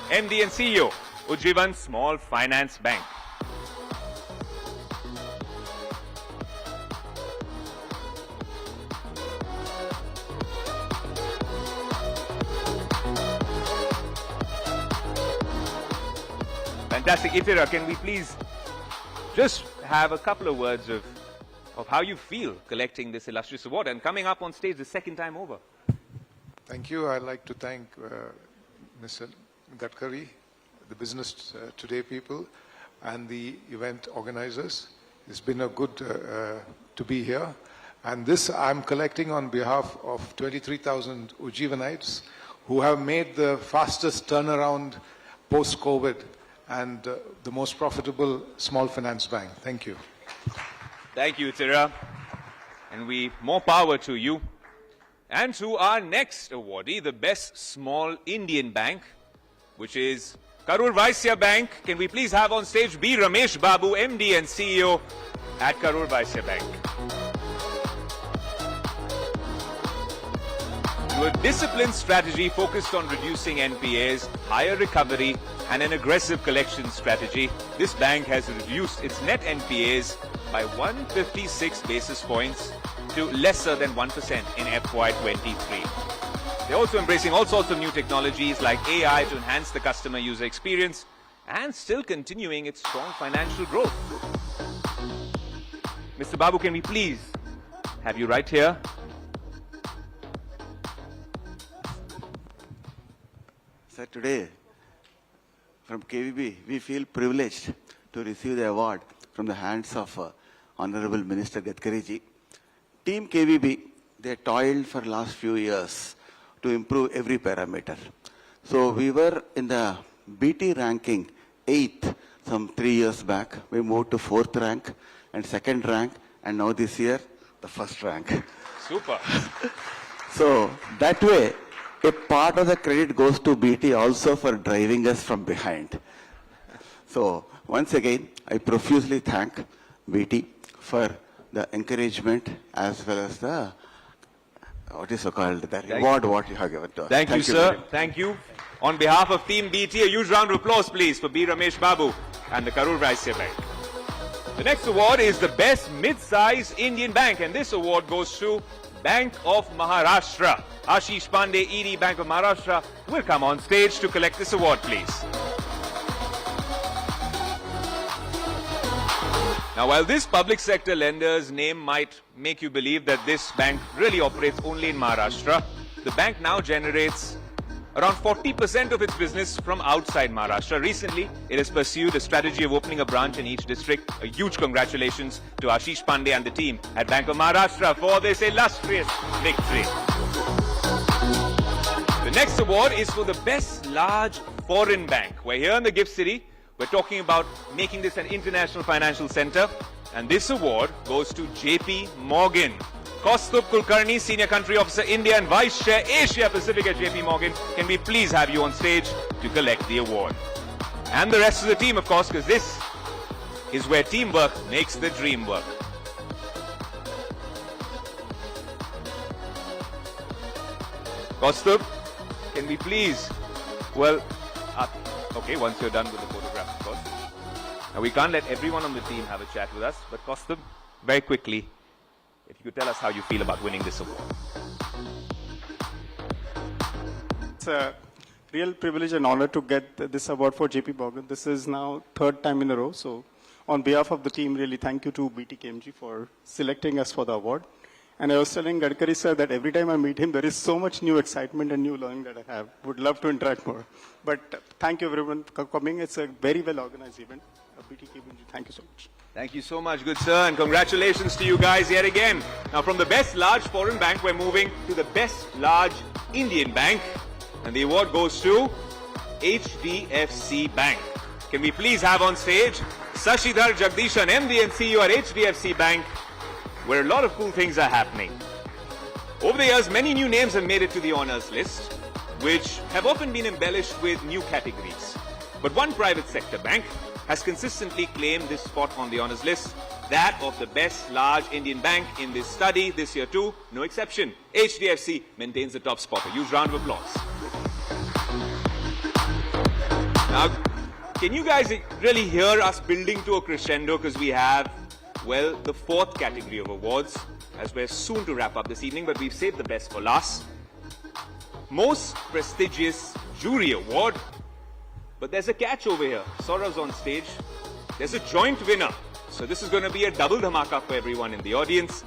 S1: MD and CEO, Ujjivan Small Finance Bank. Fantastic. Itira, can we please just have a couple of words of how you feel collecting this illustrious award and coming up on stage the second time over?
S7: Thank you. I'd like to thank Mr. Gadkari, the Business Today people, and the event organizers. It's been a good to be here. And this I'm collecting on behalf of 23,000 Ujjivanites who have made the fastest turnaround post-COVID and the most profitable small finance bank. Thank you.
S1: Thank you, Tira. And more power to you. And to our next awardee, the Best Small Indian Bank, which is Karur Vaisya Bank. Can we please have on stage B. Ramesh Babu, MD and CEO at Karur Vaisya Bank. To a disciplined strategy focused on reducing NPAs, higher recovery, and an aggressive collection strategy, this bank has reduced its net NPAs by 156 basis points to lesser than 1% in FY23. They're also embracing all sorts of new technologies like AI to enhance the customer user experience and still continuing its strong financial growth. Mr. Babu, can we please have you right here?
S6: Sir, today from KVB, we feel privileged to receive the award from the hands of Honorable Minister Gadkari ji. Team KVB, they toiled for last few years to improve every parameter. So we were in the BT ranking 8th some 3 years back. We moved to 4th rank and 2nd rank, and now this year the 1st rank.
S1: Super.
S6: So that way a part of the credit goes to BT also for driving us from behind. So once again, I profusely thank BT for the encouragement as well as the, what is so called, the reward what you have given to us.
S1: Thank you, sir. Thank you. On behalf of Team BT, a huge round of applause, please, for B. Ramesh Babu and the Karur Vysya Bank. The next award is the Best Mid-Size Indian Bank, and this award goes to Bank of Maharashtra. Ashish Pandey, ED, Bank of Maharashtra, will come on stage to collect this award, please. Now, while this public sector lender's name might make you believe that this bank really operates only in Maharashtra, the bank now generates around 40% of its business from outside Maharashtra. Recently, it has pursued a strategy of opening a branch in each district. A huge congratulations to Ashish Pandey and the team at Bank of Maharashtra for this illustrious victory. The next award is for the Best Large Foreign Bank. We're here in the Gift City. We're talking about making this an international financial center. And this award goes to JP Morgan. Kaustubh Kulkarni, Senior Country Officer, India and Vice Chair, Asia Pacific at JP Morgan. Can we please have you on stage to collect the award? And the rest of the team, of course, because this is where teamwork makes the dream work. Kaustubh, can we please, okay, once you're done with the photograph, of course. Now, we can't let everyone on the team have a chat with us, but Kaustubh, very quickly, if you could tell us how you feel about winning this award.
S5: It's a real privilege and honor to get this award for JP Morgan. This is now third time in a row. So on behalf of the team, really thank you to BTKMG for selecting us for the award. And I was telling Gadkari sir that every time I meet him, there is so much new excitement and new learning that I have. Would love to interact more. But thank you everyone for coming. It's a very well organized event. BTKMG, thank you so much.
S1: Thank you so much, good sir, and congratulations to you guys yet again. Now, from the Best Large Foreign Bank, we're moving to the Best Large Indian Bank, and the award goes to HDFC Bank. Can we please have on stage Sashidhar Jagdishan, MD and CEO at HDFC Bank, where a lot of cool things are happening. Over the years, many new names have made it to the honors list, which have often been embellished with new categories. But one private sector bank has consistently claimed this spot on the honors list, that of the Best Large Indian Bank in this study this year too, no exception. HDFC maintains the top spot. A huge round of applause. Now, can you guys really hear us building to a crescendo, because we have, well, the fourth category of awards, as we're soon to wrap up this evening, but we've saved the best for last. Most prestigious jury award. But there's a catch over here. Saurav's on stage. There's a joint winner. So this is going to be a double dhamaka for everyone in the audience.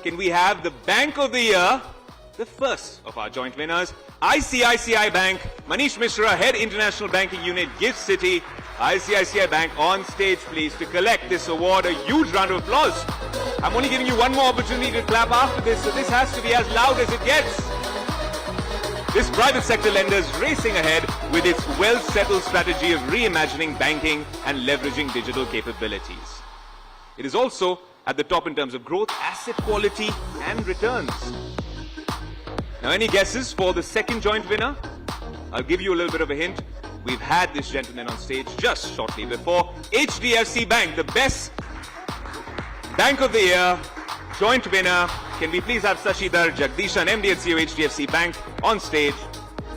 S1: Can we have the Bank of the Year, the first of our joint winners, ICICI Bank, Manish Mishra, Head International Banking Unit, Gift City, ICICI Bank on stage, please, to collect this award. A huge round of applause. I'm only giving you one more opportunity to clap after this, so this has to be as loud as it gets. This private sector lender is racing ahead with its well-settled strategy of reimagining banking and leveraging digital capabilities. It is also at the top in terms of growth, asset quality, and returns. Now, any guesses for the second joint winner? I'll give you a little bit of a hint. We've had this gentleman on stage just shortly before. HDFC Bank, the Best Bank of the Year, joint winner. Can we please have Sashidhar Jagdishan, MD and CEO HDFC Bank, on stage.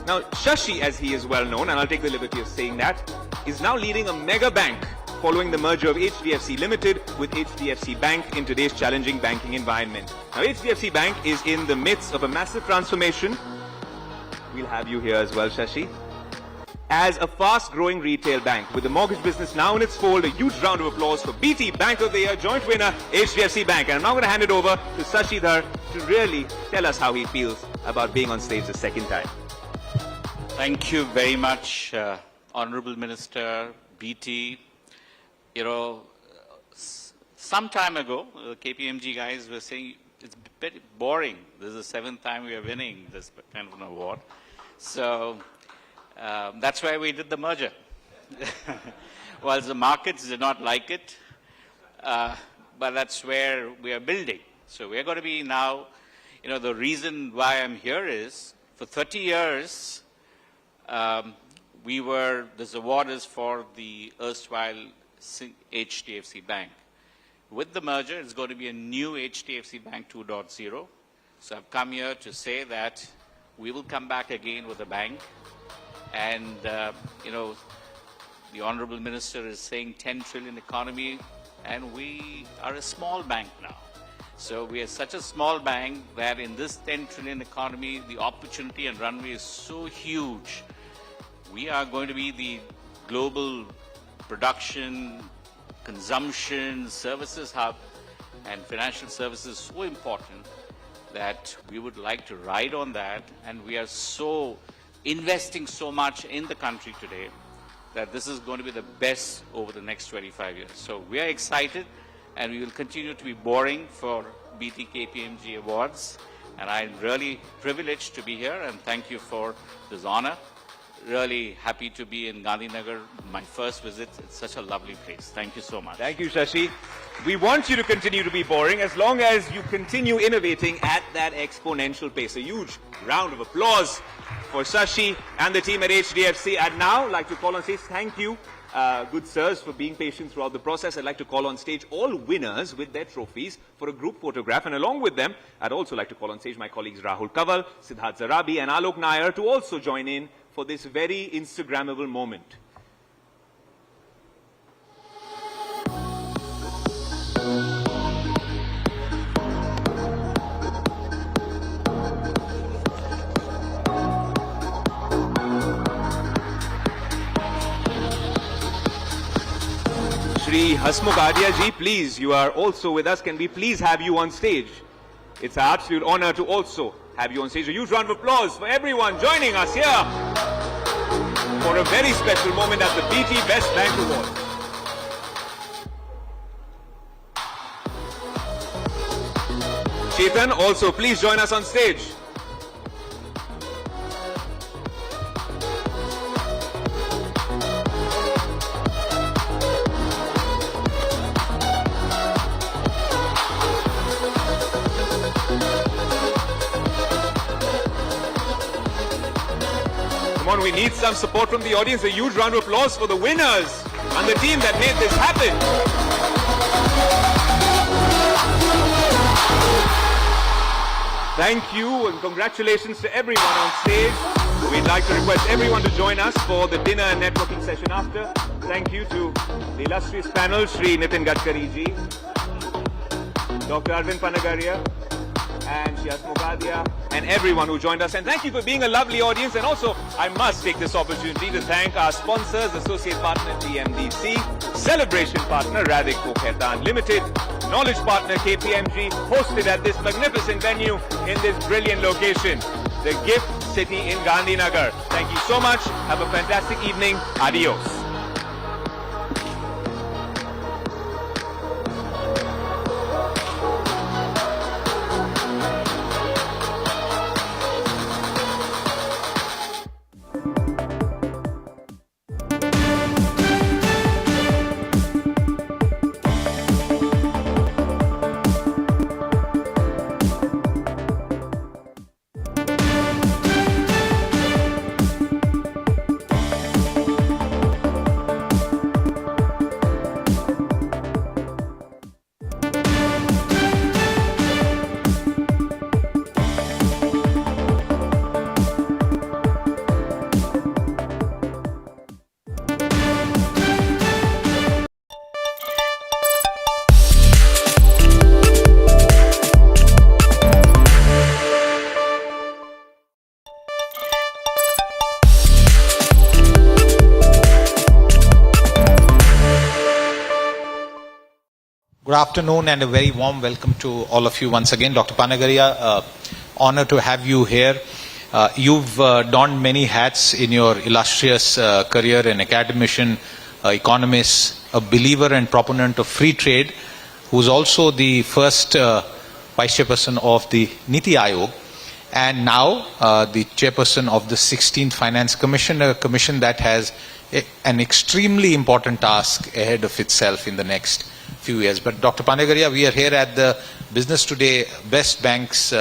S1: Now, Shashi, as he is well known, and I'll take the liberty of saying that, is now leading a mega bank following the merger of HDFC Limited with HDFC Bank in today's challenging banking environment. Now, HDFC Bank is in the midst of a massive transformation. We'll have you here as well, Shashi. As a fast-growing retail bank with the mortgage business now in its fold, a huge round of applause for BT Bank of the Year joint winner, HDFC Bank. And I'm now going to hand it over to Sashidhar to really tell us how he feels about being on stage the second time.
S22: Thank you very much, Honorable Minister, BT. You know, some time ago, the KPMG guys were saying it's very boring. This is the seventh time we are winning this kind of an award. So that's why we did the merger. While the markets did not like it, but that's where we are building. So we're going to be now, you know, the reason why I'm here is For 30 years, this award is for the erstwhile HDFC Bank. With the merger, it's going to be a new HDFC Bank 2.0. So I've come here to say that we will come back again with a bank. And, the Honorable Minister is saying 10 trillion economy, and we are a small bank now. So we are such a small bank that in this 10 trillion economy, the opportunity and runway is so huge. We are going to be the global production, consumption, services hub, and financial services so important that we would like to ride on that, and we are so investing so much in the country today that this is going to be the best over the next 25 years. So we are excited, and we will continue to be boring for BT KPMG Awards. And I'm really privileged to be here, and thank you for this honor. Really happy to be in Gandhinagar, my first visit. It's such a lovely place. Thank you so much.
S4: Thank you, Shashi. We want you to continue to be boring as long as you continue innovating at that exponential pace. A huge round of applause for Shashi and the team at HDFC. And now, I'd like to call on stage, thank you, good sirs, for being patient throughout the process. I'd like to call on stage all winners with their trophies for a group photograph. And along with them, I'd also like to call on stage my colleagues Rahul Kaval, Siddharth Zarabi and Alok Nair to also join in for this very Instagrammable moment. Shri Hasmukh Adya ji, please, you are also with us. Can we please have you on stage? It's our absolute honor to also have you on stage. A huge round of applause for everyone joining us here for a very special moment at the BT Best Bank Awards. Chetan, also please join us on stage. Come on, we need some support from the audience. A huge round of applause for the winners and the team that made this happen. Thank you and congratulations to everyone on stage. We'd like to request everyone to join us for the dinner and networking session after. Thank you to the illustrious panel, Shri Nitin Gadkari ji, Dr. Arvind Panagaria, and Shri Hasmukh Adya, and everyone who joined us. And thank you for being a lovely audience. And also, I must take this opportunity to thank our sponsors, associate partner TMDC, celebration partner Radhik Khaitan Limited, knowledge partner KPMG, hosted at this magnificent venue in this brilliant location, the Gift City in Gandhinagar. Thank you so much. Have a fantastic evening. Adios.
S8: Good afternoon and a very warm welcome to all of you once again. Dr. Panagaria, honor to have you here. You've donned many hats in your illustrious career, an academician, economist, a believer and proponent of free trade, who's also the first vice chairperson of the Niti Aayog, and now the chairperson of the 16th Finance Commission, a commission that has an extremely important task ahead of itself in the next few years. But Dr. Panagaria, we are here at the Business Today Best Banks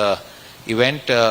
S8: event.